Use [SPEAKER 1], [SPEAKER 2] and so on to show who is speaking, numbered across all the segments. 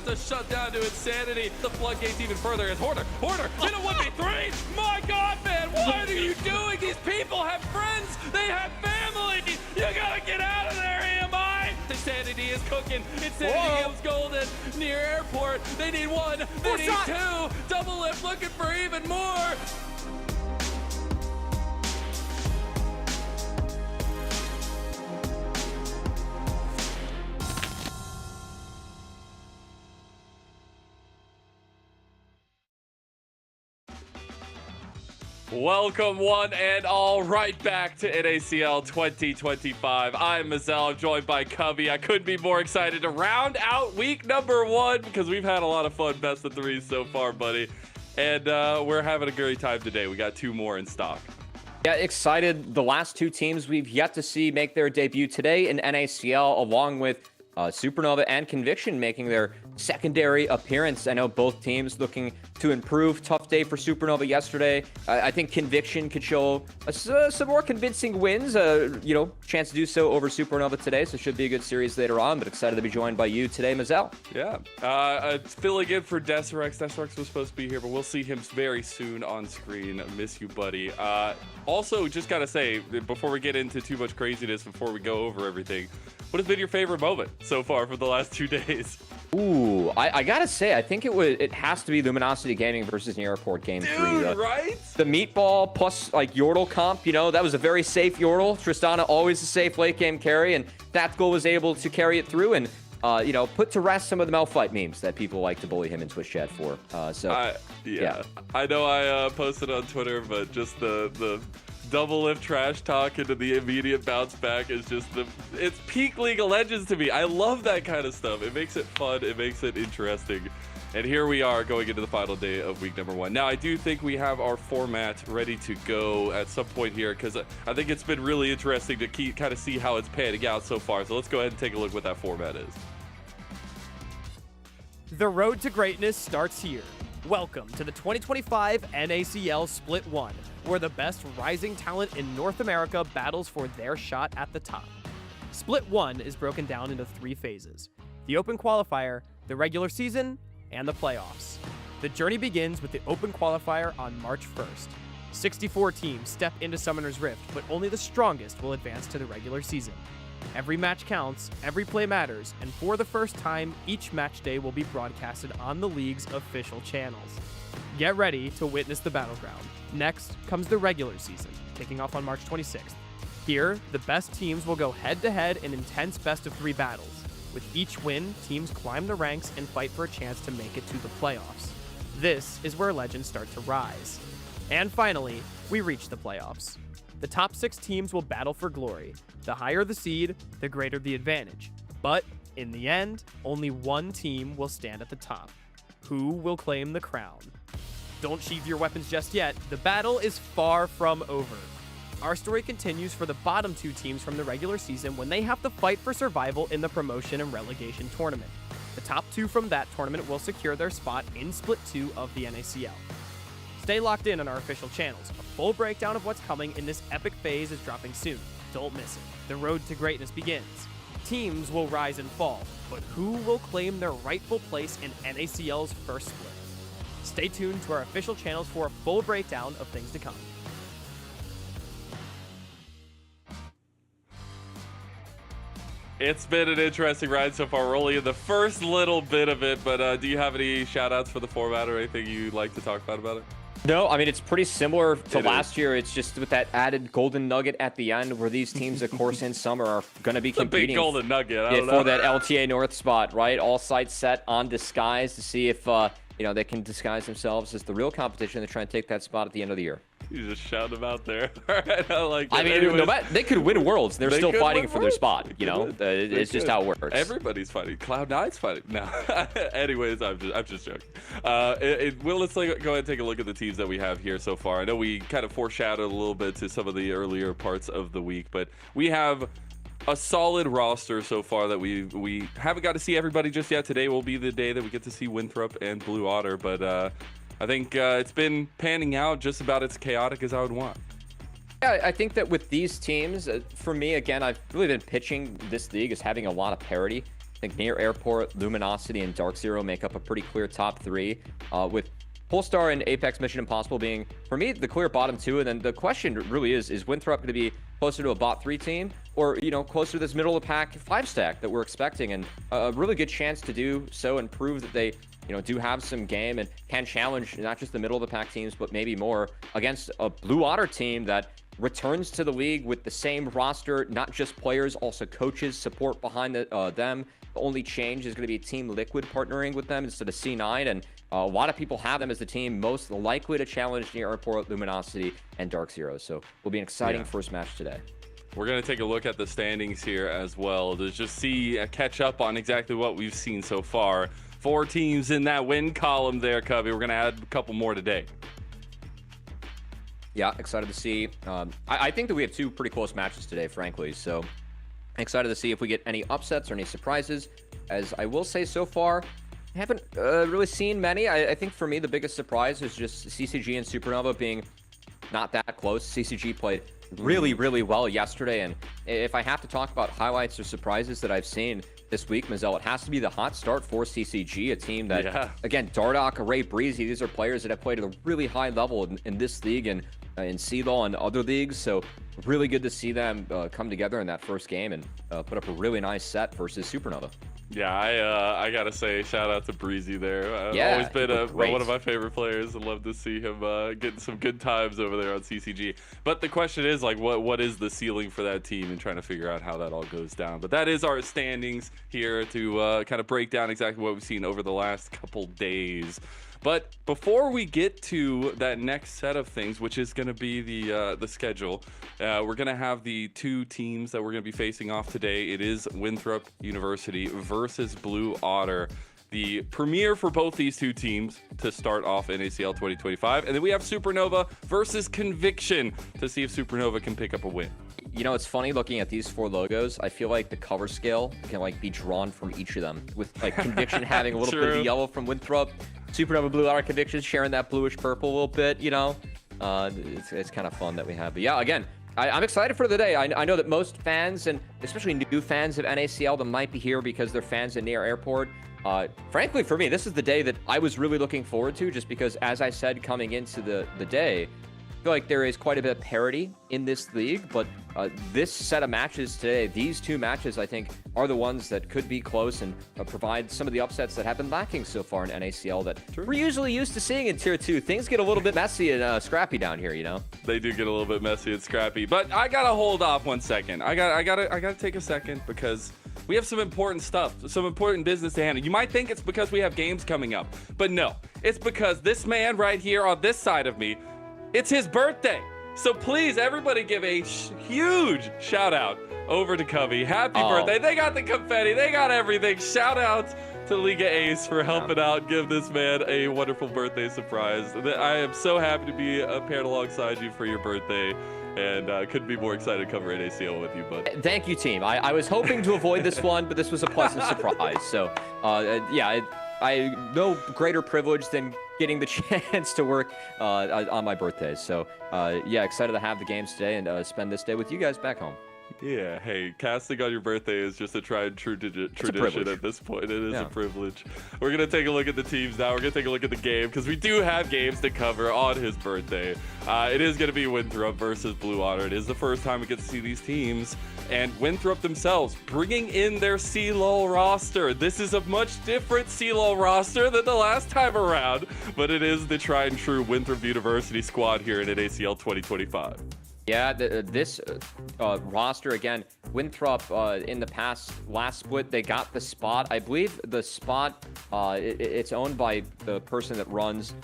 [SPEAKER 1] about to shut down to Insanity. The floodgates even further as Hoarder in a 1v3. My God, man, what are you doing? These people have friends. They have family. You gotta get out of there, EMI. Insanity is cooking. Insanity goes golden near airport. They need one. They need two. Double lift looking for even more. Welcome one and all right back to NACL 2025. I'm Mazel, I'm joined by Cubby. I couldn't be more excited to round out week number 1 because we've had a lot of fun best of 3s so far, buddy. And we're having a great time today. We got 2 more in stock.
[SPEAKER 2] Yeah, excited. The last 2 teams we've yet to see make their debut today in NACL, along with Supernova and Conviction making their secondary appearance. I know both teams looking to improve. Tough day for Supernova yesterday. I think Conviction could show some more convincing wins. Chance to do so over Supernova today, so it should be a good series later on. But excited to be joined by you today, Mazel.
[SPEAKER 1] Yeah, filling in for Deserex. Deserex was supposed to be here, but we'll see him very soon on screen. Miss you, buddy. Also, just gotta say, before we get into too much craziness, before we go over everything, what has been your favorite moment so far for the last 2 days?
[SPEAKER 2] Ooh, I gotta say, I think it has to be Luminosity Gaming versus New Airport Game 3.
[SPEAKER 1] Right?
[SPEAKER 2] The meatball plus like Yordle comp, that was a very safe Yordle. Tristana always a safe late game carry, and Tactical was able to carry it through and put to rest some of the Malphite memes that people like to bully him in Twitch chat for. Yeah. I
[SPEAKER 1] know I posted on Twitter, but just the double lift trash talk into the immediate bounce back is just it's peak League of Legends to me. I love that kind of stuff. It makes it fun. It makes it interesting. And here we are going into the final day of week number 1. Now, I do think we have our format ready to go at some point here because I think it's been really interesting to kind of see how it's panning out so far. So let's go ahead and take a look what that format is.
[SPEAKER 3] The road to greatness starts here. Welcome to the 2025 NACL Split 1, where the best rising talent in North America battles for their shot at the top. Split 1 is broken down into 3 phases: the Open Qualifier, the regular season, and the playoffs. The journey begins with the Open Qualifier on March 1st. 64 teams step into Summoner's Rift, but only the strongest will advance to the regular season. Every match counts, every play matters, and for the first time, each match day will be broadcasted on the league's official channels. Get ready to witness the battleground. Next comes the regular season, kicking off on March 26th. Here, the best teams will go head-to-head in intense best-of-3 battles. With each win, teams climb the ranks and fight for a chance to make it to the playoffs. This is where legends start to rise. And finally, we reach the playoffs. The top 6 teams will battle for glory. The higher the seed, the greater the advantage. But in the end, only one team will stand at the top. Who will claim the crown? Don't sheathe your weapons just yet. The battle is far from over. Our story continues for the bottom 2 teams from the regular season when they have to fight for survival in the promotion and relegation tournament. The top 2 from that tournament will secure their spot in Split 2 of the NACL. Stay locked in on our official channels. A full breakdown of what's coming in this epic phase is dropping soon. Don't miss it. The road to greatness begins. Teams will rise and fall, but who will claim their rightful place in NACL's first split? Stay tuned to our official channels for a full breakdown of things to come.
[SPEAKER 1] It's been an interesting ride so far. We're only in the first little bit of it, but do you have any shout-outs for the format or anything you'd like to talk about it?
[SPEAKER 2] No, I mean, it's pretty similar to last year. It's just with that added golden nugget at the end where these teams, of course, in summer are going to be competing.
[SPEAKER 1] Big golden nugget.
[SPEAKER 2] For that LTA North spot, right? All sights set on Disguise to see if, they can disguise themselves as the real competition to try and take that spot at the end of the year.
[SPEAKER 1] You just shout them out there. All right, I like that.
[SPEAKER 2] I mean, no matter, they could win Worlds. They're still fighting for their spot. It's just how it works.
[SPEAKER 1] Everybody's fighting. Cloud9's fighting. No. Anyways, I'm just joking. Let's go ahead and take a look at the teams that we have here so far. I know we kind of foreshadowed a little bit to some of the earlier parts of the week, but we have a solid roster so far that we haven't got to see everybody just yet. Today will be the day that we get to see Winthrop and Blue Otter, but I think it's been panning out just about as chaotic as I would want.
[SPEAKER 2] Yeah, I think that with these teams, for me, again, I've really been pitching this league as having a lot of parity. I think Near Airport, Luminosity, and Dark Zero make up a pretty clear top 3, with Polestar and Apex Mission Impossible being, for me, the clear bottom 2. And then the question really is Winthrop going to be closer to a bot 3 team, or, closer to this middle of the pack 5 stack that we're expecting? And a really good chance to do so and prove that they, do have some game and can challenge not just the middle of the pack teams, but maybe more against a Blue Otter team that returns to the league with the same roster, not just players, also coaches, support behind them. The only change is going to be Team Liquid partnering with them instead of C9, and a lot of people have them as the team most likely to challenge Near Airport, Luminosity, and Dark Zero. So will be an exciting first match today.
[SPEAKER 1] We're going to take a look at the standings here as well to just catch up on exactly what we've seen so far. 4 teams in that win column there, Cubby. We're going to add a couple more today.
[SPEAKER 2] Yeah, excited to see. I think that we have 2 pretty close matches today, frankly. So excited to see if we get any upsets or any surprises. As I will say so far, I haven't really seen many. I think for me, the biggest surprise is just CCG and Supernova being not that close. CCG played really, really well yesterday. And if I have to talk about highlights or surprises that I've seen this week, Mazel, it has to be the hot start for CCG, a team that, again, Dardoch, Array, Breezy, these are players that have played at a really high level in this league and in CLOL and other leagues. So really good to see them come together in that first game and put up a really nice set versus Supernova.
[SPEAKER 1] Yeah, I gotta say, shout out to Breezy there. Always been one of my favorite players. I love to see him getting some good times over there on CCG. But the question is, like, what is the ceiling for that team, and trying to figure out how that all goes down. But that is our standings here to kind of break down exactly what we've seen over the last couple days. But before we get to that next set of things, which is going to be the schedule, we're going to have the 2 teams that we're going to be facing off today. It is Winthrop University versus Blue Otter. The premiere for both these 2 teams to start off NACL 2025. And then we have Supernova versus Conviction to see if Supernova can pick up a win.
[SPEAKER 2] It's funny looking at these 4 logos. I feel like the color scale can be drawn from each of them, with Conviction having a little bit of the yellow from Winthrop, Supernova, Blue Otter, Conviction sharing that bluish purple a little bit. It's kind of fun that we have. But yeah, again, I'm excited for the day. I know that most fans, and especially new fans of NACL, that might be here because they're fans of Near Airport. Frankly, for me, this is the day that I was really looking forward to, just because, as I said, coming into the day, I feel like there is quite a bit of parity in this league, but this set of matches today, these 2 matches, I think, are the ones that could be close and provide some of the upsets that have been lacking so far in NACL that we're usually used to seeing in Tier 2. Things get a little bit messy and scrappy down here,
[SPEAKER 1] They do get a little bit messy and scrappy, but I gotta hold off 1 second. I gotta take a second because we have some important stuff, some important business to handle. You might think it's because we have games coming up, but no, it's because this man right here on this side of me, it's his birthday. So please, everybody give a huge shout out over to Cubby. Happy birthday. They got the confetti. They got everything. Shout out to Liga Ace for helping out, give this man a wonderful birthday surprise. I am so happy to be paired alongside you for your birthday. And couldn't be more excited to cover NACL with you, bud.
[SPEAKER 2] Thank you, team. I was hoping to avoid this one, but this was a pleasant surprise. So, I no greater privilege than getting the chance to work on my birthday. So, excited to have the games today and spend this day with you guys back home.
[SPEAKER 1] Yeah, hey, casting on your birthday is just a tried and true tradition at this point. It is a privilege. We're going to take a look at the teams now. We're going to take a look at the game because we do have games to cover on his birthday. It is going to be Winthrop versus Blue Otter. It is the first time we get to see these teams. And Winthrop themselves bringing in their CLOL roster. This is a much different CLOL roster than the last time around, but it is the tried and true Winthrop University squad here in NACL 2025.
[SPEAKER 2] Yeah, this roster, again, Winthrop in the last split, they got the spot. I believe the spot, it's owned by the person that runs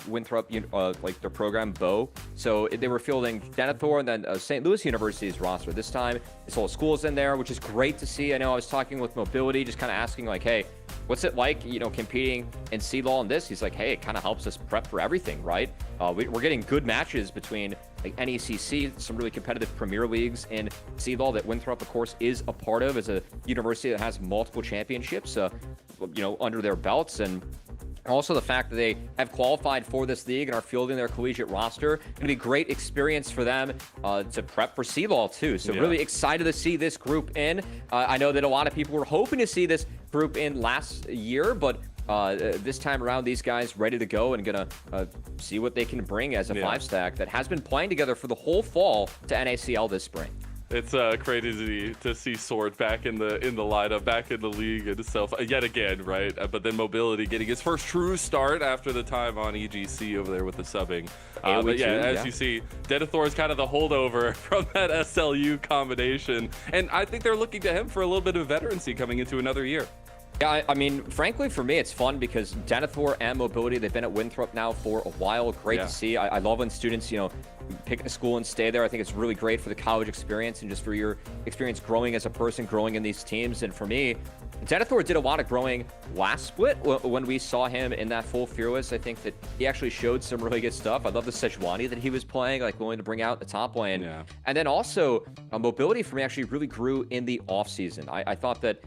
[SPEAKER 2] Winthrop, their program, Bo. So they were fielding Denethor and then St. Louis University's roster. This time, this whole school's in there, which is great to see. I know I was talking with Mobility, just kind of asking, hey, what's it like, competing in CLOL and this? He's like, hey, it kind of helps us prep for everything, right? We're getting good matches between NECC, some really competitive Premier Leagues in CLOL that Winthrop, of course, is a part of as a university that has multiple championships, under their belts. And also the fact that they have qualified for this league and are fielding their collegiate roster, going to be great experience for them to prep for CLOL too. So really excited to see this group in. I know that a lot of people were hoping to see this group in last year, but this time around, these guys ready to go and gonna see what they can bring as a 5-stack that has been playing together for the whole fall to NACL this spring.
[SPEAKER 1] It's crazy to see Sword back in the lineup, back in the league itself yet again, right? But then Mobility getting his first true start after the time on EGC over there with the subbing. But yeah, as you see, Denethor is kind of the holdover from that SLU combination, and I think they're looking to him for a little bit of veterancy coming into another year.
[SPEAKER 2] Yeah, I mean, frankly, for me, it's fun because Denethor and Mobility, they've been at Winthrop now for a while. Great to see. I love when students, pick a school and stay there. I think it's really great for the college experience and just for your experience growing as a person, growing in these teams. And for me, Denethor did a lot of growing last split when we saw him in that full Fearless. I think that he actually showed some really good stuff. I love the Sejuani that he was playing, like willing to bring out the top lane. Yeah. And then also, Mobility for me actually really grew in the offseason. I thought that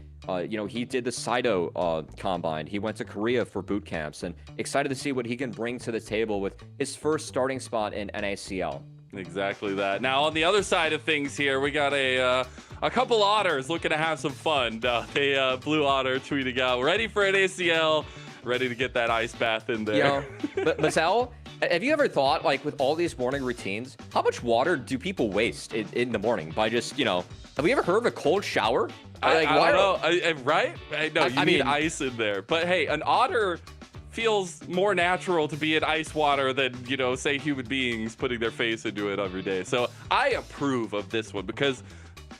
[SPEAKER 2] he did the Saito combine. He went to Korea for boot camps, and excited to see what he can bring to the table with his first starting spot in NACL.
[SPEAKER 1] Exactly that. Now, on the other side of things here, we got a couple otters looking to have some fun. Blue Otter tweeting out, ready for NACL, ready to get that ice bath in there.
[SPEAKER 2] Mazel, have you ever thought, like, with all these morning routines, how much water do people waste in the morning by just, have we ever heard of a cold shower?
[SPEAKER 1] I don't know, right? You need ice in there. But hey, an otter feels more natural to be in ice water than, say human beings putting their face into it every day. So I approve of this one because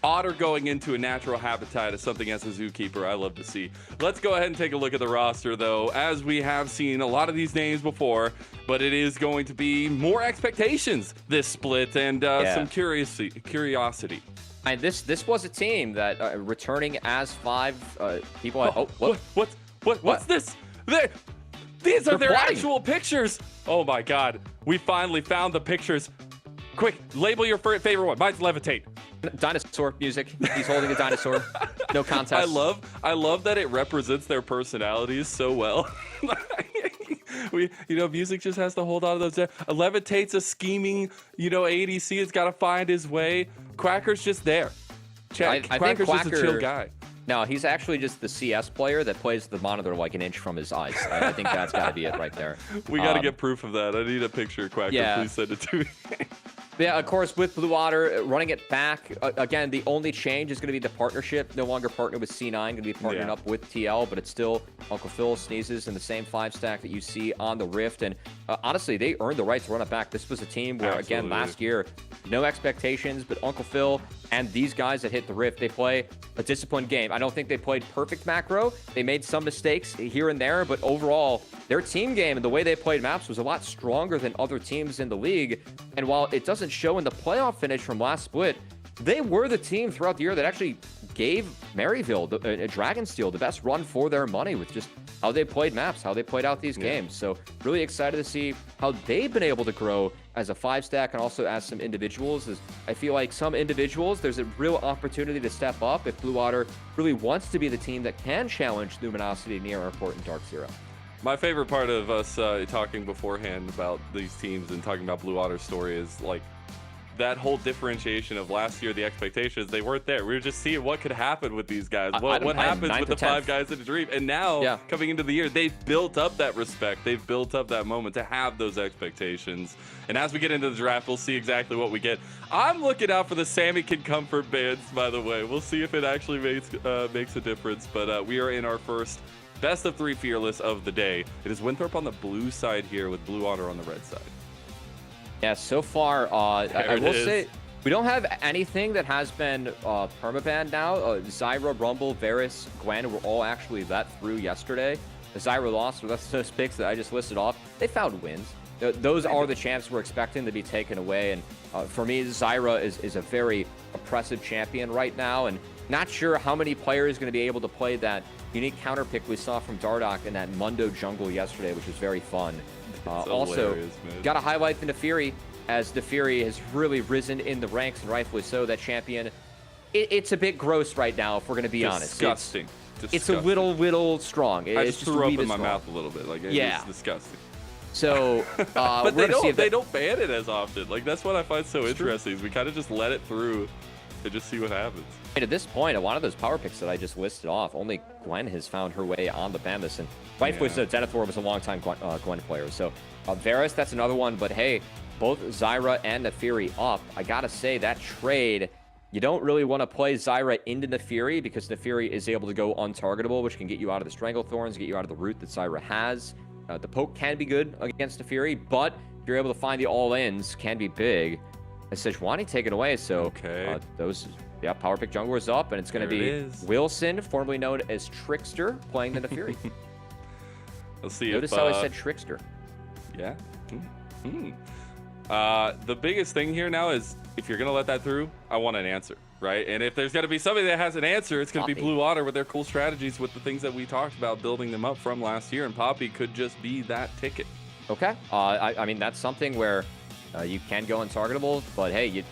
[SPEAKER 1] otter going into a natural habitat is something as a zookeeper I love to see. Let's go ahead and take a look at the roster, though, as we have seen a lot of these names before, but it is going to be more expectations this split and some curiosity.
[SPEAKER 2] And this was a team that returning as 5 people.
[SPEAKER 1] What's this? These are their actual pictures. Oh my God, we finally found the pictures. Quick, label your favorite one. Mine's Levitate.
[SPEAKER 2] Dinosaur music. He's holding a dinosaur. No contest.
[SPEAKER 1] I love that it represents their personalities so well. Music just has to hold on to those. Levitate's a scheming, ADC. It's got to find his way. Quacker's just there. Check. Quacker's just a chill guy.
[SPEAKER 2] No, he's actually just the CS player that plays the monitor like an inch from his eyes. I think that's got to be it right there.
[SPEAKER 1] We got to get proof of that. I need a picture, Quacker. Yeah. Please send it to me.
[SPEAKER 2] Yeah, of course, with Blue Otter running it back, again, the only change is going to be the partnership. No longer partnered with C9, going to be partnering up with TL, but it's still Uncle Phil Sneezes in the same 5-stack that you see on the Rift. And honestly, they earned the right to run it back. This was a team where, again, last year, no expectations, but Uncle Phil and these guys that hit the Rift, they play a disciplined game. I don't think they played perfect macro. They made some mistakes here and there, but overall, their team game and the way they played maps was a lot stronger than other teams in the league. And while it doesn't show in the playoff finish from last split, they were the team throughout the year that actually gave Maryville, Dragonsteel, the best run for their money with just how they played maps, how they played out these games. So really excited to see how they've been able to grow as a 5-stack and also as some individuals. As I feel like some individuals, there's a real opportunity to step up if Blue Otter really wants to be the team that can challenge Luminosity near Airport and Dark Zero.
[SPEAKER 1] My favorite part of us talking beforehand about these teams and talking about Blue Otter's story is like that whole differentiation of last year, the expectations, they weren't there. We were just seeing what could happen with these guys. What happens with the 5 guys in a dream? And now, coming into the year, they've built up that respect. They've built up that moment to have those expectations. And as we get into the draft, we'll see exactly what we get. I'm looking out for the Sammy Can Comfort bands, by the way. We'll see if it actually makes a difference. But we are in our first best of 3 Fearless of the day. It is Winthrop on the blue side here with Blue Otter on the red side.
[SPEAKER 2] Yeah, so far, I will say, we don't have anything that has been permabanned now. Zyra, Rumble, Varus, Gwen were all actually let through yesterday. The Zyra lost, so that's those picks that I just listed off. They found wins. Those are the champs we're expecting to be taken away. And for me, Zyra is a very oppressive champion right now. And not sure how many players are going to be able to play that unique counter pick we saw from Dardoch in that Mundo jungle yesterday, which was very fun. Also, got to highlight the Nefiri, as Nefiri has really risen in the ranks, and rightfully so. That champion, it's a bit gross right now, if we're going to be honest.
[SPEAKER 1] Disgusting.
[SPEAKER 2] It's a little strong.
[SPEAKER 1] I just threw up in my mouth a little bit. Like, it's disgusting.
[SPEAKER 2] So,
[SPEAKER 1] but they don't ban it as often. Like, that's what I find so interesting. Is we kind of just let it through. and just see what happens.
[SPEAKER 2] And at this point, a lot of those power picks that I just listed off, only Gwen has found her way on the Bambus. And rightfully so, Denethor was a long-time Gwen player. So Varus, that's another one. But hey, both Zyra and Nefiri up. I gotta say, that trade, you don't really want to play Zyra into Nefiri because Nefiri is able to go untargetable, which can get you out of the Stranglethorns, get you out of the root that Zyra has. The poke can be good against Nefiri, but if you're able to find the all-ins, can be big. Sejuani taken away, so those power pick junglers up, and it's going to be Wilson, formerly known as Trickster, playing the Nefiri.
[SPEAKER 1] Let's see.
[SPEAKER 2] Notice how I said Trickster.
[SPEAKER 1] Yeah. The biggest thing here now is if you're going to let that through, I want an answer, right? And if there's going to be somebody that has an answer, it's going to be Blue Water with their cool strategies with the things that we talked about, building them up from last year, and Poppy could just be that ticket.
[SPEAKER 2] Okay. I mean, that's something where you can go untargetable, but hey, you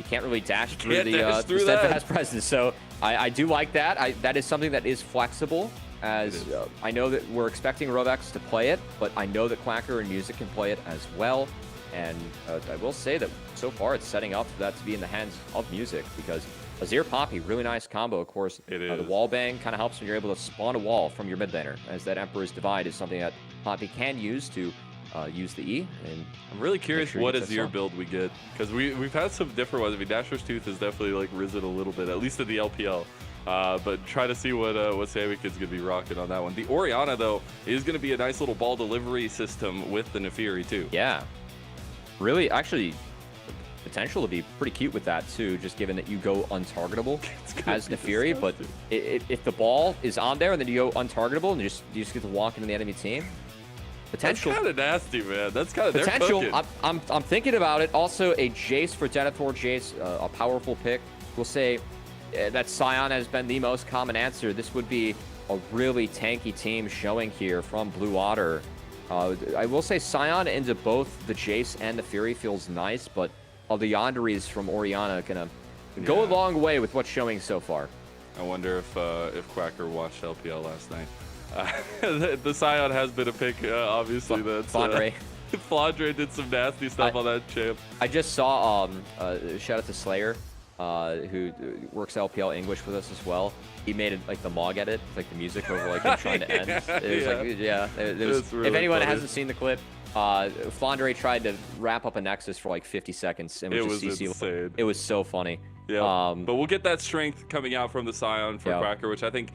[SPEAKER 2] can't really dash through the steadfast presence. So I do like that. That is something that is flexible, as I know that we're expecting Rovex to play it, but I know that Quacker and Music can play it as well. And I will say that so far it's setting up for that to be in the hands of Music, because Azir Poppy, really nice combo, of course.
[SPEAKER 1] It is.
[SPEAKER 2] The wall bang kind of helps when you're able to spawn a wall from your mid laner, as that Emperor's Divide is something that Poppy can use to use the E. And
[SPEAKER 1] I'm really curious what Azir build we get, because we've had some different ones. I mean, Dasher's Tooth has definitely like risen a little bit, at least in the LPL. But try to see what Sammy Kid's going to be rocking on that one. The Orianna, though, is going to be a nice little ball delivery system with the Nefiri, too.
[SPEAKER 2] Yeah. Really, actually, potential to be pretty cute with that, too, just given that you go untargetable as Nefiri. But if the ball is on there and then you go untargetable and you just get to walk into the enemy team, potential.
[SPEAKER 1] That's kind of nasty, man. That's kind of
[SPEAKER 2] potential. I'm thinking about it. Also, a Jace for Denethor. Jace, a powerful pick. We'll say that Sion has been the most common answer. This would be a really tanky team showing here from Blue Water. I will say Sion into both the Jace and the Fury feels nice, but the Yandere's from Orianna gonna go a long way with what's showing so far.
[SPEAKER 1] I wonder if Quacker watched LPL last night. The Sion has been a pick, obviously. That's
[SPEAKER 2] Flandre.
[SPEAKER 1] Flandre did some nasty stuff on that champ.
[SPEAKER 2] I just saw shout out to Slayer, who works LPL English with us as well. He made it like the Mog edit, like the music over like him trying to end. It was really if anyone hasn't seen the clip, Flandre tried to wrap up a Nexus for like 50 seconds and
[SPEAKER 1] it was insane.
[SPEAKER 2] It was so funny.
[SPEAKER 1] Yeah, but we'll get that strength coming out from the Sion for Quacker, which I think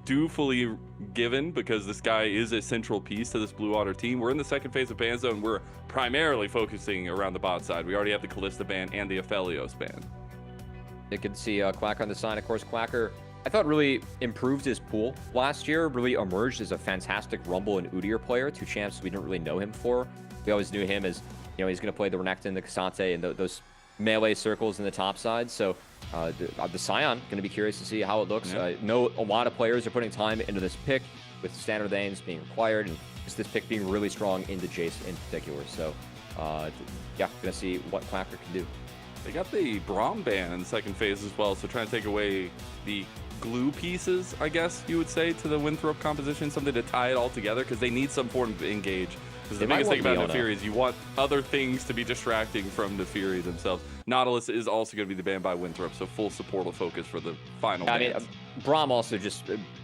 [SPEAKER 1] dutifully given, because this guy is a central piece to this Blue Water team. We're in the second phase of ban zone. We're primarily focusing around the bot side. We already have the Kalista ban and the Aphelios ban.
[SPEAKER 2] You can see Quacker on the side. Of course, Quacker, I thought, really improved his pool last year, really emerged as a fantastic Rumble and Udyr player, two champs we didn't really know him for. We always knew him as, he's going to play the Renekton, the Cassante, and those melee circles in the top side. So the Sion, going to be curious to see how it looks. I know a lot of players are putting time into this pick, with standard lanes being required, and just this pick being really strong into Jace in particular. So, going to see what Quacker can do.
[SPEAKER 1] They got the Braum ban in the second phase as well, so trying to take away the glue pieces, I guess you would say, to the Winthrop composition, something to tie it all together, because they need some form of engage. Because the biggest thing about Nefiri is you want other things to be distracting from Nefiri themselves. Nautilus is also going to be the ban by Winthrop, so full supportal focus for the final bans.
[SPEAKER 2] I mean, Braum also just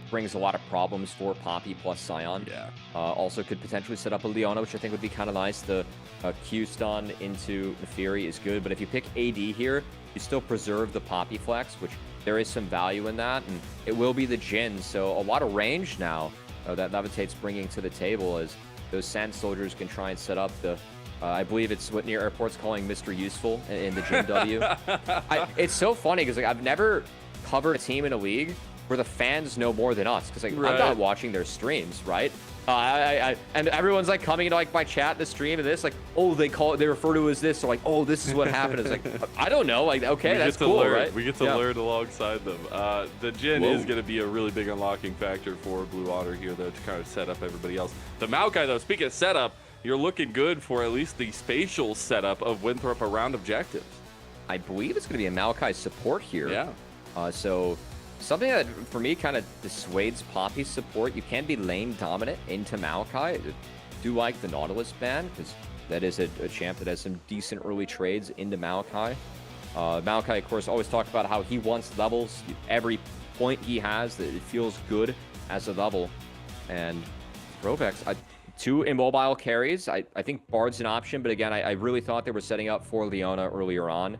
[SPEAKER 2] brings a lot of problems for Poppy plus Sion.
[SPEAKER 1] Yeah.
[SPEAKER 2] Also could potentially set up a Leona, which I think would be kind of nice. The Q stun into Nefiri is good, but if you pick AD here, you still preserve the Poppy flex, which there is some value in that, and it will be the Jhin, so a lot of range now that Levitate's bringing to the table, as those Sand Soldiers can try and set up the, I believe it's what near airport's calling Mr. Useful in the Jhin W. It's so funny, because I've never covered a team in a league where the fans know more than us, because I'm not watching their streams, right? And everyone's like coming into like my chat, the stream, and this like, oh, they refer to it as this, or like, oh, this is what happened. It's like, I don't know, like, okay, that's cool, right?
[SPEAKER 1] We get to learn alongside them. The Jhin is going to be a really big unlocking factor for Blue Water here, though, to kind of set up everybody else. The Maokai, though, speaking of setup, you're looking good for at least the spatial setup of Winthrop around objectives.
[SPEAKER 2] I believe it's going to be a Maokai support here.
[SPEAKER 1] Yeah.
[SPEAKER 2] So something that, for me, kind of dissuades Poppy's support. You can be lane dominant into Maokai. I do like the Nautilus ban, because that is a champ that has some decent early trades into Maokai. Maokai, of course, always talked about how he wants levels. Every point he has, that it feels good as a level. And Robex, 2 immobile carries. I think Bard's an option, but again, I really thought they were setting up for Leona earlier on.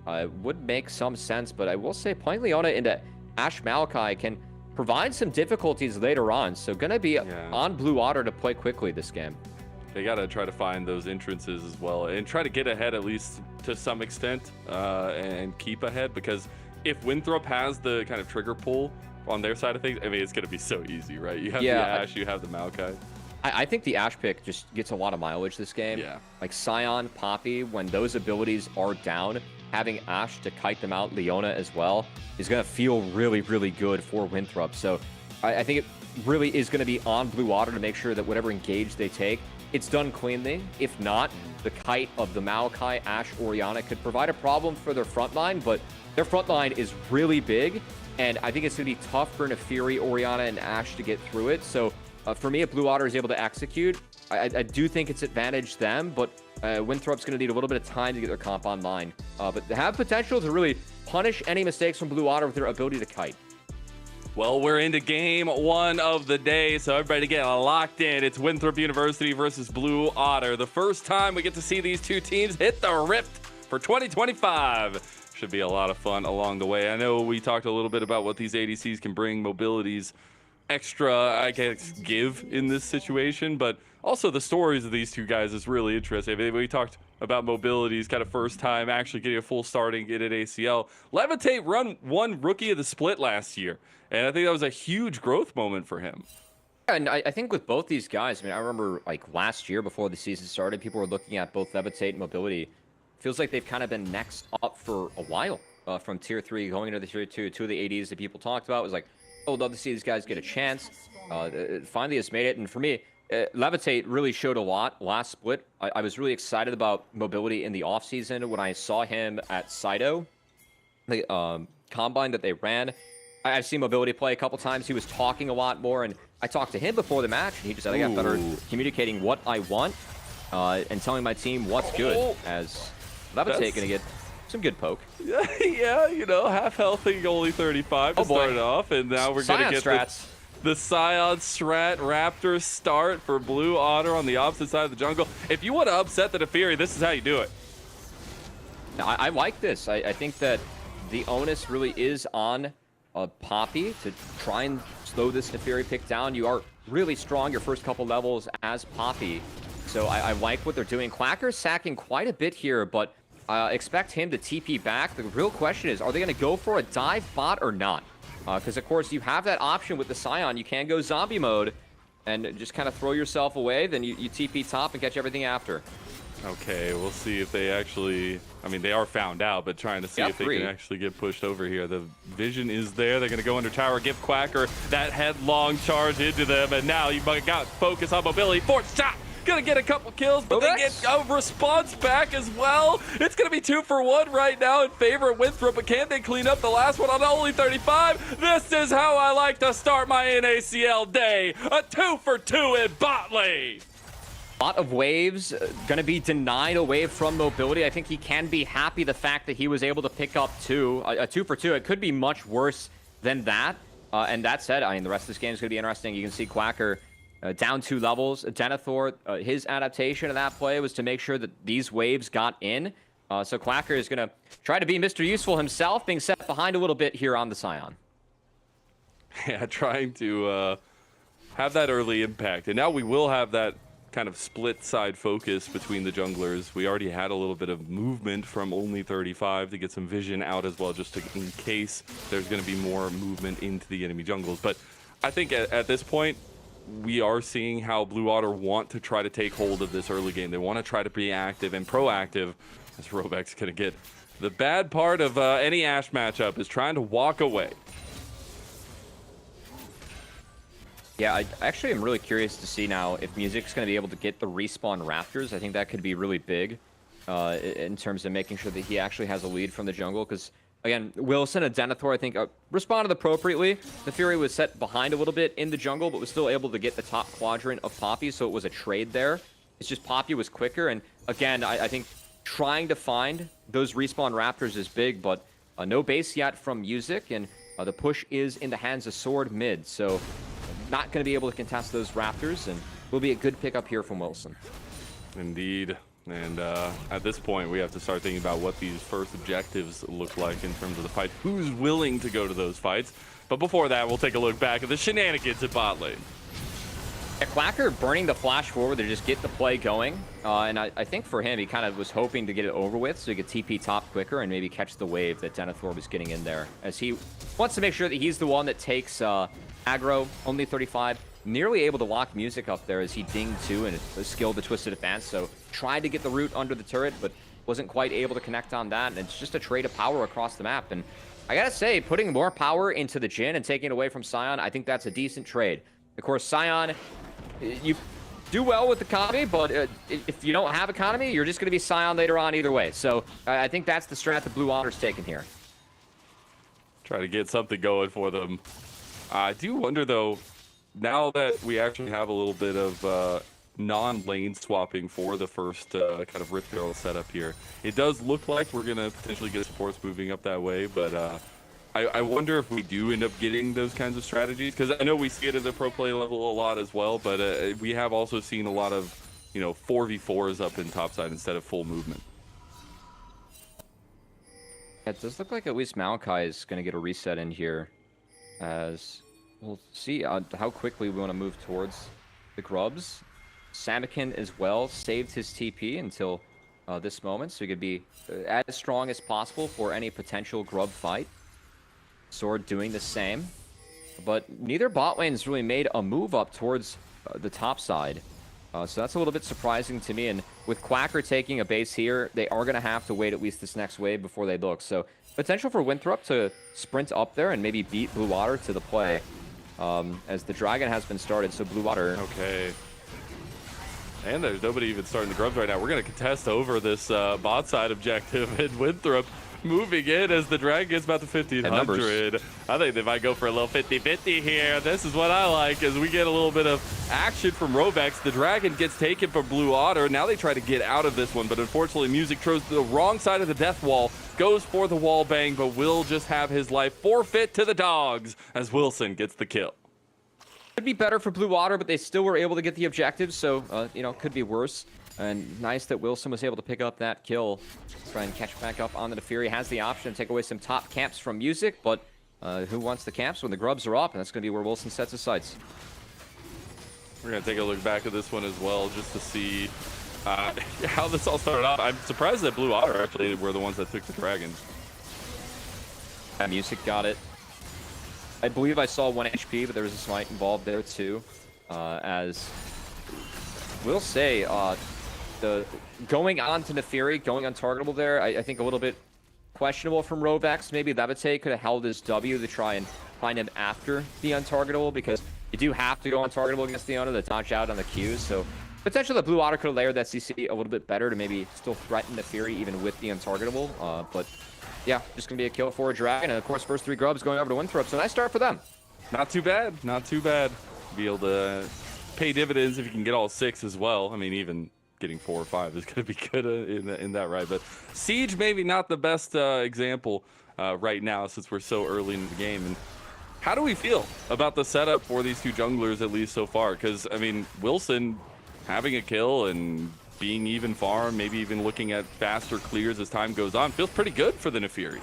[SPEAKER 2] It would make some sense, but I will say playing Leona into Ashe Maokai can provide some difficulties later on. So going to be on Blue Otter to play quickly this game.
[SPEAKER 1] They got to try to find those entrances as well and try to get ahead at least to some extent and keep ahead, because if Winthrop has the kind of trigger pull on their side of things, I mean, it's going to be so easy, right? You have the Ashe, you have the Maokai.
[SPEAKER 2] I think the Ashe pick just gets a lot of mileage this game.
[SPEAKER 1] Yeah.
[SPEAKER 2] Like Scion, Poppy, when those abilities are down, having Ashe to kite them out, Leona as well, is going to feel really, really good for Winthrop. So I think it really is going to be on Blue Otter to make sure that whatever engage they take, it's done cleanly. If not, the kite of the Maokai, Ashe, Orianna could provide a problem for their front line, but their front line is really big, and I think it's going to be tough for Nefiri, Orianna, and Ashe to get through it. So for me, if Blue Otter is able to execute, I do think it's advantage them, but Winthrop's going to need a little bit of time to get their comp online. But they have potential to really punish any mistakes from Blue Otter with their ability to kite.
[SPEAKER 1] Well, we're into game 1 of the day, so everybody get locked in. It's Winthrop University versus Blue Otter. The first time we get to see these two teams hit the rift for 2025. Should be a lot of fun along the way. I know we talked a little bit about what these ADCs can bring, mobilities, extra, I guess, give in this situation, but also the stories of these two guys is really interesting. I mean, we talked about mobilities, kind of first time actually getting a full starting at ACL. Levitate won Rookie of the Split last year, and I think that was a huge growth moment for him.
[SPEAKER 2] And I think with both these guys, I mean, I remember like last year before the season started, people were looking at both Levitate and Mobility. Feels like they've kind of been next up for a while from Tier 3 going into the Tier 2. 2 of the ADs that people talked about was like, oh, I'd love to see these guys get a chance. Finally has made it, and for me, Levitate really showed a lot last split. I was really excited about Mobility in the offseason when I saw him at Saito, the combine that they ran. I've seen Mobility play a couple times. He was talking a lot more, and I talked to him before the match, and he just said, I got better communicating what I want and telling my team what's good, as Levitate going to get some good poke.
[SPEAKER 1] Yeah, you know, half healthy, only 35 to start it off, and now we're going to get strats. The Scion Strat Raptor start for Blue Otter on the opposite side of the jungle. If you want to upset the Nefiri, this is how you do it.
[SPEAKER 2] I like this. I think that the onus really is on Poppy to try and slow this Nefiri pick down. You are really strong your first couple levels as Poppy, so I like what they're doing. Quacker's sacking quite a bit here, but expect him to TP back. The real question is, are they going to go for a dive bot or not? Because, of course, you have that option with the Scion. You can go zombie mode and just kind of throw yourself away. Then you TP top and catch everything after.
[SPEAKER 1] Okay, we'll see if they actually... I mean, they are found out, but trying to see if they can actually get pushed over here. The vision is there. They're going to go under tower, give Quacker that headlong charge into them, and now you got focus on Mobility. Fourth shot! Gonna get a couple kills, but they get a response back as well. It's gonna be 2 for 1 right now in favor of Winthrop, but can they clean up the last one on only 35? This is how I like to start my NACL day. A 2 for 2 in bot lane.
[SPEAKER 2] A lot of waves, gonna be denied a wave from Mobility. I think he can be happy the fact that he was able to pick up a 2 for 2. It could be much worse than that. And that said, I mean, the rest of this game is gonna be interesting. You can see Quacker down 2 levels. Denethor, his adaptation of that play was to make sure that these waves got in. So Quacker is going to try to be Mr. Useful himself, being set behind a little bit here on the Scion.
[SPEAKER 1] Yeah, trying to have that early impact. And now we will have that kind of split side focus between the junglers. We already had a little bit of movement from only 35 to get some vision out as well, just in case there's going to be more movement into the enemy jungles. But I think at this point, we are seeing how Blue Otter want to try to take hold of this early game. They want to try to be active and proactive, as Robeck's going to get. The bad part of any Ashe matchup is trying to walk away.
[SPEAKER 2] Yeah, I actually am really curious to see now if Music's going to be able to get the respawn Raptors. I think that could be really big in terms of making sure that he actually has a lead from the jungle, because again, Wilson and Denethor, I think, responded appropriately. The Fury was set behind a little bit in the jungle, but was still able to get the top quadrant of Poppy, so it was a trade there. It's just Poppy was quicker, and again, I think trying to find those respawn raptors is big, but no base yet from Music, and the push is in the hands of Sword mid, so not going to be able to contest those raptors, and will be a good pickup here from Wilson.
[SPEAKER 1] Indeed. And at this point, we have to start thinking about what these first objectives look like in terms of the fight. Who's willing to go to those fights? But before that, we'll take a look back at the shenanigans at bot lane.
[SPEAKER 2] Yeah, Quacker burning the flash forward to just get the play going. And I think for him, he kind of was hoping to get it over with so he could TP top quicker and maybe catch the wave that Denethor was getting in there. As he wants to make sure that he's the one that takes aggro, only 35. Nearly able to lock Music up there as he dinged too and skilled the Twisted Advance. So tried to get the root under the turret, but wasn't quite able to connect on that. And it's just a trade of power across the map. And I gotta say, putting more power into the Jhin and taking it away from Sion, I think that's a decent trade. Of course, Sion, you do well with economy, but if you don't have economy, you're just going to be Sion later on either way. So I think that's the strat that Blue Otter's taken here.
[SPEAKER 1] Try to get something going for them. I do wonder, though, now that we actually have a little bit of non-lane swapping for the first kind of Rift Girl setup here, it does look like we're going to potentially get supports moving up that way, but I wonder if we do end up getting those kinds of strategies, because I know we see it at the pro play level a lot as well, but we have also seen a lot of, 4v4s up in topside instead of full movement.
[SPEAKER 2] It does look like at least Maokai is going to get a reset in here, as we'll see how quickly we want to move towards the Grubs. Samakin as well saved his TP until this moment, so he could be as strong as possible for any potential Grub fight. Sword doing the same, but neither bot lanes really made a move up towards the top side. So that's a little bit surprising to me, and with Quacker taking a base here, they are going to have to wait at least this next wave before they look. So potential for Winthrop to sprint up there and maybe beat Blue Water to the play, as the Dragon has been started, so Blue Water...
[SPEAKER 1] Okay. And there's nobody even starting the Grubs right now. We're going to contest over this bot side objective, and Winthrop moving in as the Dragon gets about to 1,500. I think they might go for a little 50-50 here. This is what I like, as we get a little bit of action from Rovex. The Dragon gets taken from Blue Otter. Now they try to get out of this one, but unfortunately Music throws the wrong side of the death wall, goes for the wall bang, but will just have his life forfeit to the dogs as Wilson gets the kill.
[SPEAKER 2] Could be better for Blue Water, but they still were able to get the objectives, so, could be worse. And nice that Wilson was able to pick up that kill. Try and catch back up on the Fury. Has the option to take away some top camps from Music, but who wants the camps when the Grubs are up? And that's going to be where Wilson sets his sights.
[SPEAKER 1] We're going to take a look back at this one as well, just to see how this all started off. I'm surprised that Blue Otter actually were the ones that took the Dragon.
[SPEAKER 2] Yeah, Music got it. I believe I saw 1 HP, but there was a smite involved there too. As we'll say, the going on to Nefiri, going untargetable there, I think a little bit questionable from Rovex. Maybe Levite could have held his W to try and find him after the untargetable, because you do have to go untargetable against the owner to dodge out on the Qs. So potentially the Blue Otter could have layered that CC a little bit better to maybe still threaten Nefiri even with the untargetable. But yeah, just going to be a kill for a Dragon. And of course, first 3 Grubs going over to Winthrop. So nice start for them.
[SPEAKER 1] Not too bad. Not too bad. Be able to pay dividends if you can get all 6 as well. I mean, even getting 4 or 5 is going to be good in that right. But Siege maybe not the best example right now, since we're so early in the game. And how do we feel about the setup for these 2 junglers, at least so far? Because, I mean, Wilson having a kill and being even farm, maybe even looking at faster clears as time goes on, feels pretty good for the Nefiri.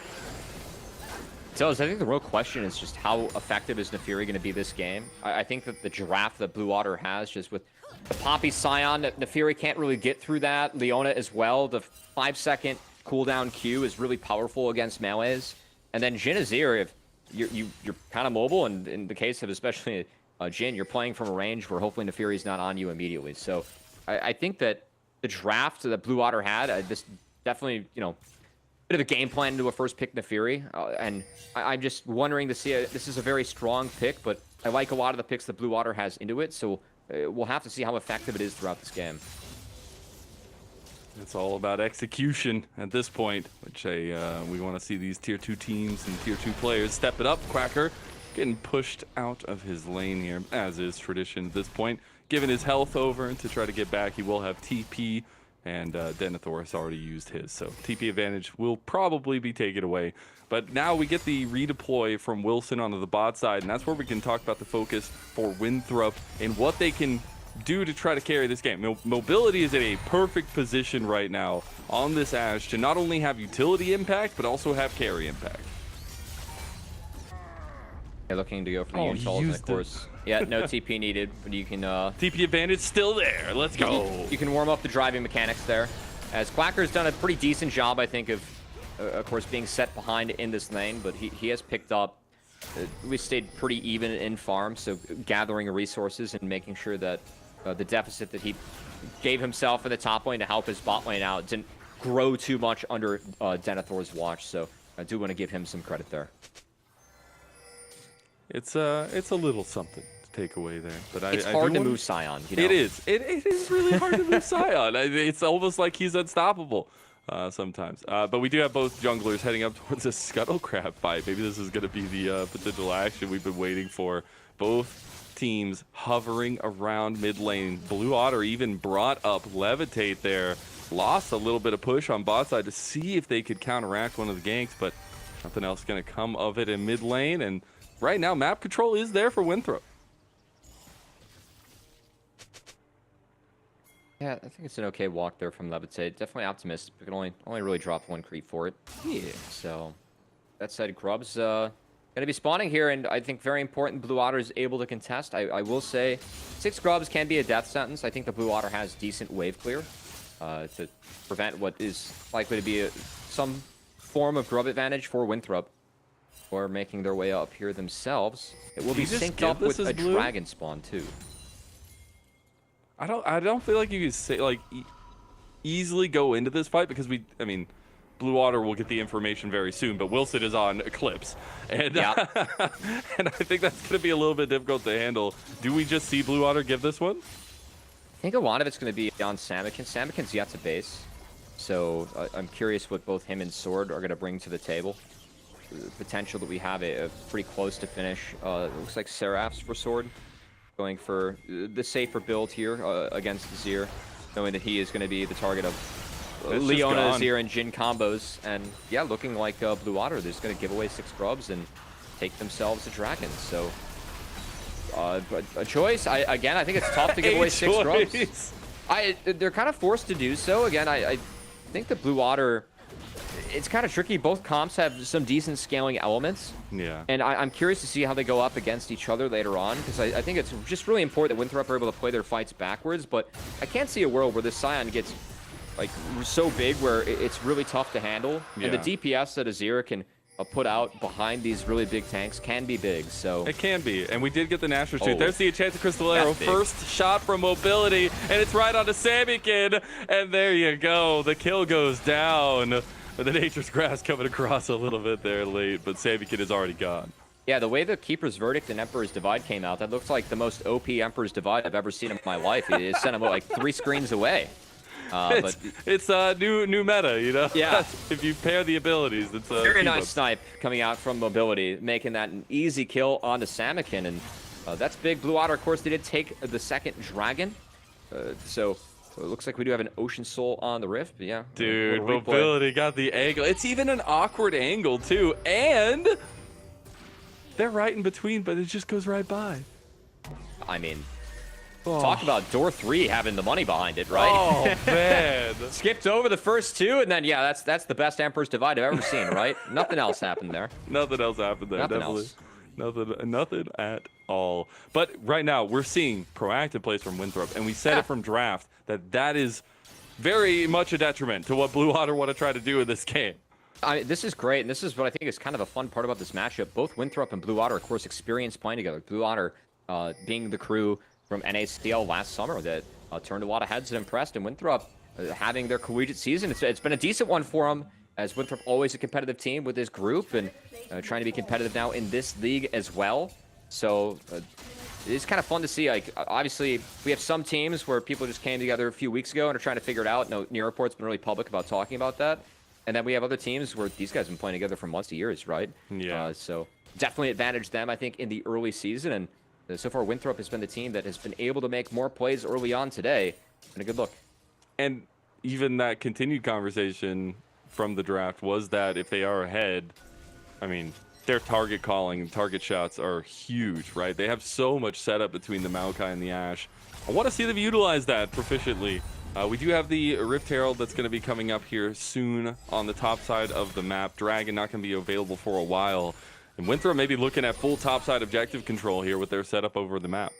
[SPEAKER 2] So I think the real question is just how effective is Nefiri going to be this game? I think that the draft that Blue Water has, just with the Poppy Scion, Nefiri can't really get through that. Leona as well. The 5-second cooldown Q is really powerful against melees. And then Jhin Azir, if you're kind of mobile, and in the case of especially Jhin, you're playing from a range where hopefully Nefiri's not on you immediately. So I think that the draft that Blue Water had, this definitely, bit of a game plan into a first pick Nefiri, and I'm just wondering to see, this is a very strong pick, but I like a lot of the picks that Blue Water has into it, so we'll have to see how effective it is throughout this game.
[SPEAKER 1] It's all about execution at this point, which we want to see these tier 2 teams and tier 2 players step it up. Quacker getting pushed out of his lane here, as is tradition at this point. Given his health over to try to get back, he will have TP and Denethor has already used his. So TP advantage will probably be taken away. But now we get the redeploy from Wilson onto the bot side, and that's where we can talk about the focus for Winthrop and what they can do to try to carry this game. Mobility is in a perfect position right now on this Ashe to not only have utility impact, but also have carry impact.
[SPEAKER 2] They're looking to go for the Untold, and of course, yeah, no TP needed, but you can...
[SPEAKER 1] TP advantage still there. Let's go.
[SPEAKER 2] You can warm up the driving mechanics there, as Quacker's done a pretty decent job, I think, of course, being set behind in this lane, but he has picked up... we stayed pretty even in farm, so gathering resources and making sure that the deficit that he gave himself in the top lane to help his bot lane out didn't grow too much under Denethor's watch, so I do want to give him some credit there.
[SPEAKER 1] It's a little something to take away there, but
[SPEAKER 2] it's hard to move Sion. You know?
[SPEAKER 1] It is. It is really hard to move Sion. It's almost like he's unstoppable sometimes. But we do have both junglers heading up towards a Scuttle Crab fight. Maybe this is going to be the potential action we've been waiting for. Both teams hovering around mid lane. Blue Otter even brought up Levitate there. Lost a little bit of push on bot side to see if they could counteract one of the ganks, but nothing else going to come of it in mid lane. And right now, map control is there for Winthrop.
[SPEAKER 2] Yeah, I think it's an okay walk there from Levitate. Definitely optimistic. We can only really drop one creep for it.
[SPEAKER 1] Yeah.
[SPEAKER 2] So that side Grub's going to be spawning here, and I think very important Blue Otter is able to contest. I will say 6 Grubs can be a death sentence. I think the Blue Otter has decent wave clear to prevent what is likely to be some form of Grub advantage for Winthrop. Or making their way up here themselves. It will be synced up with a dragon spawn too.
[SPEAKER 1] I don't feel like you could say like easily go into this fight because I mean, Blue Otter will get the information very soon, but Wilson is on Eclipse, and
[SPEAKER 2] yeah.
[SPEAKER 1] and I think that's going to be a little bit difficult to handle. Do we just see Blue Otter give this one?
[SPEAKER 2] I think a lot of it's going to be on Samakin. Samakin's yet to base, so I'm curious what both him and Sword are going to bring to the table. The potential that we have a pretty close to finish. It looks like Seraph's for Sword, going for the safer build here against Azir, knowing that he is going to be the target of Leona, Azir, and Jhin combos. And yeah, looking like Blue Otter, they're just going to give away 6 Grubs and take themselves a dragon. So a choice. I think it's tough to give away 6 Grubs. They're kind of forced to do so. Again, I think the Blue Otter... it's kind of tricky. Both comps have some decent scaling elements.
[SPEAKER 1] Yeah.
[SPEAKER 2] And I'm curious to see how they go up against each other later on, because I think it's just really important that Winthrop are able to play their fights backwards, but I can't see a world where this Sion gets like so big where it's really tough to handle. Yeah. And the DPS that Azir can put out behind these really big tanks can be big, so...
[SPEAKER 1] it can be, and we did get the National Street. There's the Enchanted Crystal Arrow. First shot from Mobility, and it's right onto Samikin, and there you go. The kill goes down. The Nature's Grass coming across a little bit there late, but Samikin is already gone.
[SPEAKER 2] Yeah, the way the Keeper's Verdict and Emperor's Divide came out, that looks like the most OP Emperor's Divide I've ever seen in my life. It sent him like 3 screens away.
[SPEAKER 1] It's new meta, you know?
[SPEAKER 2] Yeah.
[SPEAKER 1] If you pair the abilities, it's a
[SPEAKER 2] very nice snipe coming out from Mobility, making that an easy kill onto Samikin, and that's big. Blue Otter, of course, they did take the second dragon, so it looks like we do have an Ocean Soul on the Rift, but yeah.
[SPEAKER 1] Dude, Mobility got the angle. It's even an awkward angle, too, and they're right in between, but it just goes right by.
[SPEAKER 2] I mean... talk about door 3 having the money behind it, right?
[SPEAKER 1] Oh, man.
[SPEAKER 2] Skipped over the first 2, and then, yeah, that's the best Emperor's Divide I've ever seen, right? Nothing else happened there.
[SPEAKER 1] Nothing else happened there,
[SPEAKER 2] Nothing
[SPEAKER 1] definitely.
[SPEAKER 2] else.
[SPEAKER 1] Nothing at all. But right now, we're seeing proactive plays from Winthrop, and we said it from draft that is very much a detriment to what Blue Otter want to try to do in this game.
[SPEAKER 2] This is great, and this is what I think is kind of a fun part about this matchup. Both Winthrop and Blue Otter, of course, experienced playing together. Blue Otter being the crew from NACL last summer that turned a lot of heads and impressed, and Winthrop having their collegiate season. It's been a decent one for them, as Winthrop always a competitive team with this group, and trying to be competitive now in this league as well. So it's kind of fun to see. Like, obviously, we have some teams where people just came together a few weeks ago and are trying to figure it out. No, Nearport's been really public about talking about that. And then we have other teams where these guys have been playing together for months to years, right?
[SPEAKER 1] Yeah.
[SPEAKER 2] So definitely advantage them, I think, in the early season. And so far, Winthrop has been the team that has been able to make more plays early on today. And a good look.
[SPEAKER 1] And even that continued conversation from the draft was that if they are ahead, I mean, their target calling and target shots are huge, right? They have so much setup between the Maokai and the Ashe. I want to see them utilize that proficiently. We do have the Rift Herald that's going to be coming up here soon on the top side of the map. Dragon not going to be available for a while. And Winthrop may be looking at full topside objective control here with their setup over the map.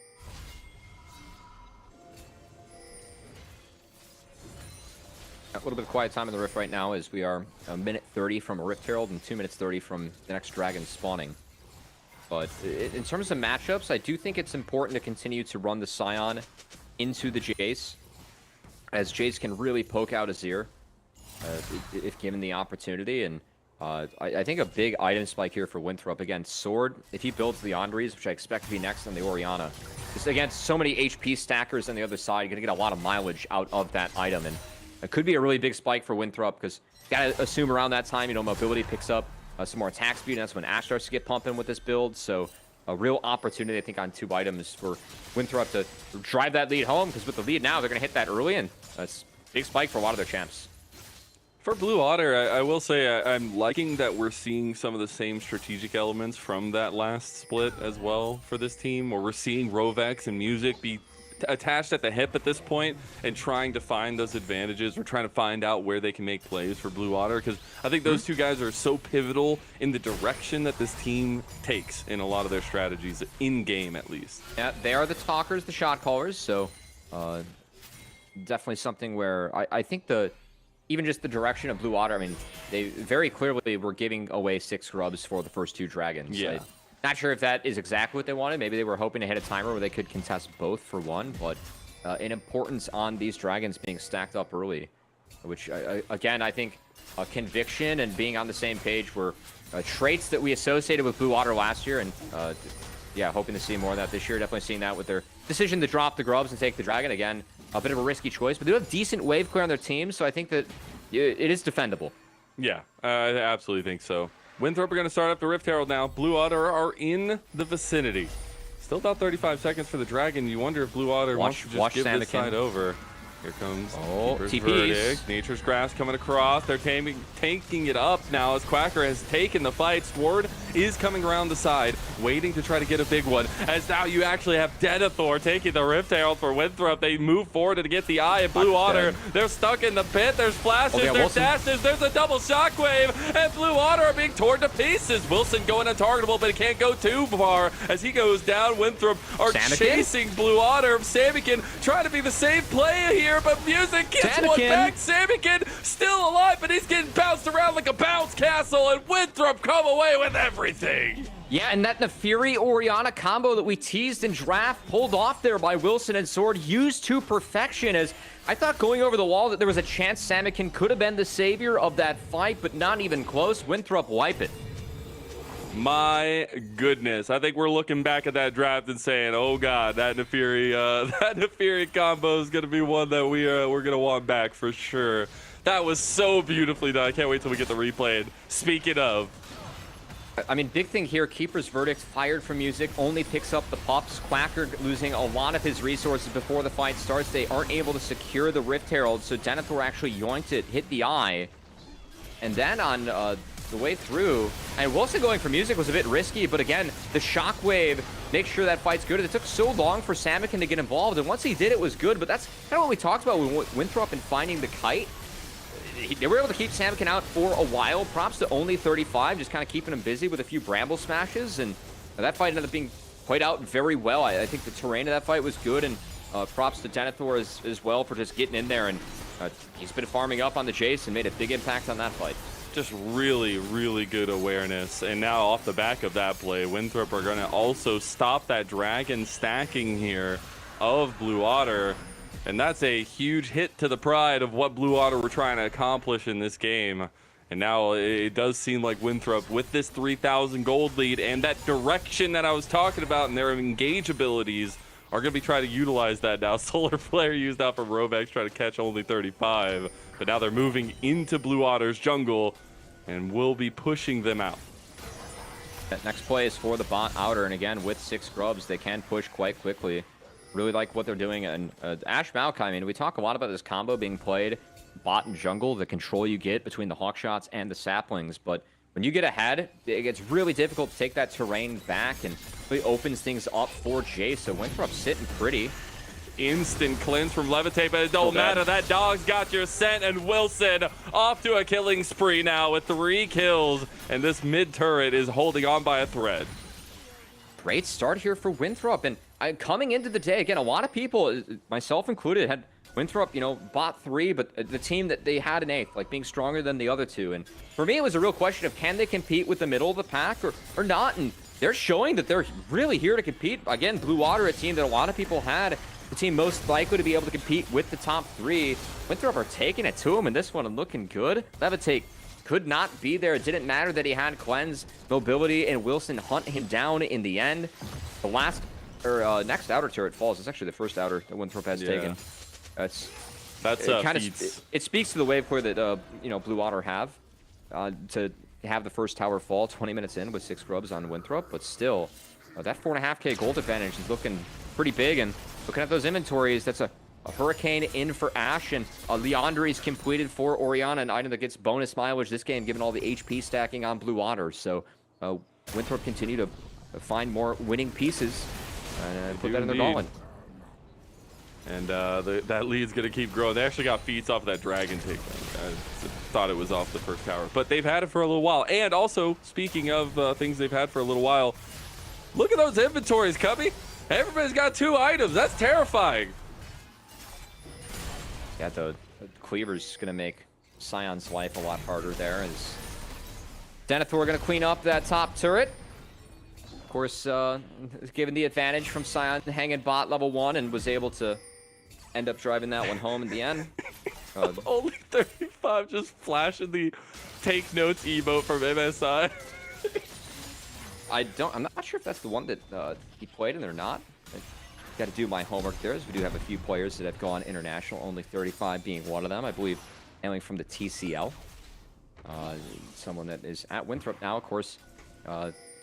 [SPEAKER 2] A little bit of quiet time in the Rift right now as we are a minute 30 from a Rift Herald and 2 minutes 30 from the next Dragon spawning. But in terms of matchups, I do think it's important to continue to run the Scion into the Jace, as Jace can really poke out Azir if given the opportunity. And I think a big item spike here for Winthrop, again, Sword, if he builds the Andres, which I expect to be next on the Orianna, just against so many HP stackers on the other side, you're going to get a lot of mileage out of that item. And it could be a really big spike for Winthrop, because you got to assume around that time, you know, mobility picks up some more attack speed, and that's when Ashe starts to get pumping with this build. So a real opportunity, I think, on 2 items for Winthrop to drive that lead home, because with the lead now, they're going to hit that early, and that's a big spike for a lot of their champs.
[SPEAKER 1] For Blue Otter, I will say I'm liking that we're seeing some of the same strategic elements from that last split as well for this team, where we're seeing Rovex and Music be attached at the hip at this point and trying to find those advantages. We're trying to find out where they can make plays for Blue Otter, because I think those two guys are so pivotal in the direction that this team takes in a lot of their strategies, in-game at least.
[SPEAKER 2] Yeah, they are the talkers, the shot callers, so definitely something where I think even just the direction of Blue Otter, I mean, they very clearly were giving away 6 grubs for the first 2 dragons.
[SPEAKER 1] Yeah.
[SPEAKER 2] Not sure if that is exactly what they wanted. Maybe they were hoping to hit a timer where they could contest both for 1, but an importance on these dragons being stacked up early, which, again, I think conviction and being on the same page were traits that we associated with Blue Otter last year, and yeah, hoping to see more of that this year. Definitely seeing that with their decision to drop the grubs and take the dragon. Again, a bit of a risky choice, but they do have decent wave clear on their team, so I think that it is defendable.
[SPEAKER 1] Yeah, I absolutely think so. Winthrop are going to start up the Rift Herald now. Blue Otter are in the vicinity. Still about 35 seconds for the Dragon. You wonder if Blue Otter wants to just give this side over. Here comes Keeper's Verdict. Nature's Grasp coming across. They're tanking it up now as Quacker has taken the fight. Sword is coming around the side, waiting to try to get a big one. As now you actually have Denethor taking the Rift Herald for Winthrop. They move forward to get the eye of Blue Otter. They're stuck in the pit. There's flashes, there's dashes, there's a double shockwave, and Blue Otter are being torn to pieces. Wilson going untargetable, but he can't go too far as he goes down. Winthrop are chasing Blue Otter. Samikin trying to be the safe play here, but Music gets one back. Samikin still alive, but he's getting bounced around like a bounce castle, and Winthrop come away with everything.
[SPEAKER 2] Yeah, and that Nefiri Orianna combo that we teased in draft, pulled off there by Wilson and Sword, used to perfection. As I thought going over the wall that there was a chance Samikin could have been the savior of that fight, but not even close. Winthrop wipe it.
[SPEAKER 1] My goodness, I think we're looking back at that draft and saying, "Oh God, that Nefiri combo is going to be one that we're going to want back for sure." That was so beautifully done. I can't wait till we get the replay. And speaking of,
[SPEAKER 2] I mean, big thing here, Keeper's Verdict fired from Music, only picks up the pups. Quacker losing a lot of his resources before the fight starts. They aren't able to secure the Rift Herald, so Denethor actually yoinked it, hit the eye, and then on the way through, and Wilson going for Music was a bit risky, but again, the shockwave makes sure that fight's good. It took so long for Samikin to get involved, and once he did, it was good, but that's kind of what we talked about with Winthrop and finding the kite. They were able to keep Samikin out for a while. Props to only 35, just kind of keeping him busy with a few bramble smashes, and that fight ended up being played out very well. I think the terrain of that fight was good, and props to Denethor as well for just getting in there, and he's been farming up on the Jace and made a big impact on that fight.
[SPEAKER 1] Just really, really good awareness. And now off the back of that play, Winthrop are going to also stop that dragon stacking here of Blue Otter. And that's a huge hit to the pride of what Blue Otter were trying to accomplish in this game. And now it does seem like Winthrop, with this 3,000 gold lead and that direction that I was talking about and their engage abilities, are going to be trying to utilize that now. Solar Flare used out from Rovex, trying to catch only 35. But now they're moving into Blue Otter's jungle and will be pushing them out.
[SPEAKER 2] That next play is for the bot outer, and again, with 6 grubs, they can push quite quickly. Really like what they're doing. And Ashe Maokai, I mean, we talk a lot about this combo being played bot and jungle, the control you get between the hawk shots and the saplings. But when you get ahead, it gets really difficult to take that terrain back, and really opens things up for Jace. So Winthrop sitting pretty.
[SPEAKER 1] Instant cleanse from Levitate, but it don't matter. That dog's got your scent, and Wilson off to a killing spree now with 3 kills, and this mid turret is holding on by a thread.
[SPEAKER 2] Great start here for Winthrop, and coming into the day, again, a lot of people, myself included, had Winthrop, you know, bot 3, but the team that they had in 8th, like being stronger than the other 2. And for me, it was a real question of can they compete with the middle of the pack or not, and they're showing that they're really here to compete. Again, Blue Water, a team that a lot of people had, the team most likely to be able to compete with the top 3. Winthrop are taking it to him in this one and looking good. Levitate could not be there. It didn't matter that he had cleanse, mobility, and Wilson hunt him down in the end. The last, or next outer turret falls. It's actually the first outer that Winthrop has taken. That's it speaks to the wave clear that you know, Blue Water have to have the first tower fall 20 minutes in with 6 grubs on Winthrop, but still that 4.5k gold advantage is looking pretty big. And looking at those inventories, that's a Hurricane in for Ashe, and Leandri's completed for Orianna, an item that gets bonus mileage this game given all the HP stacking on Blue Water. So Winthrop continue to find more winning pieces and put that in their gauntlet.
[SPEAKER 1] And that lead's going to keep growing. They actually got feats off of that dragon take. I thought it was off the first tower, but they've had it for a little while. And also, speaking of things they've had for a little while, look at those inventories, Cubby. Everybody's got 2 items. That's terrifying.
[SPEAKER 2] Yeah, the cleaver's going to make Scion's life a lot harder there. As Denethor going to clean up that top turret. Of course, given the advantage from Scion hanging bot level 1 and was able to end up driving that one home in the end.
[SPEAKER 1] Only 35, just flashing the take notes emote from MSI.
[SPEAKER 2] I'm not sure if that's the one that he played in or not. Got to do my homework there, as we do have a few players that have gone international, only 35 being one of them, I believe, hailing from the TCL. Someone that is at Winthrop now, of course.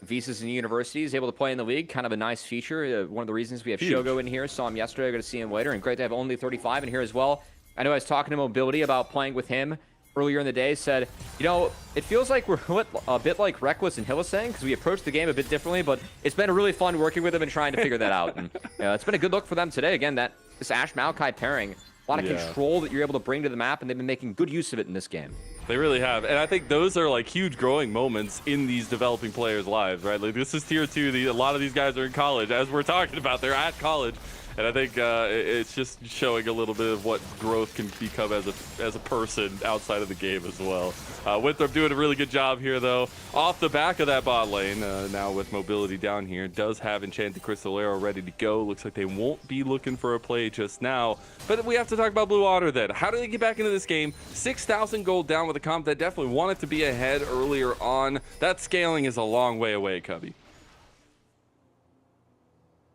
[SPEAKER 2] Visas in university is able to play in the league, kind of a nice feature. One of the reasons we have Shogo in here, saw him yesterday, I'm going to see him later, and great to have only 35 in here as well. I know I was talking to Mobility about playing with him earlier in the day, said, you know, it feels like we're a bit like Reckless and Hylissang because we approach the game a bit differently, but it's been really fun working with them and trying to figure that out. And it's been a good look for them today. Again, this Ashe Maokai pairing, a lot of control that you're able to bring to the map, and they've been making good use of it in this game.
[SPEAKER 1] They really have, and I think those are like huge growing moments in these developing players' lives, right? Like this is tier 2. A lot of these guys are in college, as we're talking about. They're at college. And I think it's just showing a little bit of what growth can become as a person outside of the game as well. Winthrop doing a really good job here, though. Off the back of that bot lane, now with Mobility down here, does have Enchanted Crystal Arrow ready to go. Looks like they won't be looking for a play just now. But we have to talk about Blue Water then. How do they get back into this game? 6,000 gold down with a comp that definitely wanted to be ahead earlier on. That scaling is a long way away, Cubby.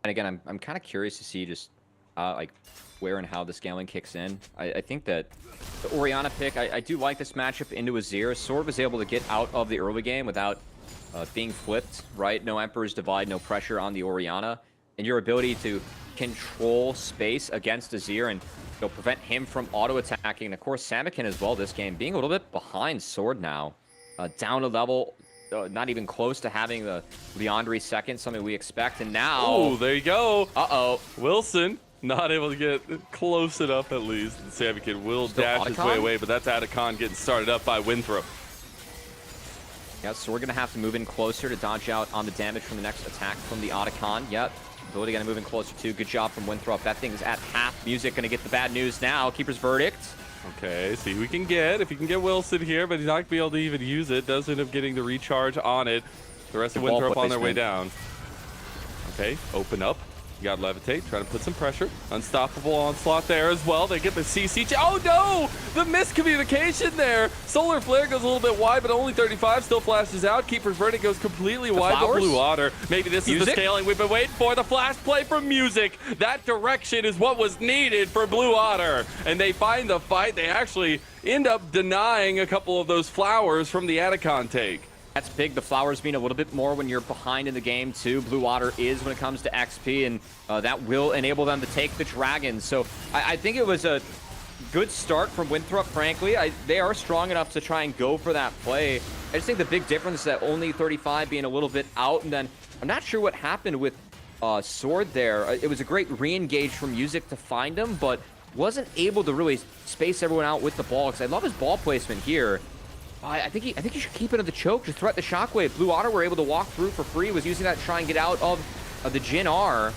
[SPEAKER 2] And again, I'm kind of curious to see just like where and how the scaling kicks in. I think that the Orianna pick, I do like this matchup into Azir. Sword was able to get out of the early game without being flipped, right? No Emperor's Divide, no pressure on the Orianna. And your ability to control space against Azir and prevent him from auto-attacking. And of course, Samakin as well this game, being a little bit behind Sword now. Down a level. Not even close to having the Leandri second, something we expect. And now...
[SPEAKER 1] Oh, there you go.
[SPEAKER 2] Uh-oh.
[SPEAKER 1] Wilson not able to get close enough at least. And Samakin will dash his way away, but that's Atacon getting started up by Winthrop.
[SPEAKER 2] Yeah, so we're going to have to move in closer to dodge out on the damage from the next attack from the Otacon. Yep. Ability going to move in closer too. Good job from Winthrop. That thing's at half. Music going to get the bad news now. Keeper's verdict.
[SPEAKER 1] Okay, see who we can get. If you can get Wilson here, but he's not going to be able to even use it. Does end up getting the recharge on it. The rest of Winthrop on their way down. Okay, open up. You got Levitate, trying to put some pressure. Unstoppable onslaught there as well. They get the CC. Oh no! The miscommunication there. Solar Flare goes a little bit wide, but only 35 still flashes out. Keeper's Verdict goes completely wide, but Blue Water. Maybe this is the scaling we've been waiting for. The flash play from Music. That direction is what was needed for Blue Water. And they find the fight. They actually end up denying a couple of those flowers from the Atacon take.
[SPEAKER 2] That's big. The flowers mean a little bit more when you're behind in the game, too. Blue Water is when it comes to XP, and that will enable them to take the dragon. So I think it was a good start from Winthrop, frankly. They are strong enough to try and go for that play. I just think the big difference is that only 35 being a little bit out, and then I'm not sure what happened with Sword there. It was a great re-engage from Music to find him, but wasn't able to really space everyone out with the ball, because I love his ball placement here. I think he should keep it in the choke to threat the Shockwave. Blue Otter were able to walk through for free, was using that to try and get out of the Jin R,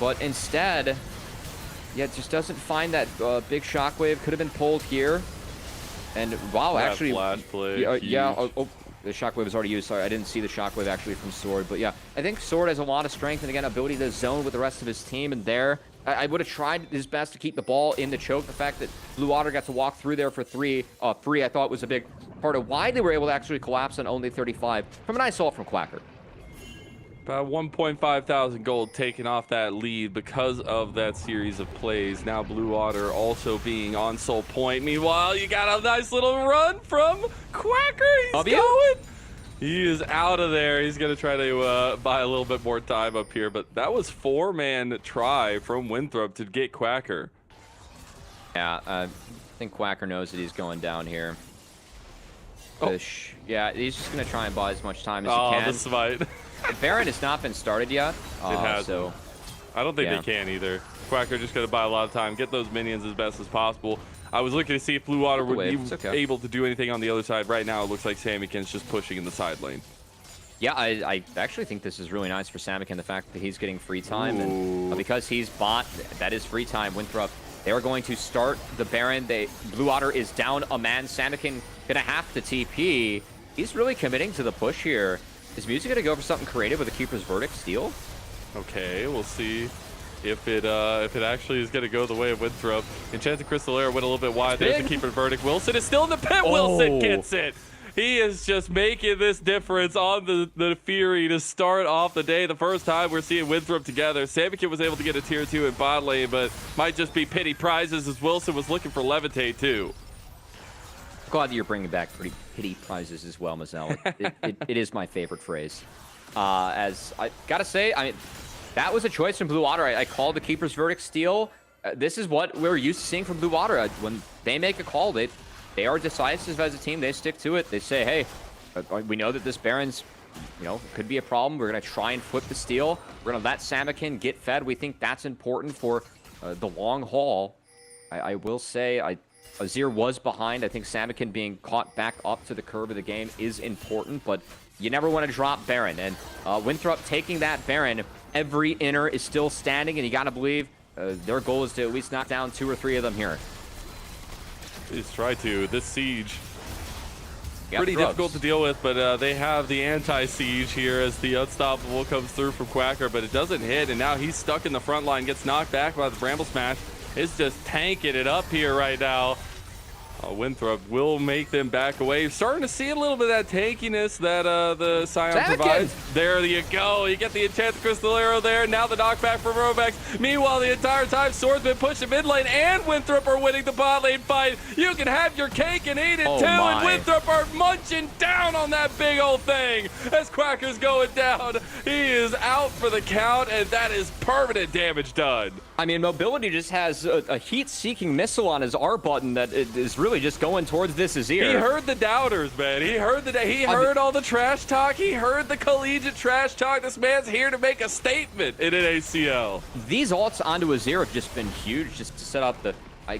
[SPEAKER 2] but instead, yeah, just doesn't find that big Shockwave. Could have been pulled here. And wow,
[SPEAKER 1] that
[SPEAKER 2] actually,
[SPEAKER 1] flash play,
[SPEAKER 2] the Shockwave was already used. Sorry, I didn't see the Shockwave actually from Sword. But yeah, I think Sword has a lot of strength and, again, ability to zone with the rest of his team. And there, I would have tried his best to keep the ball in the choke. The fact that Blue Otter got to walk through there for free, I thought was a big part of why they were able to actually collapse on only 35 from an ice ult from Quacker.
[SPEAKER 1] About 1.5 thousand gold taken off that lead because of that series of plays. Now Blue Otter also being on Soul Point. Meanwhile, you got a nice little run from Quacker. He's going. He is out of there. He's going to try to buy a little bit more time up here. But that was 4-man try from Winthrop to get Quacker.
[SPEAKER 2] Yeah, I think Quacker knows that he's going down here. Yeah, he's just going to try and buy as much time as he can.
[SPEAKER 1] Oh, the smite.
[SPEAKER 2] Baron has not been started yet.
[SPEAKER 1] It has.
[SPEAKER 2] So
[SPEAKER 1] I don't think they can either. Quacker just going to buy a lot of time, get those minions as best as possible. I was looking to see if Blue Water would be able to do anything on the other side. Right now, it looks like Samikin's just pushing in the side lane.
[SPEAKER 2] Yeah, I actually think this is really nice for Samikin, the fact that he's getting free time. And because he's bot, that is free time. Winthrop, they are going to start the Baron. Blue Otter is down a man. Samikin going to have to TP. He's really committing to the push here. Is Music going to go for something creative with a Keeper's Verdict steal?
[SPEAKER 1] Okay, we'll see if it actually is going to go the way of Winthrop. Enchanted Crystal Air went a little bit wide. There's the Keeper's Verdict. Wilson is still in the pit. Wilson gets it. He is just making this difference on the Fury to start off the day. The first time we're seeing Winthrop together. Samikin was able to get a tier 2 in bot lane, but might just be pity prizes as Wilson was looking for Levitate too.
[SPEAKER 2] Glad that you're bringing back pretty pity prizes as well, Mazel. It is my favorite phrase. As I gotta say, that was a choice from Blue Otter. I called the Keeper's Verdict steal. This is what we're used to seeing from Blue Otter. When they make a call, they are decisive as a team. They stick to it. They say, hey, we know that this Baron's, could be a problem. We're gonna try and flip the steal. We're gonna let Samikin get fed. We think that's important for the long haul. I will say, Azir was behind. I think Samikin being caught back up to the curve of the game is important, but you never want to drop Baron. And Winthrop taking that Baron, every inner is still standing, and you got to believe their goal is to at least knock down 2 or 3 of them here.
[SPEAKER 1] Please try to. This siege,
[SPEAKER 2] Yeah,
[SPEAKER 1] pretty difficult to deal with, but they have the anti-siege here as the Unstoppable comes through from Quacker, but it doesn't hit, and now he's stuck in the front line, gets knocked back by the Bramble Smash. It's just tanking it up here right now. Winthrop will make them back away. Starting to see a little bit of that tankiness that the Scion provides. There you go. You get the Enchanted Crystal Arrow there. Now the knockback from Robex. Meanwhile, the entire time, Sword's been pushing mid lane, and Winthrop are winning the bot lane fight. You can have your cake and eat it too, and Winthrop are munching down on that big old thing as Quacker's going down. He is out for the count, and that is permanent damage done.
[SPEAKER 2] Mobility just has a heat-seeking missile on his R button that is really just going towards this Azir.
[SPEAKER 1] He heard the doubters, man. He heard all the trash talk. He heard the collegiate trash talk. This man's here to make a statement in NACL.
[SPEAKER 2] These ults onto Azir have just been huge, just to set up the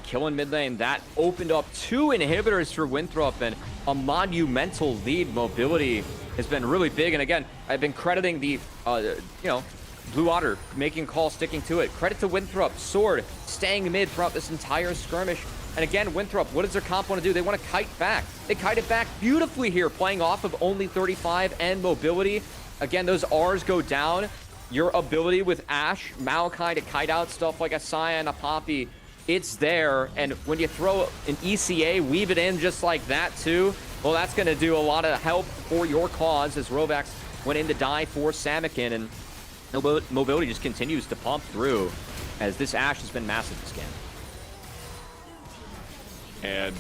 [SPEAKER 2] kill in mid lane. That opened up 2 inhibitors for Winthrop and a monumental lead. Mobility has been really big. And again, I've been crediting the, Blue Otter making a call, sticking to it. Credit to Winthrop. Sword staying mid throughout this entire skirmish. And again, Winthrop, what does their comp want to do? They want to kite back. They kite it back beautifully here, playing off of only 35 and mobility. Again, those R's go down. Your ability with Ashe, Maokai to kite out stuff like a Scion, a Poppy, it's there. And when you throw an ECA, weave it in just like that too, well, that's going to do a lot of help for your cause as Rovax went in to die for Samikin. And mobility just continues to pump through as this Ashe has been massive this game.
[SPEAKER 1] And,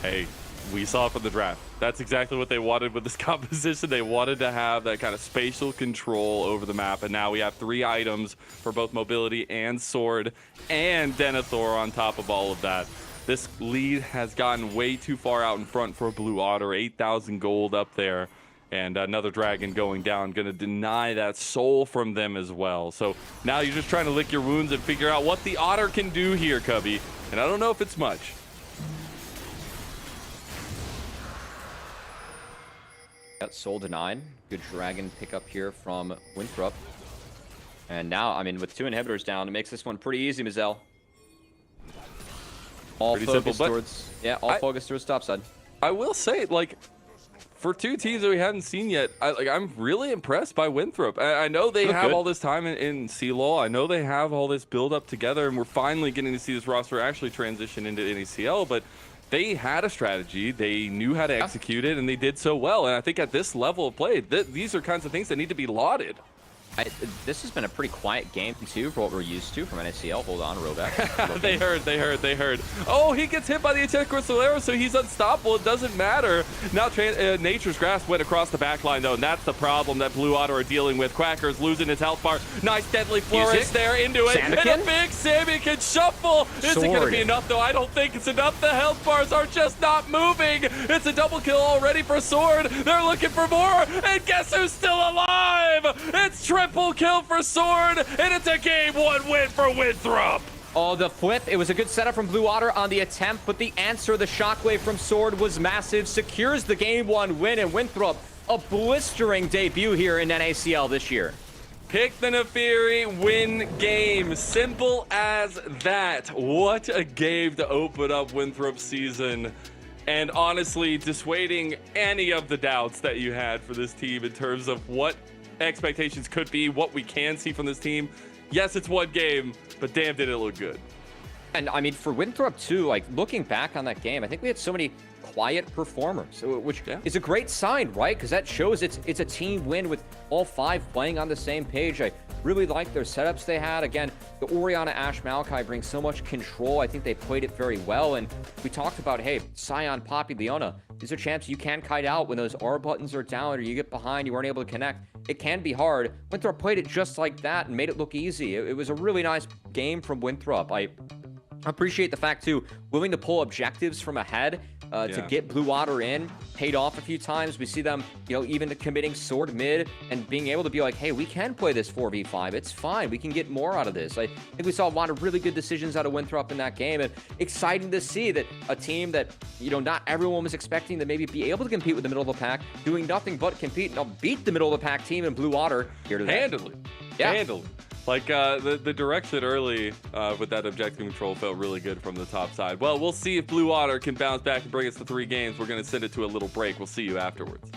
[SPEAKER 1] hey, we saw from the draft. That's exactly what they wanted with this composition. They wanted to have that kind of spatial control over the map, and now we have 3 items for both mobility and sword, and Denethor on top of all of that. This lead has gotten way too far out in front for Blue Otter. 8,000 gold up there, and another dragon going down, going to deny that soul from them as well. So now you're just trying to lick your wounds and figure out what the Otter can do here, Cubby, and I don't know if it's much.
[SPEAKER 2] Got soul denied. Good dragon pickup here from Winthrop. And now, I mean, with 2 inhibitors down, it makes this one pretty easy, Mazel. All
[SPEAKER 1] Pretty
[SPEAKER 2] focus
[SPEAKER 1] simple,
[SPEAKER 2] towards, yeah, all focus towards topside.
[SPEAKER 1] I will say, like, for 2 teams that we hadn't seen yet, I'm really impressed by Winthrop. I know they have all this time in CLOL. I know they have all this build up together, and we're finally getting to see this roster actually transition into NACL, but they had a strategy, they knew how to execute it, and they did so well. And I think at this level of play, these are kinds of things that need to be lauded.
[SPEAKER 2] This has been a pretty quiet game, too, for what we're used to from NACL. Hold on, Roback.
[SPEAKER 1] They heard. Oh, he gets hit by the Attacker Solero, so he's unstoppable. It doesn't matter. Now Nature's Grasp went across the back line, though, and that's the problem that Blue Otter are dealing with. Quacker's losing his health bar. Nice deadly flourish there into it.
[SPEAKER 2] Samikin?
[SPEAKER 1] And a big Samikin shuffle. Is it going to be enough, though? I don't think it's enough. The health bars are just not moving. It's a double kill already for Sword. They're looking for more, and guess who's still alive? It's triple kill for Sword, and it's a game 1 win for Winthrop.
[SPEAKER 2] Oh, the flip. It was a good setup from Blue Otter on the attempt, but the answer, the shockwave from Sword, was massive. Secures the game 1 win, and Winthrop, a blistering debut here in NACL this year.
[SPEAKER 1] Pick the Neferi, win game. Simple as that. What a game to open up Winthrop's season. And honestly, dissuading any of the doubts that you had for this team in terms of what expectations could be, what we can see from this team. Yes, it's 1 game, but damn, did it look good.
[SPEAKER 2] And I mean, for Winthrop too, like looking back on that game, I think we had so many quiet performers, which is a great sign, right? Because that shows it's a team win with all 5 playing on the same page. I really like their setups they had. Again, the Orianna Ashe Maokai brings so much control. I think they played it very well. And we talked about, hey, Sion, Poppy, Leona, these are champs you can kite out when those R buttons are down or you get behind, you weren't able to connect. It can be hard. Winthrop played it just like that and made it look easy. It was a really nice game from Winthrop. I appreciate the fact, too, willing to pull objectives from ahead to get Blue Otter in. Paid off a few times. We see them, even committing sword mid and being able to be like, hey, we can play this 4v5. It's fine. We can get more out of this. I think we saw a lot of really good decisions out of Winthrop in that game, and exciting to see that a team that, not everyone was expecting to maybe be able to compete with the middle of the pack, doing nothing but compete and beat the middle of the pack team in Blue Otter here today.
[SPEAKER 1] Handily. Like, the direction early with that objective control felt really good from the top side. Well, we'll see if Blue Otter can bounce back and bring us to 3 games. We're going to send it to a little break. We'll see you afterwards.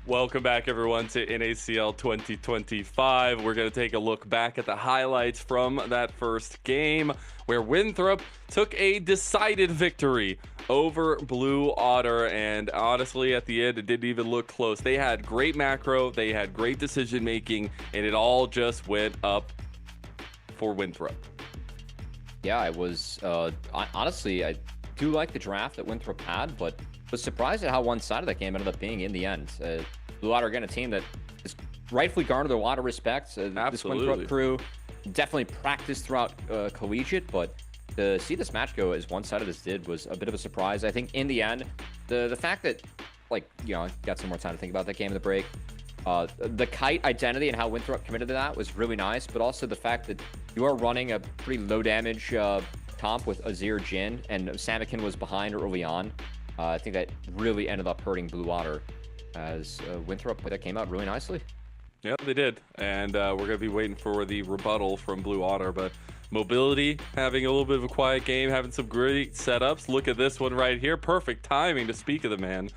[SPEAKER 1] Welcome back, everyone, to NACL 2025. We're going to take a look back at the highlights from that first game where Winthrop took a decided victory over Blue Otter. And honestly, at the end, it didn't even look close. They had great macro, they had great decision making, and it all just went up for Winthrop.
[SPEAKER 2] Yeah, I was honestly, I do like the draft that Winthrop had, but was surprised at how one-sided that game ended up being in the end. Blue Otter, again, a team that has rightfully garnered a lot of respect. This Winthrop crew definitely practiced throughout collegiate, but to see this match go as one-sided as did was a bit of a surprise. I think in the end, the fact that, like, you know, I got some more time to think about that game in the break. The kite identity and how Winthrop committed to that was really nice, but also the fact that you are running a pretty low damage comp with Azir Jin, and Samakin was behind early on. I think that really ended up hurting Blue Otter as Winthrop that came out really nicely.
[SPEAKER 1] Yeah, they did. And we're going to be waiting for the rebuttal from Blue Otter. But Mobility having a little bit of a quiet game, having some great setups. Look at this one right here. Perfect timing to speak of the man.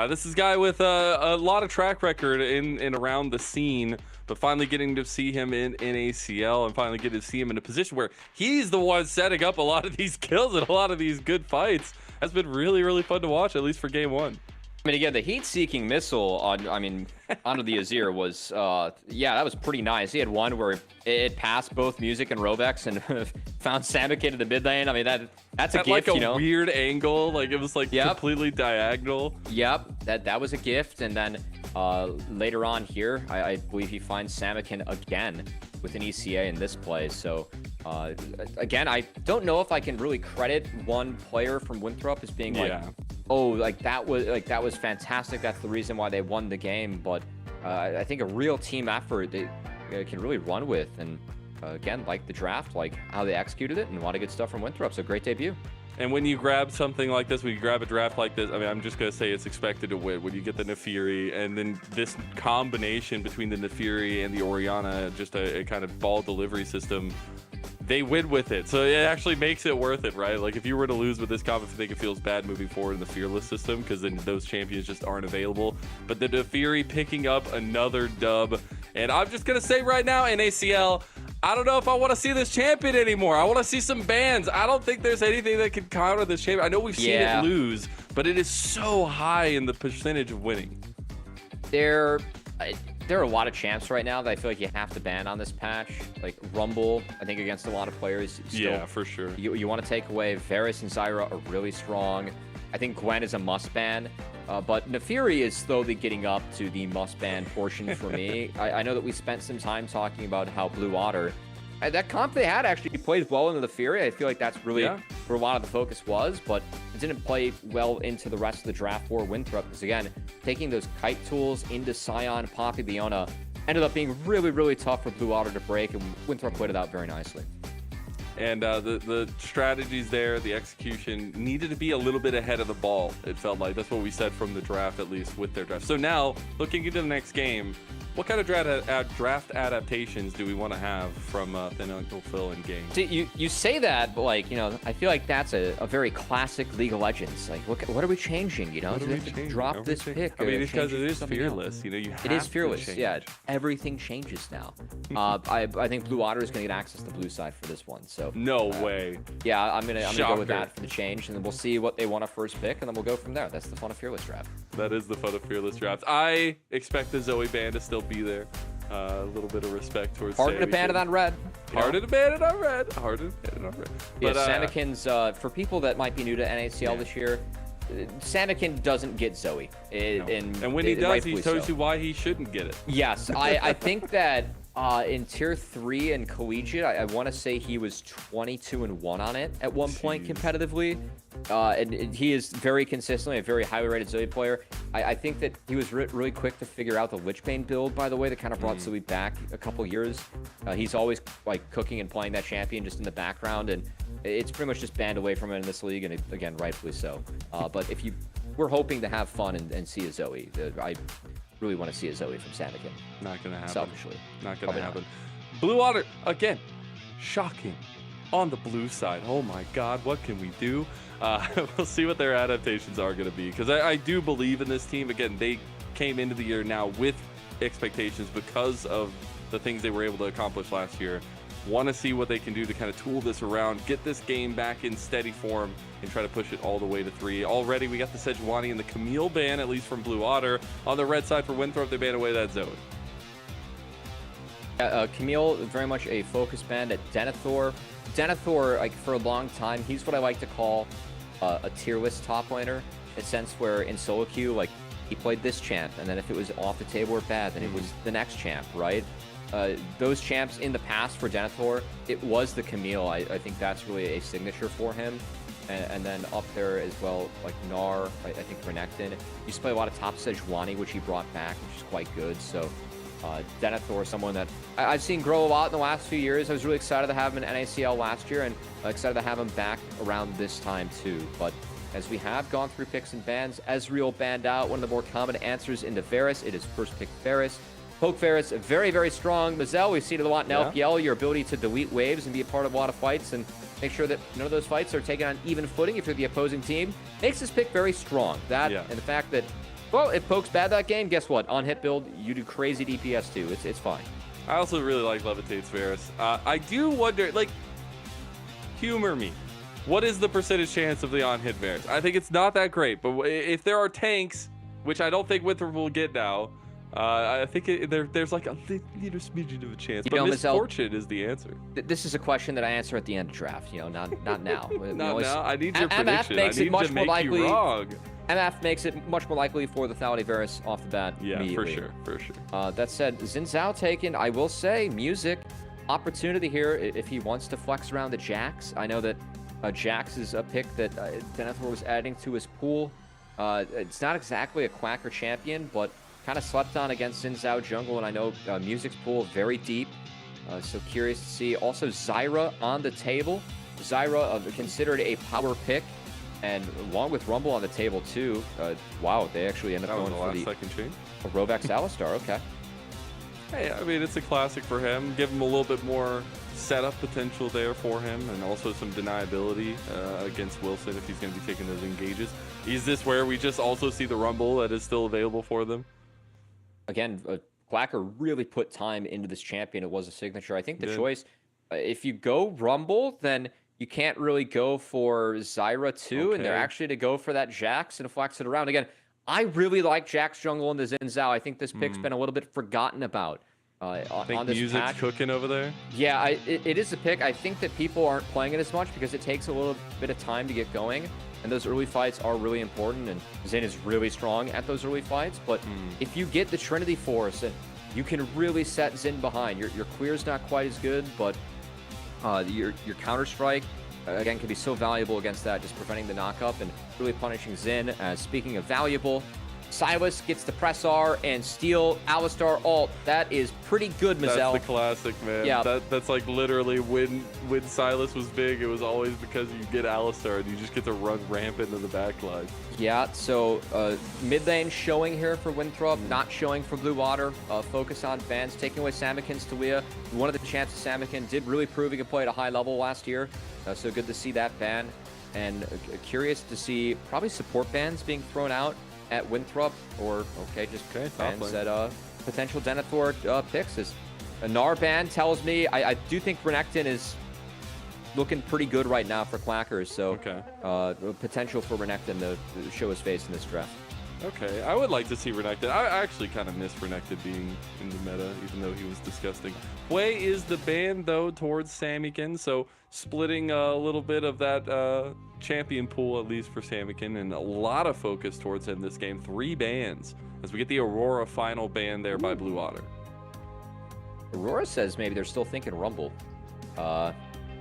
[SPEAKER 1] This is a guy with a lot of track record in and around the scene, but finally getting to see him in NACL and finally getting to see him in a position where he's the one setting up a lot of these kills and a lot of these good fights. Has been really, really fun to watch, at least for game one.
[SPEAKER 2] I mean, again, the heat-seeking missile on, onto the Azir was, yeah, that was pretty nice. He had one where it passed both Music and Rovex and found Samakin in the mid lane. I mean, that's a gift,
[SPEAKER 1] like a
[SPEAKER 2] you know?
[SPEAKER 1] weird angle, like it was like
[SPEAKER 2] Yep.
[SPEAKER 1] completely diagonal.
[SPEAKER 2] Yep, that was a gift. And then later on here, I believe he finds Samakin again with an ECA in this play. So again, I don't know if I can really credit one player from Winthrop as being like, oh, that was fantastic. That's the reason why they won the game. But I think a real team effort they can really run with. And again, like the draft, like how they executed it, and a lot of good stuff from Winthrop. So great debut.
[SPEAKER 1] And when you grab something like this, when you grab a draft like this, I mean, I'm just going to say it's expected to win. When you get the Nefiri and then this combination between the Nefiri and the Orianna, just a kind of ball delivery system, they win with it. So it actually makes it worth it, right? Like if you were to lose with this comp, I think it feels bad moving forward in the Fearless system because then those champions just aren't available. But the Nefiri picking up another dub. And I'm just going to say right now, NACL, I don't know if I want to see this champion anymore. I want to see some bans. I don't think there's anything that can counter this champion. I know we've seen it lose, but it is so high in the percentage of winning.
[SPEAKER 2] There are a lot of champs right now that I feel like you have to ban on this patch. Like Rumble, I think against a lot of players. Still,
[SPEAKER 1] yeah, for sure.
[SPEAKER 2] You want to take away. Varus and Zyra are really strong. I think Gwen is a must ban. But Nefiri is slowly getting up to the must-ban portion for me. I know that we spent some time talking about how Blue Otter, that comp they had actually played well into the Fury. I feel like that's really where a lot of the focus was, but it didn't play well into the rest of the draft for Winthrop. Because again, taking those kite tools into Sion, Poppy, Leona, ended up being really, really tough for Blue Otter to break, and Winthrop played it out very nicely.
[SPEAKER 1] And the strategies there, the execution needed to be a little bit ahead of the ball. It felt like that's what we said from the draft, at least with their draft. So now, looking into the next game, what kind of draft adaptations do we want to have from Thin Uncle Phil and gang?
[SPEAKER 2] See, you say that, but like, you know, I feel like that's a very classic League of Legends. Like, what are we changing? You know, do we have to drop this pick?
[SPEAKER 1] I mean, because it is fearless. You know, you have
[SPEAKER 2] it is fearless.
[SPEAKER 1] To change.
[SPEAKER 2] Yeah, everything changes now. I think Blue Otter is going to get access to blue side for this one. So
[SPEAKER 1] no way.
[SPEAKER 2] Yeah, I'm gonna go with that for the change, and then we'll see what they want to first pick, and then we'll go from there. That's the fun of fearless draft.
[SPEAKER 1] That is the fun of fearless drafts. I expect the Zoe ban to still be there. A little bit of respect towards
[SPEAKER 2] Hard to ban it on red.
[SPEAKER 1] Hard to ban it on red. Hard to ban it on red.
[SPEAKER 2] Yeah, Samakin's, for people that might be new to NACL this year, Samakin doesn't get Zoe.
[SPEAKER 1] And when he does, he shows you why he shouldn't get it.
[SPEAKER 2] Yes, I think that in Tier 3 and Collegiate, I want to say he was 22-1 on it at one point competitively. And he is very consistently a very highly rated Zoe player. I think that he was really quick to figure out the Lichbane build, by the way, that kind of brought Zoe back a couple years. He's always like cooking and playing that champion just in the background, and it's pretty much just banned away from him in this league, and again, rightfully so. But if we're hoping to have fun and see a Zoe, I really want to see a Zoe from Samakin.
[SPEAKER 1] Not going to happen.
[SPEAKER 2] Selfishly.
[SPEAKER 1] Not going to happen. Blue Otter, again, shocking. on the blue side, oh my God, what can we do? We'll see what their adaptations are going to be, because I do believe in this team. Again, they came into the year now with expectations because of the things they were able to accomplish last year. Want to see what they can do to kind of tool this around, get this game back in steady form, and try to push it all the way to 3. Already, we got the Sejuani and the Camille ban, at least from Blue Otter. On the red side for Winthrop, they ban away that zone.
[SPEAKER 2] Camille, very much a focus band at Denethor. Denethor, like, for a long time, he's what I like to call a tier list top laner, in a sense where in solo queue, like, he played this champ, and then if it was off the table or bad, then it was the next champ, right? Those champs in the past for Denethor, it was the Camille. I think that's really a signature for him. And then up there as well, like Gnar, I think Renekton. He used to play a lot of top Sejuani, which he brought back, which is quite good. So Denethor, someone that I've seen grow a lot in the last few years. I was really excited to have him in NACL last year, and excited to have him back around this time too. But as we have gone through picks and bans, Ezreal banned out. One of the more common answers into Varus. It is first pick Varus. Poke Varus, very, very strong. Mazel, we've seen it a lot in LPL. Your ability to delete waves and be a part of a lot of fights and make sure that none of those fights are taken on even footing if you're the opposing team, makes this pick very strong. That and the fact that, well, if Poke's bad that game, guess what? On hit build, you do crazy DPS too. It's fine. I
[SPEAKER 1] also really like Levitate's Varus. I do wonder, like, humor me. What is the percentage chance of the on-hit Varus? I think it's not that great, but if there are tanks, which I don't think Winthrop will get now, I think there's like a little smidgen of a chance, but misfortune is the answer.
[SPEAKER 2] This is a question that I answer at the end of draft, not now.
[SPEAKER 1] Not now. I need your prediction. I need to make you wrong.
[SPEAKER 2] MF makes it much more likely for the Thality Varus off the bat.
[SPEAKER 1] Yeah, for sure.
[SPEAKER 2] That said, Xin Zhao taken, I will say, music, opportunity here if he wants to flex around the Jax. I know that Jax is a pick that Denethor was adding to his pool. It's not exactly a Quacker champion, but kind of slept on against Xin Zhao jungle, and I know Music's pool very deep, so curious to see. Also, Zyra on the table. Zyra considered a power pick, and along with Rumble on the table too. Wow, they actually ended up going for the
[SPEAKER 1] second change.
[SPEAKER 2] Rovax Alistar. Okay.
[SPEAKER 1] Hey, I mean, it's a classic for him. Give him a little bit more setup potential there for him, and also some deniability against Wilson if he's going to be taking those engages. Is this where we just also see the Rumble that is still available for them?
[SPEAKER 2] Again, Quacker really put time into this champion. It was a signature. I think the choice, if you go Rumble, then you can't really go for Zyra too, and they're actually to go for that Jax and flex it around. Again, I really like Jax jungle in the Xin Zhao. I think this pick's been a little bit forgotten about.
[SPEAKER 1] I think music's cooking over there.
[SPEAKER 2] Yeah, it is a pick. I think that people aren't playing it as much because it takes a little bit of time to get going. And those early fights are really important, and Xin is really strong at those early fights. But if you get the Trinity Force, you can really set Xin behind. Your clear's not quite as good, but your Counter-Strike, again, can be so valuable against that, just preventing the knock-up and really punishing Xin. Speaking of valuable, Silas gets the press R and steal Alistar ult. That is pretty good, Mazel.
[SPEAKER 1] That's the classic, man.
[SPEAKER 2] Yeah.
[SPEAKER 1] That's like literally when Silas was big, it was always because you get Alistar and you just get to run rampant into the backline.
[SPEAKER 2] Yeah, so mid lane showing here for Winthrop, not showing for Blue Water. Focus on bans, taking away Samikin's Talia. One of the chances Samikin did really prove he could play at a high level last year. So good to see that ban. And curious to see probably support bans being thrown out at Winthrop, or just bans that potential Denethor picks. Is a Gnar ban tells me I do think Renekton is looking pretty good right now for Clackers, so potential for Renekton to show his face in this draft.
[SPEAKER 1] Okay, I would like to see Renekton. I actually kind of miss Renekton being in the meta, even though he was disgusting. Hwei is the ban, though, towards Samikin, so splitting a little bit of that champion pool, at least for Samikin, and a lot of focus towards him this game. 3 bans, as we get the Aurora final ban there by Blue Otter.
[SPEAKER 2] Aurora says maybe they're still thinking Rumble.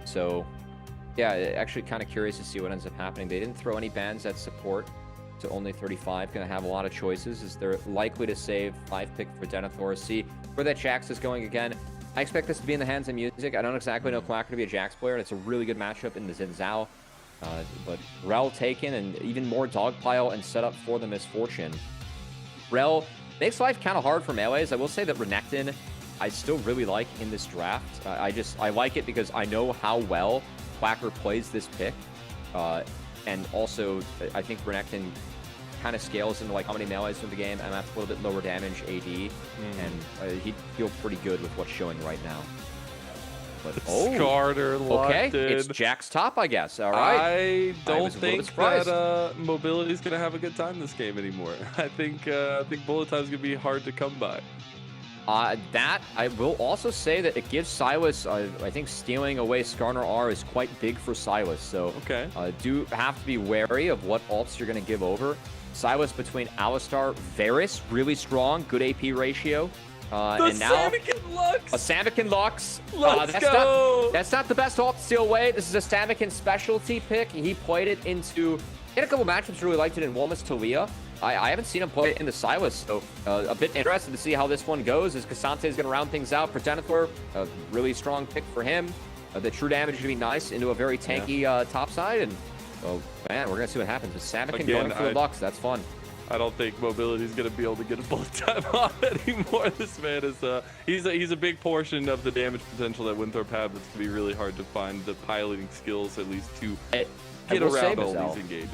[SPEAKER 2] So, yeah, actually kind of curious to see what ends up happening. They didn't throw any bans at support to only 35. Going to have a lot of choices. Is they're likely to save 5 pick for Denethor. See where that Jax is going again. I expect this to be in the hands of Music. I don't exactly know Quacker to be a Jax player, and it's a really good matchup in the Xin Zhao. But Rel taken, and even more dogpile and set up for the Misfortune. Rel makes life kind of hard for melees. I will say that Renekton I still really like in this draft. I like it because I know how well Quacker plays this pick. And also, I think Renekton kind of scales into like how many melees in the game, and that's a little bit lower damage AD, and he'd feel pretty good with what's showing right now. But
[SPEAKER 1] Carter locked
[SPEAKER 2] okay,
[SPEAKER 1] in.
[SPEAKER 2] it's Jack's top, I guess. All right.
[SPEAKER 1] I don't think that Mobility's gonna have a good time this game anymore. I think bullet time's gonna be hard to come by.
[SPEAKER 2] That I will also say that it gives Silas. I think stealing away Skarner R is quite big for Silas. So do have to be wary of what ults you're going to give over. Silas between Alistar, Varus, really strong, good AP ratio. And now
[SPEAKER 1] Samikin Lux.
[SPEAKER 2] A Samikin Lux.
[SPEAKER 1] Let's go.
[SPEAKER 2] That's not the best ult to steal away. This is a Samikin specialty pick. He played it into. He had a couple matchups really liked it in Wilmus Talia. I haven't seen him play it into Silas, so a bit interested to see how this one goes. As Cassante is going to round things out for Denethor, a really strong pick for him. The true damage is going to be nice into a very tanky top side, and oh man, we're going to see what happens with Samikin going for the Lux. That's fun.
[SPEAKER 1] I don't think Mobility's going to be able to get a bullet time off anymore. This man is he's a big portion of the damage potential that Winthrop had. It's going to be really hard to find the piloting skills at least to get around all these engages.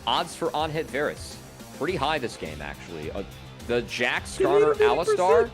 [SPEAKER 2] Odds for on-hit Varus. Pretty high this game, actually. The Jax, Skarner, Alistar.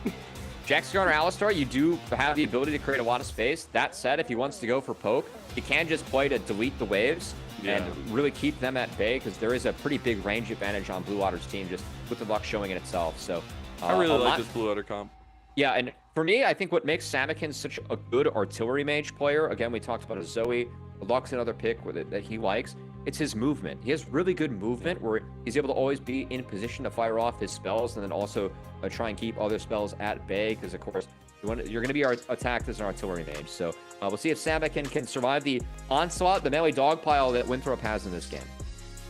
[SPEAKER 2] Jax, Skarner, Alistar, you do have the ability to create a lot of space. That said, if he wants to go for poke, he can just play to delete the waves and really keep them at bay, because there is a pretty big range advantage on Blue Otter's team just with the luck showing it itself. So
[SPEAKER 1] I really like this Blue Otter comp.
[SPEAKER 2] Yeah, and for me, I think what makes Samikin such a good artillery mage player, again, we talked about a Zoe, Luck's another pick that he likes. It's his movement. He has really good movement where he's able to always be in position to fire off his spells, and then also try and keep other spells at bay, because of course you're going to be attacked as an artillery mage. So we'll see if Samikin can survive the onslaught, the melee dogpile that Winthrop has in this game.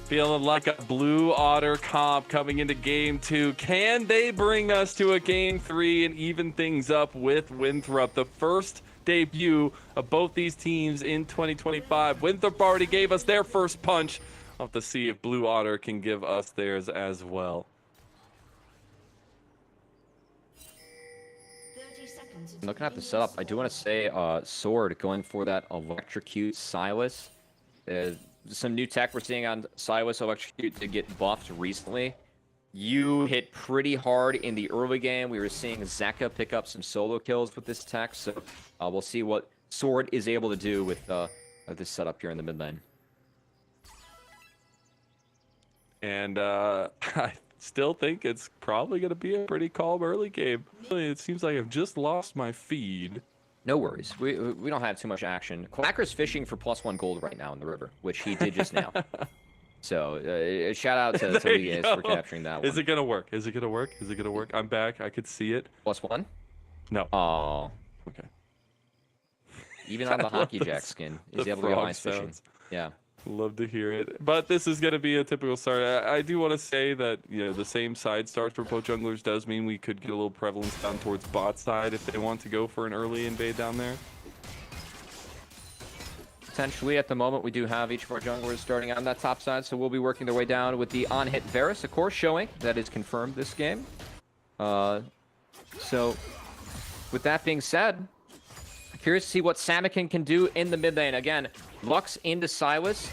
[SPEAKER 1] Feeling like a Blue Otter comp coming into game 2. Can they bring us to a game 3 and even things up with Winthrop? The first debut of both these teams in 2025. Winthrop already gave us their first punch. I'll have to see if Blue Otter can give us theirs as well.
[SPEAKER 2] Looking at the setup, I do want to say Sword going for that Electrocute Silas. Some new tech we're seeing on Silas. Electrocute to get buffed recently. You hit pretty hard in the early game. We were seeing Zeka pick up some solo kills with this tech, so we'll see what Sword is able to do with this setup here in the mid lane.
[SPEAKER 1] And I still think it's probably going to be a pretty calm early game. It seems like I've just lost my feed.
[SPEAKER 2] No worries. We don't have too much action. Quacker's fishing for +1 gold right now in the river, which he did just now. So shout out to Lias for capturing that one.
[SPEAKER 1] Is it gonna work? Is it gonna work? Is it gonna work? I'm back. I could see it.
[SPEAKER 2] +1?
[SPEAKER 1] No.
[SPEAKER 2] Oh.
[SPEAKER 1] Okay.
[SPEAKER 2] Even on the Hockey Jack skin, is able to go ice fishing. Yeah.
[SPEAKER 1] Love to hear it. But this is gonna be a typical start. I do want to say that the same side starts for both junglers does mean we could get a little prevalence down towards bot side if they want to go for an early invade down there.
[SPEAKER 2] Potentially, at the moment, we do have each of our junglers starting on that top side, so we'll be working their way down with the on-hit Varus, of course, showing that is confirmed this game. So, with that being said, curious to see what Samikin can do in the mid lane. Again, Lux into Silas.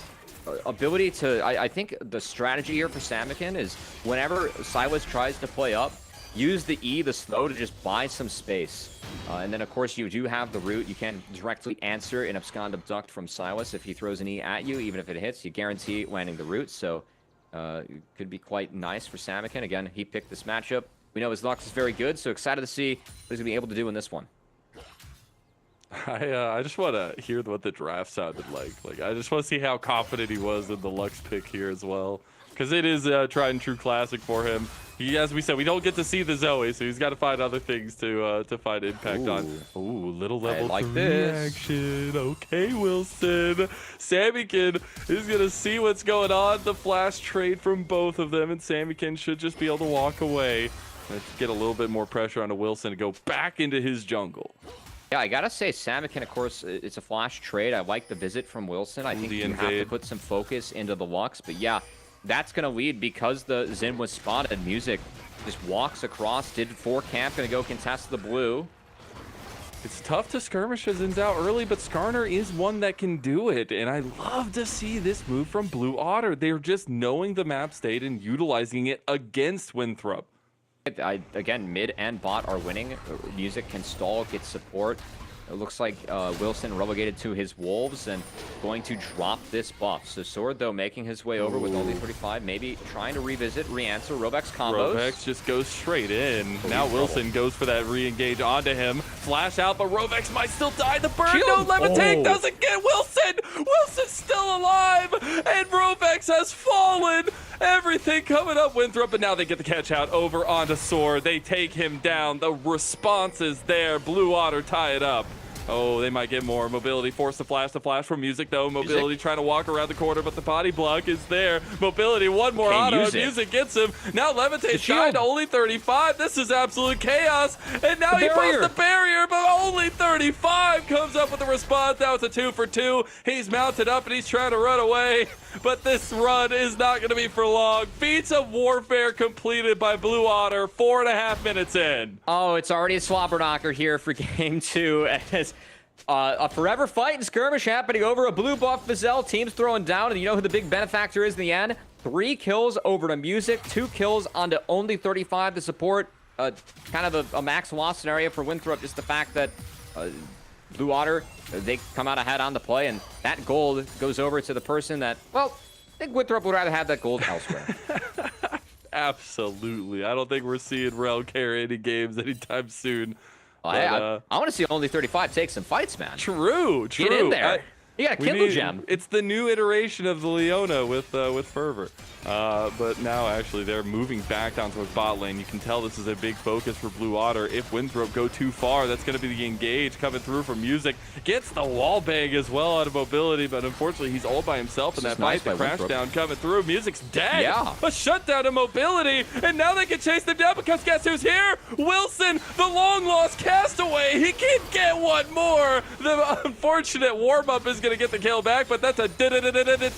[SPEAKER 2] Ability to, I think the strategy here for Samikin is whenever Silas tries to play up, use the E, the slow, to just buy some space. And then, of course, you do have the root. You can directly answer an abscond abduct from Silas if he throws an E at you. Even if it hits, you guarantee landing the root. So it could be quite nice for Samikin. Again, he picked this matchup. We know his Lux is very good, so excited to see what he's going to be able to do in this one.
[SPEAKER 1] I just want to hear what the draft sounded like. I just want to see how confident he was in the Lux pick here as well. Because it is a tried and true classic for him. As we said, we don't get to see the Zoe, so he's got to find other things to find impact on. Ooh, little level 3 action. Okay, Wilson. Samikin is going to see what's going on. The flash trade from both of them, and Samikin should just be able to walk away. Let's get a little bit more pressure onto Wilson to go back into his jungle.
[SPEAKER 2] Yeah, I gotta say, Samikin, of course, it's a flash trade. I like the visit from Wilson. I think you have to put some focus into the Lux, but yeah, that's gonna lead because the Xin was spotted. Music just walks across, did 4 camp, gonna go contest the blue.
[SPEAKER 1] It's tough to skirmish as Zin's out early, but Skarner is one that can do it. And I love to see this move from Blue Otter. They're just knowing the map state and utilizing it against Winthrop.
[SPEAKER 2] Again, mid and bot are winning. Music can stall, get support. It looks like Wilson relegated to his wolves and going to drop this buff. So Sword, though, making his way over with only 35, maybe trying to revisit, re-answer Rovex combos.
[SPEAKER 1] Rovex just goes straight in. Now Wilson goes for that re-engage onto him. Flash out, but Rovex might still die. The burn, no levitate, doesn't get Wilson. Wilson's still alive, and Rovex has fallen. Everything coming up Winthrop, but now they get the catch out over onto Sword. They take him down. The response is there. Blue Otter tie it up. Oh, they might get more. Mobility forced to flash from Music, though. Mobility trying to walk around the corner, but the body block is there. Mobility, one more auto, and Music gets him. Now Levitate's down to only 35. This is absolute chaos. And now he posts the barrier, but only 35 comes up with the response. Now it's a 2 for 2. He's mounted up, and he's trying to run away. But this run is not going to be for long. Feats of Warfare completed by Blue Otter, 4.5 minutes in.
[SPEAKER 2] Oh, it's already a slobber knocker here for game 2. As a forever fight and skirmish happening over a blue buff Vizelle. Teams throwing down, and you know who the big benefactor is in the end? 3 kills over to Music, 2 kills onto only 35 to support. Kind of a max loss scenario for Winthrop. Just the fact that Blue Otter, they come out ahead on the play, and that gold goes over to the person that, well, I think Winthrop would rather have that gold elsewhere.
[SPEAKER 1] Absolutely. I don't think we're seeing Rel carry any games anytime soon.
[SPEAKER 2] I want to see only 35 take some fights, man.
[SPEAKER 1] True.
[SPEAKER 2] Get in there. You got a Kindle Gem.
[SPEAKER 1] It's the new iteration of the Leona with Fervor. But now, actually, they're moving back down towards bot lane. You can tell this is a big focus for Blue Otter. If Winthrop go too far, that's going to be the engage coming through from Music. Gets the wall bang as well out of Mobility, but unfortunately, he's all by himself in that fight. The crash down coming through. Music's dead.
[SPEAKER 2] Yeah.
[SPEAKER 1] A shutdown of Mobility, and now they can chase them down because guess who's here? Wilson, the long-lost castaway. He can get one more. The unfortunate warm-up is going to get the kill back, but that's a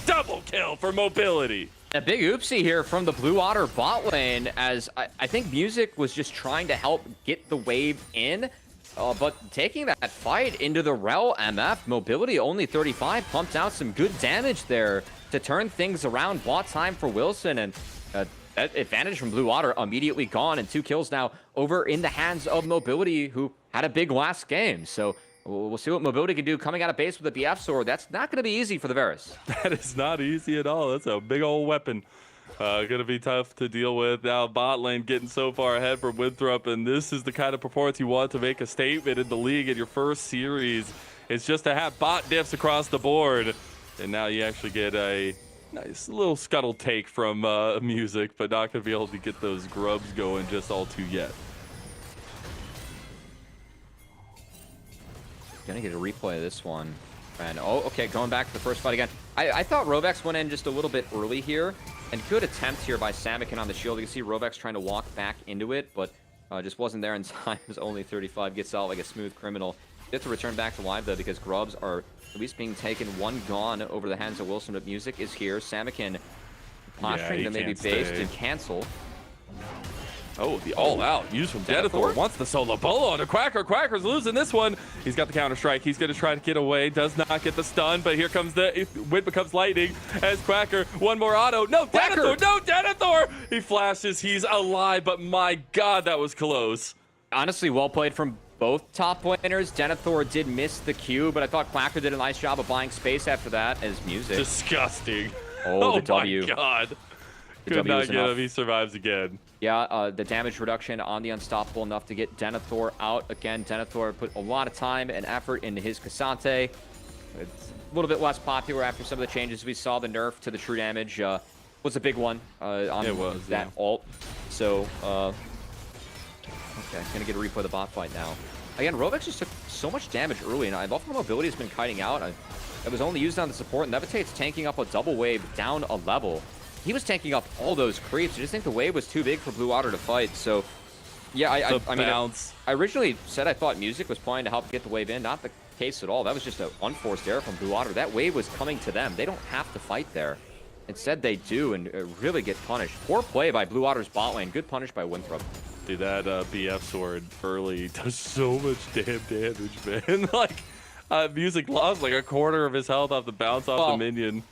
[SPEAKER 1] double kill for Mobility.
[SPEAKER 2] A big oopsie here from the Blue Otter bot lane, as I think Music was just trying to help get the wave in, but taking that fight into the Rel MF. Mobility only 35, pumped out some good damage there to turn things around. Bought time for Wilson, and that advantage from Blue Otter immediately gone, and 2 kills now over in the hands of Mobility, who had a big last game. So we'll see what Mobility can do coming out of base with the BF sword. That's not going to be easy for the Varus.
[SPEAKER 1] That is not easy at all. That's a big old weapon. Going to be tough to deal with. Now bot lane getting so far ahead from Winthrop, and this is the kind of performance you want to make a statement in the league in your first series. It's just to have bot diffs across the board. And now you actually get a nice little scuttle take from Music, but not going to be able to get those grubs going just all too yet.
[SPEAKER 2] Gonna get a replay of this one. And okay, going back to the first fight again. I thought Rovex went in just a little bit early here, and good attempt here by Samikin on the shield. You can see Rovex trying to walk back into it, but just wasn't there in time. It was only 35, gets out like a smooth criminal. Get to return back to live though, because grubs are at least being taken. One gone over the hands of Wilson, but Music is here. Samikin posturing to maybe base to cancel.
[SPEAKER 1] Oh, the all-out use from Denethor. Wants the solo bolo on a Quacker. Quacker's losing this one. He's got the counter-strike. He's going to try to get away. Does not get the stun, but here comes the wind becomes lightning as Quacker. One more auto. No, Denethor! No, Denethor! He flashes. He's alive, but my God, that was close.
[SPEAKER 2] Honestly, well played from both top laners. Denethor did miss the Q, but I thought Quacker did a nice job of buying space after that as Music.
[SPEAKER 1] Disgusting.
[SPEAKER 2] Oh, the W.
[SPEAKER 1] My God. Could not get him. He survives again.
[SPEAKER 2] Yeah, the damage reduction on the Unstoppable enough to get Denethor out. Again, Denethor put a lot of time and effort into his Cassante. It's a little bit less popular after some of the changes we saw. The nerf to the true damage was a big one on that ult. So, okay, gonna get a replay of the bot fight now. Again, Rovex just took so much damage early, and I love how Mobility has been kiting out. It was only used on the support, and Levitate's tanking up a double wave down a level. He was tanking up all those creeps. I just think the wave was too big for Blue Otter to fight. So, yeah, I mean, I originally said I thought Music was playing to help get the wave in. Not the case at all. That was just an unforced error from Blue Otter. That wave was coming to them. They don't have to fight there. Instead, they do and really get punished. Poor play by Blue Otter's bot lane. Good punish by Winthrop.
[SPEAKER 1] Dude, that BF sword early does so much damn damage, man. Like, Music lost like a quarter of his health off the bounce off the minion.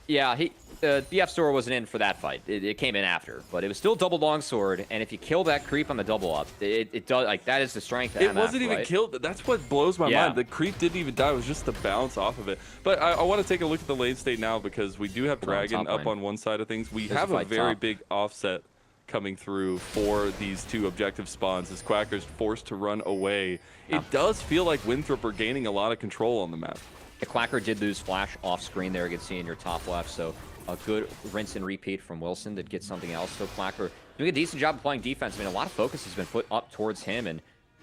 [SPEAKER 2] Yeah, BF sword wasn't in for that fight. It came in after, but it was still double longsword. And if you kill that creep on the double up, it does like that is the strength. Of
[SPEAKER 1] it
[SPEAKER 2] MF,
[SPEAKER 1] wasn't even
[SPEAKER 2] right?
[SPEAKER 1] killed. That's what blows my mind. The creep didn't even die. It was just the bounce off of it. But I want to take a look at the lane state now because we do have Dragon up on one side of things. We have a very big offset coming through for these two objective spawns as Quacker's forced to run away. It does feel like Winthrop are gaining a lot of control on the map.
[SPEAKER 2] The Quacker did lose flash off screen there, you can see in your top left, so a good rinse and repeat from Wilson to get something else. So Quacker doing a decent job of playing defense. I mean, a lot of focus has been put up towards him, and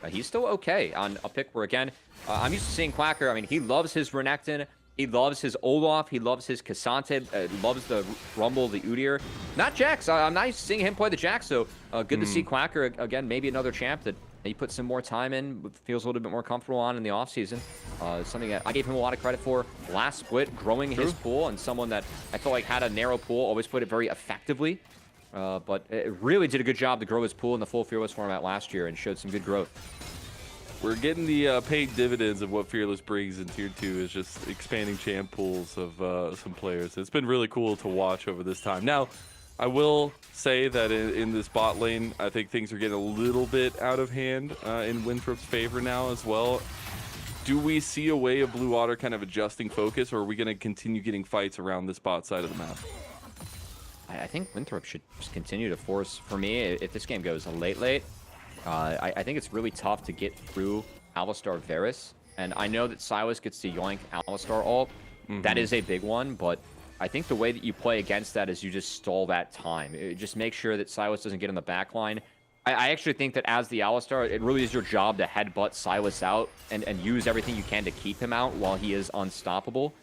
[SPEAKER 2] he's still okay on a pick where, again, I'm used to seeing Quacker. I mean, he loves his Renekton, he loves his Olaf, he loves his Cassante, loves the Rumble, the Udyr. Not Jax. I'm not used to seeing him play the Jax, so good to see Quacker, again, maybe another champ that he put some more time in, feels a little bit more comfortable on in the offseason. Something that I gave him a lot of credit for last split, growing his pool, and someone that I felt like had a narrow pool, always put it very effectively. But it really did a good job to grow his pool in the full Fearless format last year and showed some good growth.
[SPEAKER 1] We're getting the paid dividends of what Fearless brings in Tier 2 is just expanding champ pools of some players. It's been really cool to watch over this time. Now, I will say that in this bot lane, I think things are getting a little bit out of hand in Winthrop's favor now as well. Do we see a way of Blue Water kind of adjusting focus, or are we going to continue getting fights around this bot side of the map?
[SPEAKER 2] I think Winthrop should just continue to force, for me, if this game goes late, I think it's really tough to get through Alistar Varus. And I know that Silas gets to yoink Alistar ult. That is a big one, but I think the way that you play against that is you just stall that time. Just make sure that Silas doesn't get in the back line. I actually think that as the Alistar, it really is your job to headbutt Silas out and use everything you can to keep him out while he is unstoppable.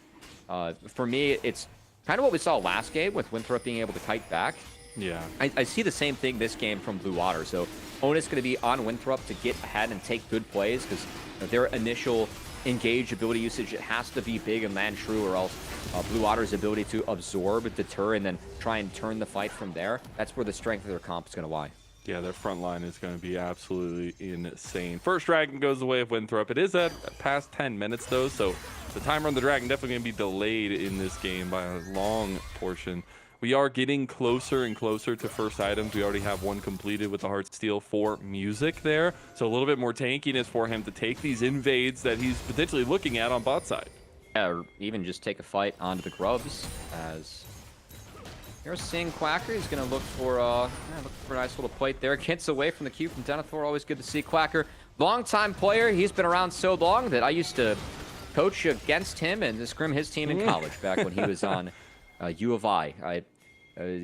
[SPEAKER 2] For me, it's kind of what we saw last game with Winthrop being able to kite back.
[SPEAKER 1] Yeah.
[SPEAKER 2] I see the same thing this game from Blue Water. So onus going to be on Winthrop to get ahead and take good plays because their initial engage ability usage, it has to be big and land true, or else Blue Water's ability to absorb, deter, and then try and turn the fight from there, that's where the strength of their comp is going to lie.
[SPEAKER 1] Yeah, their front line is going to be absolutely insane. First Dragon goes the way of Winthrop. It is at past 10 minutes, though, so the timer on the Dragon definitely going to be delayed in this game by a long portion. We are getting closer and closer to first items. We already have one completed with the Heartsteel for Music there. So a little bit more tankiness for him to take these invades that he's potentially looking at on bot side.
[SPEAKER 2] Yeah, or even just take a fight onto the Grubs as you're seeing Quacker. He's going to look for a nice little plate there. Gets away from the Q from Denethor. Always good to see Quacker. Long-time player. He's been around so long that I used to coach against him and scrim his team in college back when he was on U of I.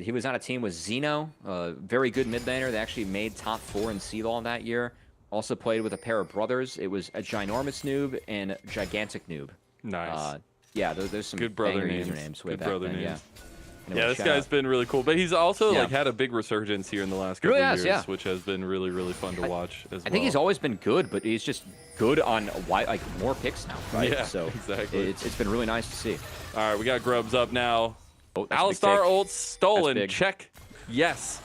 [SPEAKER 2] He was on a team with Xeno, very good mid laner. They actually made top 4 in CLOL that year. Also played with a pair of brothers. It was a Ginormous Noob and a Gigantic Noob.
[SPEAKER 1] Nice.
[SPEAKER 2] Yeah, there's some
[SPEAKER 1] good brother names.
[SPEAKER 2] Usernames way
[SPEAKER 1] good
[SPEAKER 2] back
[SPEAKER 1] brother
[SPEAKER 2] then,
[SPEAKER 1] names.
[SPEAKER 2] yeah.
[SPEAKER 1] Anyway, yeah, this guy's been really cool. But he's also like had a big resurgence here in the last couple of years, which has been really, really fun to watch as well.
[SPEAKER 2] I think he's always been good, but he's just good on like more picks now, right?
[SPEAKER 1] Yeah,
[SPEAKER 2] so
[SPEAKER 1] exactly.
[SPEAKER 2] It's been really nice to see.
[SPEAKER 1] All right, we got Grubs up now.
[SPEAKER 2] Oh,
[SPEAKER 1] Alistar ult stolen. Check. Yes.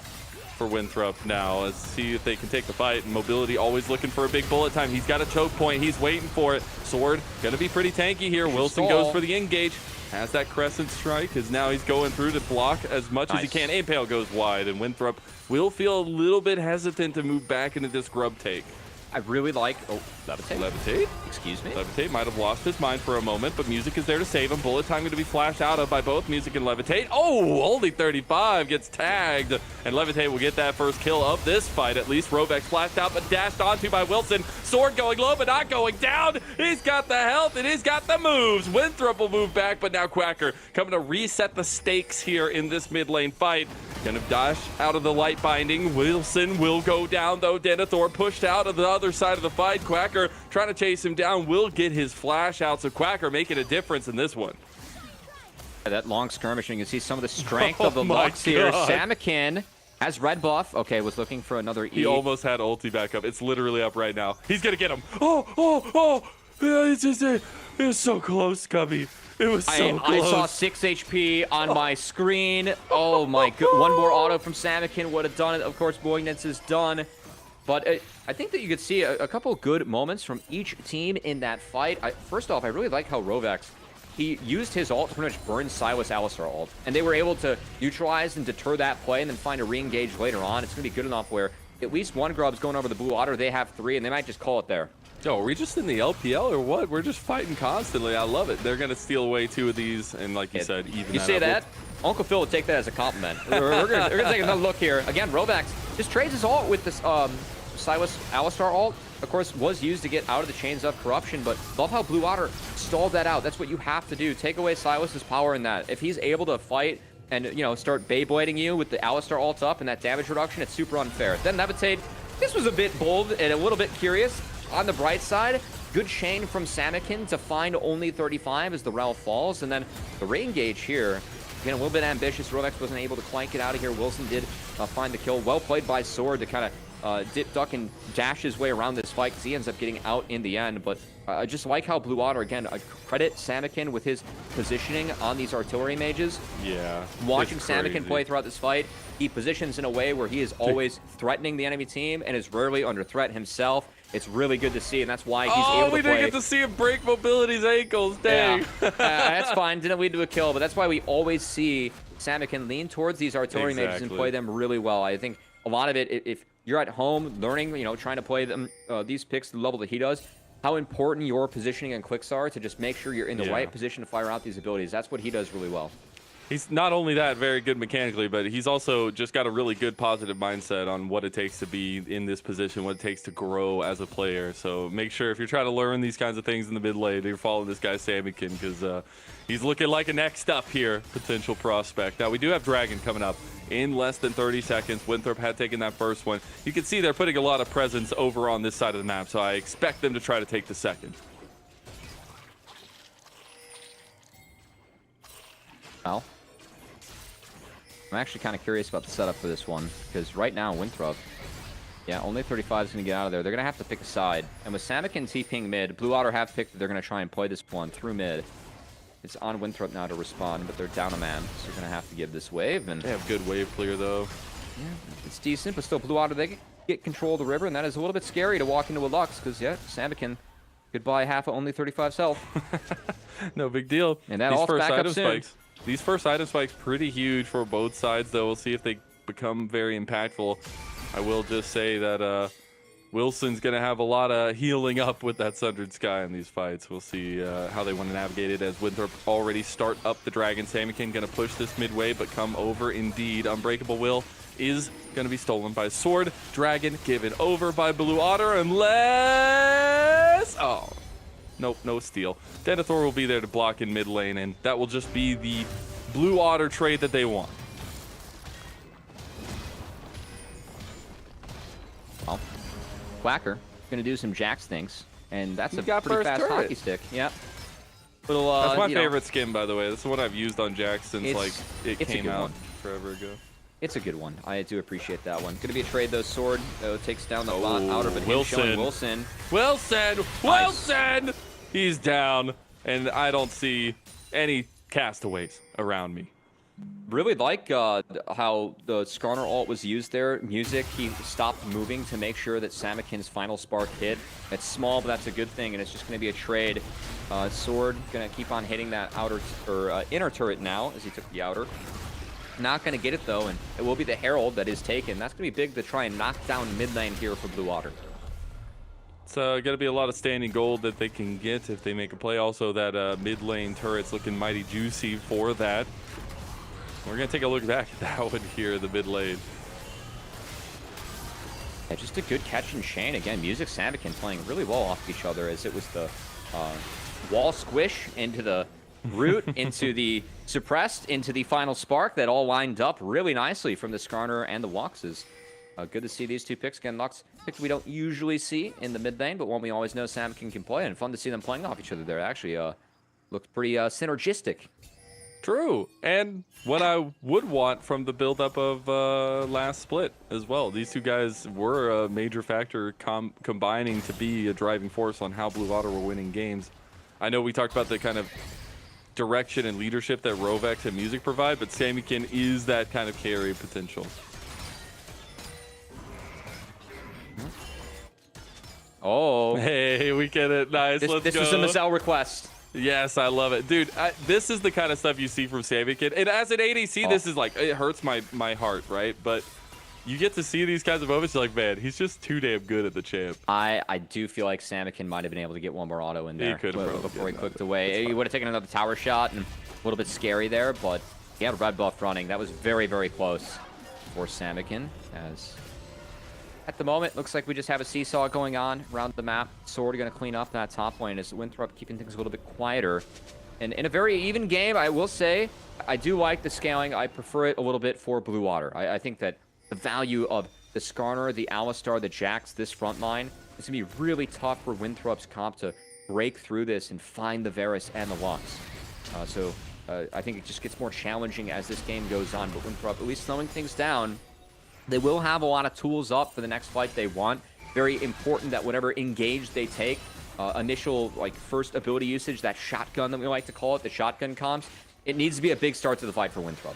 [SPEAKER 1] For Winthrop now. Let's see if they can take the fight. Mobility always looking for a big bullet time. He's got a choke point. He's waiting for it. Sword going to be pretty tanky here. Wilson goes for the engage. Has that crescent strike as now he's going through to block as much as he can. Impale goes wide, and Winthrop will feel a little bit hesitant to move back into this grub take.
[SPEAKER 2] I really like... Oh, Levitate?
[SPEAKER 1] Levitate?
[SPEAKER 2] Excuse me?
[SPEAKER 1] Levitate might have lost his mind for a moment, but Music is there to save him. Bullet time going to be flashed out of by both Music and Levitate. Oh, only 35 gets tagged, and Levitate will get that first kill of this fight. At least Rovex flashed out, but dashed onto by Wilson. Sword going low, but not going down. He's got the health, and he's got the moves. Winthrop will move back, but now Quacker coming to reset the stakes here in this mid lane fight. Gonna dash out of the light binding. Wilson will go down, though. Denethor pushed out of the other side of the fight. Quacker trying to chase him down, will get his flash out. So Quacker making a difference in this one.
[SPEAKER 2] That long skirmish, and you can see some of the strength of the Lux here. Samakin has red buff. Okay, was looking for another E.
[SPEAKER 1] He almost had ulti back up. It's literally up right now. He's gonna get him. Oh! It was so close, Cubby. It was so close.
[SPEAKER 2] I saw 6 HP on my screen. Oh my god. One more auto from Samakin would have done it. Of course, Boignance is done. But I think that you could see a couple good moments from each team in that fight. First off, I really like how Rovex, he used his ult to pretty much burn Silas Alistar ult. And they were able to neutralize and deter that play and then find a re-engage later on. It's going to be good enough where at least one grub's going over the blue water. They have 3, and they might just call it there.
[SPEAKER 1] Yo, are we just in the LPL or what? We're just fighting constantly. I love it. They're going to steal away 2 of these, and like you said, even
[SPEAKER 2] You say that? Uncle Phil would take that as a compliment. We're going to take another look here. Again, Rovex just trades his ult with this Silas Alistar ult. Of course, was used to get out of the chains of corruption, but love how Blue Water stalled that out. That's what you have to do. Take away Silas's power in that. If he's able to fight and, you know, start Beyblading you with the Alistar ult up and that damage reduction, it's super unfair. Then Levitate, this was a bit bold and a little bit curious. On the bright side, good chain from Samikin to find only 35 as the Rel falls. And then the re-engage here, again, a little bit ambitious. Rovex wasn't able to clank it out of here. Wilson did find the kill. Well played by Sword to kind of dip, duck, and dash his way around this fight because he ends up getting out in the end. But I just like how Blue Water, again, credit Samikin with his positioning on these artillery mages.
[SPEAKER 1] Yeah.
[SPEAKER 2] Watching Samikin play throughout this fight, he positions in a way where he is always threatening the enemy team and is rarely under threat himself. It's really good to see, and that's why he's able to play.
[SPEAKER 1] Oh, we didn't get to see him break Mobility's ankles. Dang.
[SPEAKER 2] Yeah. That's fine. Didn't lead to a kill, but that's why we always see Samikin lean towards these artillery mages and play them really well. I think a lot of it, if you're at home learning, you know, trying to play them these picks to the level that he does, how important your positioning and clicks are to just make sure you're in the right position to fire out these abilities. That's what he does really well.
[SPEAKER 1] He's not only that very good mechanically, but he's also just got a really good positive mindset on what it takes to be in this position, what it takes to grow as a player. So make sure if you're trying to learn these kinds of things in the mid lane, you're following this guy Samikin because he's looking like a next up here potential prospect. Now we do have Dragon coming up in less than 30 seconds. Winthrop had taken that first one. You can see they're putting a lot of presence over on this side of the map, so I expect them to try to take the second.
[SPEAKER 2] Well, I'm actually kind of curious about the setup for this one, because right now, Winthrop, yeah, only 35 is going to get out of there. They're going to have to pick a side. And with Samikin TPing mid, Blue Water have picked that they're going to try and play this one through mid. It's on Winthrop now to respond, but they're down a man, so they're going to have to give this wave. And
[SPEAKER 1] they have good wave clear, though.
[SPEAKER 2] Yeah, it's decent, but still, Blue Water, they get control of the river, and that is a little bit scary to walk into a Lux, because, yeah, Samikin could buy half of only 35 health.
[SPEAKER 1] No big deal.
[SPEAKER 2] And that all back up soon.
[SPEAKER 1] Spikes. These first item spikes pretty huge for both sides, though. We'll see if they become very impactful. I will just say that Wilson's going to have a lot of healing up with that Sundered Sky in these fights. We'll see how they want to navigate it as Winthrop already start up the Dragon. Samikin going to push this midway, but come over indeed. Unbreakable Will is going to be stolen by Sword. Dragon given over by Blue Otter unless... Oh. Nope, no steal. Denethor will be there to block in mid lane, and that will just be the Blue Otter trade that they want.
[SPEAKER 2] Well, Quacker going to do some Jax things, and that's a pretty fast
[SPEAKER 1] turret.
[SPEAKER 2] hockey stick. Yep. Little,
[SPEAKER 1] that's my favorite skin, by the way. That's the one I've used on Jax since like it came out forever ago.
[SPEAKER 2] It's a good one. I do appreciate that one. Going to be a trade, though. Sword takes down the outer, but
[SPEAKER 1] Wilson.
[SPEAKER 2] Wilson.
[SPEAKER 1] Wilson! He's down, and I don't see any castaways around me.
[SPEAKER 2] Really like how the Skarner ult was used there. Music, he stopped moving to make sure that Samikin's final spark hit. It's small, but that's a good thing, and it's just going to be a trade. Sword going to keep on hitting that outer or inner turret now as he took the outer. Not going to get it, though, and it will be the Herald that is taken. That's going to be big to try and knock down mid lane here for Blue Water.
[SPEAKER 1] It's going to be a lot of standing gold that they can get if they make a play. Also, that mid lane turret's looking mighty juicy for that. We're going to take a look back at that one here, the mid lane.
[SPEAKER 2] Yeah, just a good catch and chain. Again, Music, Samikin playing really well off each other as it was the wall squish into the root, into the suppressed, into the final spark that all lined up really nicely from the Skarner and the Woxes. Good to see these two picks. Again, Lux pick we don't usually see in the mid lane, but one we always know Samikin can play, and fun to see them playing off each other there. Actually, looked pretty synergistic.
[SPEAKER 1] True, and what I would want from the buildup of last split as well. These two guys were a major factor combining to be a driving force on how Blue Water were winning games. I know we talked about the kind of direction and leadership that Rovex and Music provide, but Samikin is that kind of carry potential.
[SPEAKER 2] Oh.
[SPEAKER 1] Hey, we get it. Nice.
[SPEAKER 2] This
[SPEAKER 1] Let's go.
[SPEAKER 2] was a Mazel request.
[SPEAKER 1] Yes, I love it. Dude, this is the kind of stuff you see from Samikid. And as an ADC, this is like, it hurts my heart, right? But you get to see these kinds of moments, you're like, man, he's just too damn good at the champ.
[SPEAKER 2] I do feel like Samikin might have been able to get one more auto in there before he clicked away. He would have taken another tower shot, and a little bit scary there, but he had red buff running. That was very, very close for Samikin, as at the moment, looks like we just have a seesaw going on around the map. Sword going to clean up that top lane as Winthrop keeping things a little bit quieter. And in a very even game, I will say, I do like the scaling. I prefer it a little bit for Blue Water. I think that the value of the Skarner, the Alistar, the Jax, this front line, it's going to be really tough for Winthrop's comp to break through this and find the Varus and the Lux. I think it just gets more challenging as this game goes on. But Winthrop, at least slowing things down, they will have a lot of tools up for the next fight they want. Very important that whatever engage they take, initial like first ability usage, that shotgun that we like to call it, the shotgun comps, it needs to be a big start to the fight for Winthrop.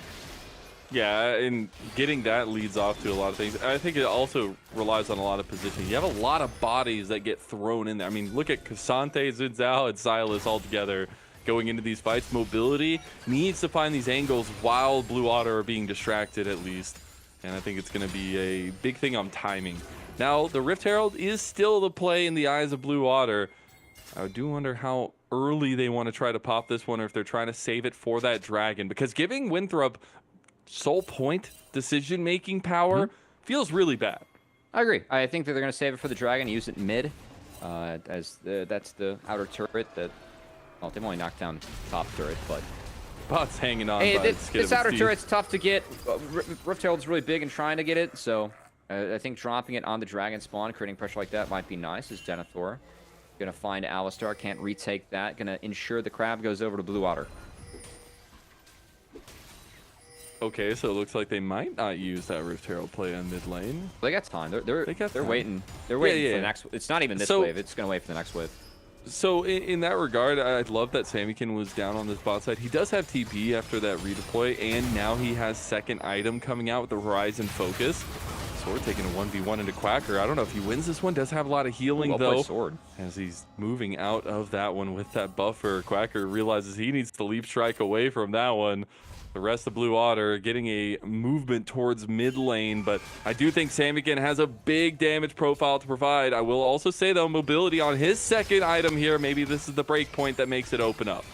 [SPEAKER 1] Yeah, and getting that leads off to a lot of things. I think it also relies on a lot of positioning. You have a lot of bodies that get thrown in there. I mean, look at Cassante, Zinzao, and Silas all together going into these fights. Mobility needs to find these angles while Blue Otter are being distracted at least. And I think it's going to be a big thing on timing. Now, the Rift Herald is still the play in the eyes of Blue Otter. I do wonder how early they want to try to pop this one, or if they're trying to save it for that dragon. Because giving Winthrop sole point decision-making power feels really bad.
[SPEAKER 2] I agree. I think that they're going to save it for the dragon, use it mid, as that's the outer turret that, well, they've only knocked down top turret, but
[SPEAKER 1] Bot's hanging on.
[SPEAKER 2] hey,
[SPEAKER 1] by
[SPEAKER 2] this outer turret's tough to get. Rift Herald's really big in trying to get it, so I think dropping it on the dragon spawn, creating pressure like that might be nice, as Denethor going to find Alistar, can't retake that, going to ensure the crab goes over to Blue Otter.
[SPEAKER 1] Okay, so it looks like they might not use that Rift Herald play on mid lane.
[SPEAKER 2] They got time. They're
[SPEAKER 1] time.
[SPEAKER 2] waiting. They're waiting
[SPEAKER 1] Yeah,
[SPEAKER 2] for
[SPEAKER 1] yeah.
[SPEAKER 2] the next. It's not even this
[SPEAKER 1] So-
[SPEAKER 2] wave. It's gonna wait for the next wave.
[SPEAKER 1] So in that regard, I love that Samikin was down on this bot side. He does have TP after that redeploy, and now he has second item coming out with the Horizon Focus. Sword taking a 1v1 into Quacker. I don't know if he wins this one. Does have a lot of healing,
[SPEAKER 2] Well played
[SPEAKER 1] though.
[SPEAKER 2] Sword.
[SPEAKER 1] As he's moving out of that one with that buffer, Quacker realizes he needs to leap strike away from that one. The rest of Blue Otter getting a movement towards mid lane, but I do think Samikin has a big damage profile to provide. I will also say, though, mobility on his second item here. Maybe this is the break point that makes it open up.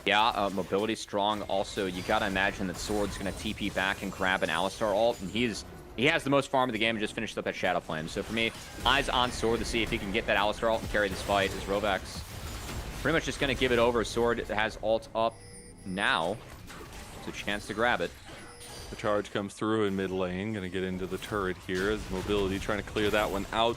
[SPEAKER 2] Yeah, mobility strong. Also, you gotta imagine that Sword's gonna TP back and grab an Alistar ult, and he has the most farm of the game and just finished up that Shadow Flame. So for me, eyes on Sword to see if he can get that Alistar ult and carry this fight. As Rovax pretty much just gonna give it over. Sword has ult up now. A chance to grab it.
[SPEAKER 1] The charge comes through in mid lane. Gonna get into the turret here as mobility trying to clear that one out.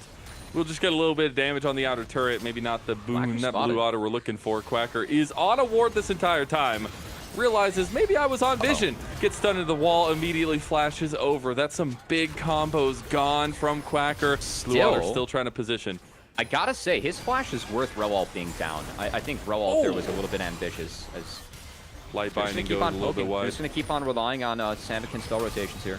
[SPEAKER 1] We'll just get a little bit of damage on the outer turret. Maybe not the boom that Blue Otter we're looking for. Quacker is on a ward this entire time. Realizes maybe I was on vision. Gets stunned into the wall, immediately flashes over. That's some big combos gone from Quacker. Blue Otter still trying to position.
[SPEAKER 2] I gotta say, his flash is worth Rewalt being down. I think Rewalt there was a little bit ambitious. As
[SPEAKER 1] Light binding goes a little bit wide.
[SPEAKER 2] They're just going to keep on relying on Samikin's spell rotations here.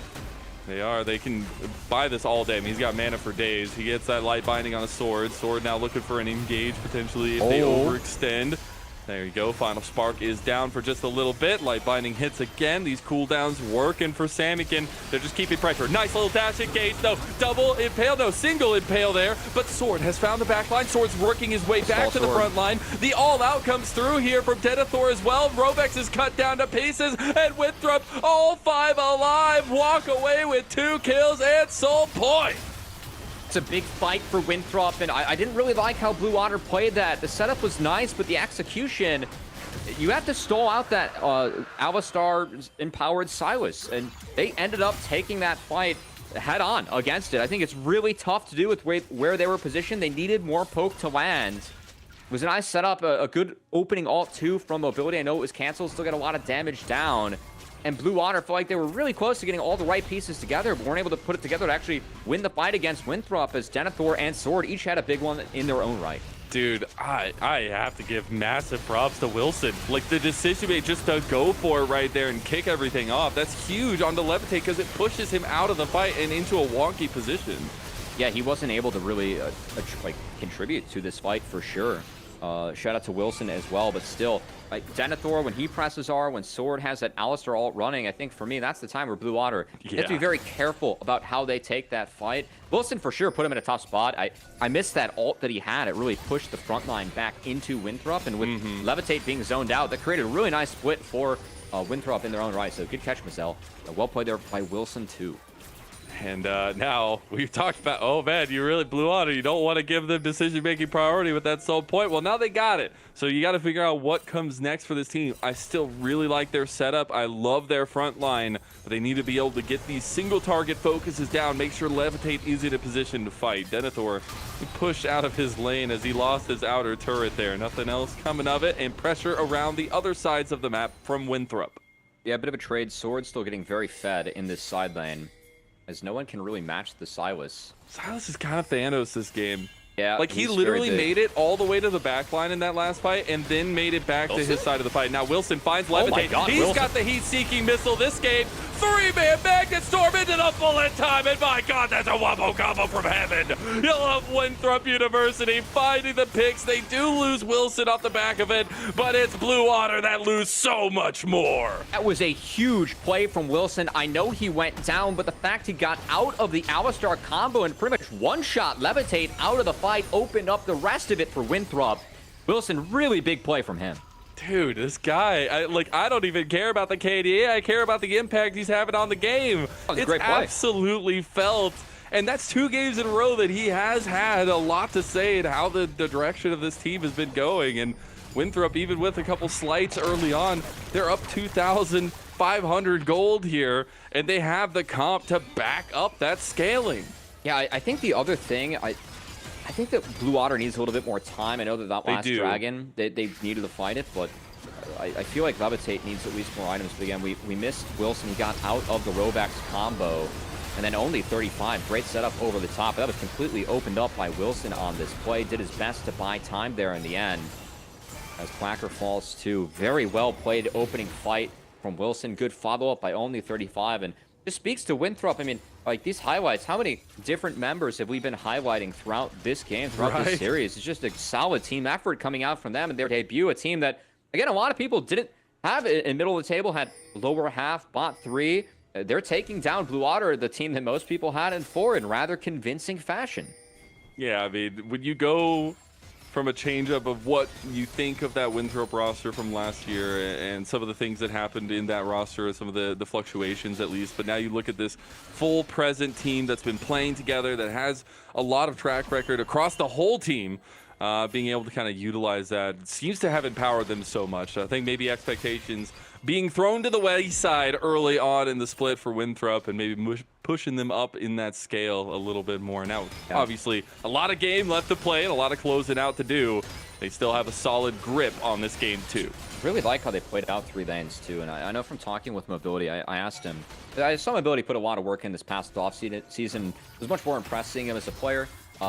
[SPEAKER 1] They are. They can buy this all day. I mean, he's got mana for days. He gets that light binding on a sword. Sword now looking for an engage potentially if they overextend. There you go. Final Spark is down for just a little bit. Light binding hits again. These cooldowns working for Samikin. They're just keeping pressure. Nice little dash engage though. Double impale. No, single impale there. But Sword has found the back line. Sword's working his way back to the front line. The all-out comes through here from Denethor as well. Rovex is cut down to pieces. And Winthrop, all 5 alive, walk away with 2 kills and soul point.
[SPEAKER 2] It's a big fight for Winthrop, and I didn't really like how Blue Otter played that. The setup was nice, but the execution, you have to stall out that Alistar-empowered Silas, and they ended up taking that fight head-on against it. I think it's really tough to do with where they were positioned. They needed more poke to land. It was a nice setup, a good opening ult, too, from mobility. I know it was canceled, still got a lot of damage down. And Blue Otter felt like they were really close to getting all the right pieces together, but weren't able to put it together to actually win the fight against Winthrop, as Denethor and Sword each had a big one in their own right.
[SPEAKER 1] Dude, I have to give massive props to Wilson. Like, the decision made just to go for it right there and kick everything off. That's huge on the Levitate because it pushes him out of the fight and into a wonky position.
[SPEAKER 2] Yeah, he wasn't able to really like contribute to this fight for sure. Shout out to Wilson as well, but still, like Denethor, when he presses R, when Sword has that Alistar ult running, I think for me, that's the time where Blue Water has to be very careful about how they take that fight. Wilson for sure put him in a tough spot. I missed that ult that he had. It really pushed the front line back into Winthrop, and with Levitate being zoned out, that created a really nice split for Winthrop in their own right. So good catch, Mizel. Well played there by Wilson too.
[SPEAKER 1] And now we've talked about, oh man, you really blew on it. You don't want to give them decision-making priority with that sole point. Well, now they got it. So you got to figure out what comes next for this team. I still really like their setup. I love their front line, but they need to be able to get these single target focuses down, make sure Levitate is in a position to fight. Denethor, he pushed out of his lane as he lost his outer turret there. Nothing else coming of it, and pressure around the other sides of the map from Winthrop.
[SPEAKER 2] Yeah, a bit of a trade. Sword still getting very fed in this side lane, as no one can really match the Silas.
[SPEAKER 1] Silas is kind of Thanos this game.
[SPEAKER 2] Yeah,
[SPEAKER 1] like he literally made it all the way to the back line in that last fight and then made it back to his side of the fight. Now Wilson finds Levitate.
[SPEAKER 2] Oh my God,
[SPEAKER 1] He's
[SPEAKER 2] Wilson
[SPEAKER 1] got the heat-seeking missile this game. Three-man magnet storm into the bullet time, and my God, that's a wombo combo from heaven. You love Winthrop University finding the picks. They do lose Wilson off the back of it, but it's Blue Water that lose so much more.
[SPEAKER 2] That was a huge play from Wilson. I know he went down, but the fact he got out of the Alistar combo and pretty much one-shot Levitate out of the fight opened up the rest of it for Winthrop. Wilson, really big play from him.
[SPEAKER 1] Dude, this guy, I don't even care about the KDA. I care about the impact he's having on the game. It's
[SPEAKER 2] great play.
[SPEAKER 1] Absolutely felt. And that's 2 games in a row that he has had a lot to say in how the direction of this team has been going. And Winthrop, even with a couple slights early on, they're up 2,500 gold here, and they have the comp to back up that scaling.
[SPEAKER 2] Yeah, I think the other thing, I think that Blue Water needs a little bit more time. I know that last dragon, they needed to fight it, but I feel like Levitate needs at least more items. But again, we missed Wilson. He got out of the Robax combo, and then only 35. Great setup over the top. That was completely opened up by Wilson on this play. Did his best to buy time there in the end. As Quacker falls too. Very well played opening fight from Wilson. Good follow-up by only 35, and this speaks to Winthrop. I mean, like these highlights, how many different members have we been highlighting throughout this game, throughout this series? It's just a solid team effort coming out from them in their debut. A team that, again, a lot of people didn't have it in middle of the table, had lower half, bot 3. They're taking down Blue Water, the team that most people had in 4, in rather convincing fashion.
[SPEAKER 1] Yeah, I mean, when you go from a changeup of what you think of that Winthrop roster from last year and some of the things that happened in that roster, some of the fluctuations at least, but now you look at this full present team that's been playing together, that has a lot of track record across the whole team, being able to kind of utilize that seems to have empowered them so much. I think maybe expectations being thrown to the wayside early on in the split for Winthrop, and maybe pushing them up in that scale a little bit more. Now, obviously, a lot of game left to play and a lot of closing out to do. They still have a solid grip on this game, too.
[SPEAKER 2] Really like how they played out 3 lanes, too. And I know from talking with Mobility, I asked him. I saw Mobility put a lot of work in this past off-season. It was much more impressed seeing him as a player.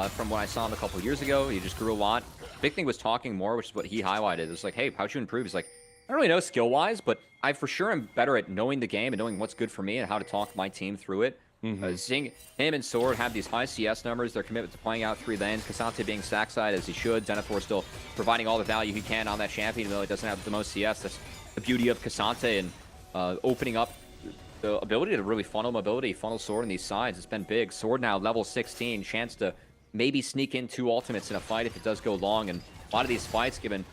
[SPEAKER 2] From when I saw him a couple years ago, he just grew a lot. Big thing was talking more, which is what he highlighted. It was like, hey, how'd you improve? He's like, I don't really know skill-wise, but I for sure am better at knowing the game and knowing what's good for me and how to talk my team through it. Seeing him and Sword have these high CS numbers, their commitment to playing out 3 lanes, Cassante being stack side as he should, Denethor still providing all the value he can on that champion, even though he doesn't have the most CS. That's the beauty of Cassante, and opening up the ability to really funnel mobility, funnel Sword in these sides. It's been big. Sword now level 16, chance to maybe sneak in 2 ultimates in a fight if it does go long, and a lot of these fights, given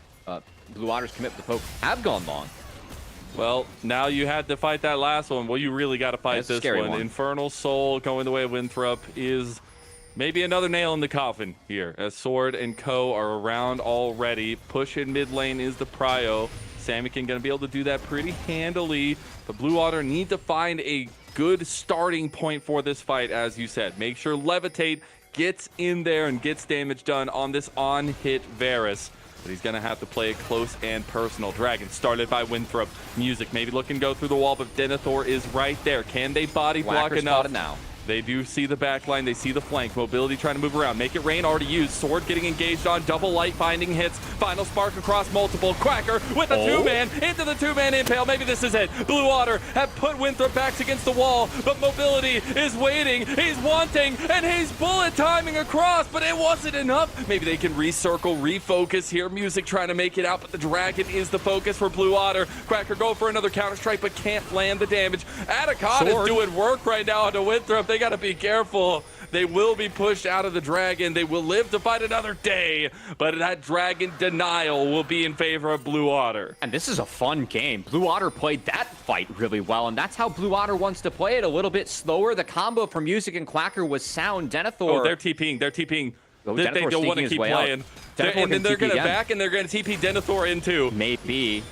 [SPEAKER 2] Blue Water's commitment to poke, have gone long.
[SPEAKER 1] Well, now you had to fight that last one. Well, you really got to fight this one. Infernal Soul going the way of Winthrop is maybe another nail in the coffin here, as Sword and Co are around already. Push in mid lane is the prio. Samikin going to be able to do that pretty handily. But Blue Water need to find a good starting point for this fight, as you said. Make sure Levitate gets in there and gets damage done on this on-hit Varus. But he's going to have to play it close and personal. Dragon started by Winthrop. Music maybe looking to go through the wall, but Denethor is right there. Can they body block enough?
[SPEAKER 2] Now.
[SPEAKER 1] They do see the back line. They see the flank. Mobility trying to move around. Make it rain. Already used. Sword getting engaged on. Double light binding hits. Final spark across multiple. Quacker with a two-man into the two-man impale. Maybe this is it. Blue Water have put Winthrop backs against the wall, but Mobility is waiting. He's wanting, and he's bullet timing across, but it wasn't enough. Maybe they can recircle, refocus here. Music trying to make it out, but the Dragon is the focus for Blue Water. Quacker go for another counter-strike, but can't land the damage. Atacon is doing work right now onto Winthrop. They got to be careful. They will be pushed out of the Dragon. They will live to fight another day, but that Dragon denial will be in favor of Blue Water.
[SPEAKER 2] And this is a fun game. Blue Water played that fight really well, and that's how Blue Water wants to play it, a little bit slower. The combo from Music and Quacker was sound. Denethor.
[SPEAKER 1] Oh, they're TPing. They're TPing. They don't want to keep playing. And then they're going to back, and they're going to TP Denethor in too.
[SPEAKER 2] Maybe.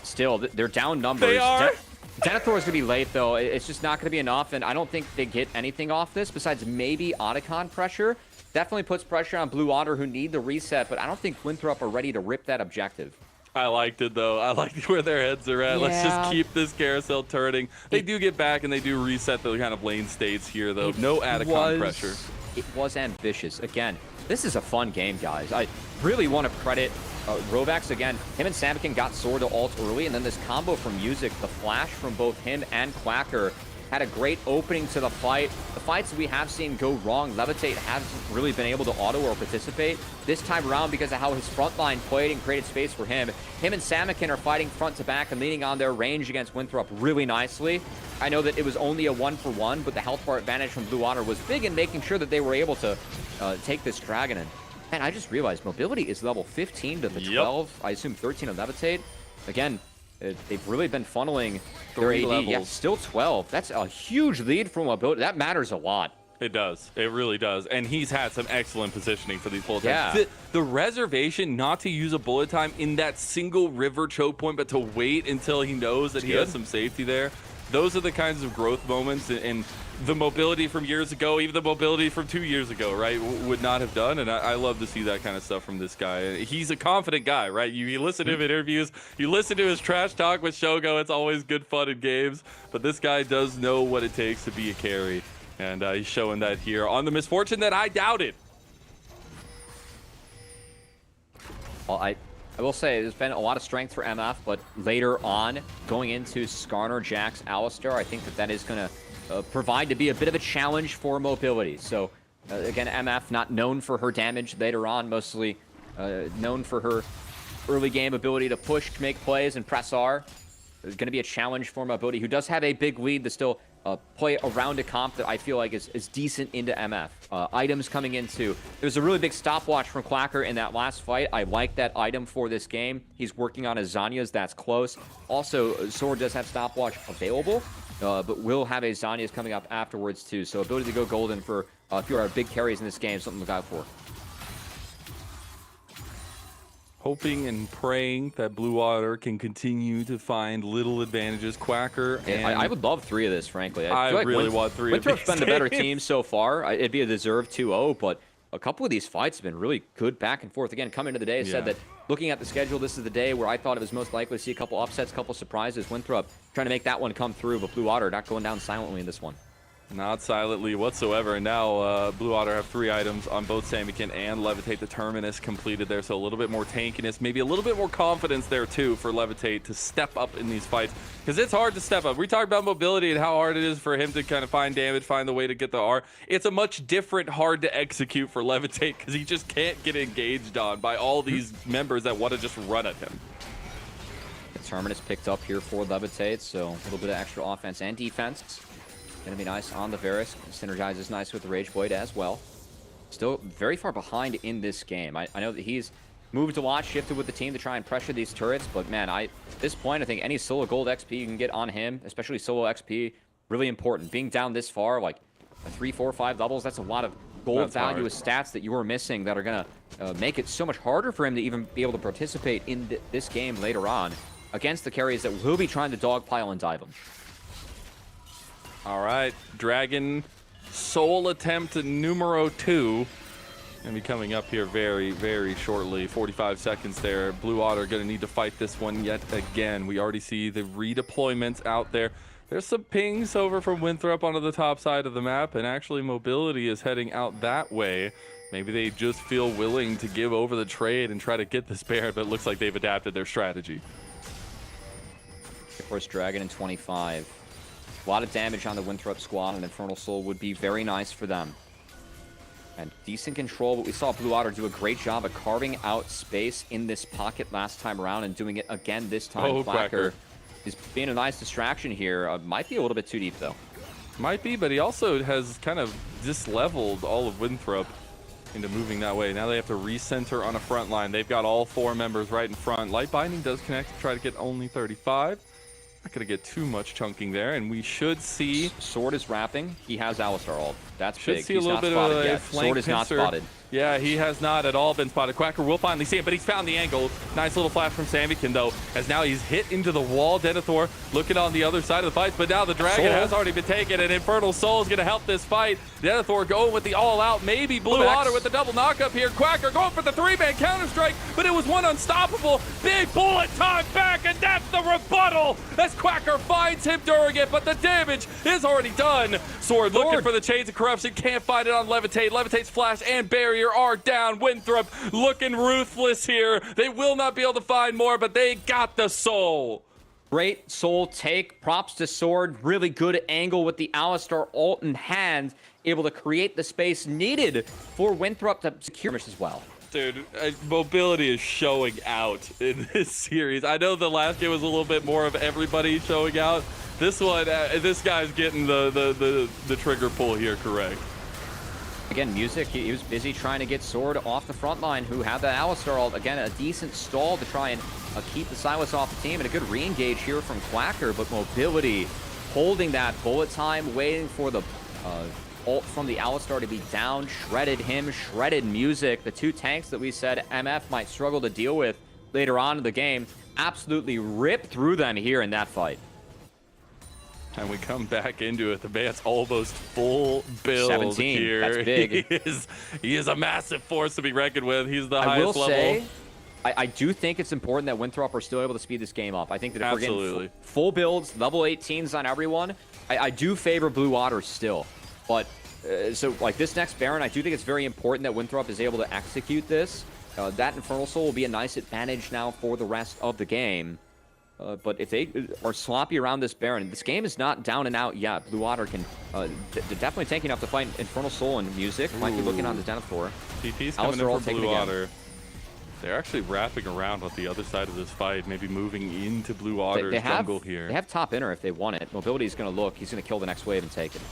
[SPEAKER 2] Still, they're down numbers.
[SPEAKER 1] They are.
[SPEAKER 2] Denethor is going to be late, though. It's just not going to be enough, and I don't think they get anything off this besides maybe Otacon pressure. Definitely puts pressure on Blue Water, who need the reset, but I don't think Winthrop are ready to rip that objective.
[SPEAKER 1] I liked it, though. I liked where their heads are at. Yeah. Let's just keep this carousel turning. They do get back, and they do reset the kind of lane states here, though. No Atacon pressure.
[SPEAKER 2] It was ambitious. Again, this is a fun game, guys. I really want to credit Rovax again. Him and Samikin got Sword to ult early, and then this combo from Music, the flash from both him and Quacker, had a great opening to the fight. The fights we have seen go wrong, Levitate hasn't really been able to auto or participate this time around because of how his front line played and created space for him. Him and Samikin are fighting front to back and leaning on their range against Winthrop really nicely. I know that it was only a 1-for-1, but the health bar advantage from Blue Water was big in making sure that they were able to take this Dragon in. And I just realized Mobility is level 15 to the 12. I assume 13 on Levitate. Again, they've really been funneling their AD.
[SPEAKER 1] Levels.
[SPEAKER 2] Yeah, still 12. That's a huge lead for Mobility. That matters a lot.
[SPEAKER 1] It does. It really does. And he's had some excellent positioning for these bullet times.
[SPEAKER 2] Yeah.
[SPEAKER 1] The reservation not to use a bullet time in that single river choke point, but to wait until he knows that he has some safety there. Those are the kinds of growth moments and the mobility from years ago, even the mobility from 2 years ago, right, would not have done. And I love to see that kind of stuff from this guy. He's a confident guy, right? You listen to him in interviews, you listen to his trash talk with Shogo. It's always good fun in games. But this guy does know what it takes to be a carry. And he's showing that here on the misfortune that I doubted.
[SPEAKER 2] Well, I will say there's been a lot of strength for MF, but later on, going into Skarner, Jax, Alistar, I think that is going to provide to be a bit of a challenge for Mobility. So, again, MF not known for her damage later on, mostly known for her early game ability to push, make plays, and press R. There's going to be a challenge for Mobility, who does have a big lead to still play around a comp that I feel like is decent into MF. Items coming into. There's a really big stopwatch from Quacker in that last fight. I like that item for this game. He's working on his Zanyas. That's close. Also, Sword does have stopwatch available, but will have a Zanyas coming up afterwards too. So ability to go golden for a few of our big carries in this game, something to look out for.
[SPEAKER 1] Hoping and praying that Blue Water can continue to find little advantages. Quacker and
[SPEAKER 2] I would love 3 of this, frankly.
[SPEAKER 1] I
[SPEAKER 2] feel like
[SPEAKER 1] really want 3 of these.
[SPEAKER 2] Winthrop's been the better team so far. It'd be a deserved 2-0, but a couple of these fights have been really good back and forth. Again, coming to the day, I said that looking at the schedule, this is the day where I thought it was most likely to see a couple upsets, a couple surprises. Winthrop trying to make that one come through, but Blue Water not going down silently in this one.
[SPEAKER 1] Not silently whatsoever. And now Blue Water have 3 items on both Samikin and Levitate. The Terminus completed there, so a little bit more tankiness, maybe a little bit more confidence there too for Levitate to step up in these fights, because it's hard to step up. We talked about mobility and how hard it is for him to kind of find damage, find the way to get the R. It's a much different hard to execute for Levitate, because he just can't get engaged on by all these members that want to just run at him.
[SPEAKER 2] The Terminus picked up here for Levitate, so a little bit of extra offense and defense. Gonna be nice on the Varus. Synergizes nice with the Rage Blade as well. Still very far behind in this game. I know that he's moved a lot, shifted with the team to try and pressure these turrets, but man, at this point, I think any solo gold XP you can get on him, especially solo XP, really important. Being down this far, like 3, 4, 5 levels, that's a lot of gold value with stats that you are missing that are gonna make it so much harder for him to even be able to participate in this game later on against the carries that will be trying to dogpile and dive him.
[SPEAKER 1] All right, Dragon Soul attempt numero 2. Gonna be coming up here very, very shortly. 45 seconds there. Blue Water gonna need to fight this one yet again. We already see the redeployments out there. There's some pings over from Winthrop onto the top side of the map, and actually Mobility is heading out that way. Maybe they just feel willing to give over the trade and try to get this Baron, but it looks like they've adapted their strategy.
[SPEAKER 2] First Dragon in 25. A lot of damage on the Winthrop squad, and Infernal Soul would be very nice for them. And decent control, but we saw Blue Otter do a great job of carving out space in this pocket last time around and doing it again this time.
[SPEAKER 1] Oh, Quacker
[SPEAKER 2] is being a nice distraction here. Might be a little bit too deep, though.
[SPEAKER 1] Might be, but he also has kind of disleveled all of Winthrop into moving that way. Now they have to recenter on a front line. They've got all 4 members right in front. Light Binding does connect to try to get only 35. Not going to get too much chunking there, and we should see...
[SPEAKER 2] Sword is wrapping. He has Alistar ult. That's
[SPEAKER 1] should
[SPEAKER 2] big.
[SPEAKER 1] See
[SPEAKER 2] He's
[SPEAKER 1] a little
[SPEAKER 2] not
[SPEAKER 1] bit
[SPEAKER 2] spotted
[SPEAKER 1] of a
[SPEAKER 2] yet.
[SPEAKER 1] flank
[SPEAKER 2] Sword is not
[SPEAKER 1] pincer.
[SPEAKER 2] spotted.
[SPEAKER 1] Yeah, he has not at all been spotted. Quacker will finally see it, but he's found the angle. Nice little flash from Samikin, though, as now he's hit into the wall. Denethor looking on the other side of the fight, but now the Dragon has already been taken, and Infernal Soul is going to help this fight. Denethor going with the all-out, maybe Blue Otter with the double knock-up here. Quacker going for the 3-man counter-strike, but it was one unstoppable. Big bullet time back, and that's the rebuttal as Quacker finds him during it, but the damage is already done. Sword looking for the Chains of Corruption, can't find it on Levitate. Levitate's flash and barrier are down. Winthrop looking ruthless here. They will not be able to find more, but they got the soul.
[SPEAKER 2] Great soul take. Props to Sword. Really good angle with the Alistar ult in hand. Able to create the space needed for Winthrop to secure as well.
[SPEAKER 1] Dude, Mobility is showing out in this series. I know the last game was a little bit more of everybody showing out. This one, this guy's getting the trigger pull here correct.
[SPEAKER 2] Again, Music, he was busy trying to get Sword off the front line, who had that Alistar ult. Again, a decent stall to try and keep the Silas off the team, and a good re-engage here from Quacker, but Mobility holding that bullet time, waiting for the ult from the Alistar to be down, shredded him, shredded Music. The 2 tanks that we said MF might struggle to deal with later on in the game, absolutely ripped through them here in that fight.
[SPEAKER 1] And we come back into it. The man's almost full build
[SPEAKER 2] 17.
[SPEAKER 1] here.
[SPEAKER 2] That's big.
[SPEAKER 1] He is a massive force to be reckoned with. He's the
[SPEAKER 2] I
[SPEAKER 1] highest
[SPEAKER 2] will
[SPEAKER 1] level.
[SPEAKER 2] Say, I do think it's important that Winthrop are still able to speed this game up. I think that if we're getting full builds, level 18s on everyone, I do favor Blue Otter still. But, so like this next Baron, I do think it's very important that Winthrop is able to execute this. That Infernal Soul will be a nice advantage now for the rest of the game. But if they are sloppy around this Baron, this game is not down and out yet. Blue Otter can definitely taking up the fight. Infernal Soul and Music might be looking on the Denethor.
[SPEAKER 1] TP's coming in for Blue Otter. They're actually wrapping around with the other side of this fight, maybe moving into Blue Otter's jungle here.
[SPEAKER 2] They have top inner if they want it. Mobility is going to look. He's going to kill the next wave and take it.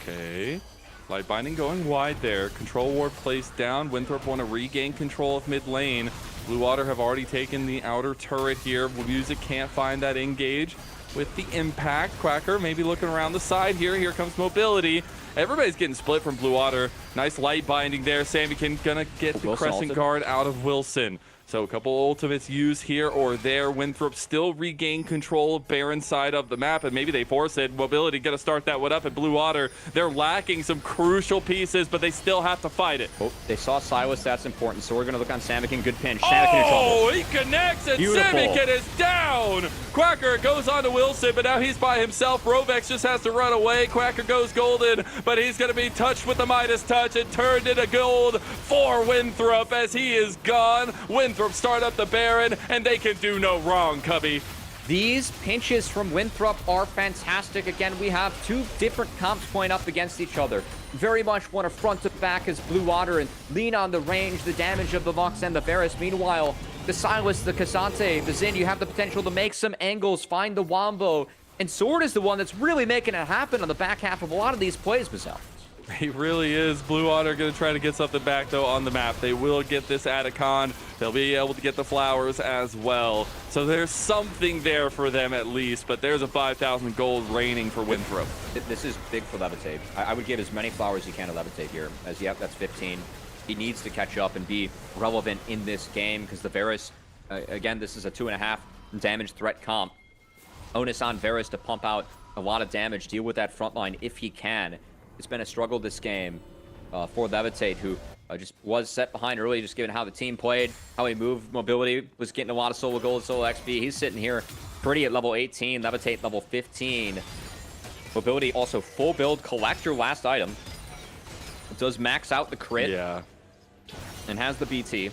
[SPEAKER 1] Okay. Light Binding going wide there. Control Ward placed down. Winthrop want to regain control of mid lane. Blue Water have already taken the outer turret here. Music can't find that engage with the impact. Quacker maybe looking around the side here. Here comes Mobility. Everybody's getting split from Blue Water. Nice Light Binding there. Samikin gonna get the Crescent Guard out of Wilson. So a couple ultimates used here or there. Winthrop still regain control of Baron side of the map, and maybe they force it. Mobility gonna start that one up at Blue Water. They're lacking some crucial pieces, but they still have to fight it.
[SPEAKER 2] Oh, they saw Silas, that's important. So we're gonna look on Samikin. Good pinch. Samikin in trouble.
[SPEAKER 1] Oh, he connects, and Samikin is down. Quacker goes on to Wilson, but now he's by himself. Rovex just has to run away. Quacker goes golden, but he's gonna be touched with the Midas touch and turned into gold for Winthrop as he is gone. Winthrop start up the Baron, and they can do no wrong, Cubby.
[SPEAKER 2] These pinches from Winthrop are fantastic. Again, we have 2 different comps point up against each other. Very much want to front to back as Blue Water and lean on the range, the damage of the Lux and the Varus. Meanwhile, the Silas, the Cassante, the Xin, you have the potential to make some angles, find the Wombo, and Sword is the one that's really making it happen on the back half of a lot of these plays, Mizel.
[SPEAKER 1] He really is. Blue Water going to try to get something back, though, on the map. They will get this Atacon. They'll be able to get the flowers as well. So there's something there for them at least, but there's a 5,000 gold raining for Winthrop.
[SPEAKER 2] This is big for Levitate. I would give as many flowers as you can to Levitate here, as yep, that's 15. He needs to catch up and be relevant in this game because the Varus, again, this is a 2.5 damage threat comp. Onus on Varus to pump out a lot of damage, deal with that front line if he can. It's been a struggle this game for Levitate, who just was set behind early, just given how the team played, how he moved. Mobility was getting a lot of solo gold, solo XP. He's sitting here pretty at level 18, Levitate level 15. Mobility also full build collector last item. It does max out the crit.
[SPEAKER 1] Yeah.
[SPEAKER 2] And has the BT.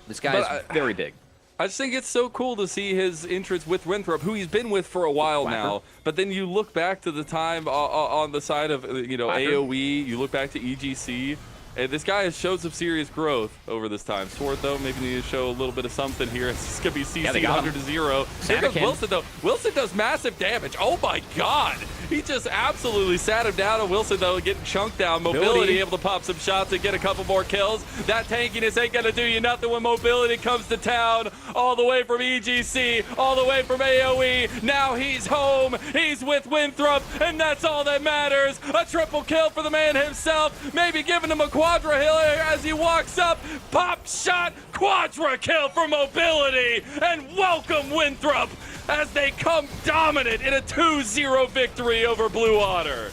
[SPEAKER 2] This guy is very big.
[SPEAKER 1] I just think it's so cool to see his interest with Winthrop, who he's been with for a while now. But then you look back to the time on the side of, AoE, you look back to EGC, and this guy has showed some serious growth over this time. Sword, though, maybe need to show a little bit of something here. It's going to be CC 100-0. Here goes Wilson, though. Wilson does massive damage. Oh, my God. He just absolutely sat him down. And Wilson, though, getting chunked down. Mobility able to pop some shots and get a couple more kills. That tankiness ain't going to do you nothing when Mobility comes to town. All the way from EGC, all the way from AoE. Now he's home. He's with Winthrop, and that's all that matters. A triple kill for the man himself. Maybe giving him a quadra hill as he walks up. Pop shot, quadra kill for Mobility. And welcome Winthrop as they come dominant in a 2-0 victory over Blue Water.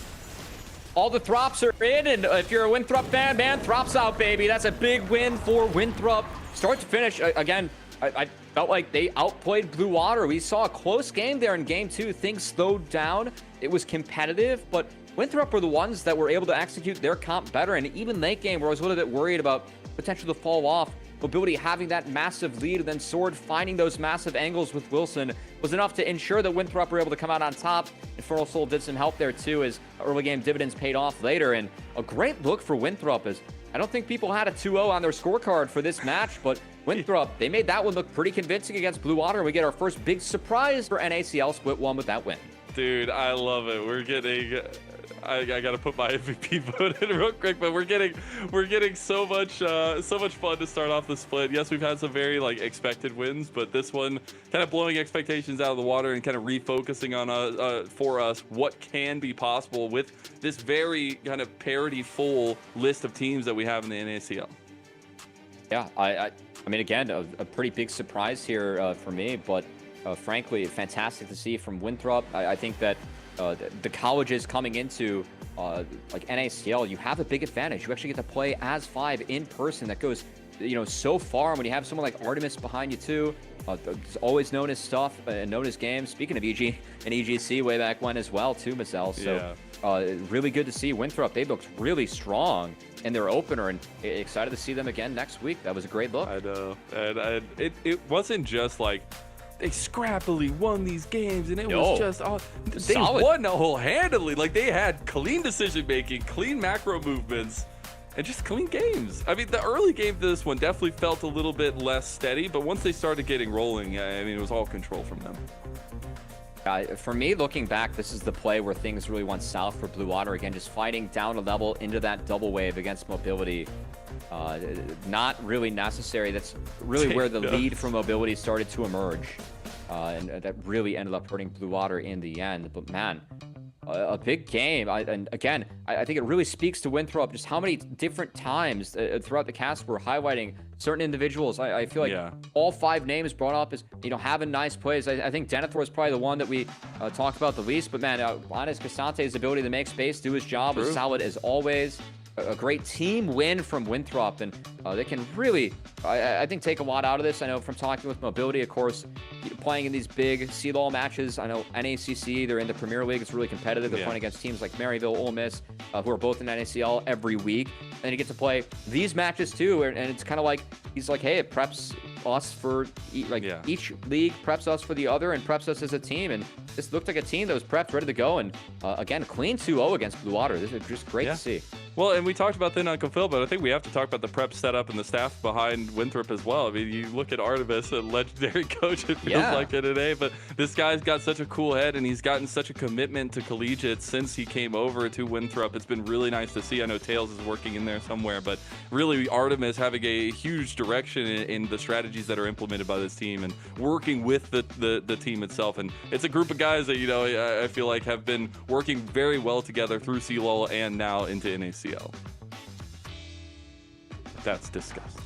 [SPEAKER 2] All the Throps are in, and if you're a Winthrop fan, man, Throps out, baby. That's a big win for Winthrop. Start to finish, again, I felt like they outplayed Blue Water. We saw a close game there in game 2. Things slowed down. It was competitive, but Winthrop were the ones that were able to execute their comp better. And even late game, where I was a little bit worried about potential to fall off, Mobility having that massive lead, and then Sword finding those massive angles with Wilson was enough to ensure that Winthrop were able to come out on top. Infernal Soul did some help there too, as early game dividends paid off later. And a great look for Winthrop, as I don't think people had a 2-0 on their scorecard for this match, but Winthrop, they made that one look pretty convincing against Blue Water. We get our first big surprise for NACL Split 1 with that win.
[SPEAKER 1] Dude, I love it. We're getting... I gotta put my MVP vote in real quick, but we're getting so much fun to start off the split. Yes, we've had some very expected wins, but this one kind of blowing expectations out of the water and kind of refocusing on for us what can be possible with this very kind of parity-full list of teams that we have in the NACL.
[SPEAKER 2] Yeah, I mean, again, a pretty big surprise here for me, but frankly, fantastic to see from Winthrop. I think that the colleges coming into NACL, you have a big advantage. You actually get to play as 5 in person. That goes, so far. When you have someone like Artemis behind you too, it's always known as stuff and known as games. Speaking of EG and EGC way back when as well too, Mazel. So really good to see Winthrop. They looked really strong in their opener, and excited to see them again next week. That was a great look.
[SPEAKER 1] I know, and it wasn't just like they scrappily won these games, and it was just they
[SPEAKER 2] solid.
[SPEAKER 1] Won whole-handedly. Like, they had clean decision making, clean macro movements, and just clean games. I mean, the early game to this one definitely felt a little bit less steady, but once they started getting rolling, I mean, it was all control from them.
[SPEAKER 2] For me, looking back, this is the play where things really went south for Blue Water. Again, just fighting down a level into that double wave against Mobility. Not really necessary. That's really where the lead from Mobility started to emerge. And that really ended up hurting Blue Water in the end. But man, a big game. And again, I think it really speaks to Winthrop just how many different times throughout the cast we're highlighting certain individuals. I feel like all 5 names brought up as, having nice plays. I think Denethor is probably the one that we talked about the least. But man, Linus Casante's ability to make space, do his job was solid as always. A great team win from Winthrop, and they can really, I think, take a lot out of this. I know from talking with Mobility, of course, playing in these big CLOL matches. I know NACC, they're in the Premier League. It's really competitive. They're playing against teams like Maryville, Ole Miss, who are both in NACL every week. And you get to play these matches too, and it's kind of like, he's like, hey, it preps us for, each league preps us for the other and preps us as a team. And this looked like a team that was prepped, ready to go. And again, clean 2-0 against Blue Water. This is just great to see.
[SPEAKER 1] Well, and we talked about that on Confil, but I think we have to talk about the prep setup and the staff behind Winthrop as well. I mean, you look at Artemis, a legendary coach, it feels like it today, but this guy's got such a cool head, and he's gotten such a commitment to collegiate since he came over to Winthrop. It's been really nice to see. I know Tails is working in there somewhere, but really Artemis having a huge direction in the strategies that are implemented by this team and working with the team itself. And it's a group of guys that, I feel like have been working very well together through CLOL and now into NACL. That's disgusting.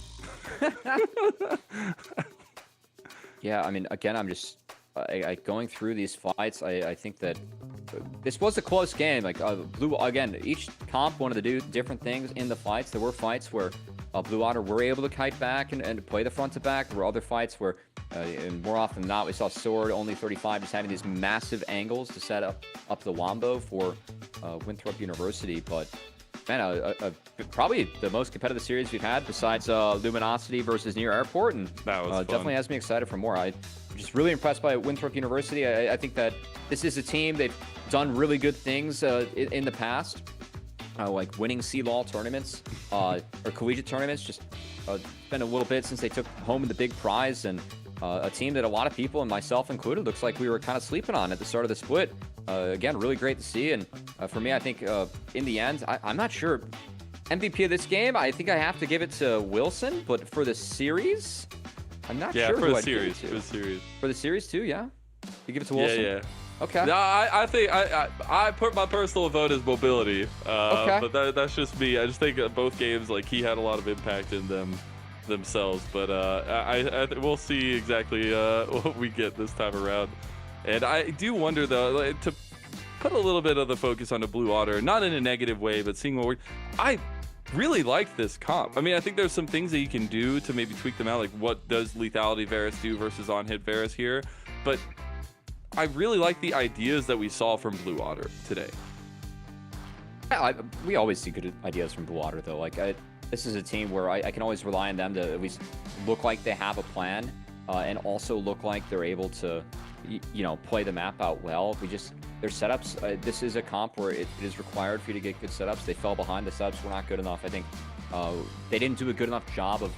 [SPEAKER 2] Yeah, I mean, again, I'm just going through these fights. I think that this was a close game. Blue, again, each comp wanted to do different things in the fights. There were fights where Blue Otter were able to kite back and play the front to back. There were other fights where, and more often than not, we saw Sword only 35 just having these massive angles to set up the Wombo for Winthrop University. But man, probably the most competitive series we've had besides Luminosity versus Near Airport, and
[SPEAKER 1] That was fun.
[SPEAKER 2] definitely has me excited for more. I'm just really impressed by Winthrop University. I think that this is a team, they've done really good things in the past, like winning C-Law tournaments or collegiate tournaments. Just been a little bit since they took home the big prize, and a team that a lot of people, and myself included, looks like we were kind of sleeping on at the start of the split. Again, really great to see, and for me, I think in the end, I'm not sure. MVP of this game, I think I have to give it to Wilson, but for the series, I'm not sure
[SPEAKER 1] for
[SPEAKER 2] who
[SPEAKER 1] the
[SPEAKER 2] I'd give it
[SPEAKER 1] series.
[SPEAKER 2] to.
[SPEAKER 1] For the series.
[SPEAKER 2] For the series too, yeah? You give it to Wilson?
[SPEAKER 1] Yeah.
[SPEAKER 2] Okay.
[SPEAKER 1] No, I think I put my personal vote as mobility.
[SPEAKER 2] Okay.
[SPEAKER 1] But that's just me. I just think both games, like, he had a lot of impact in themselves. But we'll see exactly what we get this time around. And I do wonder, though, like, to put a little bit of the focus on the Blue Otter, not in a negative way, but seeing what works. I really like this comp. I mean, I think there's some things that you can do to maybe tweak them out, like what does lethality Varus do versus on-hit Varus here. But I really like the ideas that we saw from Blue Otter today.
[SPEAKER 2] We always see good ideas from Blue Otter, though. Like, this is a team where I can always rely on them to at least look like they have a plan, and also look like they're able to, play the map out well. Their setups, this is a comp where it is required for you to get good setups. They fell behind. The setups were not good enough. I think they didn't do a good enough job of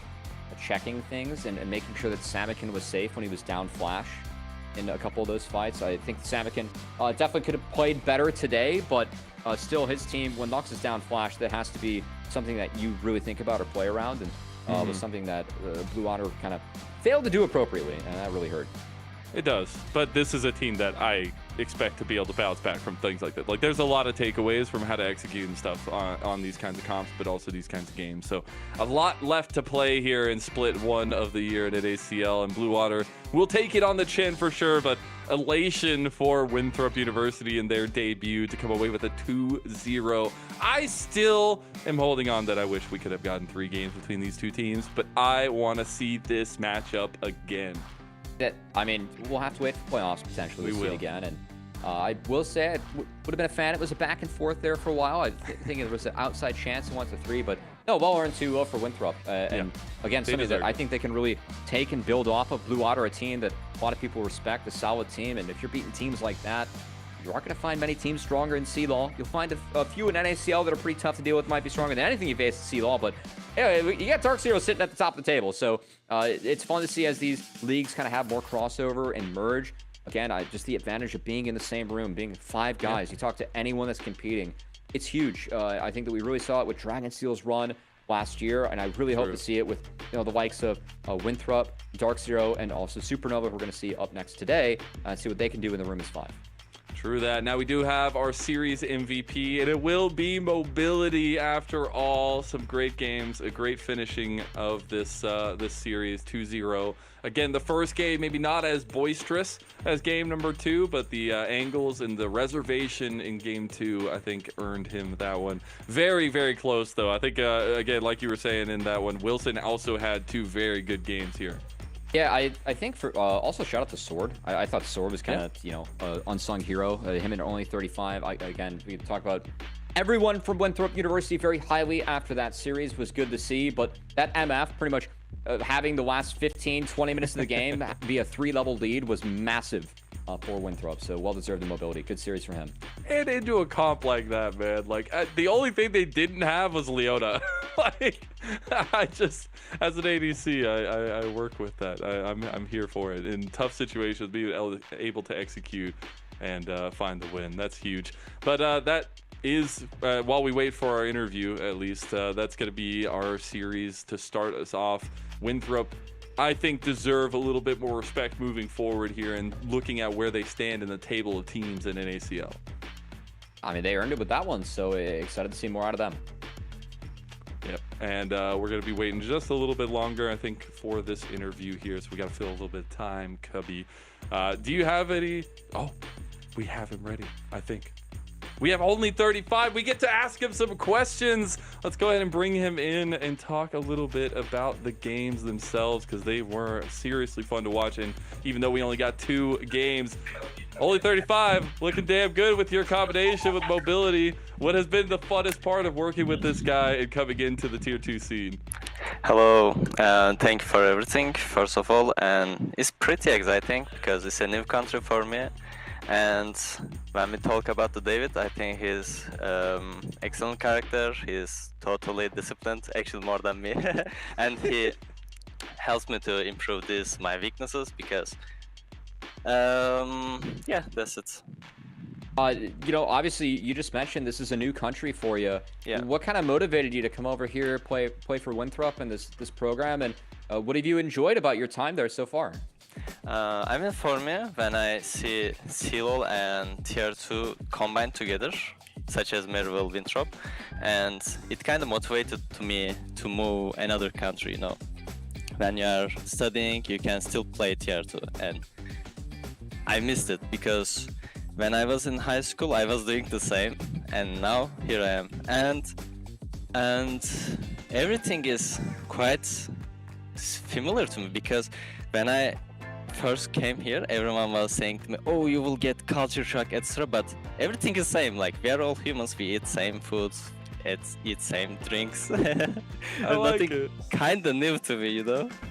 [SPEAKER 2] checking things and making sure that Samikin was safe when he was down flash in a couple of those fights. I think Samikin definitely could have played better today, but still his team, when Lux is down flash, that has to be something that you really think about or play around, and was something that Blue Otter kind of failed to do appropriately, and that really hurt.
[SPEAKER 1] It does, but this is a team that I expect to be able to bounce back from things like that. Like, there's a lot of takeaways from how to execute and stuff on these kinds of comps, but also these kinds of games. So a lot left to play here in Split 1 of the year at NACL, and Blue Water will take it on the chin for sure, but elation for Winthrop University in their debut to come away with a 2-0. I still am holding on that I wish we could have gotten 3 games between these two teams, but I want to see this matchup again.
[SPEAKER 2] I mean, we'll have to wait for playoffs potentially.
[SPEAKER 1] We
[SPEAKER 2] See
[SPEAKER 1] will.
[SPEAKER 2] it again, and I will say I would have been a fan. It was a back and forth there for a while. I think it was an outside chance and 1-3, but no, well earned 2-0 for Winthrop. And again, something that I think they can really take and build off of. Blue Otter, a team that a lot of people respect, a solid team, and if you're beating teams like that, you aren't going to find many teams stronger in C-Law. You'll find a few in NACL that are pretty tough to deal with, might be stronger than anything you face in C-Law, but anyway, you got Dark Zero sitting at the top of the table, so it's fun to see as these leagues kind of have more crossover and merge. Again, just the advantage of being in the same room, being 5 guys. You talk to anyone that's competing, it's huge. I think that we really saw it with Dragonsteel's run last year, and I really hope to see it with the likes of Winthrop, Dark Zero, and also Supernova. We're going to see up next today and see what they can do in the room as 5.
[SPEAKER 1] True that. Now we do have our series MVP, and it will be mobility after all. Some great games, a great finishing of this this series, 2-0. Again, the first game maybe not as boisterous as game number 2, but the angles and the reservation in game 2, I think, earned him that one. Very, very close, though. I think, again, like you were saying in that one, Wilson also had 2 very good games here.
[SPEAKER 2] Yeah, I think for also shout out to Sword. I thought Sword was kind of unsung hero. Him and only 35. Again, we talk about everyone from Winthrop University very highly after that series. Was good to see, but that MF pretty much having the last 15-20 minutes of the game be a 3-level lead was massive for Winthrop. So well deserved the mobility. Good series for him.
[SPEAKER 1] And into a comp like that, man, like the only thing they didn't have was Leona. Like, I just, as an ADC, I work with that. I'm here for it in tough situations, being able to execute and find the win. That's huge. But that is while we wait for our interview, at least that's going to be our series to start us off. Winthrop, I think, deserve a little bit more respect moving forward here and looking at where they stand in the table of teams in NACL.
[SPEAKER 2] I mean, they earned it with that one, so excited to see more out of them.
[SPEAKER 1] Yep, and we're going to be waiting just a little bit longer, I think, for this interview here, so we got to fill a little bit of time, Cubby. Do you have any... Oh, we have him ready, I think. We have only 35. We get to ask him some questions. Let's go ahead and bring him in and talk a little bit about the games themselves, because they were seriously fun to watch. And even though we only got 2 games, only 35, looking damn good with your combination with mobility. What has been the funnest part of working with this guy and coming into the tier 2 scene?
[SPEAKER 4] Hello, thank you for everything, first of all, and it's pretty exciting because it's a new country for me. And when we talk about the David, I think he's excellent character. He's totally disciplined, actually more than me, and he helps me to improve my weaknesses because yeah, that's it.
[SPEAKER 2] Obviously, you just mentioned this is a new country for you.
[SPEAKER 4] Yeah.
[SPEAKER 2] What kind of motivated you to come over here, play for Winthrop and this program, and what have you enjoyed about your time there so far?
[SPEAKER 4] I mean, for me, when I see CLOL and Tier 2 combined together, such as Maryville, Winthrop, and it kind of motivated to me to move another country, When you are studying, you can still play Tier 2, and I missed it because when I was in high school, I was doing the same, and now here I am, and everything is quite familiar to me because when I first came here, everyone was saying to me, "Oh, you will get culture shock, etc." But everything is same. Like we are all humans. We eat same foods, eat same drinks.
[SPEAKER 1] I like
[SPEAKER 4] nothing
[SPEAKER 1] it.
[SPEAKER 4] Kind of new to me,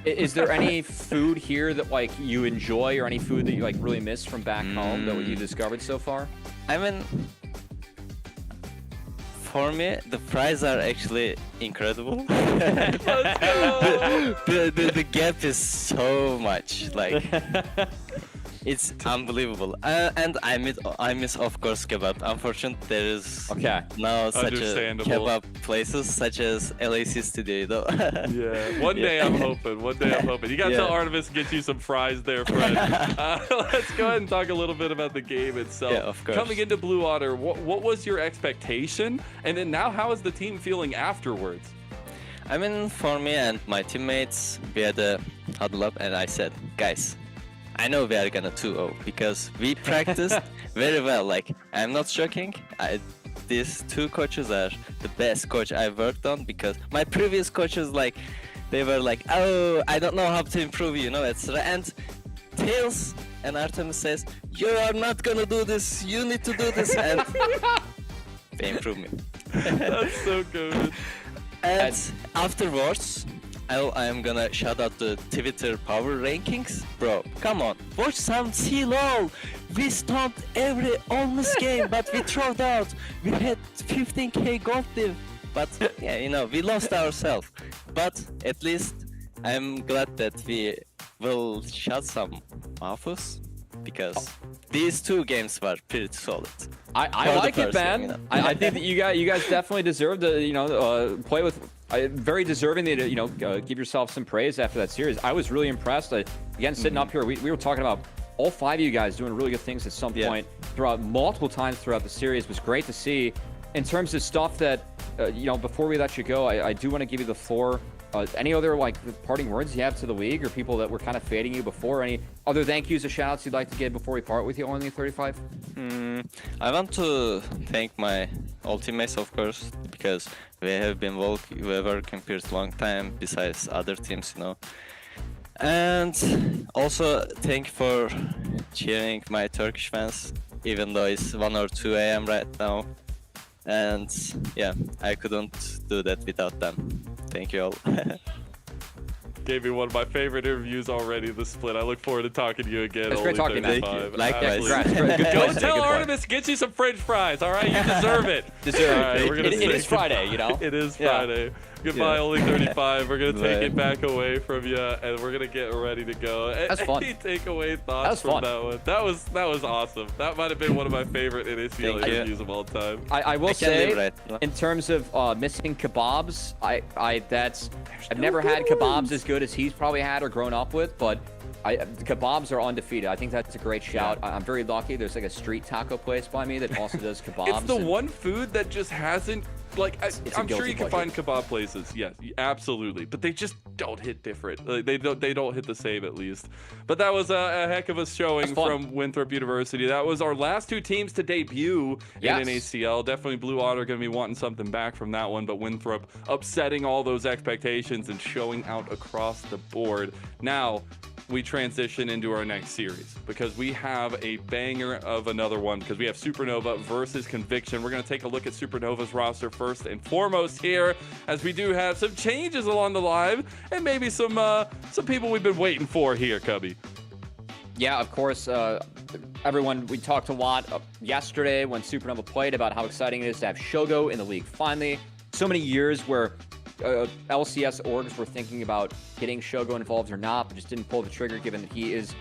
[SPEAKER 2] Is there any food here that like you enjoy, or any food that you like really miss from back home that you discovered so far?
[SPEAKER 4] I mean, for me, the fries are actually incredible.
[SPEAKER 1] Let's go!
[SPEAKER 4] the gap is so much, like it's unbelievable. And I miss of course kebab. Unfortunately, there is now such a kebab places such as LAC Studio.
[SPEAKER 1] Yeah, one day I'm hoping. You got to tell Artemis to get you some fries there, friend. Let's go ahead and talk a little bit about the game itself.
[SPEAKER 4] Yeah, of course.
[SPEAKER 1] Coming into Blue Otter, what was your expectation? And then now, how is the team feeling afterwards?
[SPEAKER 4] I mean, for me and my teammates, we had a huddle up and I said, guys, I know we are gonna 2-0 because we practiced very well. Like, I'm not joking. These 2 coaches are the best coach I worked on because my previous coaches, they were like, oh, I don't know how to improve you, etc. And Tails and Artemis says, you are not gonna do this. You need to do this. And they improved me.
[SPEAKER 1] That's so good.
[SPEAKER 4] And afterwards, I am gonna shout out the Twitter power rankings. Bro, come on, watch some CLOL. We stomped every almost game, but we throwed out. We had 15k gold div, but yeah, we lost ourselves. But at least I'm glad that we will shut some Mafus because these 2 games were pretty solid.
[SPEAKER 2] I like it, man. I think that you guys definitely deserve to play with. Very deserving to give yourself some praise after that series. I was really impressed. Again, sitting up here, we were talking about all 5 of you guys doing really good things at some point throughout multiple times throughout the series. It was great to see. In terms of stuff that before we let you go, I do want to give you the floor. Any other parting words you have to the league or people that were kind of fading you before? Any other thank yous or shout outs you'd like to give before we part with you, only 35?
[SPEAKER 4] I want to thank my all teammates, of course, because we have been working for a long time besides other teams, And also thank you for cheering my Turkish fans, even though it's 1 or 2 a.m. right now. And yeah, I couldn't do that without them. Thank you all.
[SPEAKER 1] Gave me one of my favorite interviews already, the split. I look forward to talking to you again.
[SPEAKER 2] It's great talking to you.
[SPEAKER 4] Thank you. Likewise.
[SPEAKER 1] Go tell Artemis, get you some French fries, all right? You deserve it.
[SPEAKER 2] All right, it is Friday,
[SPEAKER 1] It is Friday. Goodbye, only 35. We're going to take it back away from you, and we're going to get ready to go.
[SPEAKER 2] That's fun.
[SPEAKER 1] Any takeaway thoughts from that one? That was awesome. That might have been one of my favorite NACL interviews of all time.
[SPEAKER 2] I will say, in terms of missing kebabs, I've never had kebabs as good as he's probably had or grown up with, but the kebabs are undefeated. I think that's a great shout. I'm very lucky. There's a street taco place by me that also does kebabs.
[SPEAKER 1] It's the one food that just hasn't Like,
[SPEAKER 2] it's a
[SPEAKER 1] I'm sure
[SPEAKER 2] guilty
[SPEAKER 1] you can
[SPEAKER 2] pleasure.
[SPEAKER 1] find kebab places, yes, absolutely, but they just don't hit different. Like, they don't hit the same, at least. But that was a heck of a showing from Winthrop University. That was our last two teams to debut in NACL. Definitely Blue Otter going to be wanting something back from that one, but Winthrop upsetting all those expectations and showing out across the board. Now we transition into our next series because we have a banger of another one, because we have Supernova versus Conviction. We're going to take a look at Supernova's roster first and foremost here, as we do have some changes along the line and maybe some people we've been waiting for here, Cubby.
[SPEAKER 2] Yeah, of course. Everyone, we talked a lot yesterday when Supernova played about how exciting it is to have Shogo in the league finally. So many years where LCS orgs were thinking about getting Shogo involved or not, but just didn't pull the trigger given that he is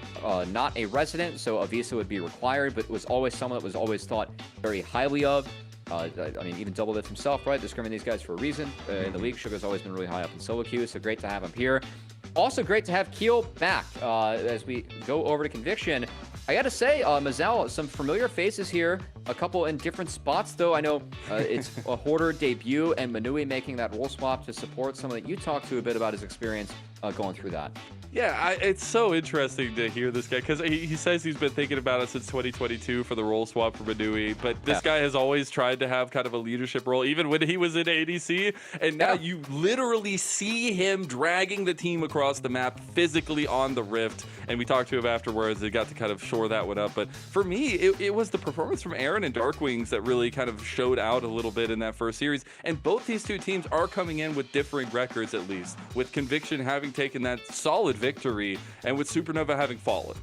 [SPEAKER 2] not a resident, so a visa would be required, but was always someone that was always thought very highly of. I mean, even Double Lift himself, right? Discriminating these guys for a reason. In the league, Shogo's always been really high up in solo queues, so great to have him here. Also great to have Keel back as we go over to Conviction. I gotta say, Mazel, some familiar faces here. A couple in different spots, though. I know it's a Hoarder debut and Manui making that role swap to support someone that you talked to a bit about his experience going through that.
[SPEAKER 1] Yeah, it's so interesting to hear this guy, because he says he's been thinking about it since 2022 for the role swap for Manui, but this guy has always tried to have kind of a leadership role, even when he was in ADC, and now you literally see him dragging the team across the map physically on the Rift, and we talked to him afterwards. They got to kind of shore that one up, but for me, it was the performance from Aaron and Darkwings that really kind of showed out a little bit in that first series, and both these two teams are coming in with differing records, at least, with Conviction having taken that solid victory and with Supernova having fallen.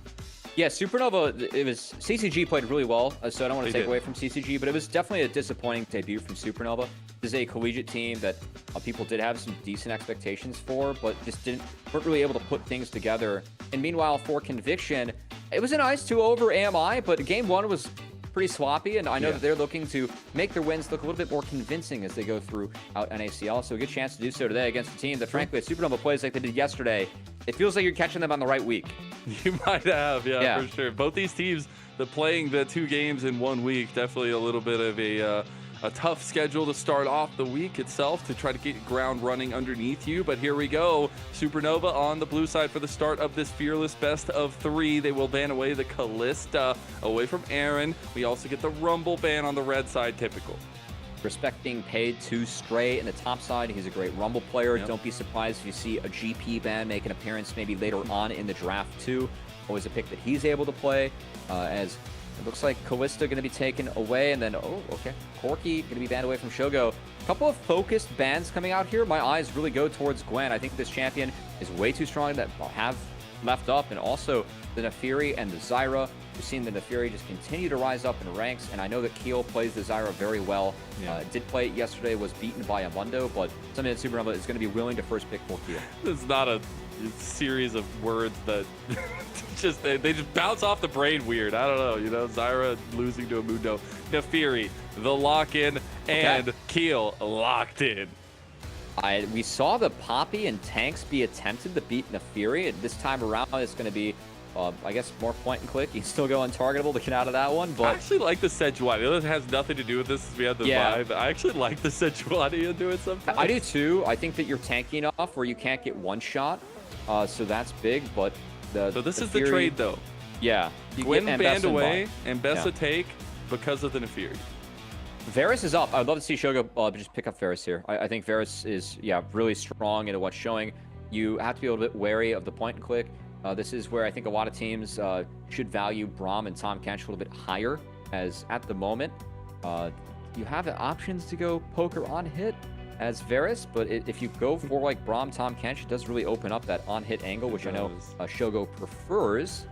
[SPEAKER 2] Yeah, Supernova, it was CCG played really well, so I don't want to take away from CCG, but it was definitely a disappointing debut from Supernova. This is a collegiate team that people did have some decent expectations for, but just weren't really able to put things together. And meanwhile, for Conviction, it was a nice 2 over AMI, but game 1 was pretty sloppy, and I know that they're looking to make their wins look a little bit more convincing as they go throughout NACL, so a good chance to do so today against a team that, frankly, if Supernova plays like they did yesterday, it feels like you're catching them on the right week.
[SPEAKER 1] You might have, yeah, for sure. Both these teams, playing the 2 games in 1 week, definitely a little bit of a tough schedule to start off the week itself to try to get ground running underneath you. But here we go. Supernova on the blue side for the start of this Fearless best of 3. They will ban away the Callista away from Aaron. We also get the Rumble ban on the red side, typical.
[SPEAKER 2] Respect being paid to Stray in the top side. He's a great Rumble player. Don't be surprised if you see a GP ban make an appearance maybe later on in the draft too. Always a pick that he's able to play as it looks like Callista going to be taken away, and then, Corky going to be banned away from Shogo. A couple of focused bans coming out here. My eyes really go towards Gwen. I think this champion is way too strong to have left up, and also the Nefiri and the Zyra. We've seen the Nefiri just continue to rise up in ranks, and I know that Keel plays the Zyra very well. Did play it yesterday, was beaten by Amundo, but something that Supernova is going to be willing to first pick for Keel.
[SPEAKER 1] It's not a series of words that they just bounce off the brain weird. I don't know, Zyra losing to Amundo, Nefiri, the lock-in, and Keel locked in.
[SPEAKER 2] We saw the Poppy and Tanks be attempted to beat Nefiri, and this time around it's going to be I guess more point and click. You can still go untargetable to get out of that one, but
[SPEAKER 1] I actually like the Sejuani. It has nothing to do with this. We had the vibe. I actually like the Sejuani into it sometimes.
[SPEAKER 2] I do too. I think that you're tanky enough where you can't get one shot, so that's big. But
[SPEAKER 1] so this is the trade though.
[SPEAKER 2] Yeah,
[SPEAKER 1] Gwen banned away and Bessa take because of the Nefiri.
[SPEAKER 2] Varus is up. I'd love to see Shogo just pick up Varus here. I think Varus is really strong into what's showing. You have to be a little bit wary of the point and click. This is where I think a lot of teams should value Braum and Tahm Kench a little bit higher, as at the moment you have the options to go poker on hit as Varus, but if you go for like Braum, Tahm Kench, it does really open up that on hit angle, which I know Shogo prefers.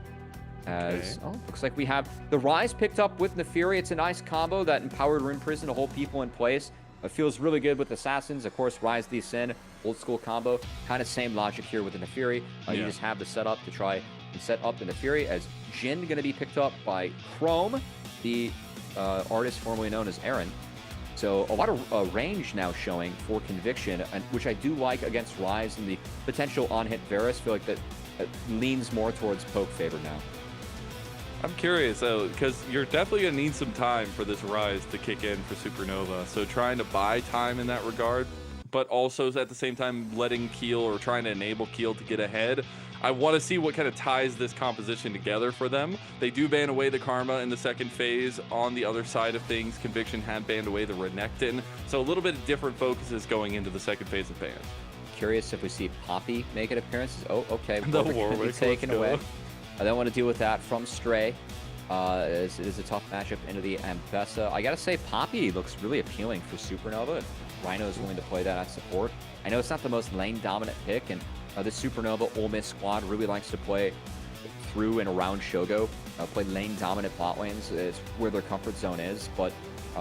[SPEAKER 2] As looks like we have the Rise picked up with Nefiri. It's a nice combo, that empowered Rune Prison to hold people in place. It feels really good with Assassins. Of course, Rise Lee Sin, old school combo. Kind of same logic here with the Nefiri. You just have the setup to try and set up the Nefiri, as Jin going to be picked up by Chrome, the artist formerly known as Aaron. So a lot of range now showing for Conviction, which I do like against Rise, and the potential on-hit Varus. Feel like that leans more towards poke favor now.
[SPEAKER 1] I'm curious, though, because you're definitely going to need some time for this rise to kick in for Supernova. So trying to buy time in that regard, but also at the same time letting Keel or trying to enable Keel to get ahead. I want to see what kind of ties this composition together for them. They do ban away the Karma in the second phase. On the other side of things, Conviction had banned away the Renekton. So a little bit of different focuses going into the second phase of bans.
[SPEAKER 2] Curious if we see Poppy make an appearance. Oh, okay.
[SPEAKER 1] The
[SPEAKER 2] Warwick can be
[SPEAKER 1] Warwick,
[SPEAKER 2] taken
[SPEAKER 1] let's go.
[SPEAKER 2] away. I don't want to deal with that from Stray. It is a tough matchup into the Ambessa. I gotta say, Poppy looks really appealing for Supernova. Rhino is willing to play that at support. I know it's not the most lane-dominant pick, and the Supernova Ole Miss squad really likes to play through and around Shogo, play lane-dominant bot lanes. It's where their comfort zone is, but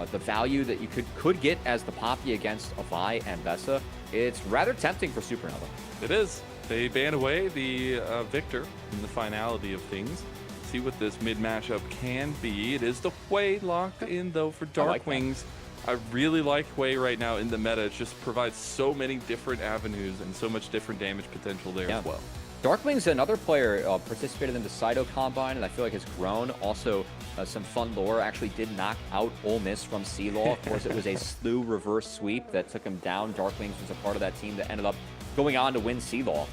[SPEAKER 2] the value that you could get as the Poppy against a Vi and Ambessa, it's rather tempting for Supernova.
[SPEAKER 1] It is. They ban away the Victor in the finality of things. See what this mid matchup can be. It is the Hui locked in, though, for Darkwings. I really like Hui right now in the meta. It just provides so many different avenues and so much different damage potential there as well.
[SPEAKER 2] Darkwing's another player participated in the Saito Combine, and I feel like has grown. Also, some fun lore. Actually did knock out Ole Miss from C-Law. Of course, it was a slew reverse sweep that took him down. Darkwings was a part of that team that ended up going on to win C-Law.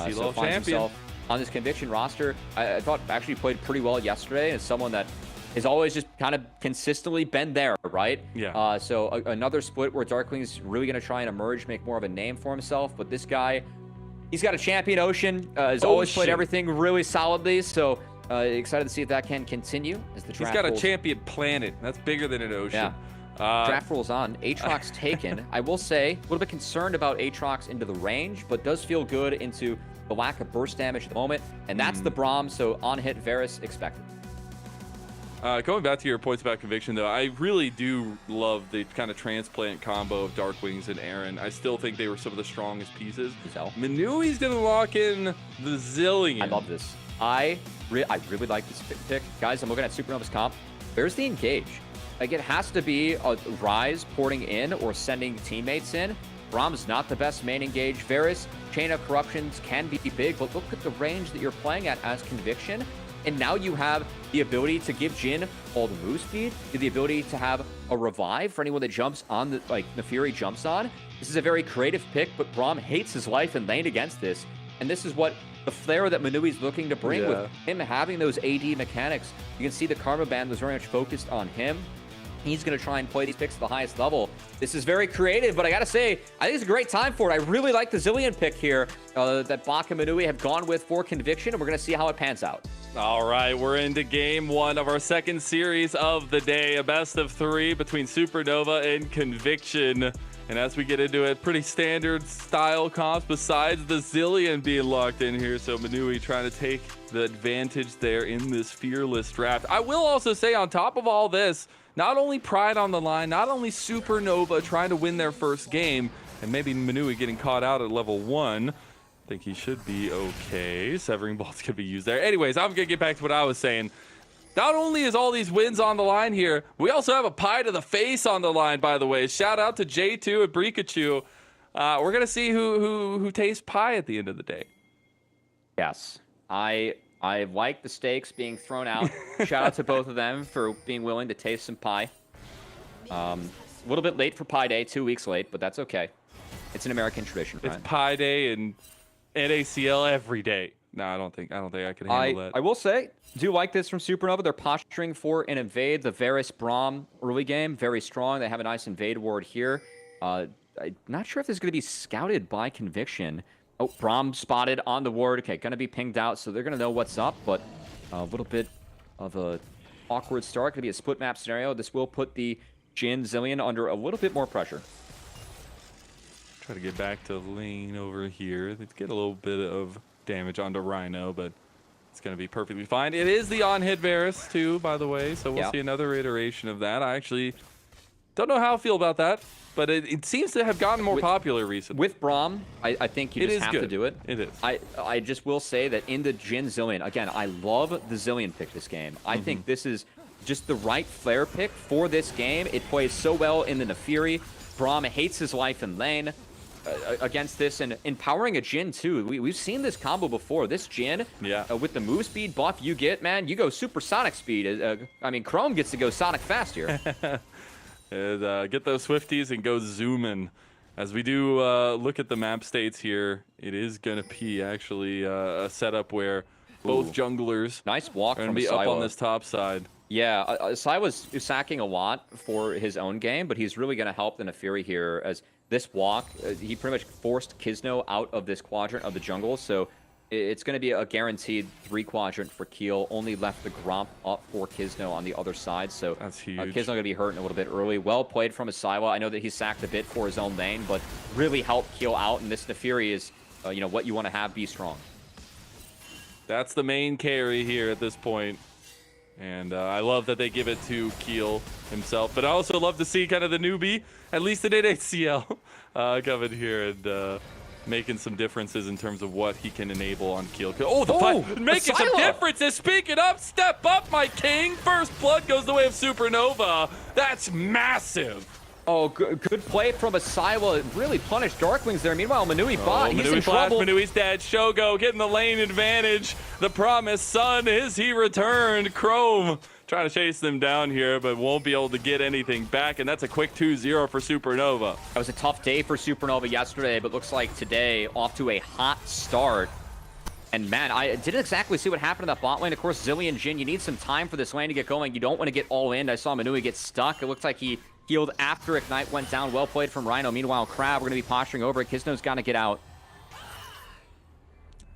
[SPEAKER 1] C-Law
[SPEAKER 2] finds
[SPEAKER 1] champion.
[SPEAKER 2] himself on this Conviction roster. I thought actually played pretty well yesterday, and someone that has always just kind of consistently been there, right?
[SPEAKER 1] Yeah.
[SPEAKER 2] So another split where Darkwing's really going to try and emerge, make more of a name for himself. But this guy, he's got a champion Ocean. Has always played everything really solidly. So excited to see if that can continue as the draft
[SPEAKER 1] He's got a
[SPEAKER 2] rolls.
[SPEAKER 1] champion planet. That's bigger than an Ocean.
[SPEAKER 2] Yeah. Draft rolls on. Aatrox taken. I will say, a little bit concerned about Aatrox into the range, but does feel good into the lack of burst damage at the moment. And that's the Braum, so on hit Varus expected.
[SPEAKER 1] Going back to your points about Conviction, though, I really do love the kind of transplant combo of Darkwings and Aaron. I still think they were some of the strongest pieces. Manui's going to lock in the Zillion.
[SPEAKER 2] I love this. I really like this pick. Guys, I'm looking at Supernova's comp. There's the engage. Like, it has to be a Ryze porting in or sending teammates in. Braum's not the best main engage. Varus, Chain of Corruptions can be big, but look at the range that you're playing at as Conviction. And now you have the ability to give Jhin all the move speed, the ability to have a revive for anyone that jumps on the Fury jumps on. This is a very creative pick, but Braum hates his life and lane against this. And this is what the flair that Manui's looking to bring with him having those AD mechanics. You can see the Karma Band was very much focused on him. He's going to try and play these picks at the highest level. This is very creative, but I got to say, I think it's a great time for it. I really like the Zillion pick here that Bak and Manui have gone with for Conviction, and we're going to see how it pans out.
[SPEAKER 1] All right, we're into game one of our second series of the day, a best of three between Supernova and Conviction. And as we get into it, pretty standard style comps besides the Zillion being locked in here. So Manui trying to take the advantage there in this fearless draft. I will also say on top of all this, not only Pride on the line, not only Supernova trying to win their first game, and maybe Manui getting caught out at level 1. I think he should be okay. Severing Bolts could be used there. Anyways, I'm going to get back to what I was saying. Not only is all these wins on the line here, we also have a pie to the face on the line, by the way. Shout out to J2 and Brikachu. We're going to see who tastes pie at the end of the day.
[SPEAKER 2] Yes. I like the stakes being thrown out. Shout out to both of them for being willing to taste some pie. A little bit late for Pie Day, 2 weeks late, but that's okay. It's an American tradition, right?
[SPEAKER 1] It's Pie Day and NACL every day. No, I don't think I can handle that.
[SPEAKER 2] I will say, do like this from Supernova. They're posturing for an invade. The Varus Braum early game, very strong. They have a nice invade ward here. I'm not sure if this is going to be scouted by Conviction. Oh, Braum spotted on the ward. Okay, going to be pinged out, so they're going to know what's up, but a little bit of a awkward start. Going to be a split map scenario. This will put the Jhin Zillion under a little bit more pressure.
[SPEAKER 1] Try to get back to lane over here. Let's get a little bit of damage onto Rhino, but it's going to be perfectly fine. It is the on-hit Varus, too, by the way, so we'll see another iteration of that. I actually don't know how I feel about that, but it seems to have gotten more popular recently.
[SPEAKER 2] With Braum, I think you just have to do it.
[SPEAKER 1] It is.
[SPEAKER 2] I just will say that in the Jhin Zillion, again, I love the Zillion pick this game. I think this is just the right flare pick for this game. It plays so well in the Nefiri. Braum hates his life in lane. against this and empowering a Jhin too. We've seen this combo before. This Jhin, with the move speed buff you get, man, you go supersonic speed. I mean, Chrome gets to go sonic fast here.
[SPEAKER 1] And, get those Swifties and go zooming. As we do look at the map states here, it is going to be actually a setup where both junglers
[SPEAKER 2] nice walk
[SPEAKER 1] are going
[SPEAKER 2] from
[SPEAKER 1] to be up on
[SPEAKER 2] Syla.
[SPEAKER 1] this top side.
[SPEAKER 2] Yeah, Syla's sacking a lot for his own game, but he's really going to help the Naafiri here as this walk, he pretty much forced Kisno out of this quadrant of the jungle, so it's going to be a guaranteed 3-quadrant for Keel. Only left the Gromp up for Kisno on the other side, so
[SPEAKER 1] that's huge.
[SPEAKER 2] Kisno going to be hurting a little bit early. Well played from Syla. I know that he sacked a bit for his own lane, but really helped Keel out, and this Naafiri is, what you want to have be strong.
[SPEAKER 1] That's the main carry here at this point. And I love that they give it to Keel himself. But I also love to see kind of the newbie, at least in NACL, coming here and making some differences in terms of what he can enable on Keel. Oh, the fight making some differences. Speaking up, step up, my king. First blood goes the way of Supernova. That's massive.
[SPEAKER 2] Oh, good play from Syla. Really punished Darklings there. Meanwhile, Manui bot. He's in trouble.
[SPEAKER 1] Manui's dead. Shogo getting the lane advantage. The promised son, is he returned? Chrome trying to chase them down here, but won't be able to get anything back. And that's a quick 2-0 for Supernova.
[SPEAKER 2] That was a tough day for Supernova yesterday, but looks like today off to a hot start. And man, I didn't exactly see what happened in that bot lane. Of course, Zillion Jhin, you need some time for this lane to get going. You don't want to get all in. I saw Manui get stuck. It looked like he healed after Ignite went down. Well played from Rhino. Meanwhile, Crab, we're going to be posturing over it. Kisno's got to get out.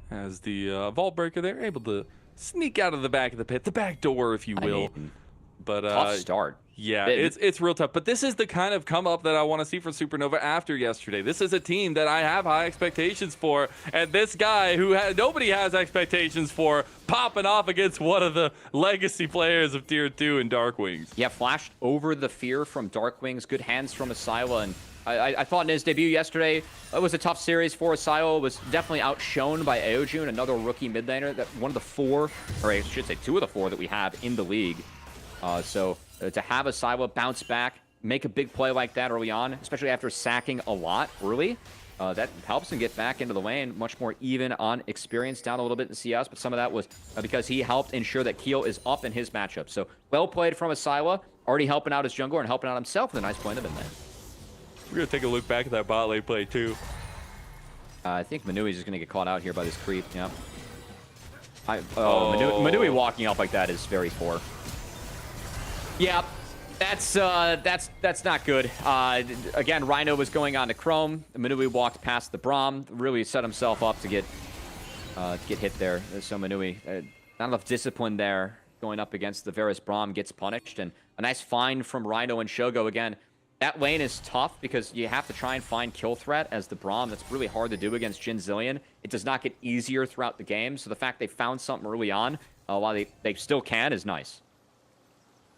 [SPEAKER 1] As the Vault Breaker, they're able to sneak out of the back of the pit. The back door, if you will. But
[SPEAKER 2] tough start.
[SPEAKER 1] Yeah, it's real tough. But this is the kind of come up that I want to see for Supernova after yesterday. This is a team that I have high expectations for. And this guy who nobody has expectations for popping off against one of the legacy players of Tier 2 in Darkwings.
[SPEAKER 2] Yeah, flashed over the fear from Darkwings. Good hands from Syla. And I thought in his debut yesterday, it was a tough series for Syla. Was definitely outshone by Aojun, another rookie mid laner. That one of the 4, or I should say 2 of the 4 that we have in the league. So to have Syla bounce back, make a big play like that early on, especially after sacking a lot early, that helps him get back into the lane. Much more even on experience, down a little bit in CS, but some of that was because he helped ensure that Keel is up in his matchup. So well played from Syla, already helping out his jungler and helping out himself with a nice play in the mid lane.
[SPEAKER 1] We're going to take a look back at that bot lane play, too.
[SPEAKER 2] I think Manui's just going to get caught out here by this creep, yeah. Manui walking up like that is very poor. Yeah, that's not good. Again, Rhino was going on to Chrome. Manui walked past the Braum, really set himself up to get hit there. So Manui, not enough discipline there going up against the Varus Braum, gets punished. And a nice find from Rhino and Shogo again. That lane is tough because you have to try and find kill threat as the Braum. That's really hard to do against Jhin Zillion. It does not get easier throughout the game. So the fact they found something early on, while they still can, is nice.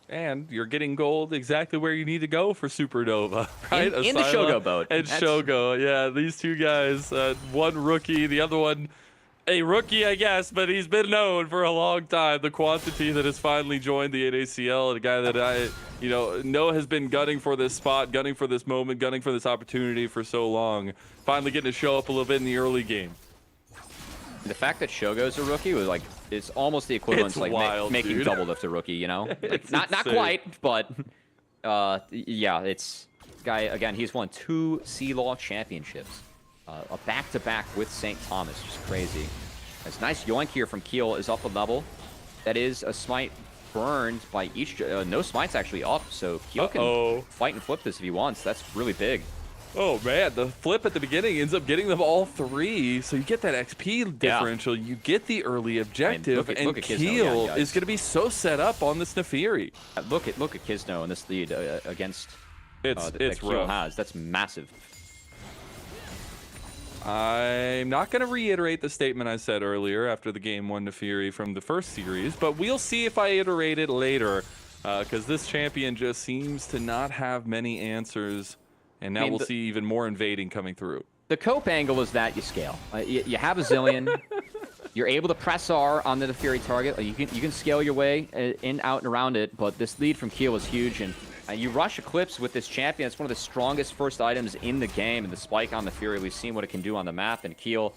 [SPEAKER 1] And you're getting gold exactly where you need to go for Supernova, right?
[SPEAKER 2] In the Shogo boat.
[SPEAKER 1] And Shogo, yeah. These two guys, one rookie, the other one a rookie, I guess, but he's been known for a long time. The quantity that has finally joined the NACL, a guy that I, know has been gunning for this spot, gunning for this moment, gunning for this opportunity for so long. Finally getting to show up a little bit in the early game.
[SPEAKER 2] The fact that Shogo's a rookie was it's almost the equivalent to
[SPEAKER 1] wild,
[SPEAKER 2] making
[SPEAKER 1] dude.
[SPEAKER 2] Double Lift a rookie, not
[SPEAKER 1] insane.
[SPEAKER 2] quite, but yeah, it's guy again. He's won 2 C-Law championships, a back-to-back with St. Thomas, just crazy. This nice yoink here from Keel is up a level. That is a smite burned by each. No smite's actually up, so Keel can fight and flip this if he wants. That's really big.
[SPEAKER 1] Oh man, the flip at the beginning ends up getting them all 3, so you get that XP differential, you get the early objective, and Keel is going to be so set up on this Naafiri.
[SPEAKER 2] Look at Kisno in this lead against
[SPEAKER 1] that
[SPEAKER 2] Keel
[SPEAKER 1] rough.
[SPEAKER 2] has. That's massive.
[SPEAKER 1] I'm not going to reiterate the statement I said earlier after the game 1 Naafiri from the first series, but we'll see if I iterate it later, because this champion just seems to not have many answers. And now we'll see even more invading coming through.
[SPEAKER 2] The cope angle is that you scale. You have a Zillion. You're able to press R on the Naafiri target. You can scale your way in, out, and around it. But this lead from Keel is huge. And You rush Eclipse with this champion. It's one of the strongest first items in the game, and the spike on the Fury, we've seen what it can do on the map. And Keel,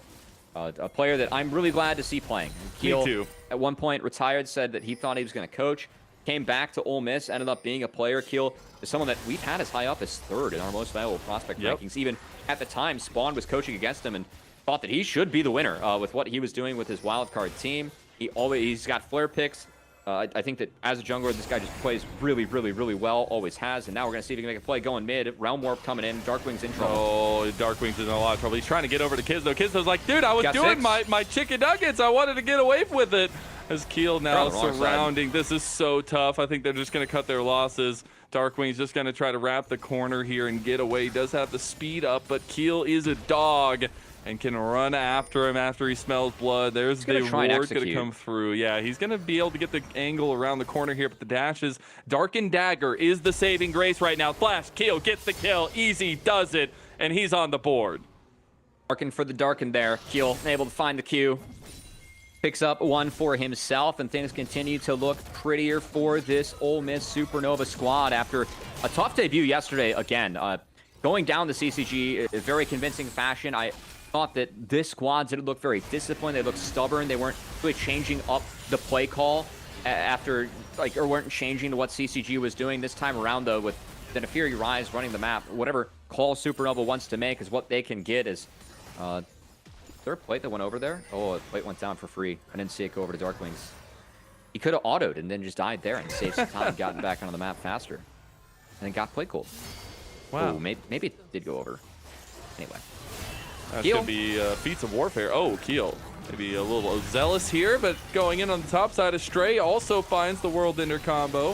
[SPEAKER 2] a player that I'm really glad to see playing. Keel,
[SPEAKER 1] Me too.
[SPEAKER 2] At one point, retired, said that he thought he was going to coach. Came back to Ole Miss, ended up being a player. Keel is someone that we've had as high up as 3rd in our most valuable prospect rankings. Even at the time, Spawn was coaching against him and thought that he should be the winner with what he was doing with his wildcard team. He's got flare picks. I think that as a jungler, this guy just plays really, really, really well. Always has. And now we're going to see if he can make a play going mid. Realm Warp coming in. Darkwing's in trouble.
[SPEAKER 1] Oh, Darkwing's in a lot of trouble. He's trying to get over to Kisno. Kisno's like, dude, I was doing my chicken nuggets. I wanted to get away with it. As Keel now surrounding. This is so tough. I think they're just going to cut their losses. Darkwing's just going to try to wrap the corner here and get away. He does have the speed up, but Keel is a dog and can run after him after he smells blood. There's the ward going to come through. Yeah, he's going to be able to get the angle around the corner here, but the dash is Darken Dagger is the saving grace right now. Flash, Keel gets the kill. Easy does it, and he's on the board.
[SPEAKER 2] Darken for the Darken there. Keel able to find the Q. Picks up one for himself, and things continue to look prettier for this Ole Miss Supernova squad after a tough debut yesterday. Again, going down the CCG in a very convincing fashion. I thought that this squad didn't look very disciplined. They looked stubborn. They weren't really changing up the play call after, or weren't changing to what CCG was doing. This time around, though, with the Nefiri Rise running the map, whatever call Supernova wants to make is what they can get. Is there a plate that went over there? Oh, a plate went down for free. I didn't see it go over to Darkwings. He could have autoed and then just died there and saved some time and gotten back onto the map faster. And then got plate cold.
[SPEAKER 1] Wow.
[SPEAKER 2] Ooh, maybe it did go over. Anyway.
[SPEAKER 1] That's going to be feats of warfare. Oh, Keel. Maybe a little zealous here, but going in on the top side of Stray also finds the World Ender combo.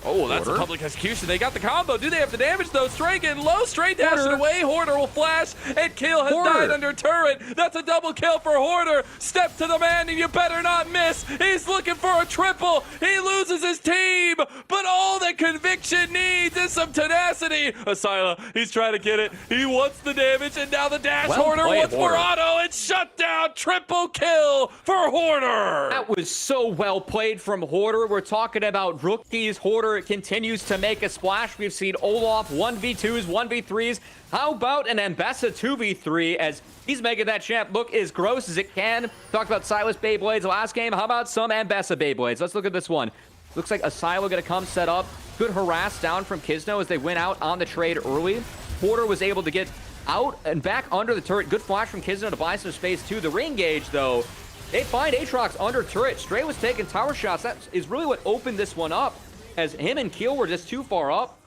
[SPEAKER 1] Oh, that's a public execution. They got the combo. Do they have the damage, though? Stray getting low. Stray dashing away. Hoarder will flash, and Keel has died under turret. That's a double kill for Hoarder. Step to the man, and you better not miss. He's looking for a triple. He loses his team, but all that Conviction needs is some tenacity. Asila, he's trying to get it. He wants the damage, and now the dash. Hoarder wants for auto. It's shut down. Triple kill for Hoarder.
[SPEAKER 2] That was so well played from Hoarder. We're talking about rookies. Hoarder continues to make a splash. We've seen Olaf 1v2s, 1v3s. How about an Ambessa 2v3 as he's making that champ look as gross as it can? Talked about Silas Beyblades last game. How about some Ambessa Beyblades? Let's look at this one. Looks like Asilo going to come set up. Good harass down from Kisno as they went out on the trade early. Hoarder was able to get out and back under the turret. Good flash from Kisno to buy some space too. The ring gauge, though, they find Aatrox under turret. Stray was taking tower shots. That is really what opened this one up, as him and Keel were just too far up.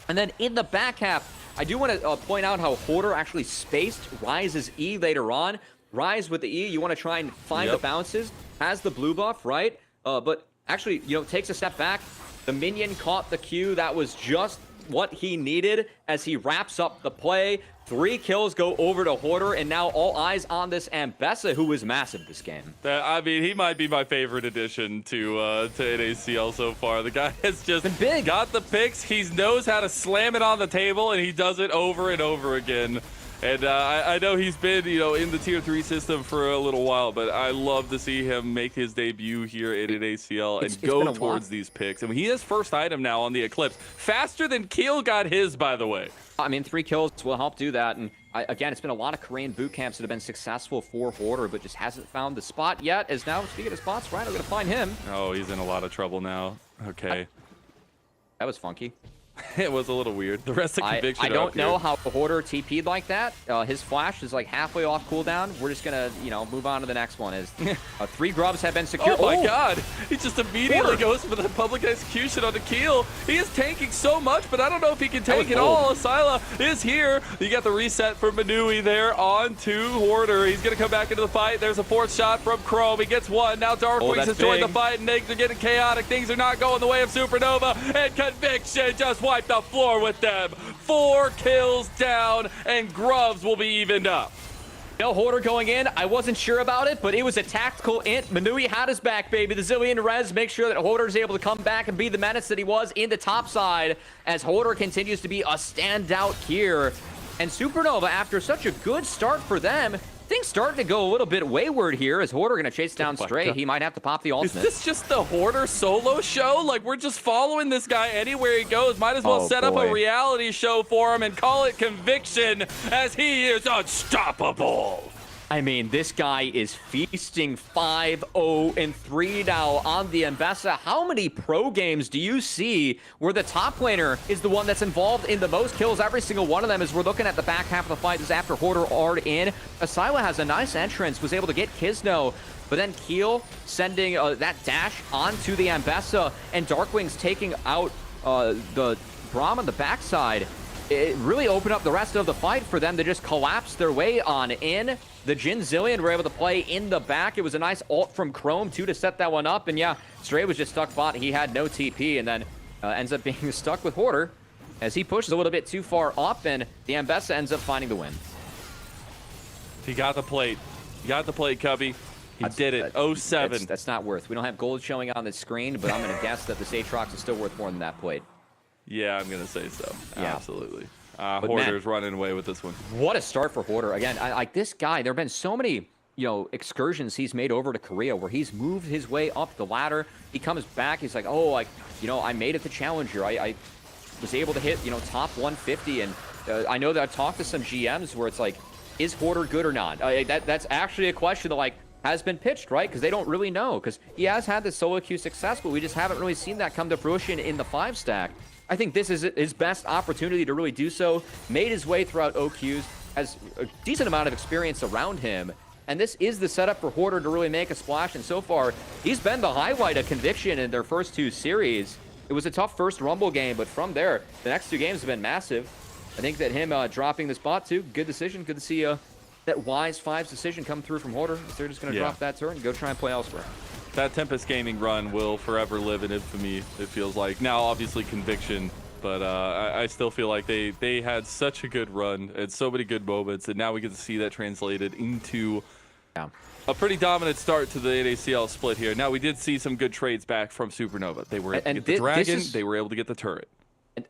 [SPEAKER 2] And then in the back half, I do want to point out how Hoarder actually spaced Rise's E later on. Rise with the E, you want to try and find the bounces. Has the blue buff, right? But actually, takes a step back. The minion caught the Q. That was just what he needed as he wraps up the play. 3 kills go over to Hoarder, and now all eyes on this Ambessa, who was massive this game.
[SPEAKER 1] I mean, he might be my favorite addition to NACL so far. The guy has just got the picks. He knows how to slam it on the table, and he does it over and over again. And I know he's been, in the Tier 3 system for a little while, but I love to see him make his debut here at NACL and go towards these picks. And he has first item now on the Eclipse. Faster than Keel got his, by the way.
[SPEAKER 2] I mean, 3 kills will help do that. And again, it's been a lot of Korean boot camps that have been successful for Hoarder, but just hasn't found the spot yet. As now, speaking of spots, Rhino going to find him.
[SPEAKER 1] Oh, he's in a lot of trouble now. Okay.
[SPEAKER 2] That was funky.
[SPEAKER 1] It was a little weird. The rest of Conviction
[SPEAKER 2] I don't know how the Hoarder TP'd like that. His flash is like halfway off cooldown. We're just going to, move on to the next one. As 3 grubs have been secured.
[SPEAKER 1] Oh my god. He just immediately goes for the public execution on the Keel. He is tanking so much, but I don't know if he can take it all. Asila is here. You got the reset from Manui there onto Hoarder. He's going to come back into the fight. There's a 4th shot from Chrome. He gets 1. Now Darkwings has joined the fight, and things are getting chaotic. Things are not going the way of Supernova, and Conviction just wipe the floor with them. 4 kills down, and Grubs will be evened up.
[SPEAKER 2] Hoarder going in. I wasn't sure about it, but it was a tactical int. Manui had his back, baby. The Zillion res make sure that Hoarder is able to come back and be the menace that he was in the top side, as Hoarder continues to be a standout here. And Supernova, after such a good start for them, things starting to go a little bit wayward here as Hoarder going to chase down
[SPEAKER 1] my
[SPEAKER 2] Stray.
[SPEAKER 1] God.
[SPEAKER 2] He might have to pop the
[SPEAKER 1] Is
[SPEAKER 2] ultimate.
[SPEAKER 1] this just the Hoarder solo show? Like, we're just following this guy anywhere he goes. Might as well
[SPEAKER 2] Oh,
[SPEAKER 1] set up
[SPEAKER 2] boy.
[SPEAKER 1] a reality show for him and call it Conviction, as he is unstoppable.
[SPEAKER 2] I mean, this guy is feasting 5-0-3 now on the Mbessa. How many pro games do you see where the top laner is the one that's involved in the most kills? Every single one of them, as we're looking at the back half of the fight, is after Hoarder already in. Asila has a nice entrance, was able to get Kisno, but then Keel sending that dash onto the Mbessa, and Darkwing's taking out the Braum on the backside. It really opened up the rest of the fight for them to just collapse their way on in. The Jin Zillion were able to play in the back. It was a nice ult from Chrome, too, to set that one up. And yeah, Stray was just stuck bot. He had no TP and then ends up being stuck with Hoarder as he pushes a little bit too far up, and the Mbessa ends up finding the win.
[SPEAKER 1] He got the plate. He got the plate, Cubby. He did it. 07.
[SPEAKER 2] That's not worth. We don't have gold showing on the screen, but I'm going to guess that this Aatrox is still worth more than that plate.
[SPEAKER 1] Yeah, I'm going to say so.
[SPEAKER 2] Yeah.
[SPEAKER 1] Absolutely.
[SPEAKER 2] man-
[SPEAKER 1] Hoarder's running away with this one.
[SPEAKER 2] What a start for Hoarder. Again, like this guy, there have been so many, excursions he's made over to Korea where he's moved his way up the ladder. He comes back, he's like, oh, I made it to Challenger. I was able to hit, top 150. And I know that I've talked to some GMs where it's like, is Hoarder good or not? That's actually a question that, like, has been pitched, right? Because they don't really know. Because he has had this solo queue success, but we just haven't really seen that come to fruition in the 5-stack. I think this is his best opportunity to really do so. Made his way throughout OQs, has a decent amount of experience around him, and this is the setup for Hoarder to really make a splash, and so far, he's been the highlight of Conviction in their first 2 series. It was a tough first Rumble game, but from there, the next 2 games have been massive. I think that him dropping this bot too, good decision. Good to see that wise 5's decision come through from Hoarder. They're just going to drop that turn and go try and play elsewhere.
[SPEAKER 1] That Tempest Gaming run will forever live in infamy, it feels like. Now, obviously, Conviction, but I still feel like they had such a good run and so many good moments, and now we get to see that translated into a pretty dominant start to the NACL split here. Now, we did see some good trades back from Supernova. They were able to get the Dragon, they were able to get the turret.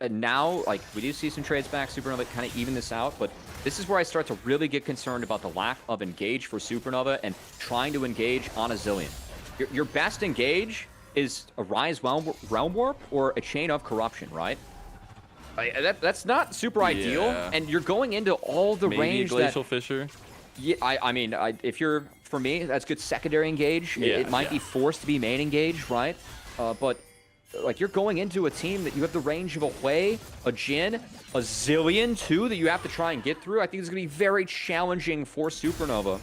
[SPEAKER 2] And now, like, we do see some trades back. Supernova kind of even this out, but this is where I start to really get concerned about the lack of engage for Supernova and trying to engage on a Zillion. Your best engage is a Rise Realm Warp or a Chain of Corruption, right? That's not super ideal, and you're going into all the
[SPEAKER 1] Maybe
[SPEAKER 2] range
[SPEAKER 1] a Glacial Fissure.
[SPEAKER 2] Yeah, I mean, if you're, for me, that's good secondary engage. It might be forced to be main engage, right? But like, you're going into a team that you have the range of a Hwei, a Jin, a Zillion too that you have to try and get through. I think it's going to be very challenging for Supernova.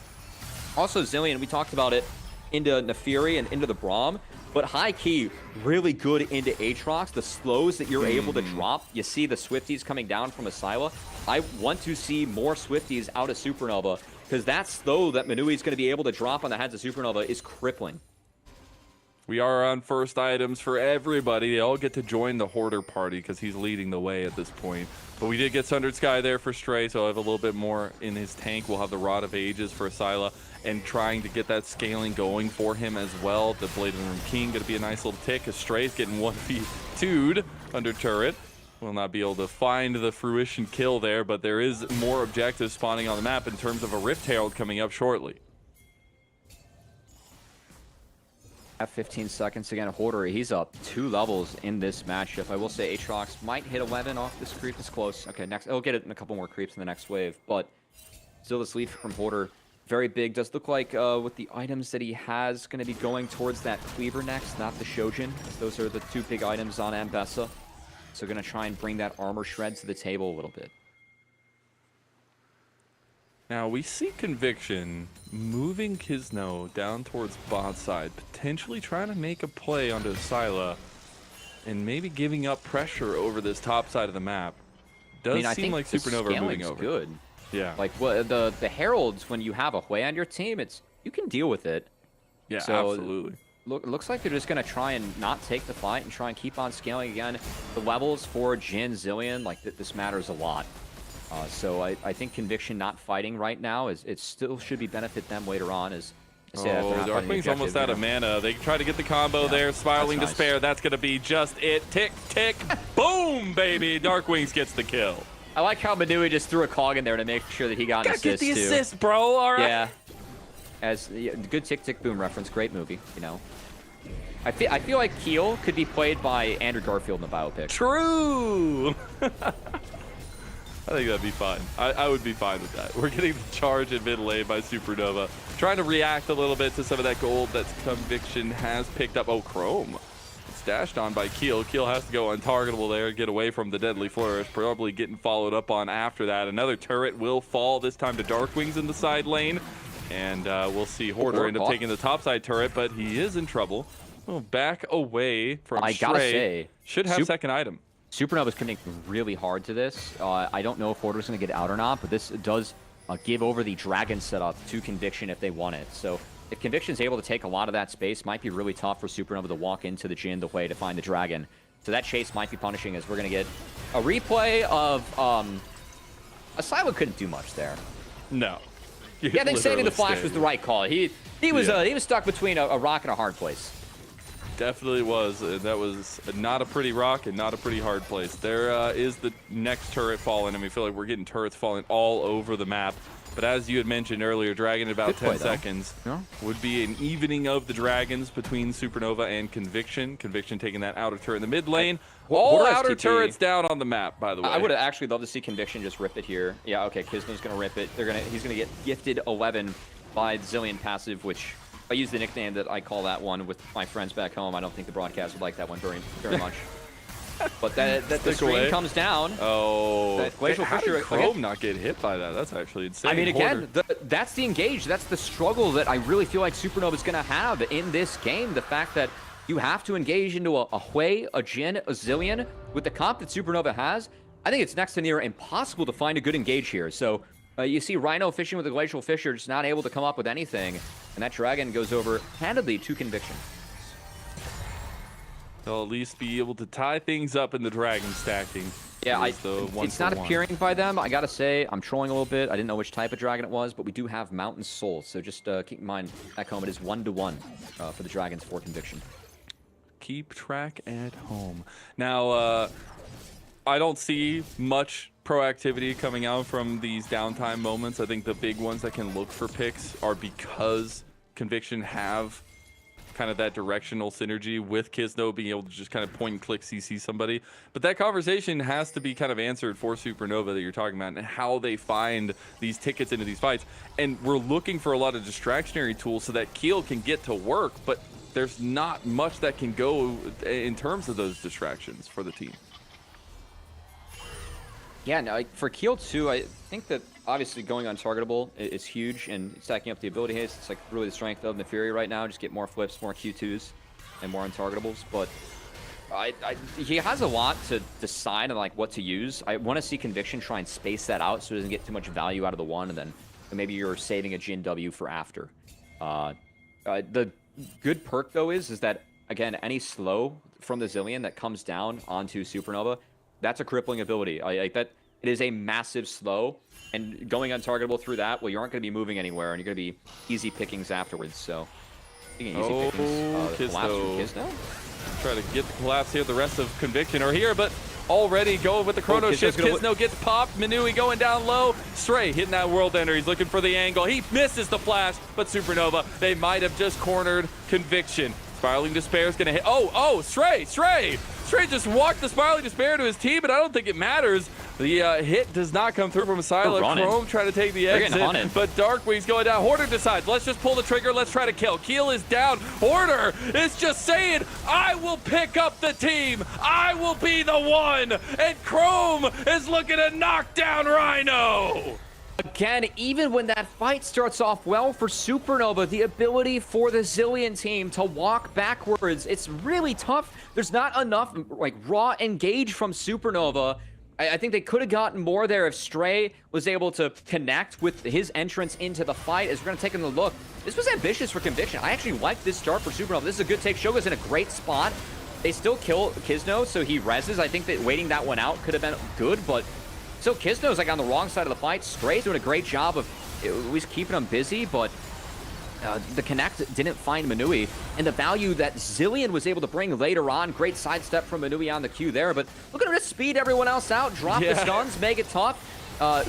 [SPEAKER 2] Also, Zillion, we talked about it into Neferi and into the Braum, but high key, really good into Aatrox. The slows that you're able to drop, you see the Swifties coming down from Asila. I want to see more Swifties out of Supernova, because that slow that Manui's going to be able to drop on the heads of Supernova is crippling.
[SPEAKER 1] We are on first items for everybody. They all get to join the Hoarder party because he's leading the way at this point. But we did get Sundered Sky there for Stray, so I have a little bit more in his tank. We'll have the Rod of Ages for Asila and trying to get that scaling going for him as well. The Blade of the Room King going to be a nice little tick as Stray's getting 1v2'd under turret. Will not be able to find the fruition kill there, but there is more objectives spawning on the map in terms of a Rift Herald coming up shortly.
[SPEAKER 2] At 15 seconds again, Hoarder, he's up 2 levels in this matchup. I will say Aatrox might hit 11 off this creep. It's close. Okay, next, he'll get it in a couple more creeps in the next wave, but still this lead from Hoarder, very big. Does look like with the items that he has, going to be going towards that Cleaver next, not the Shojin. Those are the 2 big items on Mbessa. So going to try and bring that armor shred to the table a little bit.
[SPEAKER 1] Now, we see Conviction moving Kisno down towards bot side, potentially trying to make a play onto Asila, and maybe giving up pressure over this top side of the map. Does seem like Supernova are moving over.
[SPEAKER 2] Good.
[SPEAKER 1] Yeah.
[SPEAKER 2] Like, the Heralds, when you have a Hwei on your team, you can deal with it.
[SPEAKER 1] Yeah,
[SPEAKER 2] So,
[SPEAKER 1] absolutely.
[SPEAKER 2] Looks like they're just going to try and not take the fight and try and keep on scaling again. The levels for Jin, Zillion, like, this matters a lot. So I think Conviction not fighting right now it still should be benefit them later on. As I say,
[SPEAKER 1] Oh, Darkwing's almost out of mana. They try to get the combo there. Spiraling
[SPEAKER 2] that's nice.
[SPEAKER 1] Despair. That's going to be just it. Tick, tick, boom, baby. Darkwings gets the kill.
[SPEAKER 2] I like how Manui just threw a cog in there to make sure that he got an
[SPEAKER 1] Gotta get
[SPEAKER 2] assist,
[SPEAKER 1] the
[SPEAKER 2] too.
[SPEAKER 1] assist, bro. All right.
[SPEAKER 2] Yeah. Good Tick Tick Boom reference. Great movie, you know. I feel like Keel could be played by Andrew Garfield in the biopic.
[SPEAKER 1] True. I think that'd be fine. I would be fine with that. We're getting the charge in mid lane by Supernova. Trying to react a little bit to some of that gold that Conviction has picked up. Oh, Chrome. It's dashed on by Keel. Keel has to go untargetable there, get away from the Deadly Flourish. Probably getting followed up on after that. Another turret will fall, this time to Darkwings in the side lane. And we'll see Hoarder end up taking the topside turret, but he is in trouble. Oh, back away from
[SPEAKER 2] I gotta say,
[SPEAKER 1] should have second item.
[SPEAKER 2] Supernova's connecting really hard to this. I don't know if Hoarder's going to get out or not, but this does give over the Dragon setup to Conviction if they want it. So if Conviction's able to take a lot of that space, might be really tough for Supernova to walk into the Jhin the way to find the Dragon. So that chase might be punishing as we're going to get a replay of... Asylum couldn't do much there.
[SPEAKER 1] No.
[SPEAKER 2] Yeah, I think saving the flash was the right call. He was stuck between a rock and a hard place.
[SPEAKER 1] Definitely was. That was not a pretty rock and not a pretty hard place. There is the next turret falling, and we feel like we're getting turrets falling all over the map. But as you had mentioned earlier, Dragon in about 10 seconds would be an evening of the Dragons between Supernova and Conviction. Conviction taking that outer turret in the mid lane. All outer turrets down on the map, by the way.
[SPEAKER 2] I would have actually loved to see Conviction just rip it here. Yeah, okay, Kisno's going to rip it. He's going to get gifted 11 by the Zillion passive, which... I use the nickname that I call that one with my friends back home. I don't think the broadcast would like that one very much. But the screen comes down.
[SPEAKER 1] Oh,
[SPEAKER 2] Glacial
[SPEAKER 1] how
[SPEAKER 2] Fissure,
[SPEAKER 1] did Chrome not get hit by that? That's actually insane.
[SPEAKER 2] I mean, again, that's the engage. That's the struggle that I really feel like Supernova is going to have in this game. The fact that you have to engage into a Hui, a Jhin, a Zillion with the comp that Supernova has. I think it's next to near impossible to find a good engage here. So you see Rhino fishing with the Glacial Fissure, just not able to come up with anything. And that Dragon goes over handedly to Conviction.
[SPEAKER 1] They'll at least be able to tie things up in the Dragon stacking.
[SPEAKER 2] Yeah, it's not appearing by them. I gotta say, I'm trolling a little bit. I didn't know which type of Dragon it was, but we do have Mountain Soul. So just keep in mind, back home, it is 1-to-1 for the Dragons for Conviction.
[SPEAKER 1] Keep track at home. Now, I don't see much proactivity coming out from these downtime moments. I think the big ones that can look for picks are because Conviction have kind of that directional synergy with Kisno being able to just kind of point and click CC somebody. But that conversation has to be kind of answered for Supernova that you're talking about and how they find these tickets into these fights. And we're looking for a lot of distractionary tools so that Keel can get to work, but there's not much that can go in terms of those distractions for the team.
[SPEAKER 2] Yeah, no, for Keel too, I think that obviously going untargetable is huge, and stacking up the ability haste, it's like really the strength of Neferi right now. Just get more flips, more Q2s, and more untargetables. But he has a lot to decide on like what to use. I want to see Conviction try and space that out so he doesn't get too much value out of the one, and then maybe you're saving a Jhin W for after. The good perk though is that again, any slow from the Zillion that comes down onto Supernova, that's a crippling ability. Like that, it is a massive slow, and going untargetable through that, well, you aren't going to be moving anywhere, and you're going to be easy pickings afterwards. So, speaking of easy pickings, collapse from Kisno.
[SPEAKER 1] Try to get the collapse here. The rest of Conviction are here, but already going with the chrono shift. Kisno gets popped. Manui going down low. Stray hitting that world ender. He's looking for the angle. He misses the flash, but Supernova, they might have just cornered Conviction. Spiraling Despair is going to hit. Oh, Stray just walked the Spiraling Despair to his team, but I don't think it matters. The hit does not come through from Asylum. Chrome trying to take the exit, but Darkwing's going down. Hoarder decides, let's just pull the trigger. Let's try to kill. Keel is down. Hoarder is just saying, I will pick up the team. I will be the one. And Chrome is looking to knock down Rhino.
[SPEAKER 2] Again, even when that fight starts off well for Supernova, the ability for the Zillion team to walk backwards, it's really tough. There's not enough like raw engage from Supernova. I think they could have gotten more there if Stray was able to connect with his entrance into the fight. As we're going to take a look, this was ambitious for Conviction. I actually like this start for Supernova. This is a good take. Shogo's in a great spot. They still kill Kisno, so he reses. I think that waiting that one out could have been good, but so Kisno's like on the wrong side of the fight. Stray's doing a great job of at least keeping him busy, but the connect didn't find Manui, and the value that Zillion was able to bring later on. Great sidestep from Manui on the Q there, but look at him just speed everyone else out, drop the stuns, make it tough.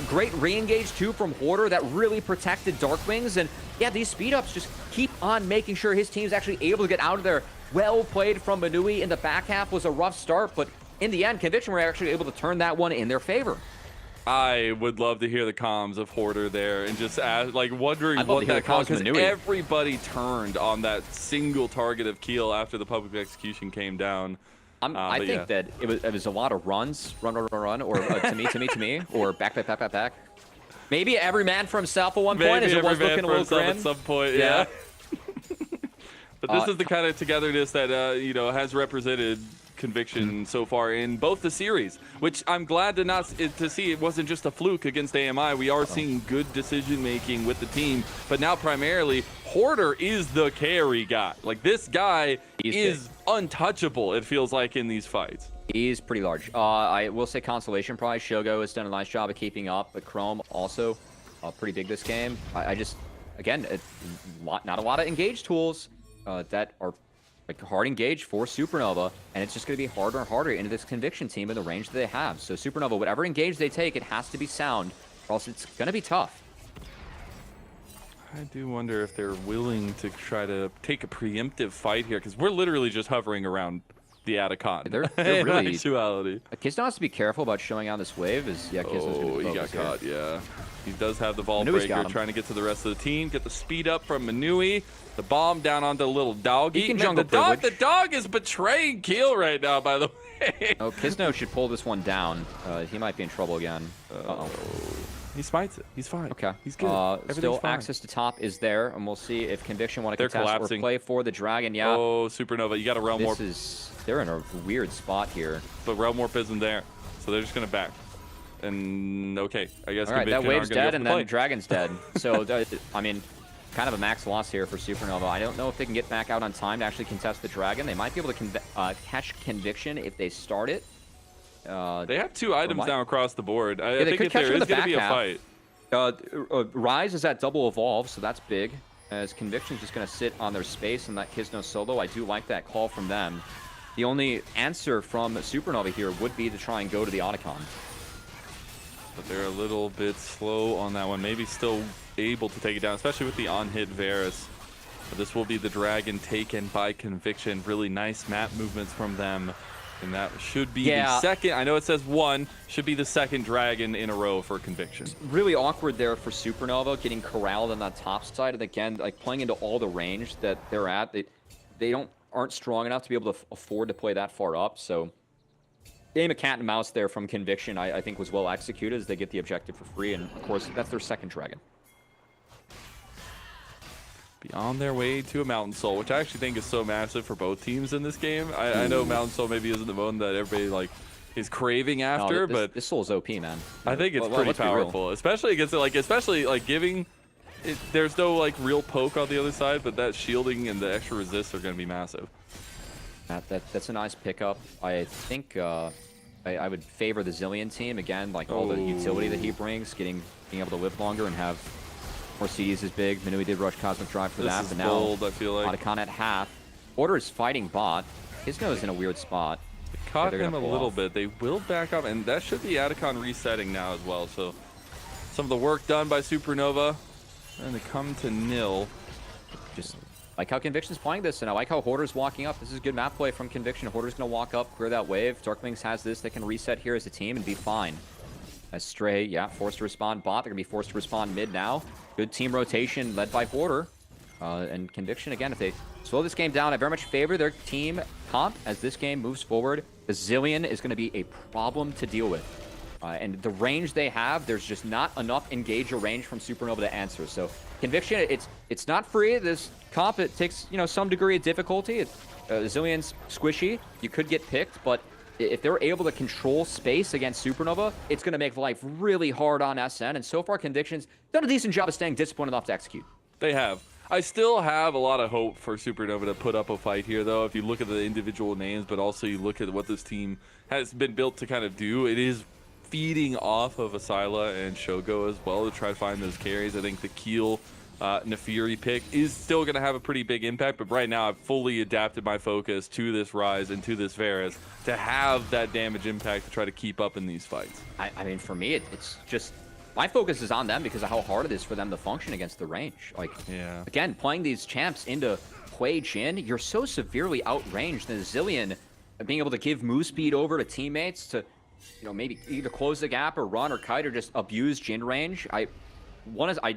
[SPEAKER 2] Great re-engage too from Hoarder that really protected Darkwings, and yeah, these speed ups just keep on making sure his team's actually able to get out of there. Well played from Manui in the back half. Was a rough start, but in the end, Conviction were actually able to turn that one in their favor.
[SPEAKER 1] I would love to hear the comms of Hoarder there and just ask, like, wondering what that caused, because everybody turned on that single target of Keel after the public execution came down.
[SPEAKER 2] I think that it was a lot of runs, run, or to me, or back. Maybe every man for himself at one point, as it was looking a little grim.
[SPEAKER 1] At some point, yeah. But this is the kind of togetherness that you know, has represented Conviction so far in both the series, which I'm glad to see it wasn't just a fluke against AMI. We are seeing good decision making with the team, but now primarily Hoarder is the carry guy. Like, this guy is untouchable, it feels like, in these fights.
[SPEAKER 2] He's pretty large. I will say Consolation Prize. Shogo has done a nice job of keeping up, but Chrome also pretty big this game. I just, again, not a lot of engage tools that are like hard engage for Supernova, and it's just going to be harder and harder into this Conviction team in the range that they have. So Supernova, whatever engage they take, it has to be sound, or else it's going to be tough.
[SPEAKER 1] I do wonder if they're willing to try to take a preemptive fight here, because we're literally just hovering around the Atacon.
[SPEAKER 2] They're really...
[SPEAKER 1] actuality.
[SPEAKER 2] Kizno has to be careful about showing on this wave. Kizno's going to be
[SPEAKER 1] he got caught, yeah. He does have the Vault Breaker, trying to get to the rest of the team. Get the speed up from Manui. The bomb down onto the little doggy. The dog is betraying Keel right now, by the way.
[SPEAKER 2] Oh, Kizno should pull this one down. He might be in trouble again.
[SPEAKER 1] He smites it. He's fine.
[SPEAKER 2] Okay.
[SPEAKER 1] He's good.
[SPEAKER 2] Still,
[SPEAKER 1] fine.
[SPEAKER 2] Access to top is there, and we'll see if Conviction want to contest or play for the Dragon. Yeah.
[SPEAKER 1] Oh, Supernova, you got to Realm Warp.
[SPEAKER 2] They're in a weird spot here.
[SPEAKER 1] But Realm Warp isn't there, so they're just going to back. And, okay, I guess
[SPEAKER 2] all right, that wave's dead, and then Dragon's dead. So, I mean, kind of a max loss here for Supernova. I don't know if they can get back out on time to actually contest the Dragon. They might be able to catch Conviction if they start it.
[SPEAKER 1] They have two items now across the board. I think if
[SPEAKER 2] there
[SPEAKER 1] is going to be a fight.
[SPEAKER 2] Rise is at double evolve, so that's big. As Conviction's just going to sit on their space and that Kizno solo. I do like that call from them. The only answer from Supernova here would be to try and go to the Otacon.
[SPEAKER 1] But they're a little bit slow on that one. Maybe still able to take it down, especially with the on-hit Varus. But this will be the Dragon taken by Conviction. Really nice map movements from them. And that should be the second. I know it says one. Should be the second Dragon in a row for Conviction.
[SPEAKER 2] Really awkward there for Supernova, getting corralled on that top side. And again, like playing into all the range that they're at. They aren't strong enough to be able to afford to play that far up. So game of cat and mouse there from Conviction, I think, was well executed as they get the objective for free. And of course, that's their second Dragon.
[SPEAKER 1] Be on their way to a Mountain Soul, which I actually think is so massive for both teams in this game. I know Mountain Soul maybe isn't the one that everybody like is craving after, but
[SPEAKER 2] this Soul's OP, man.
[SPEAKER 1] I think it's pretty powerful, especially against it, giving it. There's no like real poke on the other side, but that shielding and the extra resist are going to be massive.
[SPEAKER 2] That's a nice pickup. I think I would favor the Zillion team again, like all the utility that he brings, being able to live longer and have. Mercedes is big. Manui did rush Cosmic Drive for that, but now
[SPEAKER 1] bold, I feel like.
[SPEAKER 2] Otacon at half. Order is fighting bot. Kizno is in a weird spot.
[SPEAKER 1] It caught him a little bit. They will back up, and that should be Atacon resetting now as well. So some of the work done by Supernova, and they come to nil.
[SPEAKER 2] Just like how Conviction's playing this, and I like how Hoarder's walking up. This is good map play from Conviction. Hoarder's going to walk up, clear that wave. Darkwings has this. They can reset here as a team and be fine. As Stray, forced to respond bot. They're going to be forced to respond mid now. Good team rotation led by Hoarder. And Conviction, again, if they slow this game down, I very much favor their team comp as this game moves forward. The Zillion is going to be a problem to deal with. And the range they have, there's just not enough engage or range from Supernova to answer. So Conviction, it's not free. This comp, it takes some degree of difficulty. Zillion's squishy. You could get picked, but if they're able to control space against Supernova, it's going to make life really hard on SN. And so far, Conviction's done a decent job of staying disciplined enough to execute.
[SPEAKER 1] They have. I still have a lot of hope for Supernova to put up a fight here, though. If you look at the individual names, but also you look at what this team has been built to kind of do, it is feeding off of Asila and Shogo as well to try to find those carries. I think the Keel Nefiri pick is still going to have a pretty big impact, but right now I've fully adapted my focus to this Ryze and to this Varus to have that damage impact to try to keep up in these fights.
[SPEAKER 2] I mean, for me, it's just my focus is on them because of how hard it is for them to function against the range. Like,
[SPEAKER 1] yeah.
[SPEAKER 2] Again, playing these champs into Hui Jin, you're so severely outranged that Zillion being able to give move speed over to teammates to, maybe either close the gap or run or kite or just abuse Jin range. I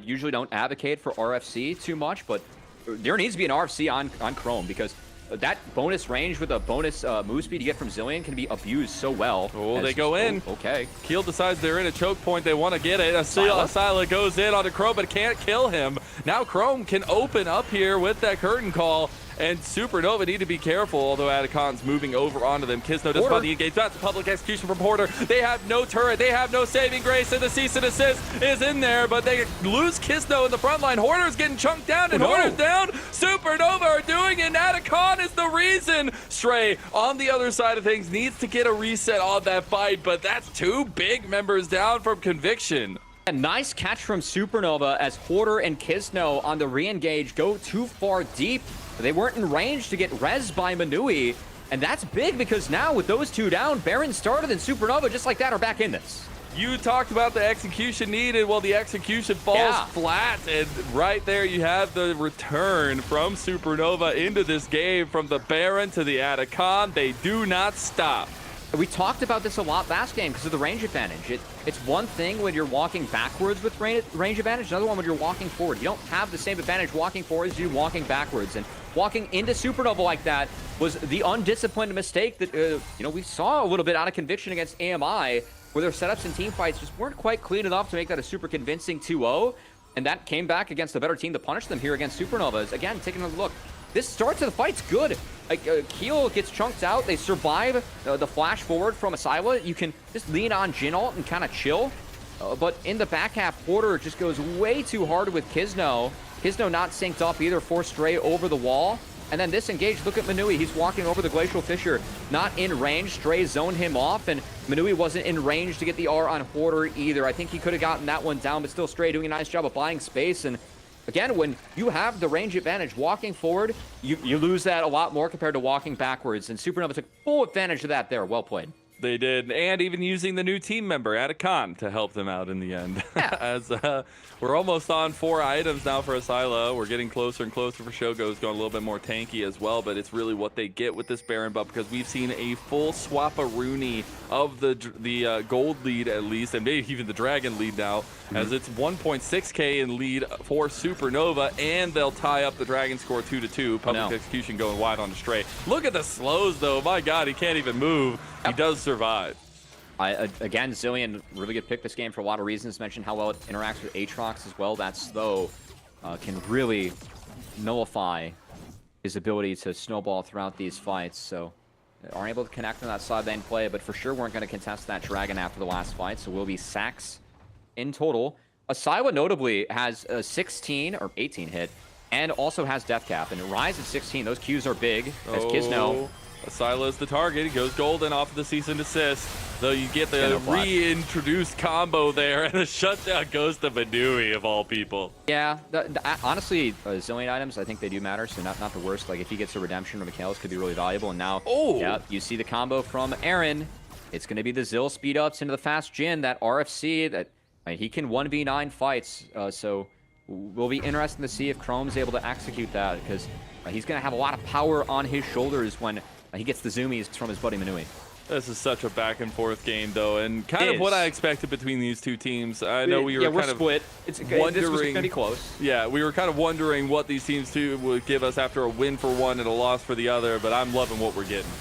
[SPEAKER 2] usually don't advocate for RFC too much, but there needs to be an RFC on Chrome because that bonus range with a bonus move speed you get from Zillion can be abused so well.
[SPEAKER 1] Oh, they go in.
[SPEAKER 2] Okay.
[SPEAKER 1] Keel decides they're in a choke point. They want to get it. Asila goes in onto Chrome, but can't kill him. Now Chrome can open up here with that curtain call. And Supernova need to be careful, although Atacon's moving over onto them. Kisno does find the engage. That's a public execution from Porter. They have no turret. They have no saving grace, and the cease and desist is in there, but they lose Kisno in the front line. Hoarder's getting chunked down, and Hoarder's down. Supernova are doing it, and Atacon is the reason. Stray, on the other side of things, needs to get a reset on that fight, but that's 2 big members down from Conviction.
[SPEAKER 2] A nice catch from Supernova as Hoarder and Kisno on the re-engage go too far deep. They weren't in range to get res by Manui, and that's big because now with those 2 down, Baron started and Supernova just like that are back in this.
[SPEAKER 1] You talked about the execution needed. Well, the execution falls flat, and right there you have the return from Supernova into this game from the Baron to the Atacon. They do not stop.
[SPEAKER 2] We talked about this a lot last game because of the range advantage. It's one thing when you're walking backwards with range advantage, another one when you're walking forward. You don't have the same advantage walking forward as you do walking backwards. And walking into Supernova like that was the undisciplined mistake that, we saw a little bit out of Conviction against AMI, where their setups and team fights just weren't quite clean enough to make that a super convincing 2-0. And that came back against a better team to punish them here against Supernovas. Again, taking a look. This start to the fight's good. Keel gets chunked out. They survive the flash forward from Asila. You can just lean on Jin ult and kind of chill. But in the back half, Porter just goes way too hard with Kisno. Kisno not synced up either, forced Stray over the wall. And then this engage, look at Manui. He's walking over the Glacial Fissure, not in range. Stray zoned him off, and Manui wasn't in range to get the R on Hoarder either. I think he could have gotten that one down, but still Stray doing a nice job of buying space. And again, when you have the range advantage walking forward, you lose that a lot more compared to walking backwards. And Supernova took full advantage of that there. Well played.
[SPEAKER 1] They did, and even using the new team member, Atacon, to help them out in the end.
[SPEAKER 2] Yeah.
[SPEAKER 1] As we're almost on 4 items now for Asila. We're getting closer and closer for Shogo's going a little bit more tanky as well, but it's really what they get with this Baron buff because we've seen a full swap-a-rooney of the gold lead at least, and maybe even the dragon lead now, as it's 1.6k in lead for Supernova, and they'll tie up the dragon score 2-2. Public execution going wide on the Stray. Look at the slows though. My God, he can't even move. He does survive.
[SPEAKER 2] Again, Zillion, really good pick this game for a lot of reasons. Mentioned how well it interacts with Aatrox as well. That slow can really nullify his ability to snowball throughout these fights. So aren't able to connect on that side lane play, but for sure weren't going to contest that dragon after the last fight. So will be sacks in total. Asila notably has a 16 or 18 hit and also has death cap. And Ryze at 16, those Qs are big, as Kisno.
[SPEAKER 1] Asila is the target. He goes golden off of the cease and desist. Though you get the reintroduced combo there, and the shutdown goes to Manui of all people.
[SPEAKER 2] Yeah, honestly, Zillion items, I think they do matter, so not the worst. Like, if he gets a redemption or Mikhail's could be really valuable. And now, yeah, you see the combo from Aaron. It's going to be the Zill speed ups into the fast Jin, that RFC, that he can 1v9 fights. So will be interesting to see if Chrome's able to execute that, because he's going to have a lot of power on his shoulders when he gets the zoomies from his buddy Manui.
[SPEAKER 1] This is such a back and forth game, though, and kind of what I expected between these two teams. I know we're
[SPEAKER 2] split. This was going to be close.
[SPEAKER 1] Yeah, we were kind of wondering what these teams two would give us after a win for one and a loss for the other, but I'm loving what we're getting.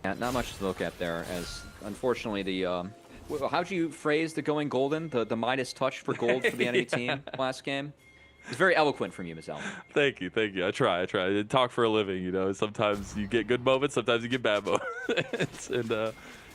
[SPEAKER 2] Yeah, not much to look at there, as unfortunately the how'd you phrase the going golden? The Midas touch for gold for the enemy team last game? It's very eloquent from you, Mizel.
[SPEAKER 1] Thank you. I try. I talk for a living, you know. Sometimes you get good moments, sometimes you get bad moments. And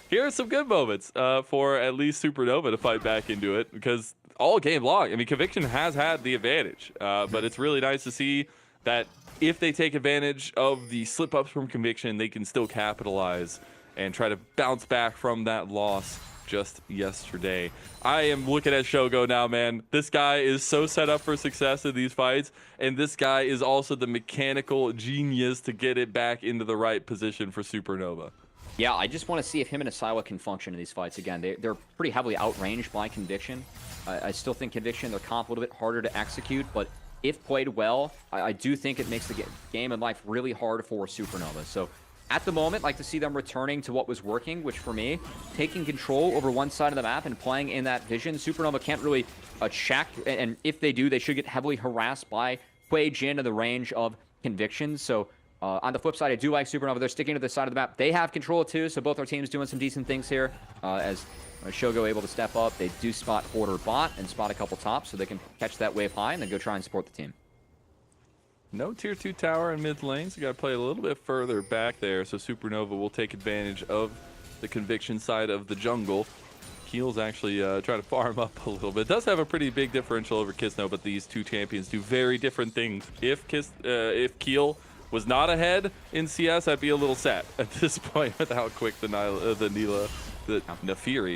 [SPEAKER 1] here are some good moments for at least Supernova to fight back into it, because all game long, I mean, Conviction has had the advantage, but it's really nice to see that if they take advantage of the slip-ups from Conviction, they can still capitalize and try to bounce back from that loss just yesterday. I am looking at Shogo now, man. This guy is so set up for success in these fights, and this guy is also the mechanical genius to get it back into the right position for Supernova.
[SPEAKER 2] Yeah, I just want to see if him and Asila can function in these fights again. They're pretty heavily outranged by Conviction. I still think Conviction, their comp a little bit harder to execute, but if played well, I do think it makes the game and life really hard for Supernova. So at the moment, like to see them returning to what was working, which for me, taking control over one side of the map and playing in that vision. Supernova can't really check, and if they do, they should get heavily harassed by Quay Jin in the range of Conviction. So on the flip side, I do like Supernova. They're sticking to the side of the map. They have control too, so both our teams doing some decent things here. As Shogo able to step up, they do spot Order bot and spot a couple tops, so they can catch that wave high and then go try and support the team.
[SPEAKER 1] No tier 2 tower in mid lane, so you got to play a little bit further back there. So Supernova will take advantage of the Conviction side of the jungle. Keel's actually trying to farm up a little bit. Does have a pretty big differential over Kisno, but these two champions do very different things. If Keel was not ahead in CS, I'd be a little sad at this point with how quick the Nefiri,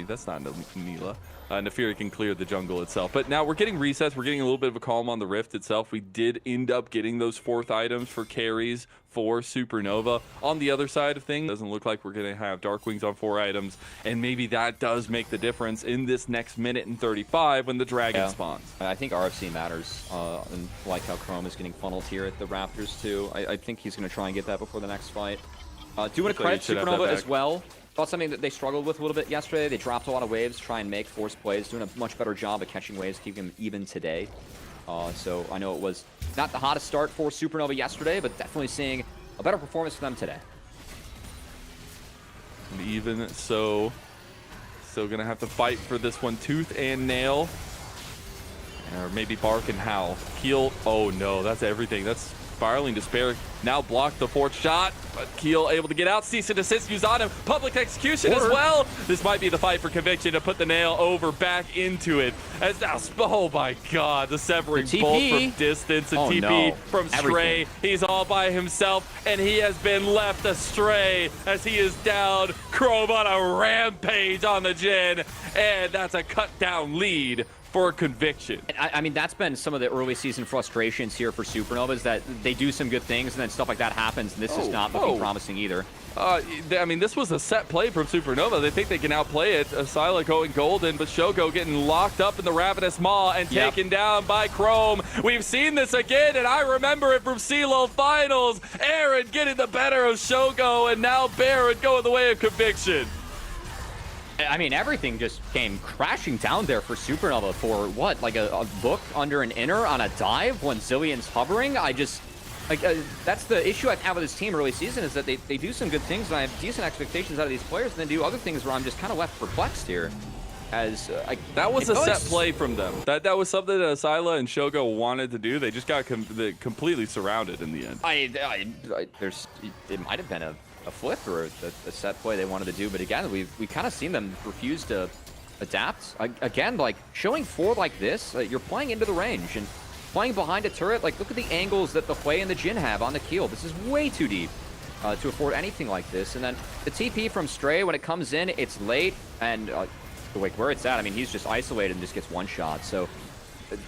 [SPEAKER 1] that's not Nila. Nefiri can clear the jungle itself. But now we're getting resets. We're getting a little bit of a calm on the Rift itself. We did end up getting those 4th items for carries for Supernova. On the other side of things, doesn't look like we're going to have Darkwings on 4 items. And maybe that does make the difference in this next minute and 35 when the Dragon spawns.
[SPEAKER 2] I think RFC matters. And like how Chrome is getting funneled here at the Raptors too. I think he's going to try and get that before the next fight. Do want to credit Supernova as well. Thought something that they struggled with a little bit yesterday. They dropped a lot of waves, try and make forced plays, doing a much better job of catching waves, keeping them even today. So I know it was not the hottest start for Supernova yesterday, but definitely seeing a better performance for them today.
[SPEAKER 1] And even so, still gonna have to fight for this one tooth and nail. Or maybe bark and howl. Keel, oh no, that's everything. That's spiraling despair. Now blocked the 4th shot, but Keel able to get out. Cease and desist used on him. Public execution as well. This might be the fight for Conviction to put the nail over back into it. As now, oh my god, the severing bolt from distance and TP from Stray. He's all by himself, and he has been left astray as he is down. Chrome on a rampage on the Jin, and that's a cut down lead for Conviction.
[SPEAKER 2] I mean, that's been some of the early season frustrations here for Supernova, is that they do some good things and then stuff like that happens, and this is not looking promising either.
[SPEAKER 1] I mean, this was a set play from Supernova. They think they can outplay it. Asila going golden, but Shogo getting locked up in the Ravenous Maw and taken down by Chrome. We've seen this again, and I remember it from CLO Finals. Aaron getting the better of Shogo, and now Barrett going the way of Conviction.
[SPEAKER 2] I mean, everything just came crashing down there for Supernova for what, like a look under an inner on a dive when Zillion's hovering. I just, like, that's the issue I have with this team early season, is that they do some good things, and I have decent expectations out of these players, and then do other things where I'm just kind of left perplexed here. As
[SPEAKER 1] that was a set play from them. That was something that Asila and Shogo wanted to do. They just got completely surrounded in the end.
[SPEAKER 2] It might have been a flip or a set play they wanted to do, but again, we kind of seen them refuse to adapt. Again, like showing 4 like this, you're playing into the range and playing behind a turret. Like, look at the angles that the Hui and the Jin have on the Keel. This is way too deep to afford anything like this. And then the TP from Stray, when it comes in, it's late, and like where it's at, I mean, he's just isolated and just gets one shot. So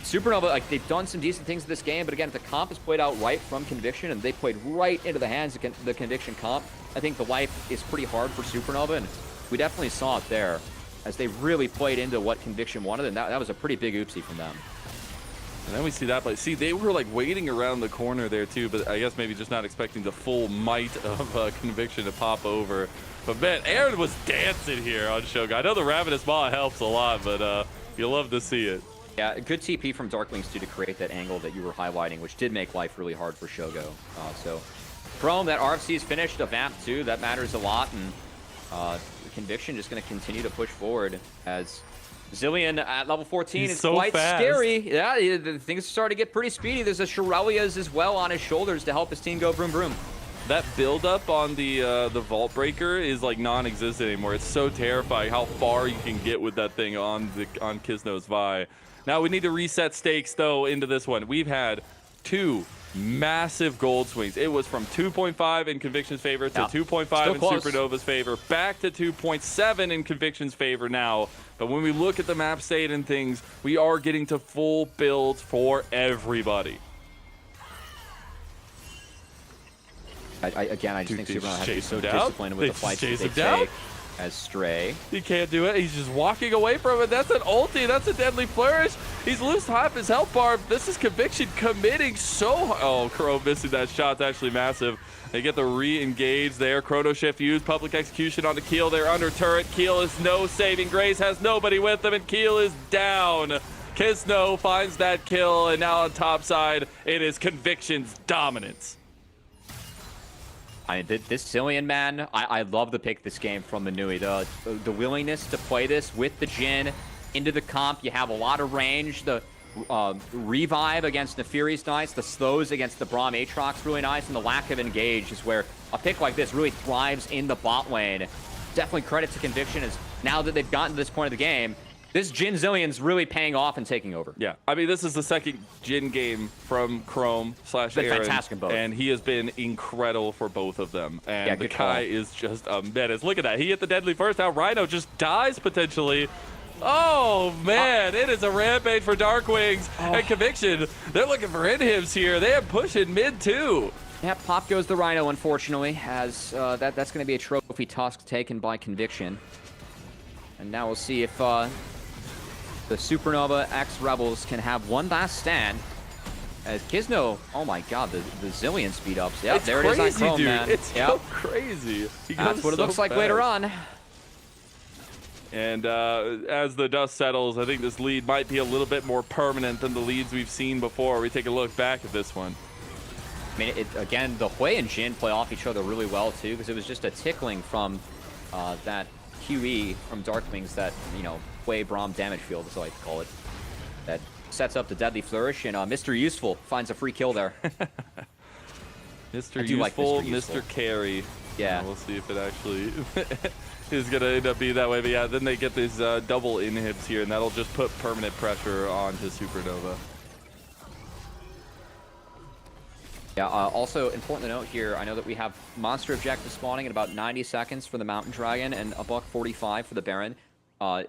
[SPEAKER 2] Supernova, like, they've done some decent things in this game, but again, if the comp is played out right from Conviction, and they played right into the hands of the Conviction comp, I think the life is pretty hard for Supernova, and we definitely saw it there as they really played into what Conviction wanted, and that was a pretty big oopsie from them.
[SPEAKER 1] And then we see that play. See, they were like waiting around the corner there too, but I guess maybe just not expecting the full might of Conviction to pop over. But man, Aaron was dancing here on Shogun. I know the Ravenous Maw helps a lot, but you love to see it.
[SPEAKER 2] Yeah, good TP from Darkwings too to create that angle that you were highlighting, which did make life really hard for Shogo. So Chrome, that RFC is finished, a VAP too, that matters a lot, and Conviction just going to continue to push forward as Zillion at level 14 is so quite scary. Yeah, things start to get pretty speedy. There's a Shirelia's as well on his shoulders to help his team go vroom vroom.
[SPEAKER 1] That build-up on the Vault Breaker is like non-existent anymore. It's so terrifying how far you can get with that thing on Kisno's Vi. Now we need to reset stakes though into this one. We've had 2 massive gold swings. It was from 2.5 in Conviction's favor to
[SPEAKER 2] Yeah.
[SPEAKER 1] 2.5
[SPEAKER 2] Still
[SPEAKER 1] in
[SPEAKER 2] close.
[SPEAKER 1] Supernova's favor, back to 2.7 in Conviction's favor now. But when we look at the map state and things, we are getting to full builds for everybody.
[SPEAKER 2] Again, I just
[SPEAKER 1] Dude,
[SPEAKER 2] think Supernova has to be
[SPEAKER 1] chase
[SPEAKER 2] so
[SPEAKER 1] him down.
[SPEAKER 2] disciplined with
[SPEAKER 1] They
[SPEAKER 2] the fights
[SPEAKER 1] chase
[SPEAKER 2] that they
[SPEAKER 1] him down.
[SPEAKER 2] take as Stray.
[SPEAKER 1] He can't do it. He's just walking away from it. That's an ulti. That's a deadly flourish. He's lost half his health bar. This is Conviction committing so. Oh, Crow missing that shot's actually massive. They get the re-engage there. Chrono Shift used. Public execution on the Keel. They're under turret. Keel is no saving grace. Has nobody with them, and Keel is down. Kisno finds that kill, and now on top side, it is Conviction's dominance.
[SPEAKER 2] I mean, this Zillion, man, I love the pick this game from Manui. The willingness to play this with the Jhin into the comp. You have a lot of range. The revive against Nefiri's nice. The slows against the Braum Aatrox really nice. And the lack of engage is where a pick like this really thrives in the bot lane. Definitely credit to Conviction as now that they've gotten to this point of the game, this Jhin Zillion's really paying off and taking over.
[SPEAKER 1] Yeah, I mean, this is the second Jhin game from Chrome /
[SPEAKER 2] Been
[SPEAKER 1] Aaron,
[SPEAKER 2] fantastic in both.
[SPEAKER 1] and he has been incredible for both of them. And
[SPEAKER 2] Yeah,
[SPEAKER 1] the
[SPEAKER 2] good call.
[SPEAKER 1] Kai is just a menace. Look at that. He hit the deadly first. Now Rhino just dies potentially. Oh, man, it is a rampage for Darkwings and Conviction. They're looking for inhibs here. They are pushing mid, too.
[SPEAKER 2] Yeah, pop goes the Rhino, unfortunately, as that's going to be a trophy tusk taken by Conviction. And now we'll see if the Supernova X Rebels can have one last stand. As Kisno, oh my god, the Zillion speed ups. Yeah,
[SPEAKER 1] It's
[SPEAKER 2] there
[SPEAKER 1] crazy,
[SPEAKER 2] it is on Chrome,
[SPEAKER 1] dude.
[SPEAKER 2] man.
[SPEAKER 1] It's
[SPEAKER 2] Yep.
[SPEAKER 1] so crazy. He
[SPEAKER 2] That's
[SPEAKER 1] goes
[SPEAKER 2] what it
[SPEAKER 1] so
[SPEAKER 2] looks like
[SPEAKER 1] fast.
[SPEAKER 2] later on.
[SPEAKER 1] And as the dust settles, I think this lead might be a little bit more permanent than the leads we've seen before. We take a look back at this one.
[SPEAKER 2] I mean, again, the Hui and Jhin play off each other really well, too, because it was just a tickling from that QE from Darkwings, that, you know, Hui Braum damage field, as I like to call it, that sets up the deadly flourish, and Mr. Useful finds a free kill there.
[SPEAKER 1] Mr.
[SPEAKER 2] I do like
[SPEAKER 1] Useful,
[SPEAKER 2] Mr. Useful.
[SPEAKER 1] Mr. Carry.
[SPEAKER 2] Yeah.
[SPEAKER 1] We'll see if it actually is going to end up being that way. But yeah, then they get these double inhibs here, and that'll just put permanent pressure onto Supernova.
[SPEAKER 2] Yeah, also important to note here, I know that we have monster objective spawning in about 90 seconds for the Mountain Dragon and a $145 for the Baron.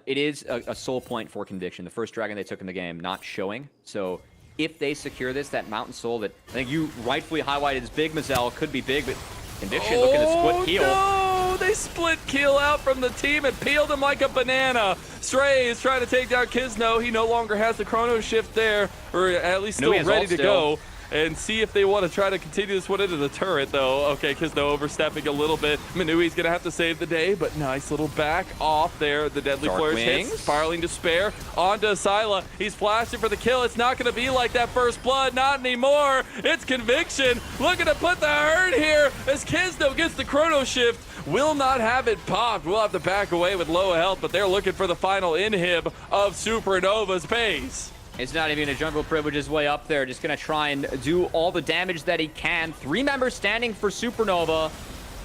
[SPEAKER 2] It is a soul point for Conviction. The first dragon they took in the game not showing. So if they secure this, that Mountain Soul that I think you rightfully highlighted as big, Mazel, could be big, but Conviction looking to split Keel.
[SPEAKER 1] No! They split Keel out from the team and peeled him like a banana. Stray is trying to take down Kisno. He no longer has the Chrono Shift there, or at least
[SPEAKER 2] No, he
[SPEAKER 1] still
[SPEAKER 2] has
[SPEAKER 1] ready
[SPEAKER 2] ult
[SPEAKER 1] to
[SPEAKER 2] still.
[SPEAKER 1] go. And see if they want to try to continue this one into the turret, though. Okay, Kisno overstepping a little bit. Manui's going to have to save the day, but nice little back off there. The deadly flourish hits.
[SPEAKER 2] Darkwings.
[SPEAKER 1] Spiraling Despair onto Syla. He's flashing for the kill. It's not going to be like that first blood. Not anymore. It's Conviction. Looking to put the hurt here as Kisno gets the Chrono Shift. Will not have it popped. We'll have to back away with low health, but they're looking for the final inhib of Supernova's base.
[SPEAKER 2] It's not even a jungle privilege his way up there. Just going to try and do all the damage that he can. 3 members standing for Supernova.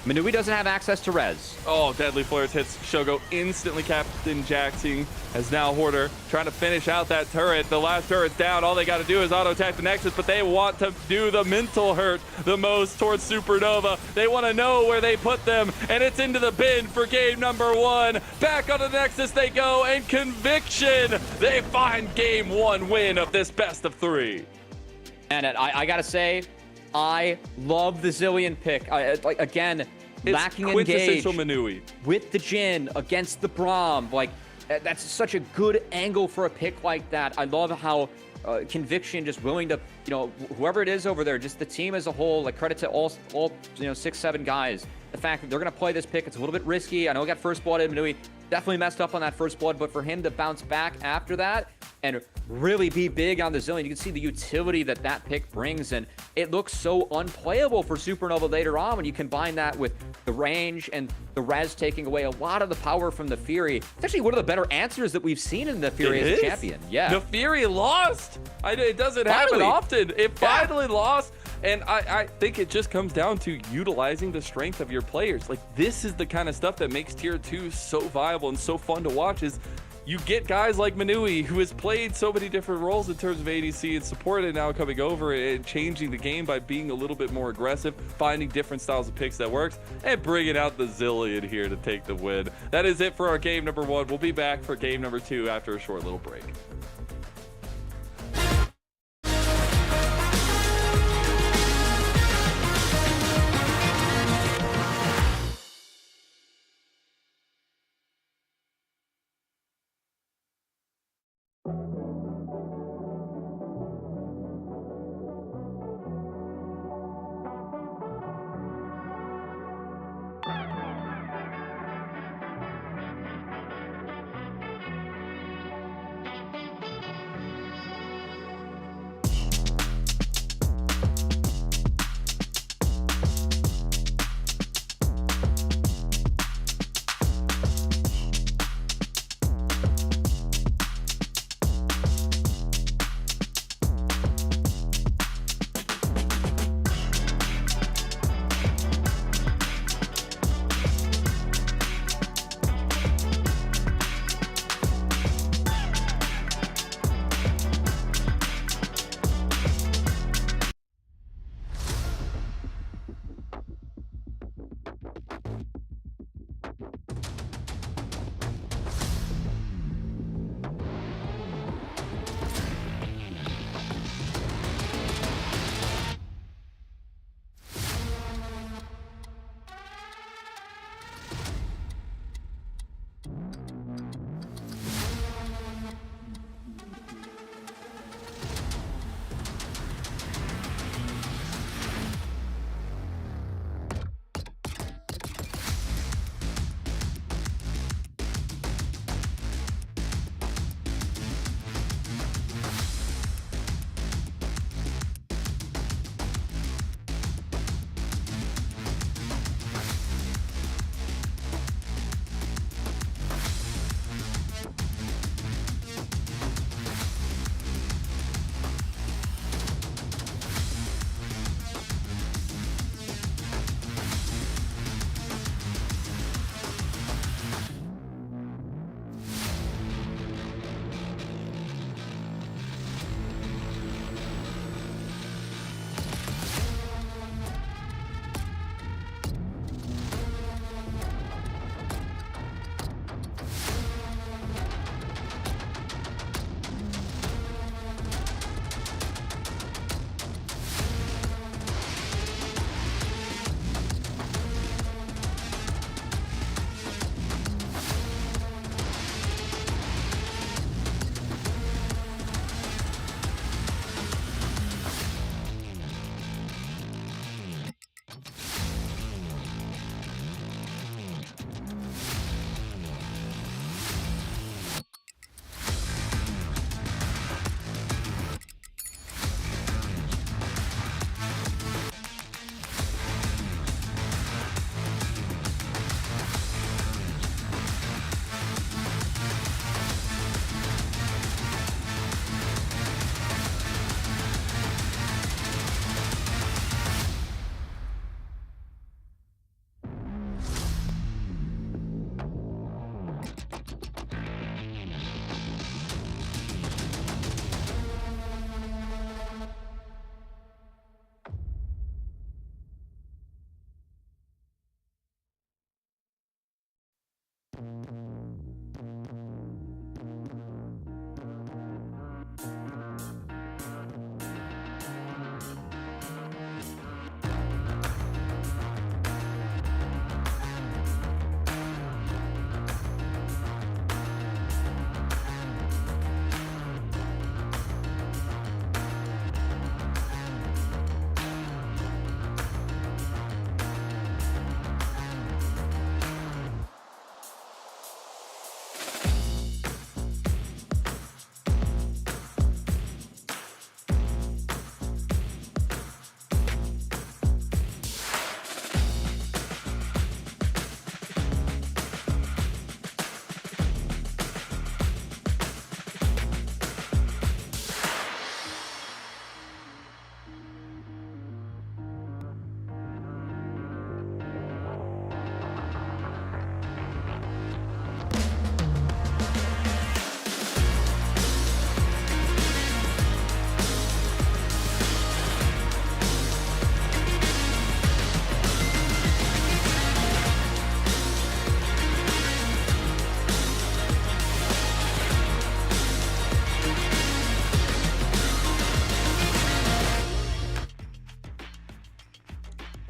[SPEAKER 2] Manui doesn't have access to res.
[SPEAKER 1] Oh, deadly flares hits Shogo instantly. Captain Jaxing as now Hoarder trying to finish out that turret. The last turret's down. All they got to do is auto attack the Nexus, but they want to do the mental hurt the most towards Supernova. They want to know where they put them, and it's into the bin for game number 1. Back on the Nexus they go, and Conviction, they find game 1 win of this best of 3.
[SPEAKER 2] And I got to say, I love the Zillion pick. Again,
[SPEAKER 1] It's
[SPEAKER 2] lacking engage
[SPEAKER 1] quintessential Manui.
[SPEAKER 2] with the Jhin against the Braum. Like, that's such a good angle for a pick like that. I love how Conviction just willing to, you know, whoever it is over there, just the team as a whole, like credit to all 6-7 guys. The fact that they're going to play this pick, it's a little bit risky. I know he got first blood in Manui. Definitely messed up on that first blood, but for him to bounce back after that and really be big on the Zillion, you can see the utility that that pick brings, and it looks so unplayable for Supernova later on when you combine that with the range and the res taking away a lot of the power from the Fury. It's actually one of the better answers that we've seen in the Fury
[SPEAKER 1] It
[SPEAKER 2] as a
[SPEAKER 1] is.
[SPEAKER 2] champion. Yeah.
[SPEAKER 1] The Fury lost. It doesn't happen
[SPEAKER 2] Finally.
[SPEAKER 1] often. It
[SPEAKER 2] Yeah.
[SPEAKER 1] finally lost. And I think it just comes down to utilizing the strength of your players. Like, this is the kind of stuff that makes Tier 2 so viable and so fun to watch, is you get guys like Manui, who has played so many different roles in terms of ADC and support, and now coming over and changing the game by being a little bit more aggressive, finding different styles of picks that works, and bringing out the Zillion here to take the win. That is it for our game number 1. We'll be back for game number 2 after a short little break.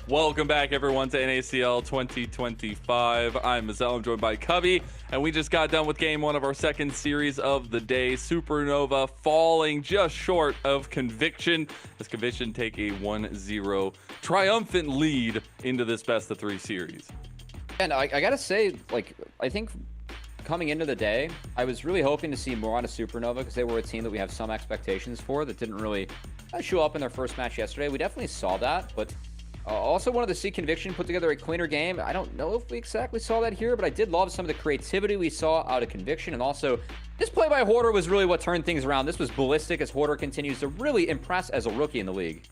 [SPEAKER 1] Welcome back, everyone, to NACL 2025. I'm Mazel. I'm joined by Cubby, and we just got done with game one of our second series of the day. Supernova falling just short of Conviction, as Conviction take a 1-0 triumphant lead into this best-of-3 series.
[SPEAKER 2] And I gotta say, like, I think coming into the day, I was really hoping to see more out of Supernova because they were a team that we have some expectations for that didn't really show up in their first match yesterday. We definitely saw that, but also wanted to see Conviction put together a cleaner game. I don't know if we exactly saw that here, but I did love some of the creativity we saw out of Conviction. And also, this play by Hoarder was really what turned things around. This was ballistic as Hoarder continues to really impress as a rookie in the league.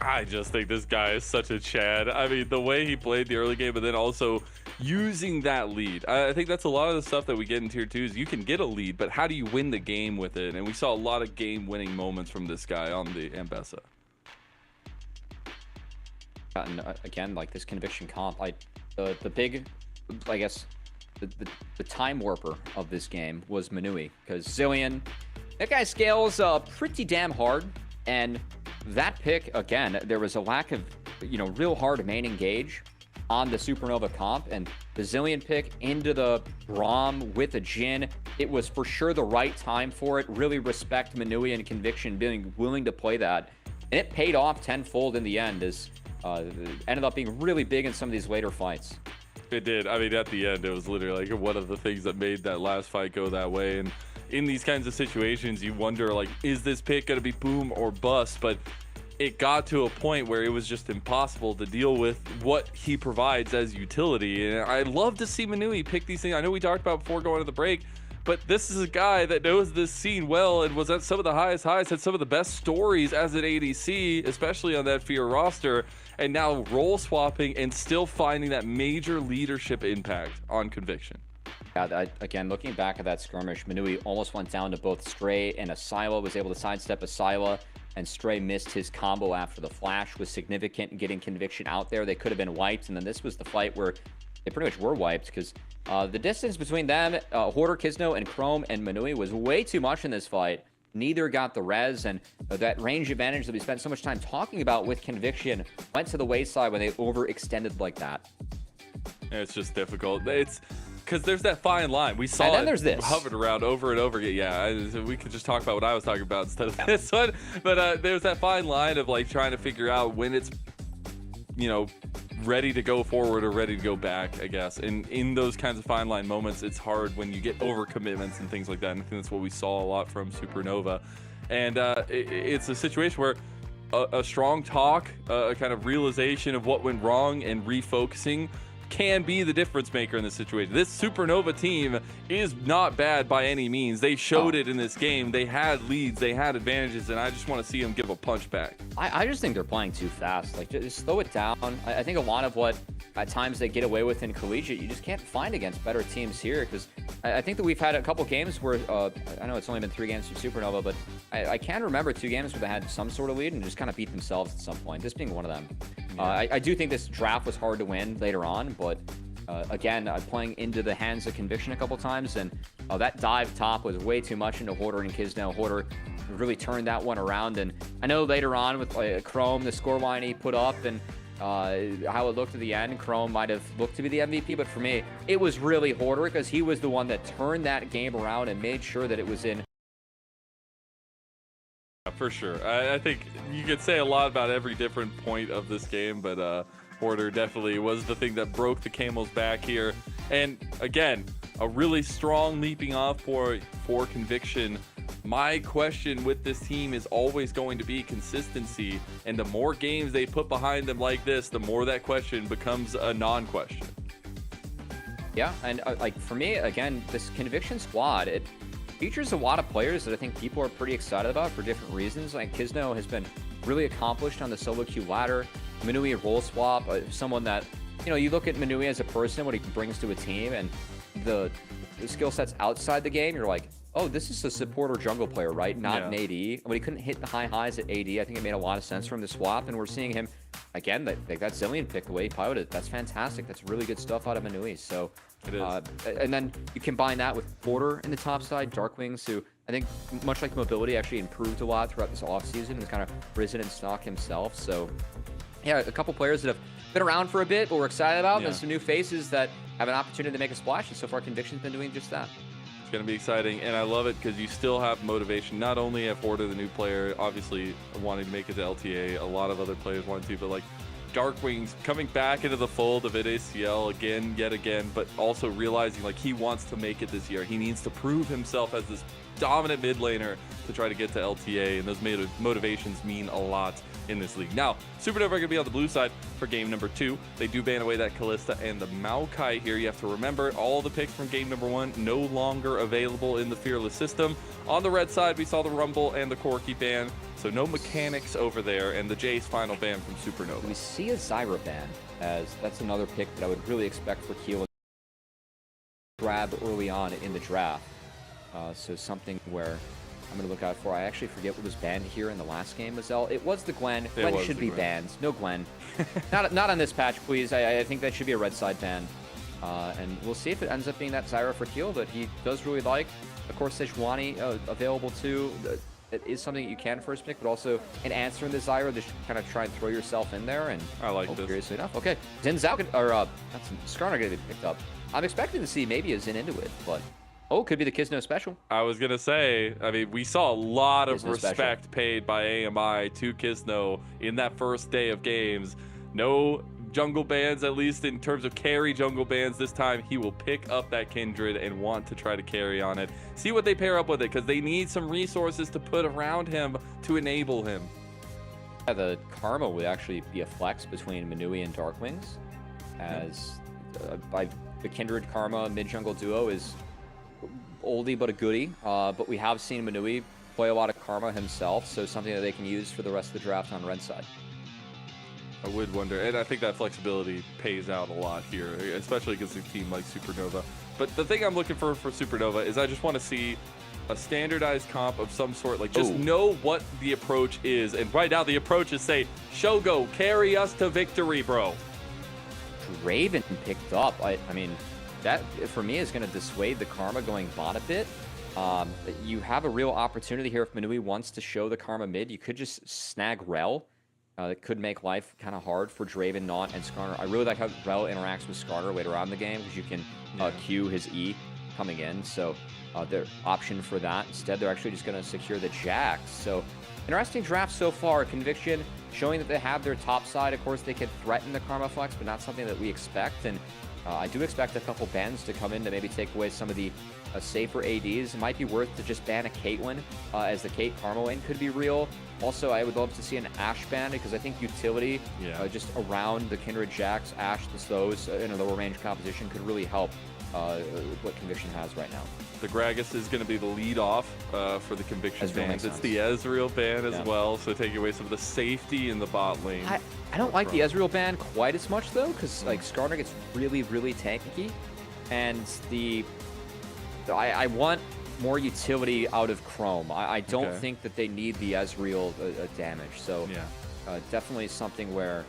[SPEAKER 1] I just think this guy is such a Chad. I mean, the way he played the early game, but then also using that lead. I think that's a lot of the stuff that we get in Tier 2 is you can get a lead, but how do you win the game with it? And we saw a lot of game-winning moments from this guy on the Ambessa.
[SPEAKER 2] And again, like this Conviction comp, the big, I guess, the time warper of this game was Manui, because Zillion, that guy scales pretty damn hard, and that pick, again, there was a lack of, real hard main engage on the Supernova comp, and the Zillion pick into the Braum with a Jin, it was for sure the right time for it. Really respect Manui and Conviction being willing to play that, and it paid off tenfold in the end, as ended up being really big in some of these later fights.
[SPEAKER 1] It did. I mean, at the end, it was literally like one of the things that made that last fight go that way. And in these kinds of situations, you wonder, like, is this pick going to be boom or bust? But it got to a point where it was just impossible to deal with what he provides as utility. And I love to see Manui pick these things. I know we talked about before going to the break, but this is a guy that knows this scene well and was at some of the highest highs, had some of the best stories as an ADC, especially on that Fear roster, and now role swapping and still finding that major leadership impact on Conviction.
[SPEAKER 2] Yeah, again, looking back at that skirmish, Manui almost went down to both Stray and Asila, was able to sidestep Asila, and Stray missed his combo after the flash, was significant in getting Conviction out there. They could have been wiped, and then this was the fight where they pretty much were wiped, because the distance between them, Hoarder, Kizno, and Chrome and Manui was way too much in this fight. Neither got the res, and that range advantage that we spent so much time talking about with Conviction went to the wayside when they overextended like that.
[SPEAKER 1] It's just difficult. It's because there's that fine line. We saw
[SPEAKER 2] and then
[SPEAKER 1] it
[SPEAKER 2] there's this.
[SPEAKER 1] hovered around over and over again. Yeah, we could just talk about what I was talking about instead of this one. But there's that fine line of like trying to figure out when it's, ready to go forward or ready to go back, I guess. And in those kinds of fine line moments, it's hard when you get over commitments and things like that. And I think that's what we saw a lot from Supernova. And it's a situation where a strong talk, a kind of realization of what went wrong and refocusing can be the difference maker in this situation. This Supernova team is not bad by any means. They showed it in this game. They had leads, they had advantages, and I just want to see them give a punch back.
[SPEAKER 2] I just think they're playing too fast. Like, just slow it down. I think a lot of what at times they get away with in collegiate, you just can't find against better teams here, because I think that we've had a couple games where, I know it's only been 3 games for Supernova, but I can remember 2 games where they had some sort of lead and just kind of beat themselves at some point, this being one of them. Yeah. I do think this draft was hard to win later on, but again, playing into the hands of Conviction a couple times, and that dive top was way too much into Hoarder and Kizno. Hoarder really turned that one around, and I know later on with Chrome, the scoreline he put up, and how it looked at the end, Chrome might have looked to be the MVP, but for me, it was really Hoarder, because he was the one that turned that game around and made sure that it was in.
[SPEAKER 1] For sure. I think you could say a lot about every different point of this game, but Hoarder definitely was the thing that broke the camel's back here. And again, a really strong leaping off for Conviction. My question with this team is always going to be consistency, and the more games they put behind them like this, the more that question becomes a non-question.
[SPEAKER 2] Yeah, and like for me, again, this Conviction squad, it features a lot of players that I think people are pretty excited about for different reasons. Like Kizno has been really accomplished on the solo queue ladder. Manui role swap, someone that, you look at Manui as a person, what he brings to a team, and the skill sets outside the game, you're like, oh, this is a support or jungle player, right? Not an AD. When he couldn't hit the high highs at AD, I think it made a lot of sense for him to swap, and we're seeing him, again, that Zillion pick the way he piloted. That's fantastic. That's really good stuff out of Manui. So,
[SPEAKER 1] it is.
[SPEAKER 2] And then you combine that with Hoarder in the top side, Darkwings, who I think, much like Mobility, actually improved a lot throughout this offseason and has kind of risen in stock himself. So, yeah, a couple players that have been around for a bit, but we're excited about.
[SPEAKER 1] Yeah.
[SPEAKER 2] There's some new faces that have an opportunity to make a splash, and so far Conviction's been doing just that.
[SPEAKER 1] It's going to be exciting, and I love it because you still have motivation. Not only at Horda, the new player, obviously wanting to make it to LTA, a lot of other players want to, but like Darkwing's coming back into the fold of NACL again, yet again, but also realizing like he wants to make it this year. He needs to prove himself as this dominant mid laner to try to get to LTA, and those motivations mean a lot in this league. Now, Supernova are going to be on the blue side for game number 2. They do ban away that Kalista and the Maokai here. You have to remember, all the picks from game number 1 no longer available in the Fearless system. On the red side, we saw the Rumble and the Corki ban, so no mechanics over there, and the Jace final ban from Supernova.
[SPEAKER 2] We see a Zyra ban, as that's another pick that I would really expect for Keelan to grab early on in the draft. So something where I'm going to look out for. I actually forget what was banned here in the last game, Mazel. It was the Gwen. Gwen should be banned. No Gwen. not on this patch, please. I think that should be a red side ban. And we'll see if it ends up being that Zyra for Keel that he does really like. Of course, Sejuani available too. It is something that you can first pick, but also an answer in the Zyra to kind of try and throw yourself in there. And
[SPEAKER 1] I like this.
[SPEAKER 2] Curiously enough. Okay. Zinzao, or that's Skarner going to be picked up. I'm expecting to see maybe a Zin into it, but oh, could be the Kisno special.
[SPEAKER 1] I was going to say, I mean, we saw a lot of
[SPEAKER 2] Kisno
[SPEAKER 1] respect
[SPEAKER 2] special
[SPEAKER 1] paid by AMI to Kisno in that first day of games. No jungle bans, at least in terms of carry jungle bans this time. He will pick up that Kindred and want to try to carry on it. See what they pair up with it, because they need some resources to put around him to enable him.
[SPEAKER 2] Yeah, the Karma would actually be a flex between Manui and Darkwings, as by the Kindred Karma mid-jungle duo is oldie but a goodie, but we have seen Manui play a lot of Karma himself, so something that they can use for the rest of the draft on red side.
[SPEAKER 1] I would wonder, and I think that flexibility pays out a lot here, especially against a team like Supernova. But the thing I'm looking for Supernova is I just want to see a standardized comp of some sort, like just know what the approach is. And right now the approach is say, Shogo, carry us to victory, bro.
[SPEAKER 2] Draven picked up. I mean, that for me is going to dissuade the Karma going bot a bit. You have a real opportunity here if Manui wants to show the Karma mid. You could just snag Rel. It could make life kind of hard for Draven, Naught, and Skarner. I really like how Rel interacts with Skarner later on in the game, because you can Q his E coming in. So their option for that. Instead, they're actually just going to secure the Jax. So interesting draft so far. Conviction showing that they have their top side. Of course, they can threaten the Karma Flex, but not something that we expect. And I do expect a couple bans to come in to maybe take away some of the safer ADs. It might be worth to just ban a Caitlyn, as the Kate Karma lane could be real. Also, I would love to see an Ashe ban, because I think utility just around the Kindred Jax, Ashe, those in a lower range composition could really help what Conviction has right now.
[SPEAKER 1] The Gragas is going to be the lead off for the Conviction bans. It's the Ezreal ban as well, so taking away some of the safety in the bot lane.
[SPEAKER 2] I don't like the Ezreal ban quite as much, though, because like Skarner gets really, really tanky, and I want more utility out of Chrome. I don't think that they need the Ezreal damage, so definitely something where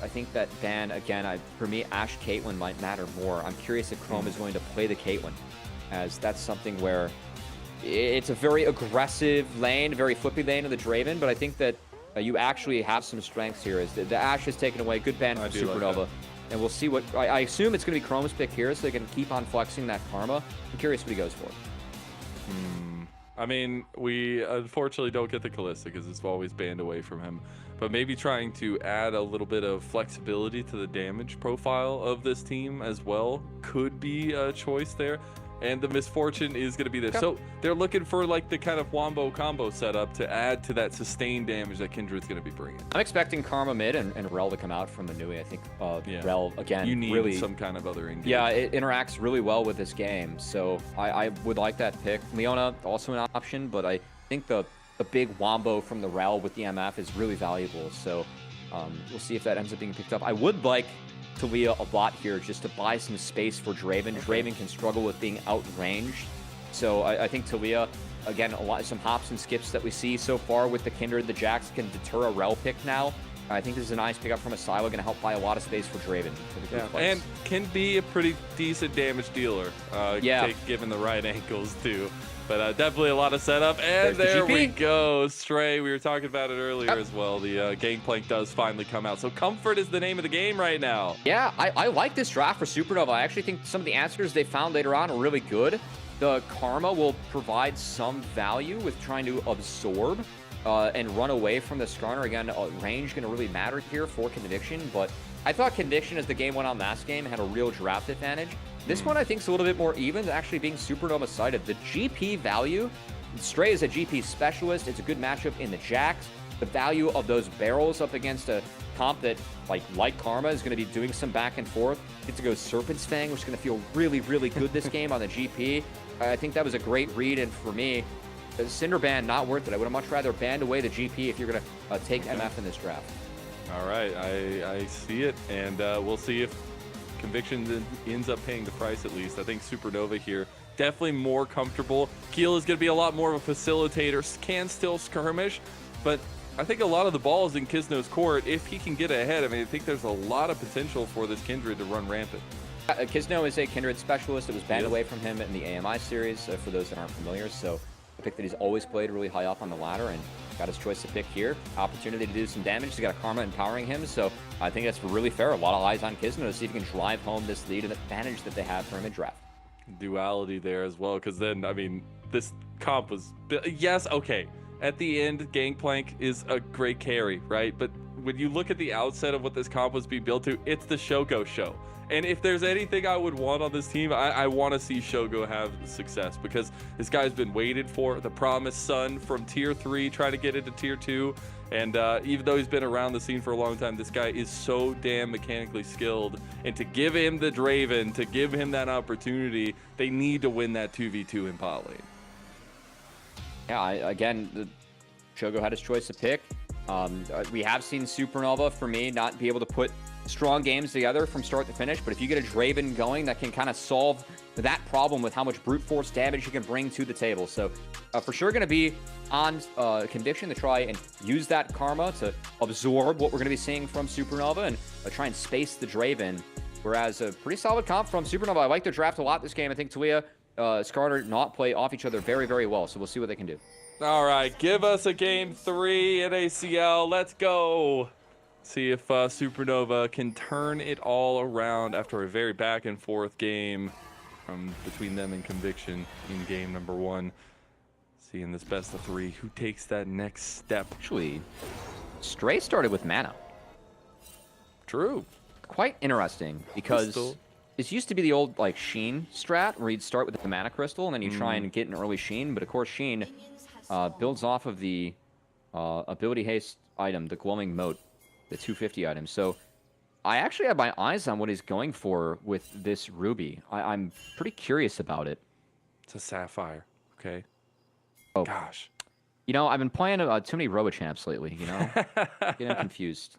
[SPEAKER 2] I think that ban, again, for me, Ashe Caitlyn might matter more. I'm curious if Chrome is going to play the Caitlyn, as that's something where it's a very aggressive lane, very flippy lane of the Draven, but I think that you actually have some strengths here. As the Ashe is taken away, good ban from Supernova. Like, and we'll see what, I assume it's going to be Chrome's pick here, so they can keep on flexing that Karma. I'm curious what he goes for.
[SPEAKER 1] I mean, we unfortunately don't get the Kalista because it's always banned away from him. But maybe trying to add a little bit of flexibility to the damage profile of this team as well could be a choice there. And the misfortune is going to be there. So they're looking for like the kind of wombo combo setup to add to that sustained damage that Kindred's going to be bringing.
[SPEAKER 2] I'm expecting Karma mid and Rel to come out from Manui. I think Rel, again,
[SPEAKER 1] you need
[SPEAKER 2] really,
[SPEAKER 1] some kind of other engagement.
[SPEAKER 2] Yeah, it interacts really well with this game. So I would like that pick. Leona, also an option, but I think the big wombo from the Rel with the MF is really valuable. So we'll see if that ends up being picked up. I would like Talia a lot here just to buy some space for Draven. Draven can struggle with being outranged. So I think Talia, again, some hops and skips that we see so far with the Kindred, the Jax can deter a Rel pick now. I think this is a nice pickup from a silo, going to help buy a lot of space for Draven.
[SPEAKER 1] And can be a pretty decent damage dealer, given the right angles too. But definitely a lot of setup. And
[SPEAKER 2] There's
[SPEAKER 1] there
[SPEAKER 2] the
[SPEAKER 1] we
[SPEAKER 2] GP.
[SPEAKER 1] go. Stray, we were talking about it earlier as well. The Gangplank does finally come out. So Comfort is the name of the game right now.
[SPEAKER 2] Yeah, I like this draft for Supernova. I actually think some of the answers they found later on are really good. The Karma will provide some value with trying to absorb and run away from the Skarner. Again, range going to really matter here for Conviction, but I thought Conviction, as the game went on last game, had a real draft advantage. This one, I think, is a little bit more even, actually being Supernova sided. The GP value, Stray is a GP specialist. It's a good matchup in the Jax. The value of those barrels up against a comp that, like Karma, is going to be doing some back and forth. Get to go Serpent's Fang, which is going to feel really, really good this game on the GP. I think that was a great read, and for me, the Cinder ban, not worth it. I would have much rather banned away the GP if you're going to take MF in this draft.
[SPEAKER 1] All right, I see it, and we'll see if Conviction ends up paying the price at least. I think Supernova here, definitely more comfortable. Keel is going to be a lot more of a facilitator, can still skirmish, but I think a lot of the ball is in Kisno's court. If he can get ahead, I mean, I think there's a lot of potential for this Kindred to run rampant.
[SPEAKER 2] Kisno is a Kindred specialist. It was banned away from him in the AMI series, for those that aren't familiar, so a pick that he's always played really high up on the ladder, and got his choice to pick here. Opportunity to do some damage. He's got a Karma empowering him, so I think that's really fair. A lot of eyes on Kisno to see if he can drive home this lead and advantage that they have for him in draft.
[SPEAKER 1] Duality there as well, because then, I mean, this comp was... Yes, okay. At the end, Gangplank is a great carry, right? But when you look at the outset of what this comp was being built to, it's the Shogo show. And if there's anything I would want on this team, I want to see Shogo have success, because this guy's been waited for, the promised son from tier 3, trying to get into tier 2. And even though he's been around the scene for a long time, this guy is so damn mechanically skilled. And to give him the Draven, to give him that opportunity, they need to win that 2v2 in bot lane.
[SPEAKER 2] Yeah, again, the Shogo had his choice to pick. We have seen Supernova, for me, not be able to put strong games together from start to finish, but if you get a Draven going, that can kind of solve that problem with how much brute force damage you can bring to the table. So for sure going to be on Conviction to try and use that Karma to absorb what we're going to be seeing from Supernova and try and space the Draven, whereas a pretty solid comp from Supernova. I like their draft a lot this game. I think Talia, Skarner not play off each other very, very well, so we'll see what they can do.
[SPEAKER 1] All right, give us a game 3 at ACL. Let's go. See if Supernova can turn it all around after a very back and forth game from between them and Conviction in game number 1. Seeing this best of 3, who takes that next step?
[SPEAKER 2] Actually, Stray started with mana.
[SPEAKER 1] True.
[SPEAKER 2] Quite interesting, because this used to be the old like Sheen strat, where you'd start with the mana crystal and then you try and get an early Sheen, but of course Sheen builds off of the ability haste item, the glowing moat, the 250 item. So I actually have my eyes on what he's going for with this Ruby. I'm pretty curious about it.
[SPEAKER 1] It's a Sapphire, okay?
[SPEAKER 2] Oh,
[SPEAKER 1] gosh.
[SPEAKER 2] You know, I've been playing too many Robochamps lately, you know? Getting confused.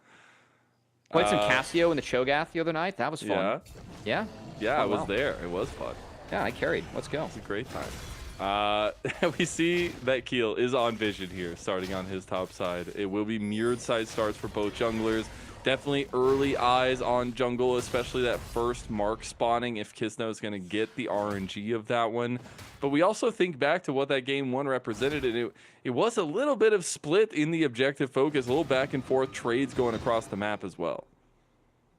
[SPEAKER 2] Played some Cassio in the Cho'Gath the other night. That was fun.
[SPEAKER 1] Yeah?
[SPEAKER 2] Yeah?
[SPEAKER 1] Yeah,
[SPEAKER 2] Oh,
[SPEAKER 1] I was
[SPEAKER 2] wow.
[SPEAKER 1] there. It was fun.
[SPEAKER 2] Yeah, I carried. Let's go.
[SPEAKER 1] It's a great time. We see that Keel is on Vision here, starting on his top side. It will be mirrored side starts for both junglers. Definitely early eyes on jungle, especially that first mark spawning if Kisno is going to get the RNG of that one. But we also think back to what that game 1 represented, and it was a little bit of split in the objective focus, a little back and forth trades going across the map as well.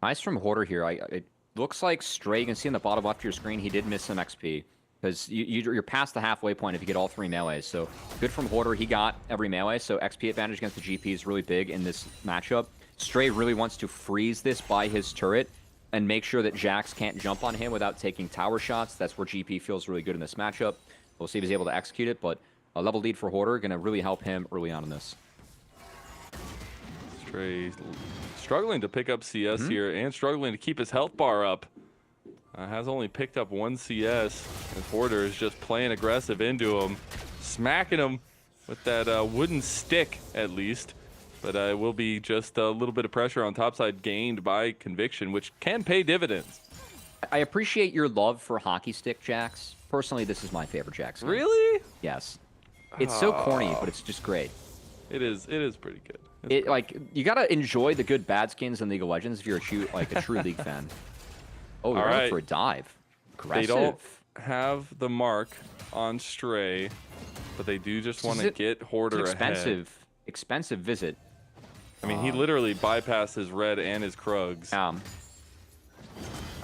[SPEAKER 2] Nice from Hoarder here. It looks like Stray, you can see on the bottom left of your screen, he did miss some XP. Because you're past the halfway point if you get all 3 melees. So good from Hoarder. He got every melee. So XP advantage against the GP is really big in this matchup. Stray really wants to freeze this by his turret and make sure that Jax can't jump on him without taking tower shots. That's where GP feels really good in this matchup. We'll see if he's able to execute it. But a level lead for Hoarder going to really help him early on in this.
[SPEAKER 1] Stray struggling to pick up CS here and struggling to keep his health bar up. Has only picked up 1 CS, and Hoarder is just playing aggressive into him, smacking him with that wooden stick at least. But it will be just a little bit of pressure on topside gained by Conviction, which can pay dividends.
[SPEAKER 2] I appreciate your love for hockey stick Jax. Personally, this is my favorite Jax.
[SPEAKER 1] Really?
[SPEAKER 2] Yes. It's so corny, but it's just great.
[SPEAKER 1] It is pretty good.
[SPEAKER 2] Like, you gotta enjoy the good bad skins in League of Legends if you're a true League fan. Oh, you're
[SPEAKER 1] All
[SPEAKER 2] right
[SPEAKER 1] right.
[SPEAKER 2] for a dive. Aggressive.
[SPEAKER 1] They don't have the mark on Stray, but they do just want to get Hoarder ahead.
[SPEAKER 2] Expensive visit.
[SPEAKER 1] I mean, he literally bypassed his red and his Krugs.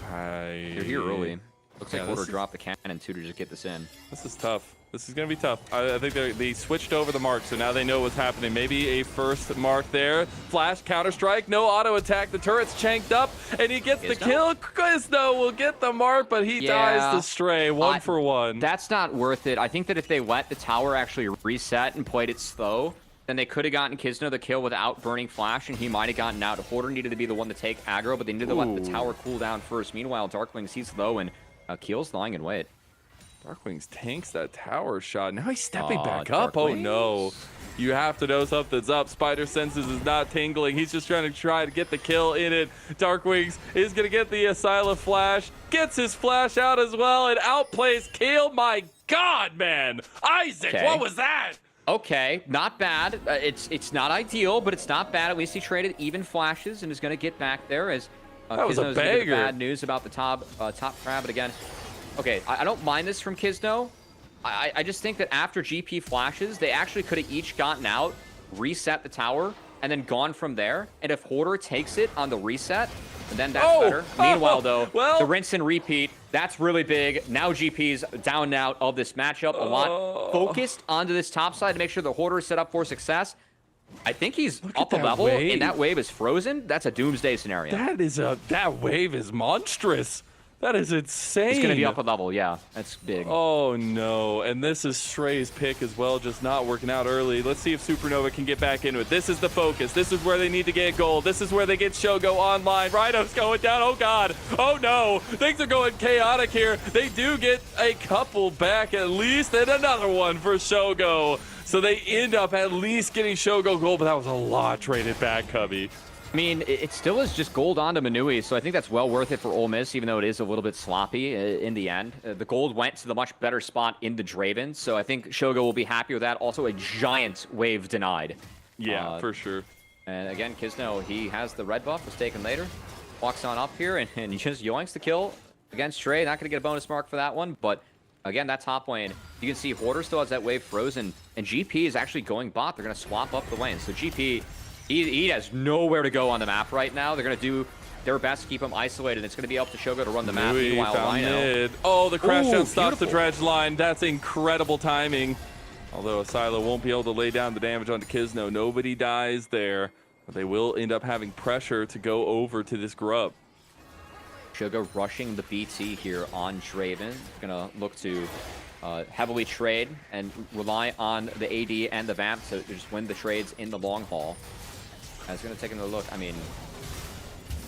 [SPEAKER 2] They're here early. Looks like Hoarder dropped the cannon too to just get this in.
[SPEAKER 1] This is tough. This is going to be tough. I think they switched over the mark, so now they know what's happening. Maybe a first mark there. Flash, counter-strike, no auto-attack. The turret's chanked up, and he gets the kill. Quizno will get the mark, but he dies to Stray. One for one.
[SPEAKER 2] That's not worth it. I think that if they let the tower actually reset and played it slow, then they could have gotten Quizno the kill without burning Flash, and he might have gotten out. Hoarder needed to be the one to take aggro, but they needed to let the tower cool down first. Meanwhile, Darklings, he's low, and Keel's lying in wait.
[SPEAKER 1] Darkwings tanks that tower shot. Now he's stepping back up. Oh no. You have to know something's up. Spider Senses is not tingling. He's just trying to get the kill in it. Darkwings is going to get the Asylum Flash. Gets his Flash out as well and outplays Keel. My God, man. Isaac, what was that?
[SPEAKER 2] Okay, not bad. It's not ideal, but it's not bad. At least he traded even Flashes and is going to get back there as
[SPEAKER 1] that was a banger.
[SPEAKER 2] Bad news about the top crab. But again, okay, I don't mind this from Quizno. I just think that after GP flashes, they actually could have each gotten out, reset the tower, and then gone from there. And if Hoarder takes it on the reset, then that's better. Meanwhile, though, the rinse and repeat, that's really big. Now GP's down and out of this matchup. A lot focused onto this top side to make sure the Hoarder is set up for success. I think he's up a level, and that wave is frozen. That's a doomsday scenario.
[SPEAKER 1] That wave is monstrous. That is insane.
[SPEAKER 2] He's going to be up a level, yeah. That's big.
[SPEAKER 1] Oh, no. And this is Stray's pick as well, just not working out early. Let's see if Supernova can get back into it. This is the focus. This is where they need to get gold. This is where they get Shogo online. Rhino's going down. Oh, God. Oh, no. Things are going chaotic here. They do get a couple back at least, and another one for Shogo. So they end up at least getting Shogo gold, but that was a lot traded back, Cubby.
[SPEAKER 2] I mean, it still is just gold onto Manui, so I think that's well worth it for Ole Miss, even though it is a little bit sloppy in the end. The gold went to the much better spot in the Draven, so I think Shogo will be happy with that. Also, a giant wave denied.
[SPEAKER 1] Yeah, for sure.
[SPEAKER 2] And again, Quizno, he has the red buff, was taken later. Walks on up here, and he just yoinks the kill against Stray. Not going to get a bonus mark for that one, but again, that top lane, you can see Hoarder still has that wave frozen, and GP is actually going bot. They're going to swap up the lane. So GP... He has nowhere to go on the map right now. They're going to do their best to keep him isolated. It's going to be up to Shogo to run the map. Meanwhile, Rhino...
[SPEAKER 1] Oh, the crash down stops the dredge line. That's incredible timing. Although Asilo won't be able to lay down the damage onto Quizno. Nobody dies there. But they will end up having pressure to go over to this grub.
[SPEAKER 2] Shogo rushing the BT here on Draven. Going to look to heavily trade and rely on the AD and the Vamp to just win the trades in the long haul. I was going to take another look. I mean,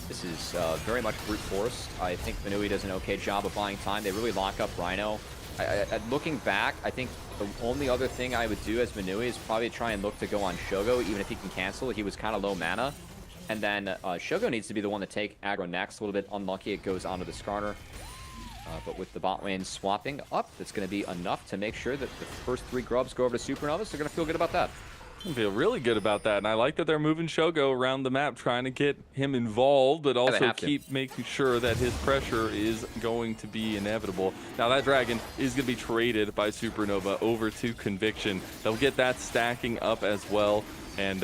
[SPEAKER 2] this is very much brute force. I think Manui does an okay job of buying time. They really lock up Rhino. Looking back, I think the only other thing I would do as Manui is probably try and look to go on Shogo, even if he can cancel. He was kind of low mana. And then Shogo needs to be the one to take aggro next. A little bit unlucky. It goes onto the Skarner. But with the bot lane swapping up, that's going to be enough to make sure that the first 3 grubs go over to Supernova. So they're going to feel good about that.
[SPEAKER 1] I feel really good about that, and I like that they're moving Shogo around the map, trying to get him involved, but also keep making sure that his pressure is going to be inevitable. Now that dragon is going to be traded by Supernova over to Conviction. They'll get that stacking up as well, and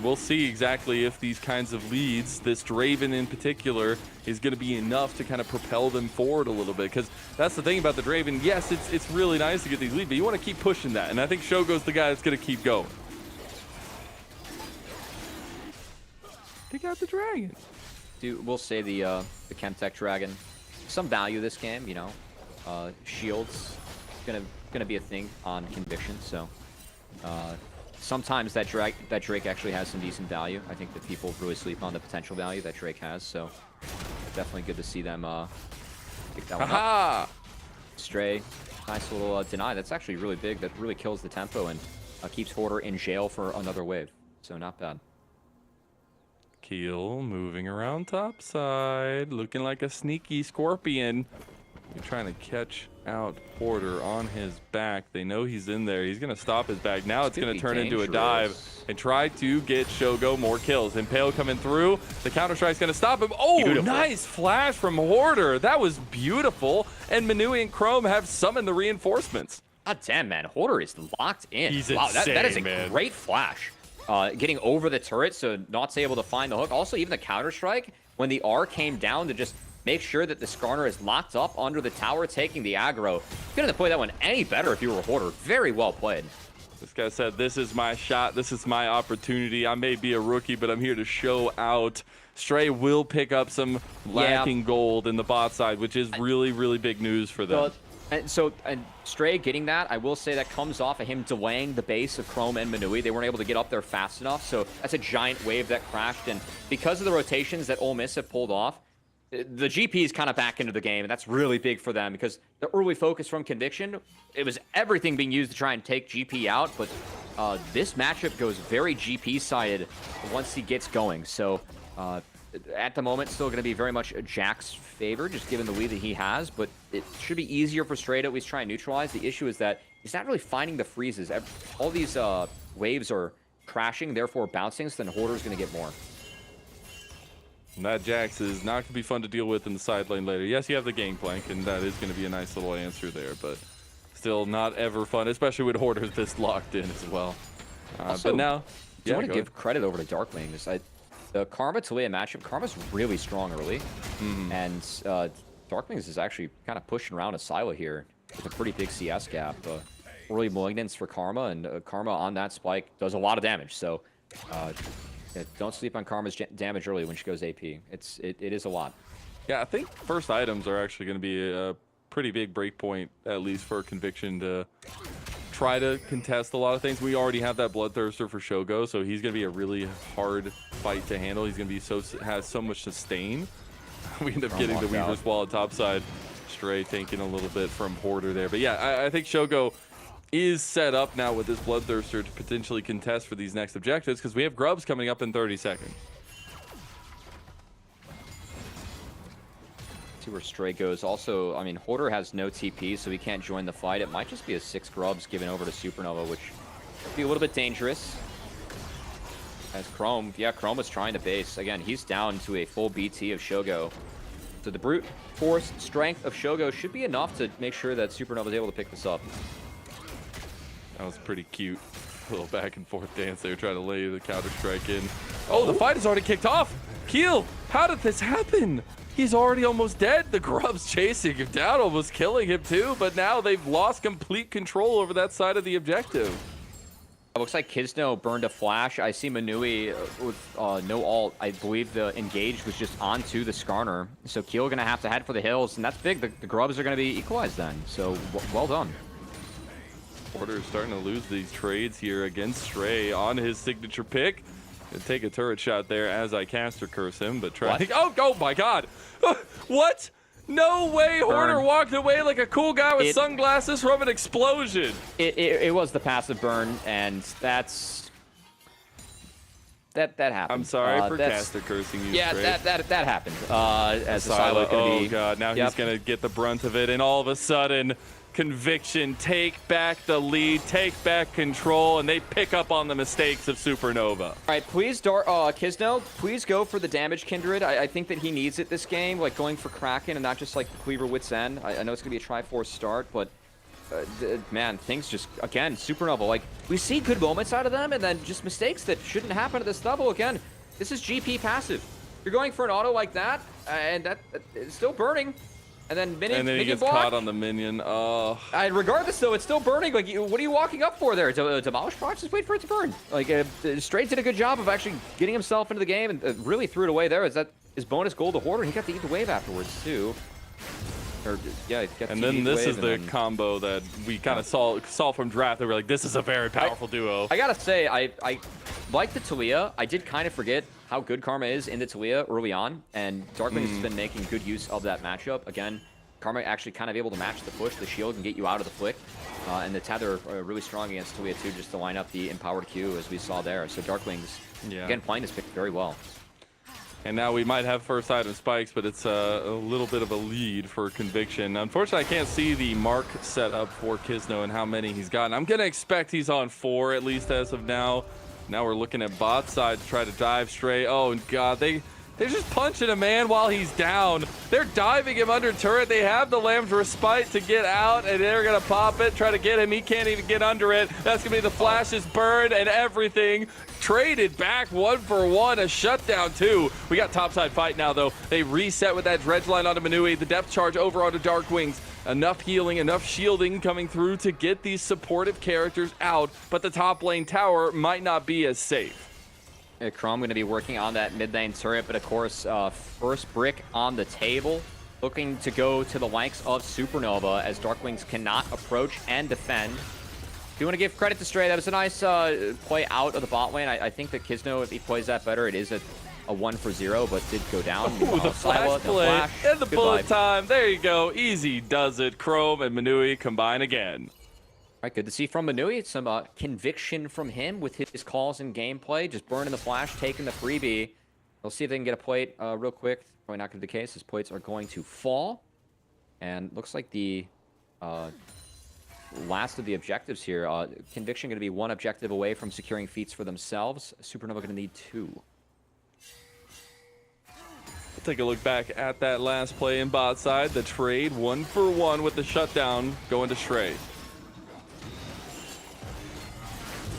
[SPEAKER 1] we'll see exactly if these kinds of leads, this Draven in particular, is going to be enough to kind of propel them forward a little bit, because that's the thing about the Draven. Yes, it's really nice to get these leads, but you want to keep pushing that, and I think Shogo's the guy that's going to keep going. Take out the dragon.
[SPEAKER 2] Dude, we'll say the Chemtech dragon. Some value this game, you know. Shields gonna be a thing on Conviction, so sometimes that Drake actually has some decent value. I think that people really sleep on the potential value that Drake has, so definitely good to see them pick that one up. Stray, nice little deny. That's actually really big. That really kills the tempo and keeps Hoarder in jail for another wave. So not bad.
[SPEAKER 1] Keel moving around topside, looking like a sneaky scorpion. You're trying to catch out Hoarder on his back. They know he's in there. He's going to stop his back. Now it's going to turn into a dive and try to get Shogo more kills. Impale coming through. The counter-strike's going to stop him. Oh, beautiful. Nice flash from Hoarder. That was beautiful. And Manui and Chrome have summoned the reinforcements.
[SPEAKER 2] God damn, man. Hoarder is locked in.
[SPEAKER 1] He's
[SPEAKER 2] wow, that is a
[SPEAKER 1] insane, man.
[SPEAKER 2] great flash. Getting over the turret, so not able to find the hook. Also, even the counter-strike, when the R came down to just make sure that the Skarner is locked up under the tower, taking the aggro. Couldn't have played that one any better if you were a Hoarder. Very well played.
[SPEAKER 1] This guy said, this is my shot. This is my opportunity. I may be a rookie, but I'm here to show out. Stray will pick up some lacking gold in the bot side, which is really, really big news for them.
[SPEAKER 2] And Stray getting that, I will say that comes off of him delaying the base of Chrome and Manui. They weren't able to get up there fast enough, so that's a giant wave that crashed. And because of the rotations that Ole Miss have pulled off, the GP is kind of back into the game, and that's really big for them because the early focus from Conviction, it was everything being used to try and take GP out, but this matchup goes very GP-sided once he gets going. So at the moment, still going to be very much Jack's favor, just given the lead that he has, but it should be easier for Stray to at least try and neutralize. The issue is that he's not really finding the freezes. All these waves are crashing, therefore bouncing, so then Hoarder's going to get more.
[SPEAKER 1] And that Jax is not going to be fun to deal with in the side lane later. Yes, you have the Gangplank, and that is going to be a nice little answer there, but still not ever fun, especially with Hoarder this locked in as well.
[SPEAKER 2] Also,
[SPEAKER 1] but now,
[SPEAKER 2] I want to give credit over to Darkwings. The Karma Talia matchup, Karma's really strong early, and Darkwings is actually kind of pushing around a silo here with a pretty big CS gap. Early Malignance for Karma, and Karma on that spike does a lot of damage, so yeah, don't sleep on Karma's damage early when she goes AP. It is a lot.
[SPEAKER 1] Yeah, I think first items are actually going to be a pretty big break point, at least for Conviction to try to contest a lot of things. We already have that Bloodthirster for Shogo, so he's going to be a really hard fight to handle. He's going to be has so much sustain. We end up getting the Weaver's Wall at topside. Stray tanking a little bit from Hoarder there. But yeah, I think Shogo is set up now with this Bloodthirster to potentially contest for these next objectives because we have Grubs coming up in 30 seconds.
[SPEAKER 2] See where Stray goes. Also, I mean, Hoarder has no TP, so he can't join the fight. It might just be a 6 Grubs given over to Supernova, which would be a little bit dangerous. As Chrome was trying to base. Again, he's down to a full BT of Shogo. So the brute force strength of Shogo should be enough to make sure that Supernova is able to pick this up.
[SPEAKER 1] That was pretty cute. A little back and forth dance there, trying to lay the counter strike in. Oh, the fight has already kicked off. Keel, how did this happen? He's already almost dead. The Grubs chasing him down, almost killing him too, but now they've lost complete control over that side of the objective.
[SPEAKER 2] It looks like Kisno burned a flash. I see Manui with no ult. I believe the engage was just onto the Skarner. So Keel going to have to head for the hills, and that's big. The Grubs are going to be equalized then, so well done.
[SPEAKER 1] Porter is starting to lose these trades here against Stray on his signature pick. Gonna take a turret shot there as I caster curse him, but try. Oh my God! What? No way! Hoarder walked away like a cool guy with sunglasses from an explosion.
[SPEAKER 2] It was the passive burn, and that happened.
[SPEAKER 1] I'm sorry for caster cursing you.
[SPEAKER 2] Yeah,
[SPEAKER 1] Stray.
[SPEAKER 2] that happened. As the silo
[SPEAKER 1] oh
[SPEAKER 2] be,
[SPEAKER 1] God! Now he's gonna get the brunt of it, and all of a sudden, Conviction take back the lead, take back control, and they pick up on the mistakes of Supernova.
[SPEAKER 2] All right, please, Kisno, please go for the damage Kindred. I think that he needs it this game, like going for Kraken and not just like the Cleaver Wit's End. I know it's gonna be a Triforce start, but man, things just, again, Supernova, like we see good moments out of them and then just mistakes that shouldn't happen at this level. Again, this is GP passive. You're going for an auto like that, and that it's still burning. And then
[SPEAKER 1] he gets caught on the minion.
[SPEAKER 2] Regardless, though, it's still burning. Like, what are you walking up for there? Demolish Box? Just wait for it to burn. Like, Stray did a good job of actually getting himself into the game and really threw it away there. Is that his bonus gold to Hoarder? He got to eat the wave afterwards, too. Or, yeah, he got to
[SPEAKER 1] and then
[SPEAKER 2] eat the
[SPEAKER 1] this
[SPEAKER 2] wave
[SPEAKER 1] is the combo that we kind of saw from draft. They were like, this is a very powerful duo.
[SPEAKER 2] I gotta say, I like the Talia. I did kind of forget how good Karma is in the Talia early on, and Darkwings has been making good use of that matchup. Again, Karma actually kind of able to match the push. The shield can get you out of the flick, and the tether are really strong against Talia too, just to line up the empowered Q as we saw there. So Darkwings, again, playing this pick very well.
[SPEAKER 1] And now we might have first item spikes, but it's a little bit of a lead for Conviction. Unfortunately, I can't see the mark set up for Kisno and how many he's gotten. I'm going to expect he's on 4, at least as of now. Now we're looking at bot side to try to dive Stray. Oh, and God, they They're just punching a man while he's down. They're diving him under turret. They have the Lamb's Respite to get out, and they're going to pop it, try to get him. He can't even get under it. That's going to be the Flash's burn and everything. Traded back 1-for-1, a shutdown too. We got topside fight now though. They reset with that dredge line onto Manui. The depth charge over onto Darkwings. Enough healing, enough shielding coming through to get these supportive characters out, but the top lane tower might not be as safe.
[SPEAKER 2] Chrome going to be working on that mid lane turret, but of course, first brick on the table, looking to go to the likes of Supernova as Darkwings cannot approach and defend. Do want to give credit to Stray. That was a nice play out of the bot lane. I think that Kizno, if he plays that better, it is a 1-for-0, but did go down.
[SPEAKER 1] Ooh, the flash play and the bullet time. There you go. Easy does it. Chrome and Manui combine again.
[SPEAKER 2] All right, good to see from Manui. Some conviction from him with his calls and gameplay. Just burning the flash, taking the freebie. We'll see if they can get a plate real quick. Probably not going to be the case. His plates are going to fall. And looks like the last of the objectives here. Conviction going to be one objective away from securing feats for themselves. Supernova going to need 2.
[SPEAKER 1] Take a look back at that last play in bot side. The trade 1-for-1 with the shutdown going to Stray.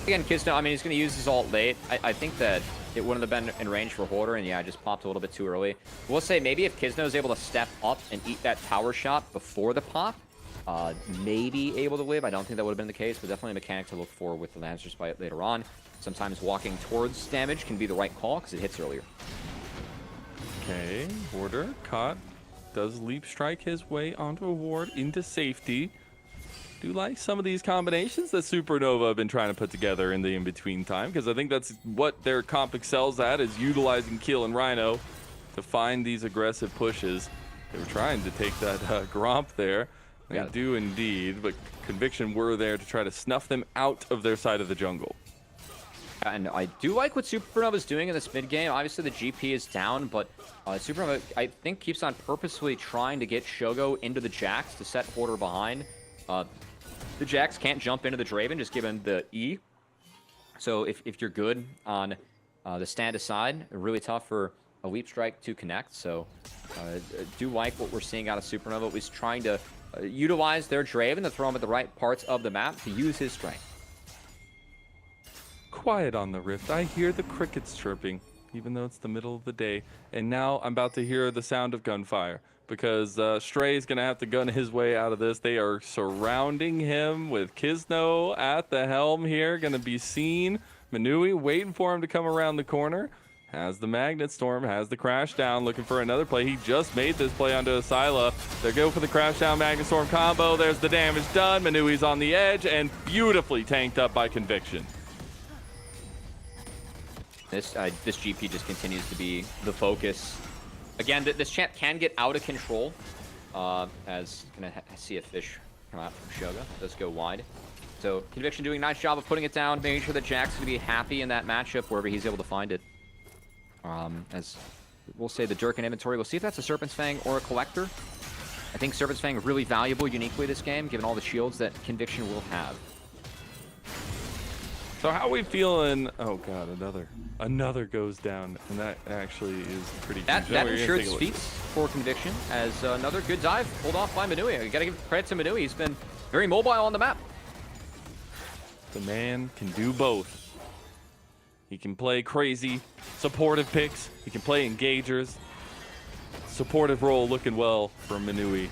[SPEAKER 2] Again, Kizno, I mean, he's going to use his ult late. I think that it wouldn't have been in range for Hoarder, and yeah, I just popped a little bit too early. We'll say maybe if Kizno is able to step up and eat that tower shot before the pop, maybe able to live. I don't think that would have been the case, but definitely a mechanic to look for with the Lance Respite later on. Sometimes walking towards damage can be the right call because it hits earlier.
[SPEAKER 1] Okay, Hoarder caught. Does leap strike his way onto a ward into safety. Do like some of these combinations that Supernova have been trying to put together in the in-between time, because I think that's what their comp excels at, is utilizing Keel and Rhino to find these aggressive pushes. They were trying to take that Gromp there. They do indeed, but Conviction were there to try to snuff them out of their side of the jungle.
[SPEAKER 2] And I do like what Supernova's doing in this mid game. Obviously, the GP is down, but Supernova, I think, keeps on purposefully trying to get Shogo into the Jax to set Hoarder behind. The Jax can't jump into the Draven, just given the E. So if you're good on the stand aside, really tough for a leap strike to connect. So do like what we're seeing out of Supernova, at least trying to utilize their Draven to throw him at the right parts of the map to use his strength.
[SPEAKER 1] Quiet on the rift. I hear the crickets chirping, even though it's the middle of the day. And now I'm about to hear the sound of gunfire, because Stray is going to have to gun his way out of this. They are surrounding him with Kizno at the helm here. Going to be seen. Manui waiting for him to come around the corner. Has the Magnet Storm, has the Crash Down, looking for another play. He just made this play onto Asila. They go for the Crash Down Magnet Storm combo. There's the damage done. Manui's on the edge and beautifully tanked up by Conviction.
[SPEAKER 2] This GP just continues to be the focus. Again, this champ can get out of control, as gonna see a fish come out from Shoga. Does go wide. So Conviction doing a nice job of putting it down, making sure that Jack's gonna be happy in that matchup wherever he's able to find it. As we'll say, the Durkin inventory. We'll see if that's a Serpent's Fang or a Collector. I think Serpent's Fang really valuable uniquely this game, given all the shields that Conviction will have.
[SPEAKER 1] So how are we feeling? Oh god, another goes down, and that actually is pretty huge.
[SPEAKER 2] That ensures feats for Conviction, as another good dive pulled off by Manui. You gotta give credit to Manui. He's been very mobile on the map.
[SPEAKER 1] The man can do both. He can play crazy, supportive picks. He can play engagers. Supportive role looking well from Manui.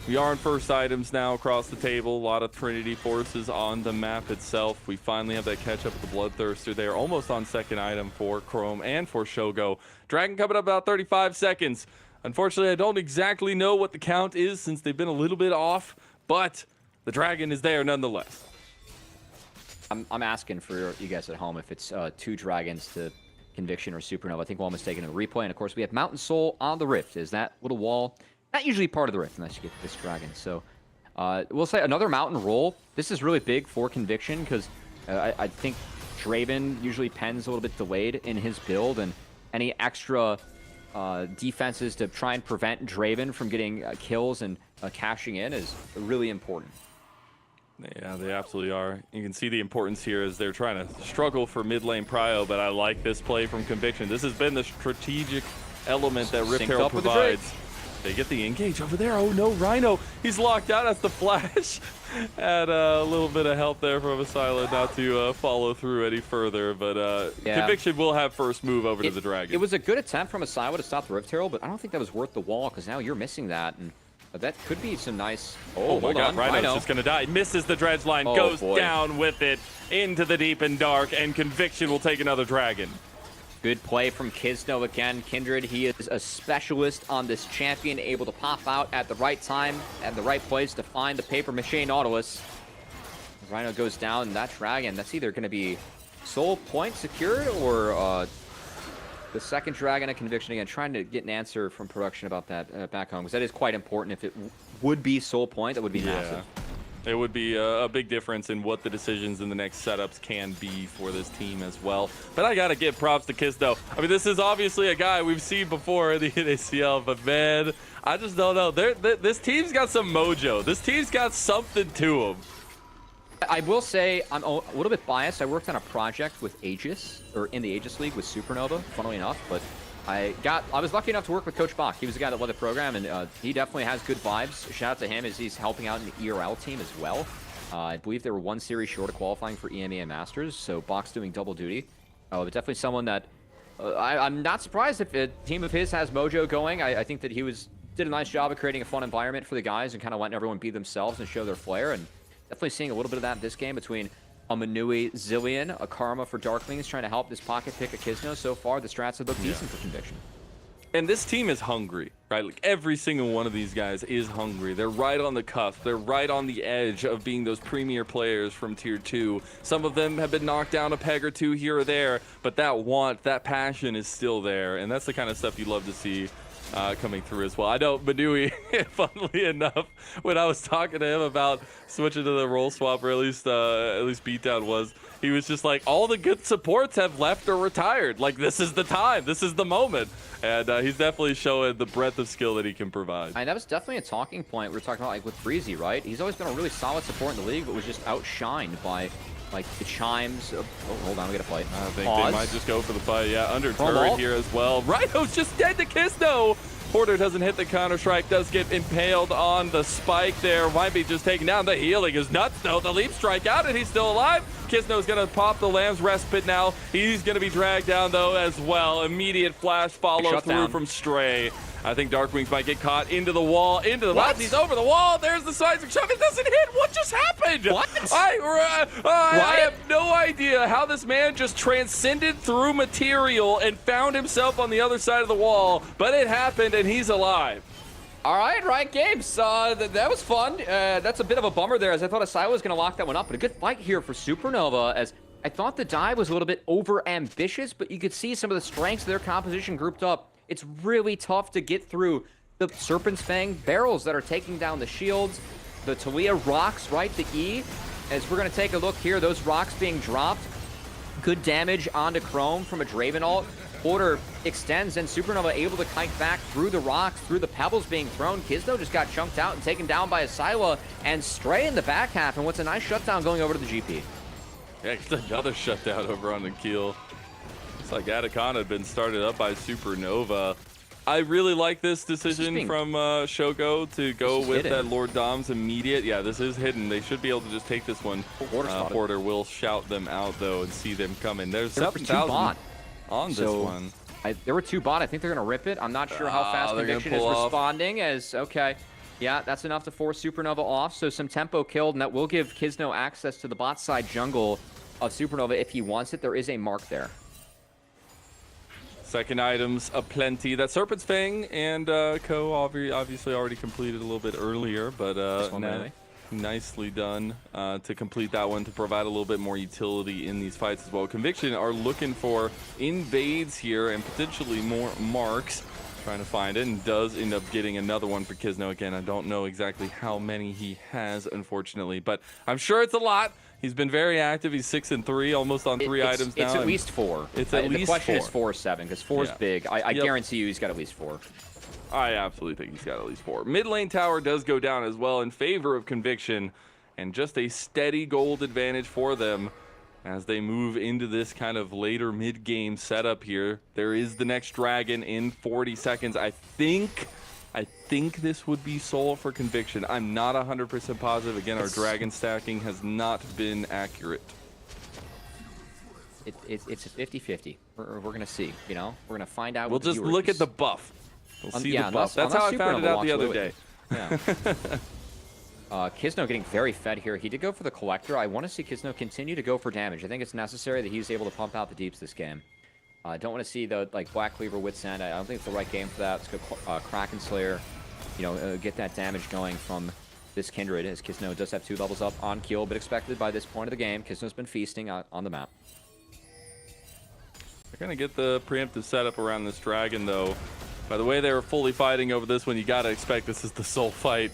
[SPEAKER 1] We are in first items now across the table. A lot of Trinity forces on the map itself. We finally have that catch up with the Bloodthirster. They are almost on second item for Chrome and for Shogo. Dragon coming up about 35 seconds. Unfortunately, I don't exactly know what the count is since they've been a little bit off, but the Dragon is there nonetheless.
[SPEAKER 2] I'm asking for you guys at home if it's 2 Dragons to Conviction or Supernova. I think we're almost taking a replay. And of course, we have Mountain Soul on the Rift. Is that little wall not usually part of the Rift unless you get this Dragon? So we'll say another Mountain roll. This is really big for Conviction because I think Draven usually pens a little bit delayed in his build, and any extra defenses to try and prevent Draven from getting kills and cashing in is really important.
[SPEAKER 1] Yeah, they absolutely are. You can see the importance here as they're trying to struggle for mid lane prio, but I like this play from Conviction. This has been the strategic element that Rift
[SPEAKER 2] Synced
[SPEAKER 1] Herald
[SPEAKER 2] up with the Drake.
[SPEAKER 1] provides. They get the engage over there. Oh no, Rhino. He's locked out. That's the flash. Had a little bit of help there from Asylum not to follow through any further. But Conviction will have first move over to the Dragon.
[SPEAKER 2] It was a good attempt from Asylum to stop the Rift Herald, but I don't think that was worth the wall because now you're missing that. And that could be some nice...
[SPEAKER 1] Oh my god, Rhino's just going to die. Misses the dredge line, goes down with it into the deep and dark, and Conviction will take another Dragon.
[SPEAKER 2] Good play from Kizno again. Kindred, he is a specialist on this champion, able to pop out at the right time, at the right place to find the Paper Mache Nautilus. Rhino goes down, and that Dragon, that's either going to be soul point secured or the second Dragon of Conviction. Again, trying to get an answer from production about that back home, because that is quite important. If it would be soul point, that would be massive.
[SPEAKER 1] It would be a big difference in what the decisions in the next setups can be for this team as well. But I got to give props to Kizno. I mean, this is obviously a guy we've seen before in the NACL, but man, I just don't know. This team's got some mojo. This team's got something to them.
[SPEAKER 2] I will say I'm a little bit biased. I worked on a project with Aegis, or in the Aegis League with Supernova, funnily enough, but I was lucky enough to work with Coach Bach. He was the guy that led the program, and he definitely has good vibes. Shout out to him as he's helping out in the ERL team as well. I believe they were one series short of qualifying for EMEA Masters, so Bach's doing double duty. But definitely someone that I'm not surprised if a team of his has mojo going. I think that did a nice job of creating a fun environment for the guys and kind of letting everyone be themselves and show their flair. And definitely seeing a little bit of that in this game between a Manui Zillion, a Karma for Darklings, trying to help this pocket pick a Kizno. So far, the strats have looked decent for Conviction.
[SPEAKER 1] And this team is hungry, right? Like every single one of these guys is hungry. They're right on the cusp. They're right on the edge of being those premier players from Tier 2. Some of them have been knocked down a peg or two here or there, but that want, that passion is still there. And that's the kind of stuff you love to see coming through as well. I know Manui, funnily enough, when I was talking to him about switching to the role swap, or at least Beatdown was, he was just like, all the good supports have left or retired. Like, this is the time. This is the moment. And he's definitely showing the breadth of skill that he can provide.
[SPEAKER 2] And that was definitely a talking point we were talking about, like with Breezy, right? He's always been a really solid support in the league, but was just outshined by like the chimes of, oh, hold on, we gotta fight.
[SPEAKER 1] I think they might just go for the fight. Yeah, under turret here as well. Rhino's just dead to Kizno. Porter doesn't hit the counter strike, does get impaled on the spike there. Might be just taking down. The healing is nuts though. The leap strike out and he's still alive. Kizno's gonna pop the Lamb's Respite now. He's gonna be dragged down though as well. Immediate flash follow through from Stray. I think Darkwings might get caught into the wall, into the left. He's over the wall. There's the seismic shove. It doesn't hit. What just happened?
[SPEAKER 2] What?
[SPEAKER 1] I have no idea how this man just transcended through material and found himself on the other side of the wall, but it happened and he's alive.
[SPEAKER 2] All right, Riot Games. That was fun. That's a bit of a bummer there, as I thought Asai was going to lock that one up, but a good fight here for Supernova, as I thought the dive was a little bit over-ambitious, but you could see some of the strengths of their composition grouped up. It's really tough to get through the Serpent's Fang barrels that are taking down the shields, the Talia rocks, right, the E. As we're going to take a look here, those rocks being dropped. Good damage onto Chrome from a Draven ult. Porter extends, and Supernova able to kite back through the rocks, through the pebbles being thrown. Kizno just got chunked out and taken down by Asila, and Stray in the back half, and what's a nice shutdown going over to the GP.
[SPEAKER 1] Yeah, it's another shutdown over on the keel. Like Atacon had been started up by Supernova. I really like this decision from Shogo to go with that Lord Dom's immediate. Yeah, this is hidden. They should be able to just take this one. Porter will shout them out, though, and see them coming. There's 7,000 on this one.
[SPEAKER 2] There were 2 bot. I think they're going to rip it. I'm not sure how fast Conviction is responding. As okay. Yeah, that's enough to force Supernova off. So some tempo killed, and that will give Kizno access to the bot side jungle of Supernova if he wants it. There is a mark there.
[SPEAKER 1] Second items aplenty. That Serpent's Fang and Co obviously already completed a little bit earlier, but nicely done to complete that one to provide a little bit more utility in these fights as well. Conviction are looking for invades here and potentially more marks. Trying to find it, and does end up getting another one for Kizno. Again, I don't know exactly how many he has, unfortunately, but I'm sure it's a lot. He's been very active. He's 6 and 3, almost on 3 items now.
[SPEAKER 2] It's at least 4.
[SPEAKER 1] It's at least 4.
[SPEAKER 2] The question is 4 or 7, because 4 is big. I guarantee you he's got at least 4.
[SPEAKER 1] I absolutely think he's got at least 4. Mid lane tower does go down as well in favor of Conviction, and just a steady gold advantage for them. as they move into this kind of later mid-game setup here. There is the next dragon in 40 seconds. I think this would be Soul for Conviction. I'm not 100% positive. Again, our dragon stacking has not been accurate.
[SPEAKER 2] It's a 50-50. We're going to see, you know? We're going to find out.
[SPEAKER 1] We'll just look at the buff. We'll see the buff. That's how I found it out the other day.
[SPEAKER 2] Yeah. Kizno getting very fed here. He did go for the Collector. I want to see Kizno continue to go for damage. I think it's necessary that he's able to pump out the deeps this game. I don't want to see the Black Cleaver Wit's End. I don't think it's the right game for that. Let's go Kraken Slayer. You know, get that damage going from this Kindred, as Kizno does have 2 levels up on Keel, but expected by this point of the game. Kizno's been feasting on the map.
[SPEAKER 1] They're going to get the preemptive setup around this dragon, though. By the way they were fully fighting over this one, you got to expect this is the Soul fight,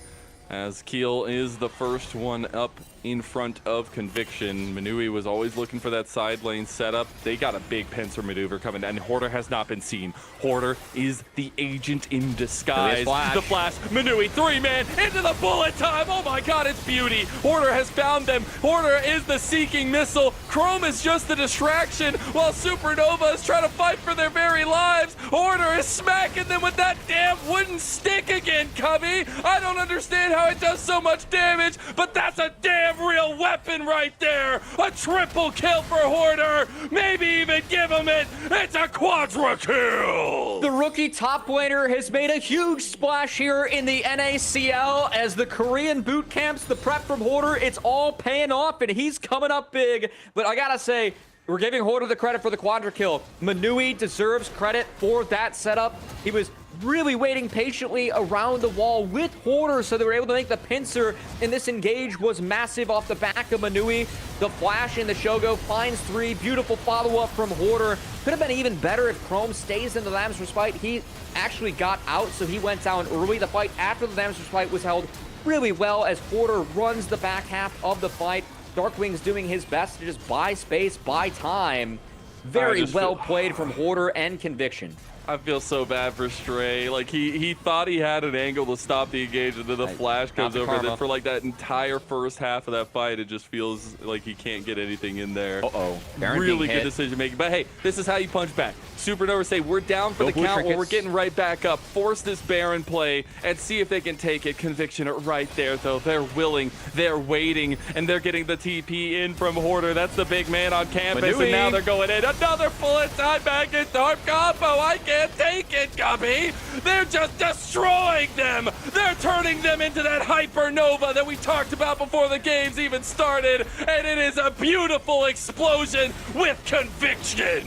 [SPEAKER 1] as Keel is the first one up in front of Conviction. Manui was always looking for that side lane setup. They got a big pincer maneuver coming, and Hoarder has not been seen. Hoarder is the agent in disguise. The flash. Manui, 3-man into the bullet time. Oh my god, it's beauty. Hoarder has found them. Hoarder is the seeking missile. Chrome is just the distraction, while Supernova is trying to fight for their very lives. Hoarder is smacking them with that damn wooden stick again, Cubby. I don't understand how it does so much damage, but that's a damn real weapon right there. A triple kill for Hoarder. Maybe even give him it. It's a quadra kill.
[SPEAKER 2] The rookie top laner has made a huge splash here in the NACL as the Korean boot camps, the prep from Hoarder, it's all paying off and he's coming up big. But I gotta say, we're giving Hoarder the credit for the quadra kill. Manui deserves credit for that setup. He was really waiting patiently around the wall with Hoarder, so they were able to make the pincer, and this engage was massive off the back of Manui. The flash in the Shogo finds 3. Beautiful follow-up from Hoarder. Could have been even better if Chrome stays in the Lamb's Respite. He actually got out, so he went down early. The fight after the Lamb's Respite was held really well as Hoarder runs the back half of the fight. Darkwing's doing his best to just buy space, buy time. Very well played from Hoarder and Conviction.
[SPEAKER 1] I feel so bad for Stray. Like, he thought he had an angle to stop the engage, and then the flash comes over. And then for, like, that entire first half of that fight, it just feels like he can't get anything in there.
[SPEAKER 2] Uh-oh.
[SPEAKER 1] Really good decision-making. But, hey, this is how you punch back. Supernova say, we're down for the count, or we're getting right back up. Force this Baron play and see if they can take it. Conviction right there, though. They're willing. They're waiting, and they're getting the TP in from Hoarder. That's the big man on campus, and now they're going in. Another bullet time back in Dark combo. I can't take it, Gubby. They're just destroying them. They're turning them into that hypernova that we talked about before the games even started, and it is a beautiful explosion with Conviction.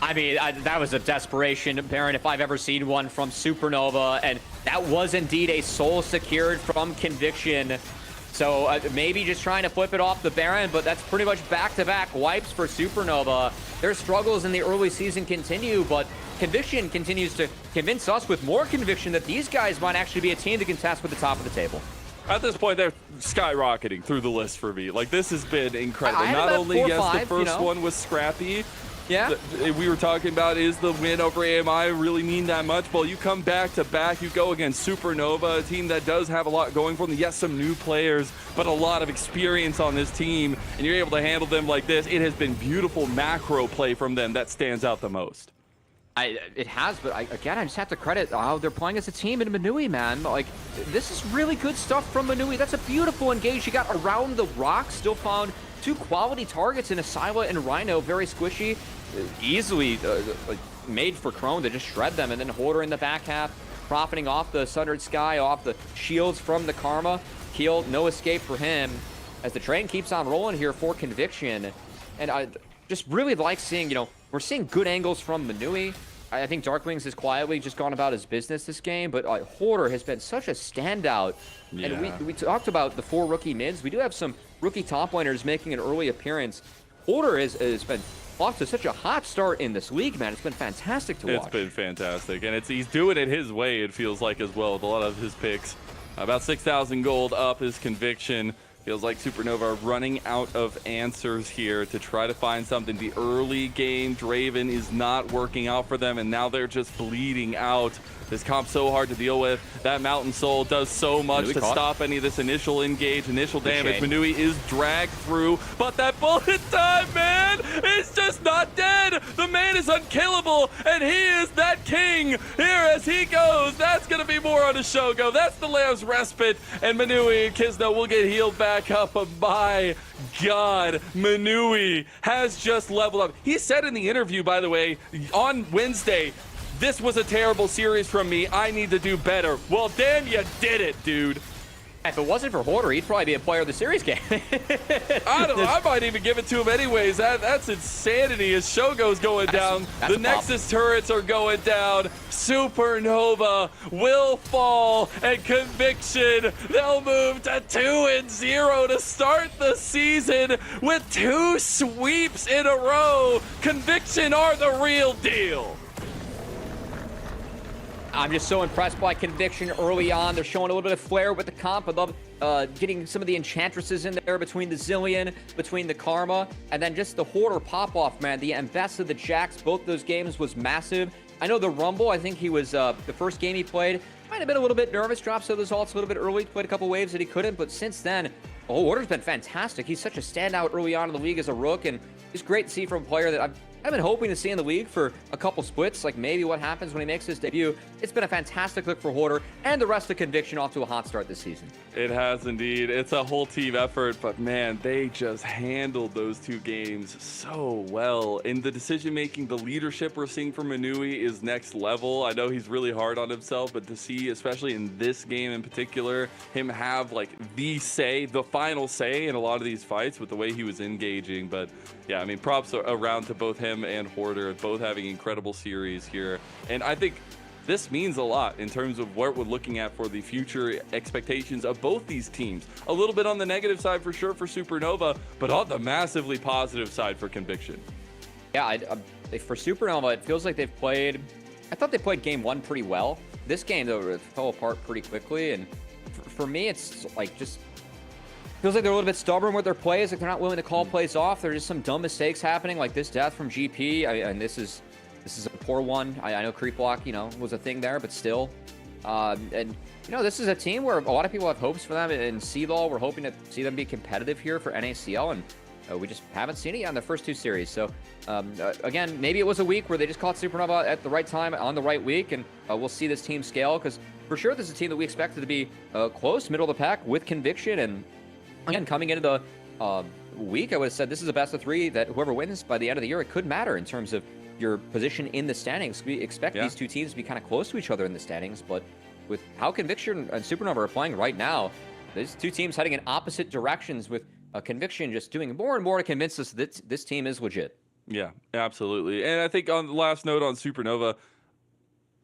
[SPEAKER 2] I mean, that was a desperation, Baron, if I've ever seen one from Supernova, and that was indeed a soul secured from Conviction. So maybe just trying to flip it off the Baron, but that's pretty much back-to-back wipes for Supernova. Their struggles in the early season continue, but Conviction continues to convince us with more conviction that these guys might actually be a team to contest with the top of the table.
[SPEAKER 1] At this point, they're skyrocketing through the list for me. Like, this has been incredible. Not only, yes, the first one was scrappy.
[SPEAKER 2] Yeah.
[SPEAKER 1] We were talking about, is the win over AMI really mean that much? Well, you come back to back, you go against Supernova, a team that does have a lot going for them. Yes, some new players, but a lot of experience on this team, and you're able to handle them like this. It has been beautiful macro play from them that stands out the most.
[SPEAKER 2] It has, but again, I just have to credit how they're playing as a team in Manui, man. Like, this is really good stuff from Manui. That's a beautiful engage. You got around the rock, still found 2 quality targets in Asila and Rhino, very squishy. Easily like made for Crone to just shred them, and then Hoarder in the back half, profiting off the Sundered Sky, off the shields from the Karma. Keel, no escape for him, as the train keeps on rolling here for Conviction. And I just really like seeing, you know, we're seeing good angles from Manui. I think Darkwings has quietly just gone about his business this game, but Hoarder has been such a standout. Yeah. And we talked about the 4 rookie mids. We do have some rookie top laners making an early appearance. Hoarder has been off to such a hot start in this league, man. It's been fantastic to watch.
[SPEAKER 1] It's been fantastic, and he's doing it his way, it feels like, as well, with a lot of his picks. About 6,000 gold up his Conviction. Feels like Supernova are running out of answers here to try to find something. The early game Draven is not working out for them, and now they're just bleeding out. This comp's so hard to deal with. That Mountain Soul does so much to stop any of this initial engage, initial damage. Manui is dragged through, but that bullet time, man, is just not dead. The man is unkillable, and he is that king. Here as he goes, that's going to be more on a Shogo. That's the Lamb's Respite, and Manui and Kisno will get healed back up. But my God, Manui has just leveled up. He said in the interview, by the way, on Wednesday, this was a terrible series from me. I need to do better. Well, damn, you did it, dude.
[SPEAKER 2] If it wasn't for Hoarder, he'd probably be a player of the series game.
[SPEAKER 1] I don't know. I might even give it to him anyways. That's insanity. His Shogo's going down. The Nexus turrets are going down. Supernova will fall, and Conviction, they'll move to 2-0 to start the season with 2 sweeps in a row. Conviction are the real deal.
[SPEAKER 2] I'm just so impressed by Conviction early on. They're showing a little bit of flair with the comp. I love getting some of the Enchantresses in there between the Zillion, between the Karma, and then just the Hoarder pop-off, man. The Ambessa, the Jax, both those games was massive. I know the Rumble, I think he was, the first game he played, might have been a little bit nervous, dropped some of those ults a little bit early, played a couple waves that he couldn't, but since then, Hoarder's been fantastic. He's such a standout early on in the league as a rook, and it's great to see from a player that I've been hoping to see in the league for a couple splits, like maybe what happens when he makes his debut. It's been a fantastic look for Hoarder and the rest of Conviction off to a hot start this season.
[SPEAKER 1] It has indeed. It's a whole team effort, but man, they just handled those 2 games so well. In the decision-making, the leadership we're seeing from Manui is next level. I know he's really hard on himself, but to see, especially in this game in particular, him have like the final say in a lot of these fights with the way he was engaging. But yeah, I mean, props around to both him and Hoarder, both having incredible series here. And I think this means a lot in terms of what we're looking at for the future expectations of both these teams. A little bit on the negative side for sure for Supernova, but on the massively positive side for Conviction.
[SPEAKER 2] Yeah, for Supernova, it feels like they've played... I thought they played game 1 pretty well. This game, though, it fell apart pretty quickly, and for me, it's like just... feels like they're a little bit stubborn with their plays, like they're not willing to call plays off. There's just some dumb mistakes happening, like this death from GP, and this is a poor one. I know creep block, was a thing there, but still. And this is a team where a lot of people have hopes for them in CLOL. We're hoping to see them be competitive here for NACL, and we just haven't seen it yet in the first 2 series. So, again, maybe it was a week where they just caught Supernova at the right time on the right week, and we'll see this team scale, because for sure this is a team that we expected to be close, middle of the pack with Conviction. And again, coming into the week, I would have said this is a best of 3 that whoever wins by the end of the year, it could matter in terms of your position in the standings. We expect these 2 teams to be kind of close to each other in the standings, but with how Conviction and Supernova are playing right now, these 2 teams heading in opposite directions, with Conviction just doing more and more to convince us that this team is legit.
[SPEAKER 1] Yeah, absolutely. And I think on the last note on Supernova,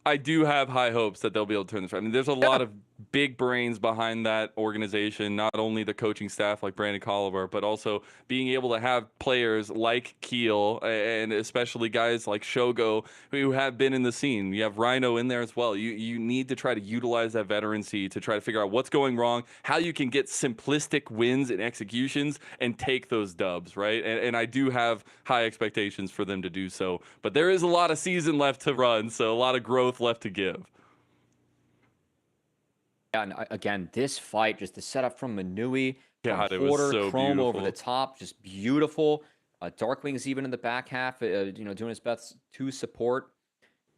[SPEAKER 1] I do have high hopes that they'll be able to turn this around. I mean, there's a lot of big brains behind that organization, not only the coaching staff like Brandon Colliver, but also being able to have players like Keel and especially guys like Shogo who have been in the scene. You have Rhino in there as well. You need to try to utilize that veterancy to try to figure out what's going wrong, how you can get simplistic wins and executions and take those dubs, right? And I do have high expectations for them to do so. But there is a lot of season left to run, so a lot of growth left to give.
[SPEAKER 2] Yeah, and again, this fight, just the setup from Manui,
[SPEAKER 1] God, it was so
[SPEAKER 2] Chrome
[SPEAKER 1] beautiful.
[SPEAKER 2] over the top, just beautiful. Darkwing's even in the back half, doing his best to support.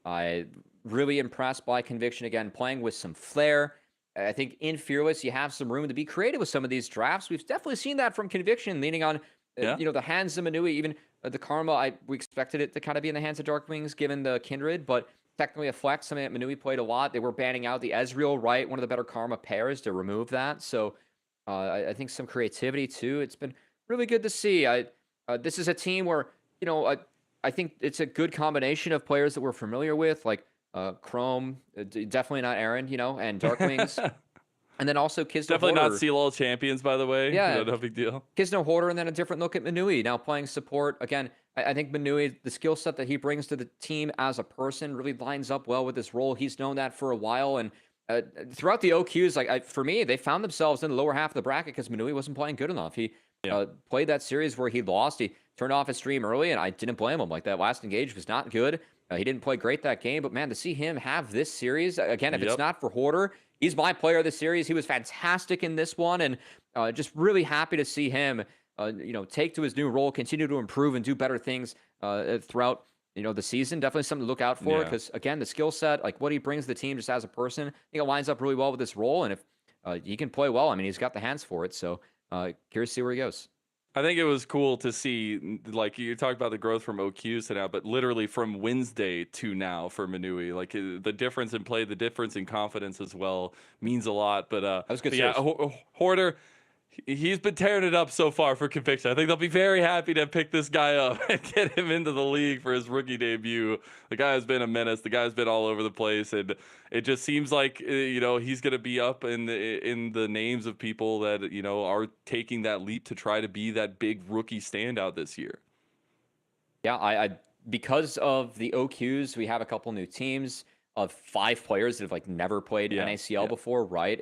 [SPEAKER 2] Really impressed by Conviction again, playing with some flair. I think in Fearless, you have some room to be creative with some of these drafts. We've definitely seen that from Conviction, leaning on the hands of Manui, even the Karma. We expected it to kind of be in the hands of Darkwings, given the Kindred, but technically a flex. Something that Manui played a lot. They were banning out the Ezreal, right? One of the better Karma pairs to remove that. So I think some creativity too. It's been really good to see. This is a team where, I think it's a good combination of players that we're familiar with, like Chrome, definitely not Aaron, and Darkwings. And then also Kisno
[SPEAKER 1] Definitely
[SPEAKER 2] Hoarder.
[SPEAKER 1] not CLOL champions, by the way.
[SPEAKER 2] Yeah.
[SPEAKER 1] No big deal.
[SPEAKER 2] Kisno Hoarder, and then a different look at Manui, now playing support. Again, I think Manui, the skill set that he brings to the team as a person really lines up well with this role. He's known that for a while, and throughout the OQs, like for me, they found themselves in the lower half of the bracket because Manui wasn't playing good enough. He played that series where he lost. He turned off his stream early, and I didn't blame him. Like that last engage was not good. He didn't play great that game, but man, to see him have this series again, if it's not for Hoarder, he's my player of the series. He was fantastic in this one, and just really happy to see him, take to his new role, continue to improve and do better things throughout the season. Definitely something to look out for because, again, the skill set, like what he brings to the team just as a person, I think it lines up really well with this role. And if he can play well, I mean, he's got the hands for it. So curious to see where he goes.
[SPEAKER 1] I think it was cool to see, like you talked about the growth from OQs to now, but literally from Wednesday to now for Manui, like the difference in play, the difference in confidence as well means a lot. But
[SPEAKER 2] that was good.
[SPEAKER 1] Hoarder, he's been tearing it up so far for Conviction. I think they'll be very happy to pick this guy up and get him into the league for his rookie debut. The guy has been a menace. The guy's been all over the place, and it just seems like he's going to be up in the names of people that are taking that leap to try to be that big rookie standout this year.
[SPEAKER 2] Yeah, I because of the OQs, we have a couple new teams of 5 players that have never played NACL before, right?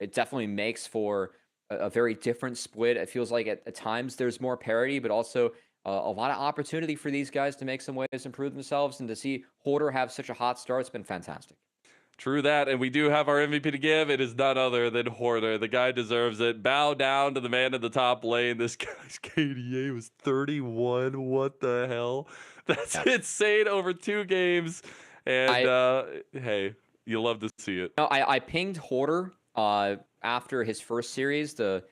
[SPEAKER 2] It definitely makes for a very different split. It feels like at times there's more parity, but also a lot of opportunity for these guys to make some waves, improve themselves, and to see Hoarder have such a hot start, it's been fantastic.
[SPEAKER 1] True that, and we do have our MVP to give. It is none other than Hoarder. The guy deserves it. Bow down to the man in the top lane. This guy's KDA was 31. What the hell? That's insane over 2 games. And hey, you love to see it.
[SPEAKER 2] No, I pinged Hoarder after his first series, the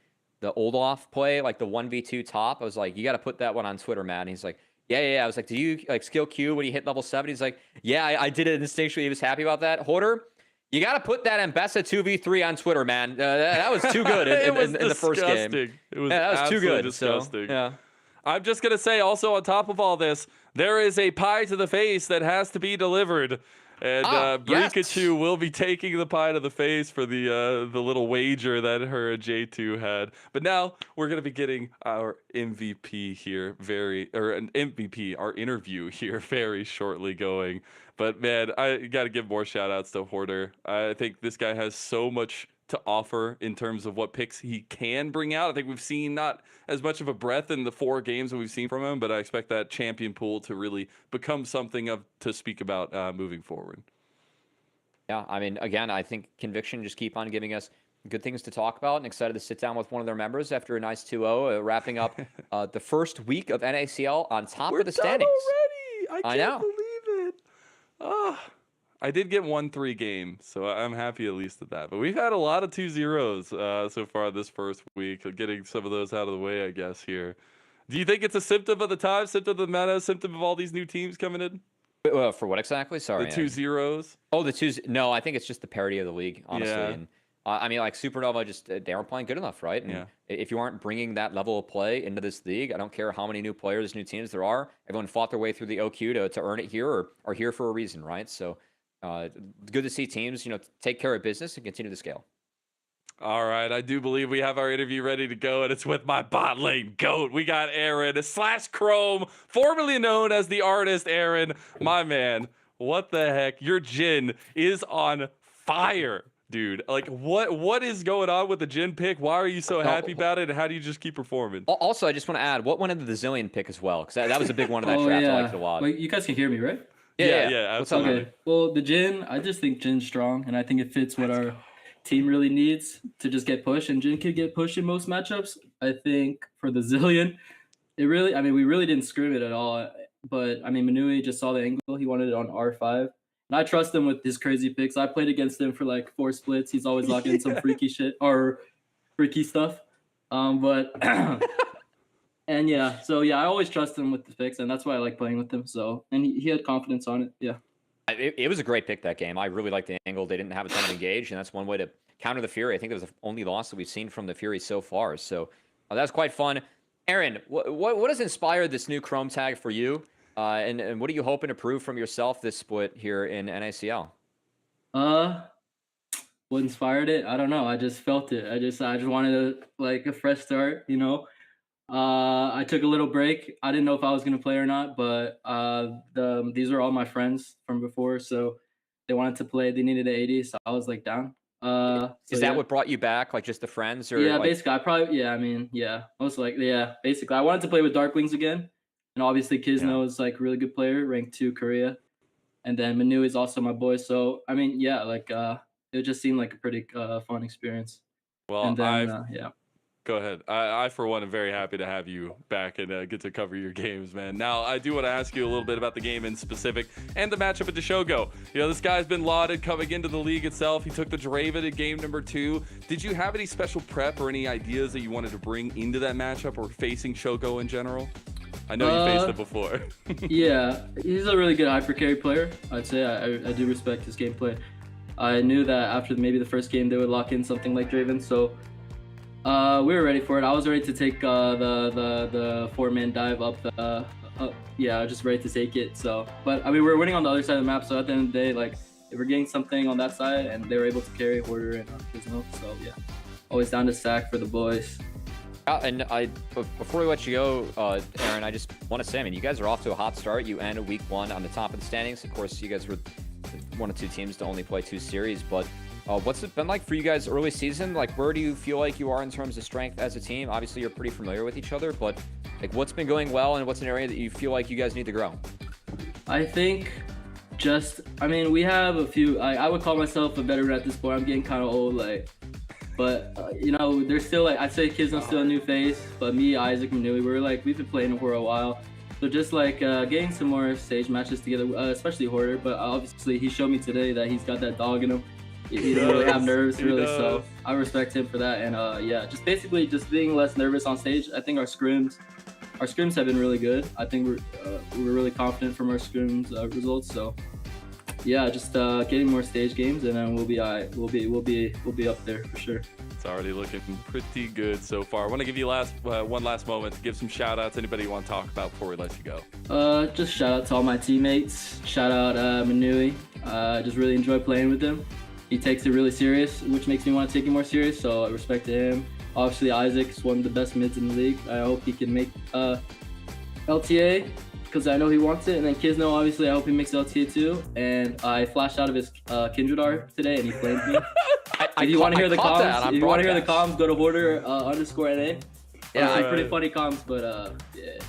[SPEAKER 2] Olaf play, like the 1v2 top. I was like, you got to put that one on Twitter, man. And he's like, yeah. I was like, do you skill Q when you hit level 7? He's like, yeah, I did it instinctually. He was happy about that. Hoarder, you got to put that Mbessa 2v3 on Twitter, man. That was too good in the first game.
[SPEAKER 1] It was
[SPEAKER 2] that was too good.
[SPEAKER 1] Disgusting.
[SPEAKER 2] So, yeah.
[SPEAKER 1] I'm just going to say also on top of all this, there is a pie to the face that has to be delivered. And Brikachu will be taking the pie to the face for the little wager that her J2 had. But now we're going to be getting our MVP here our interview here very shortly going. But man, I got to give more shout outs to Hoarder. I think this guy has so much to offer in terms of what picks he can bring out. I think we've seen not as much of a breadth in the 4 games that we've seen from him, but I expect that champion pool to really become something to speak about moving forward.
[SPEAKER 2] Yeah, I mean, again, I think Conviction just keep on giving us good things to talk about, and excited to sit down with one of their members after a nice 2-0, wrapping up the first week of NACL on top of the standings.
[SPEAKER 1] Already. I can't believe it. I did get 1-3 game, so I'm happy at least at that. But we've had a lot of 2-0s so far this first week. Getting some of those out of the way, I guess, here. Do you think it's a symptom of the time, symptom of the meta, symptom of all these new teams coming in?
[SPEAKER 2] For what exactly? Sorry.
[SPEAKER 1] The 2-0s?
[SPEAKER 2] Oh, the 2s. No, I think it's just the parity of the league, honestly.
[SPEAKER 1] Yeah.
[SPEAKER 2] And I mean, like Supernova, just they aren't playing good enough, right? And if you aren't bringing that level of play into this league, I don't care how many new players, new teams there are. Everyone fought their way through the OQ to earn it here, or are here for a reason, right? So good to see teams, take care of business and continue to scale.
[SPEAKER 1] All right, I do believe we have our interview ready to go, and it's with my bot lane GOAT. We got Aaron / Chrome, formerly known as the artist Aaron. My man, what the heck? Your Jhin is on fire, dude. Like, what is going on with the Jhin pick? Why are you so happy about it, and how do you just keep performing?
[SPEAKER 2] Also, I just want to add, what went into the Zillion pick as well? Because that was a big one of that draft. I liked it a lot.
[SPEAKER 5] Wait, you guys can hear me, right?
[SPEAKER 1] Yeah, absolutely.
[SPEAKER 5] Okay. Well, the Jhin, I just think Jin's strong, and I think it fits what our team really needs to just get pushed, and Jhin could get pushed in most matchups. I think for the Zillion, we really didn't scrim it at all, but I mean, Manui just saw the angle. He wanted it on R5, and I trust him with his crazy picks. I played against him for like 4 splits. He's always locking in some freaky shit or freaky stuff. And I always trust him with the picks, and that's why I like playing with him. So, and he had confidence on it. Yeah.
[SPEAKER 2] It was a great pick that game. I really liked the angle. They didn't have a ton of engage, and that's one way to counter the Fury. I think it was the only loss that we've seen from the Fury so far. So that was quite fun. Aaron, what has inspired this new Chrome tag for you? And what are you hoping to prove from yourself this split here in NACL?
[SPEAKER 5] What inspired it? I don't know. I just felt it. I just wanted a fresh start, I took a little break. I didn't know if I was going to play or not, but these are all my friends from before. So they wanted to play. They needed an AD, so I was like down. So,
[SPEAKER 2] Is that
[SPEAKER 5] yeah.
[SPEAKER 2] what brought you back? Like just the friends, or
[SPEAKER 5] Yeah,
[SPEAKER 2] like,
[SPEAKER 5] basically, I probably I mean, yeah, most likely, yeah. Basically, I wanted to play with Dark Wings again, and obviously Kizno is like a really good player, ranked 2 Korea, and then Manu is also my boy. So I mean, yeah, like it just seemed like a pretty fun experience.
[SPEAKER 1] Well,
[SPEAKER 5] And then yeah.
[SPEAKER 1] Go ahead. I, for one, am very happy to have you back and get to cover your games, man. Now, I do want to ask you a little bit about the game in specific and the matchup at Shogo. You know, this guy's been lauded coming into the league itself. He took the Draven in game number 2. Did you have any special prep or any ideas that you wanted to bring into that matchup or facing Shogo in general? I know you faced it before.
[SPEAKER 5] Yeah, he's a really good hyper carry player. I'd say I do respect his gameplay. I knew that after maybe the first game they would lock in something like Draven, so we were ready for it. I was ready to take the 4-man dive up the yeah, just ready to take it. So, but I mean, we're winning on the other side of the map. So at the end of the day, like if we're getting something on that side, and they were able to carry Hoarder and Kizno. So yeah, always down to sack for the boys.
[SPEAKER 2] And before we let you go, Aaron, I just want to say, I mean, you guys are off to a hot start. You ended week 1 on the top of the standings. Of course, you guys were one of 2 teams to only play 2 series, but what's it been like for you guys early season? Like, where do you feel like you are in terms of strength as a team? Obviously, you're pretty familiar with each other, but like, what's been going well, and what's an area that you feel like you guys need to grow?
[SPEAKER 5] I think I mean, we have a few. I would call myself a veteran at this point. I'm getting kind of old, like. But you know, there's still like I'd say Kizno's still a new face, but me, Isaac, and Nui, we've been playing for a while. So just like getting some more stage matches together, especially Hoarder. But obviously, he showed me today that he's got that dog in him. He doesn't really have nerves, really. So I respect him for that. And yeah, just basically just being less nervous on stage. I think our scrims have been really good. I think we're really confident from our scrims results. So. Yeah, just getting more stage games, and then we'll be up there for sure.
[SPEAKER 1] It's already looking pretty good so far. I want to give you one last moment to give some shout outs. Anybody you want to talk about before we let you go?
[SPEAKER 5] Just shout out to all my teammates. Shout out Manui. I just really enjoy playing with him. He takes it really serious, which makes me want to take it more serious. So I respect to him. Obviously, Isaac is one of the best mids in the league. I hope he can make LTA. Because I know he wants it, and then Kizno, obviously, I hope he makes LTA too. And I flashed out of his Kindred art today, and he flamed me. If you want to hear the comms, go to Hoarder _NA. Yeah, pretty funny comms, but yeah.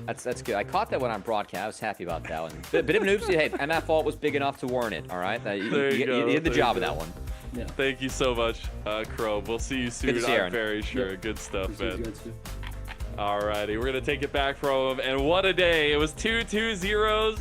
[SPEAKER 2] That's good. I caught that when on broadcast. I was happy about that one. Bit of an oopsie. Hey, MF fault was big enough to warrant it. All right, you did the job of that one.
[SPEAKER 1] Yeah. Thank you so much, Crow. We'll see you soon. I'm very sure.
[SPEAKER 5] Yep.
[SPEAKER 1] Good stuff, man. Alrighty, we're gonna take it back from him, and what a day! It was 2-2-0s,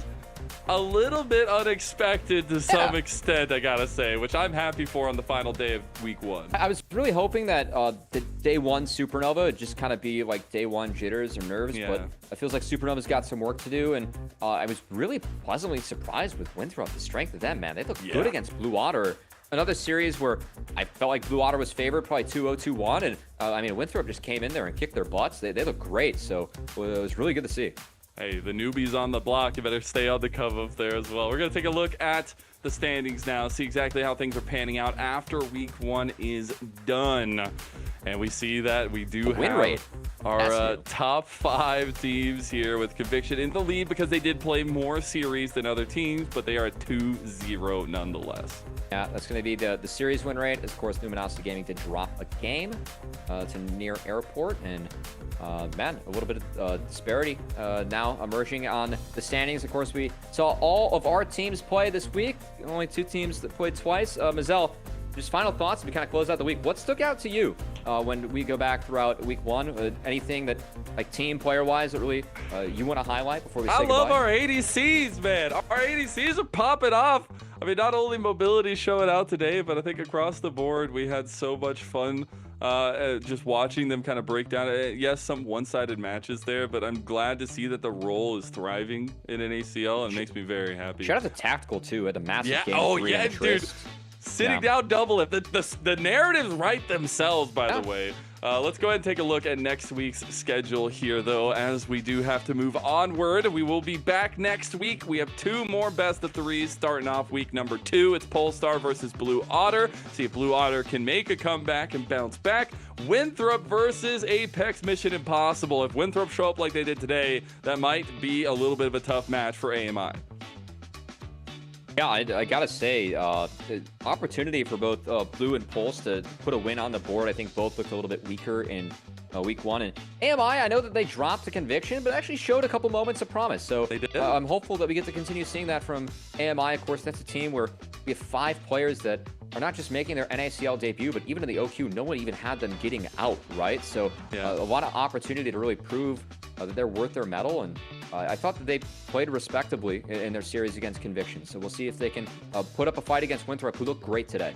[SPEAKER 1] a little bit unexpected to some extent, I gotta say, which I'm happy for on the final day of week 1.
[SPEAKER 2] I was really hoping that the day 1 Supernova would just kind of be like day 1 jitters or nerves, but it feels like Supernova's got some work to do, and I was really pleasantly surprised with Winthrop, the strength of them, man. They look good against Blue Otter. Another series where I felt like Blue Otter was favored, probably 2-0, 2-1, and I mean, Winthrop just came in there and kicked their butts. They look great, so it was really good to see.
[SPEAKER 1] Hey, the newbies on the block, you better stay on the come up there as well. We're going to take a look at the standings now, see exactly how things are panning out after week 1 is done. And we see that we do have our top 5 teams here with Conviction in the lead because they did play more series than other teams, but they are 2-0 nonetheless.
[SPEAKER 2] Yeah, that's going to be the series win rate. Of course, Luminosity Gaming did drop a game to near airport, and man, a little bit of disparity now emerging on the standings. Of course, we saw all of our teams play this week. Only 2 teams that played twice. Mazel, just final thoughts as we kind of close out the week. What stuck out to you when we go back throughout week 1? Anything that, like team player-wise, that really you want to highlight before we say goodbye?
[SPEAKER 1] I love our ADCs, man. Our ADCs are popping off. I mean, not only mobility showing out today, but I think across the board we had so much fun just watching them kind of break down. Yes, some one-sided matches there, but I'm glad to see that the role is thriving in NACL, and it makes me very happy.
[SPEAKER 2] Shout out to Tactical too at the massive game.
[SPEAKER 1] Oh yeah, dude. Sitting down double if the narratives write themselves, by the way. Let's go ahead and take a look at next week's schedule here, though, as we do have to move onward. We will be back next week. We have 2 more best of 3s starting off week number 2. It's Polestar versus Blue Otter. See if Blue Otter can make a comeback and bounce back. Winthrop versus Apex Mission Impossible. If Winthrop show up like they did today, that might be a little bit of a tough match for AMI.
[SPEAKER 2] Yeah, I gotta say, the opportunity for both Blue and Pulse to put a win on the board. I think both looked a little bit weaker in week 1. And AMI, I know that they dropped to Conviction, but actually showed a couple moments of promise. So
[SPEAKER 1] They did.
[SPEAKER 2] I'm hopeful that we get to continue seeing that from AMI. Of course, that's a team where we have 5 players that are not just making their NACL debut, but even in the OQ, no one even had them getting out, right? So
[SPEAKER 1] Yeah.
[SPEAKER 2] a lot of opportunity to really prove that they're worth their medal. And I thought that they played respectably in their series against Conviction. So we'll see if they can put up a fight against Winthrop, who looked great today.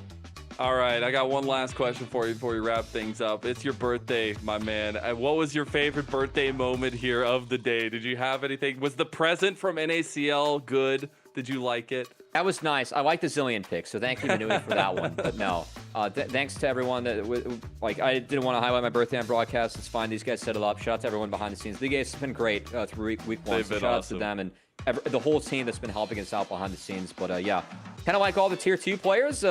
[SPEAKER 1] All right, I got one last question for you before we wrap things up. It's your birthday, my man. What was your favorite birthday moment here of the day? Did you have anything? Was the present from NACL good? Did you like it?
[SPEAKER 2] That was nice. I like the Zillion pick, so thank you, Manui, for that one. But no, thanks to everyone that, I didn't want to highlight my birthday on broadcast. It's fine. These guys set it up. Shout out to everyone behind the scenes. The guys have been great through week 1.
[SPEAKER 1] They've
[SPEAKER 2] So
[SPEAKER 1] been
[SPEAKER 2] shout
[SPEAKER 1] awesome.
[SPEAKER 2] out to them and the whole team that's been helping us out behind the scenes. But yeah, kind of like all the tier 2 players,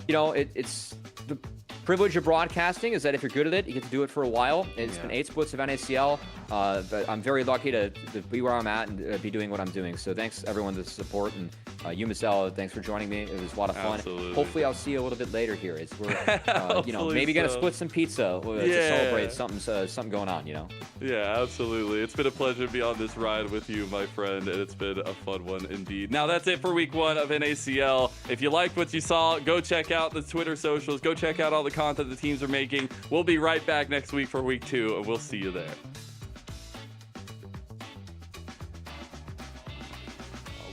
[SPEAKER 2] it's the privilege of broadcasting is that if you're good at it, you get to do it for a while. It's been 8 splits of NACL. But I'm very lucky to be where I'm at and be doing what I'm doing. So thanks everyone for the support, and you, Marcel, thanks for joining me. It was a lot of fun.
[SPEAKER 1] Absolutely.
[SPEAKER 2] Hopefully I'll see you a little bit later here. We're
[SPEAKER 1] Hopefully
[SPEAKER 2] maybe gonna
[SPEAKER 1] so.
[SPEAKER 2] split some pizza to
[SPEAKER 1] Yeah.
[SPEAKER 2] celebrate something going on.
[SPEAKER 1] Yeah, absolutely. It's been a pleasure to be on this ride with you, my friend, and it's been a fun one indeed. Now, that's it for week 1 of NACL. If you liked what you saw, go check out the Twitter socials. Go check out all the content the teams are making. We'll be right back next week for week 2, and we'll see you there.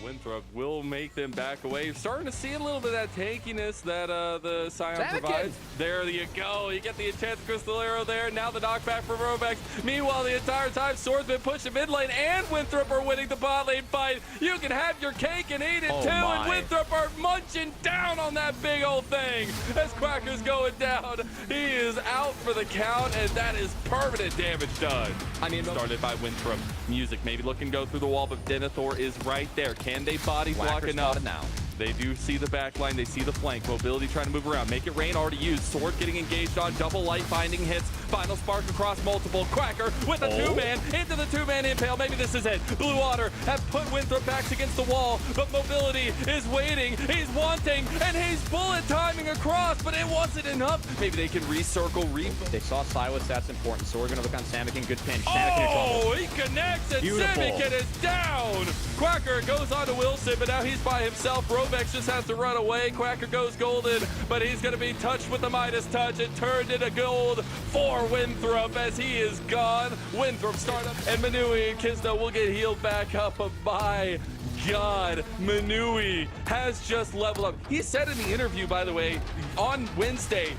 [SPEAKER 1] Winthrop will make them back away. You're starting to see a little bit of that tankiness that the Scion
[SPEAKER 2] Anakin.
[SPEAKER 1] provides. There you go. You get the intense crystal arrow there. Now the knockback for Robex. Meanwhile, the entire time, Sword's been pushing mid lane, and Winthrop are winning the bot lane fight. You can have your cake and eat it too, and Winthrop are munching down on that big old thing. As Quacker's going down, he is out for the count, and that is permanent damage done.
[SPEAKER 2] I mean,
[SPEAKER 1] Started by Winthrop. Music maybe looking to go through the wall, but Denethor is right there. Can they body block
[SPEAKER 2] Whacker's
[SPEAKER 1] enough?
[SPEAKER 2] spotted now.
[SPEAKER 1] They do see the back line. They see the flank. Mobility trying to move around. Make it rain already used. Sword getting engaged on. Double light binding hits. Final spark across multiple. Quacker with a 2-man into the 2-man impale. Maybe this is it. Blue Water have put Winthrop backs against the wall, but Mobility is waiting. He's wanting, and he's bullet timing across, but it wasn't enough. Maybe they can recircle,
[SPEAKER 2] They saw Silas. That's important. So we're gonna look on Samikin. Good pinch. Samikin in trouble.
[SPEAKER 1] Oh, he connects, and
[SPEAKER 2] Beautiful.
[SPEAKER 1] Samikin is down. Quacker goes on to Wilson, but now he's by himself. Robex just has to run away. Quacker goes golden, but he's going to be touched with the Midas touch. It turned into gold for Winthrop as he is gone. Winthrop startup, and Manui and Kisno will get healed back up. But my God, Manui has just leveled up. He said in the interview, by the way, on Wednesday,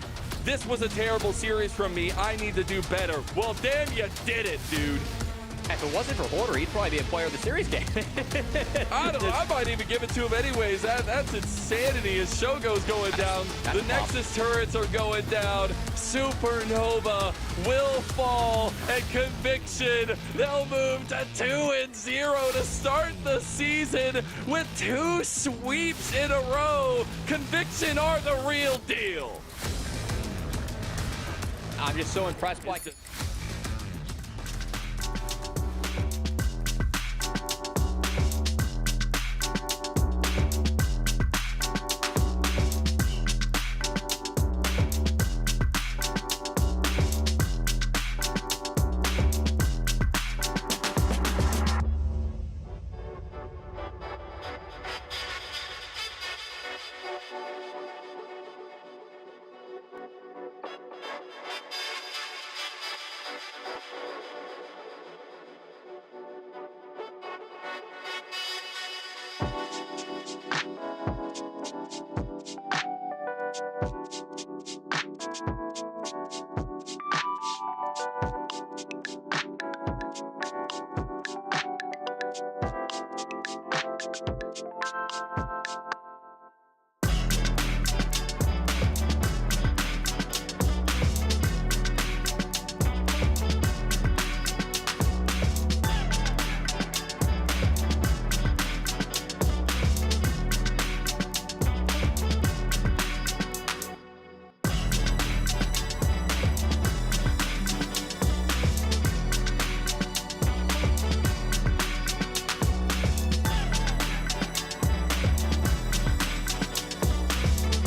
[SPEAKER 1] this was a terrible series from me. I need to do better. Well, damn, you did it, dude.
[SPEAKER 2] If it wasn't for Hoarder, he'd probably be a player of the series game.
[SPEAKER 1] I might even give it to him anyways. That's insanity. His Shogo's going down.
[SPEAKER 2] That's
[SPEAKER 1] The Nexus turrets are going down. Supernova will fall. And Conviction, they'll move to 2-0 to start the season with 2 sweeps in a row. Conviction are the real deal.
[SPEAKER 2] I'm just so impressed by